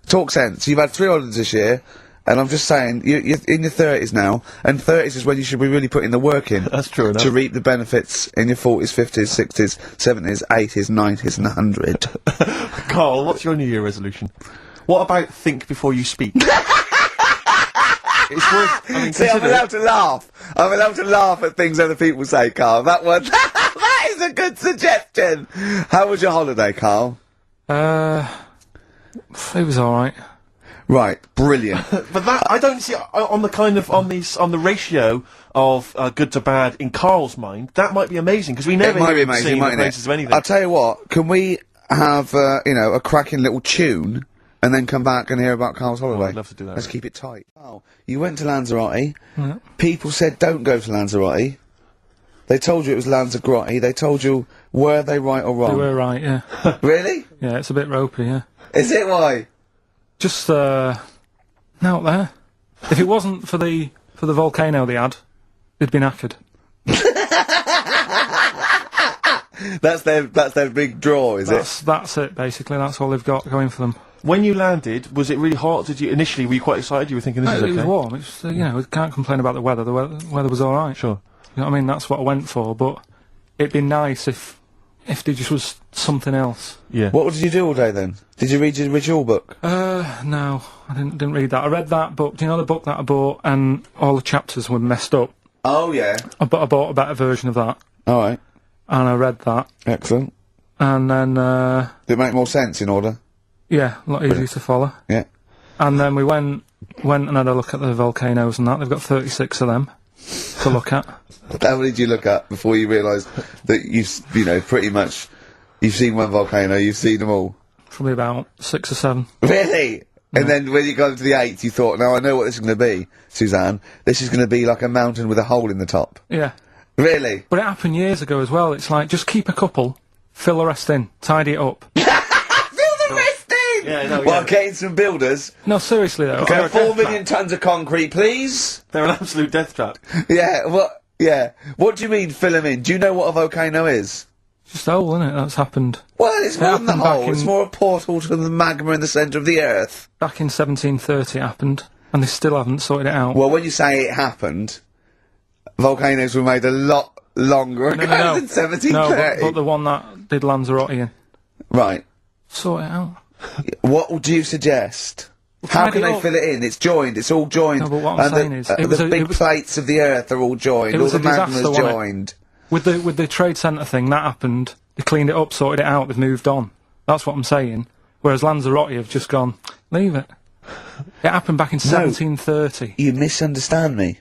Talk sense. You've had 3 holidays this year, and I'm just saying, you're in your 30s now, and 30s is when you should be really putting the work in. That's true enough. To reap the benefits in your 40s, 50s, 60s, 70s, 80s, 90s, and 100. Carl, what's your New Year resolution? What about think before you speak? It's worth. I mean, See, I'm consider it. allowed to laugh. I'm allowed to laugh at things other people say, Carl. That one, that is a good suggestion. How was your holiday, Carl? It was alright. Right, brilliant. But that I don't see on the kind of on the ratio of good to bad in Carl's mind. That might be amazing because we never It might be hear him amazing, sing the mightn't praises of it? anything. I'll tell you what. Can we have a cracking little tune and then come back and hear about Carl's holiday? I'd love to do that. Let's keep it tight. Oh, you went to Lanzarote. People said don't go to Lanzarote. They told you it was Lanzarote. They told you were they right or wrong? They were right, yeah. Really? Yeah, it's a bit ropey, yeah. Is it why? Just, out there. If it wasn't for the volcano they had, they'd been knackered. That's their big draw, is it? That's it, basically. That's all they've got going for them. When you landed, was it really hot? Were you quite excited? You were thinking this is okay? It was warm. It's, we can't complain about the weather. The weather was alright. Sure. You know what I mean? That's what I went for, but it'd be nice if there just was something else. Yeah. What did you do all day then? Did you read your ritual book? No, I didn't read that. I read that book. Do you know the book that I bought and all the chapters were messed up? Oh yeah. I bought a better version of that. Alright. And I read that. Excellent. And then, Did it make more sense in order? yeah, a lot easier to follow. Yeah. And then we went and had a look at the volcanoes and that. They've got 36 of them to look at. How many did you look at before you realised that pretty much, you've seen one volcano, you've seen them all? Probably about 6 or 7. Really? And then when you got to the 8th, you thought, now I know what this is going to be, Suzanne. This is going to be like a mountain with a hole in the top. Yeah. Really? But it happened years ago as well. It's like, just keep a couple, fill the rest in, tidy it up. Fill the rest in! Yeah, no, Well, getting some builders. No, seriously though. Okay, 4 million tons of concrete, please. They're an absolute death trap. Yeah, what? Yeah. What do you mean, fill them in? Do you know what a volcano is? Just a hole, isn't it? That's happened. Well, it's more than the happened back hole. It's in- more a portal to the magma in the centre of the earth. Back in 1730 it happened, and they still haven't sorted it out. Well, when you say it happened, volcanoes were made a lot longer ago than 1730. No, but the one that did Lanzarote in. Right. Sort it out. What would you suggest? How tidy can they up. fill it in? It's joined. It's all joined. No, but what I'm saying is, it was the a- big it was- plates of the earth are all joined. It All was the a disaster, magma's wasn't it? joined. With the trade centre thing, that happened. They cleaned it up, sorted it out, they've moved on. That's what I'm saying. Whereas Lanzarote have just gone, leave it. It happened back in 1730. You misunderstand me.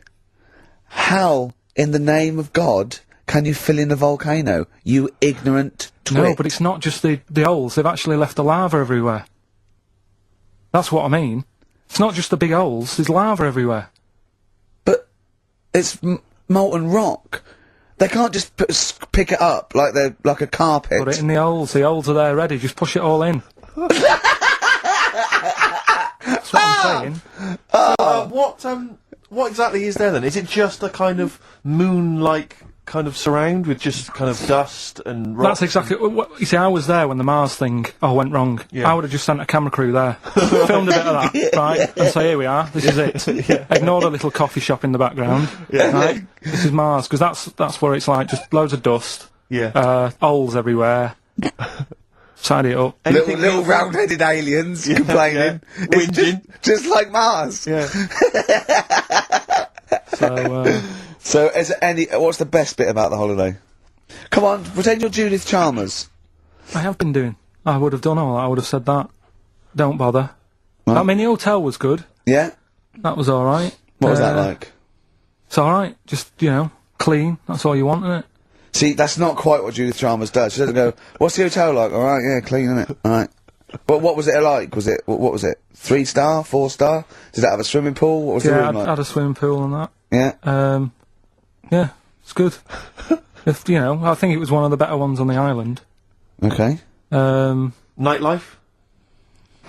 How, in the name of God, can you fill in a volcano? You ignorant twit. No, but it's not just the holes. They've actually left the lava everywhere. That's what I mean. It's not just the big holes. There's lava everywhere. But it's molten rock. They can't just pick it up like they're like a carpet. Put it in the holes. The holes are there ready. Just push it all in. That's what I'm saying. What exactly is there then? Is it just a kind of moon-like kind of surround with just kind of dust and rocks? That's exactly. You see, I was there when the Mars thing went wrong. Yeah. I would have just sent a camera crew there, filmed a bit of that, right, and say, here we are. This is it. Ignore the little coffee shop in the background. Right. This is Mars, because that's where it's like just loads of dust. Yeah. Holes everywhere. Tidy it up. Little round-headed aliens complaining. It's Whinging. just like Mars. Yeah. So, is there what's the best bit about the holiday? Come on, pretend you're Judith Chalmers. I have been doing. I would have done all that. I would have said that. Don't bother. I mean, the hotel was good. Yeah? That was alright. What was that like? It's alright. Just, clean. That's all you want, isn't it? See, that's not quite what Judith Chalmers does. She doesn't go, what's the hotel like? Alright, yeah, clean, innit? Alright. But what was it like? Was it, what was it? 3-star? 4-star? Did it have a swimming pool? What was the room like? Yeah, had a swimming pool and that. Yeah? Yeah, it's good. If, you know, I think it was one of the better ones on the island. Okay. Nightlife?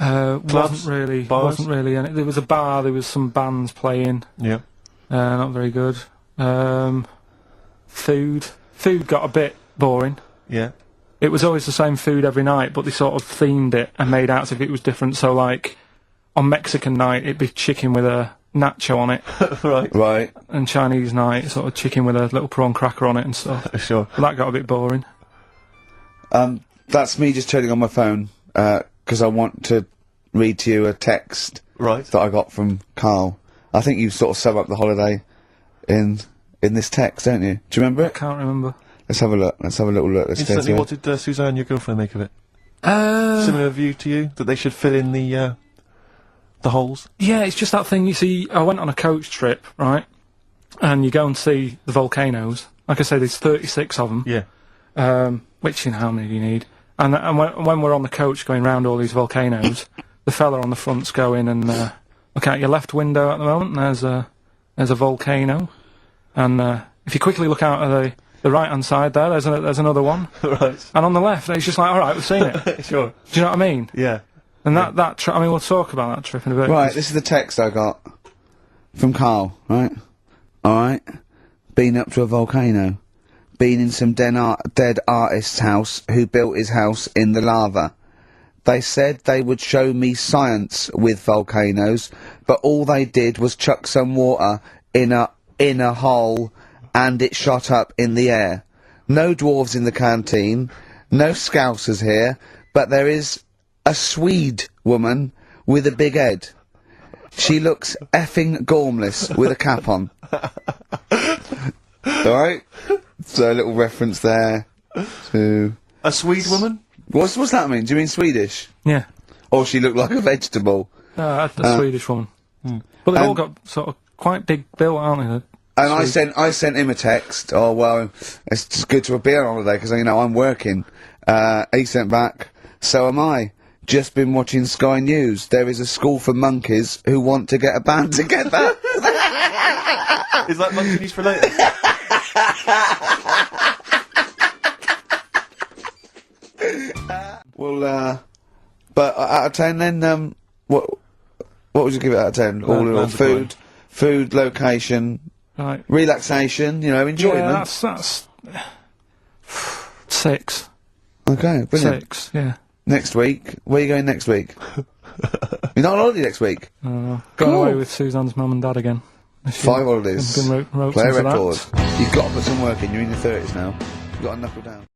Wasn't really, bars? wasn't really any. There was a bar, there was some bands playing. Yeah. Not very good. Food got a bit boring. Yeah. It was always the same food every night, but they sort of themed it and made out as if it was different. So, like, on Mexican night, it'd be chicken with a nacho on it. Right. Right. And Chinese night, sort of chicken with a little prawn cracker on it and stuff. Sure. But that got a bit boring. That's me just turning on my phone, 'cause I want to read to you a text Right. that I got from Karl. I think you sort of sum up the holiday in this text, don't you? Do you remember I it? can't remember. Let's have a look. Let's have a little look. Let's go Instantly, through what it. did Suzanne, your girlfriend, make of it? Similar view to you? That they should fill in the holes? Yeah, it's just that thing, you see, I went on a coach trip, right? And you go and see the volcanoes. Like I say, there's 36 of them. Yeah. Which, you know, how many do you need? And when we're on the coach going round all these volcanoes, the fella on the front's going and, look out your left window at the moment, and there's a volcano. And, if you quickly look out of the right-hand side there, there's another one. Right. And on the left, it's just like, alright, we've seen it. Sure. Do you know what I mean? Yeah. And that trip, I mean, we'll talk about that trip in a bit. Right, this is the text I got from Karl, right? Alright. Been up to a volcano. Been in some dead artist's house who built his house in the lava. They said they would show me science with volcanoes, but all they did was chuck some water in a hole and it shot up in the air. No dwarves in the canteen, no scousers here, but there is a Swede woman with a big head. She looks effing gormless with a cap on. Alright? So a little reference there to... A Swede woman? What's that mean? Do you mean Swedish? Yeah. Or she looked like a vegetable? A Swedish woman. But they've all got sort of quite big built, aren't they? And I sent him a text. Oh well, it's just good to be on holiday because you know I'm working. He sent back. So am I. Just been watching Sky News. There is a school for monkeys who want to get a band together. Is that monkey news for later? Well, but out of 10 then, what would you give it out of 10? All in all, food, location, Right. relaxation, you know, enjoyment. Yeah, that's 6. Okay, brilliant. 6, yeah. Next week, where are you going next week? You're not on holiday next week? Going Cool. away with Suzanne's mum and dad again. 5 holidays. Been roped Play a into that. record. You've got to put some work in, you're in your 30s now. You've got to knuckle down.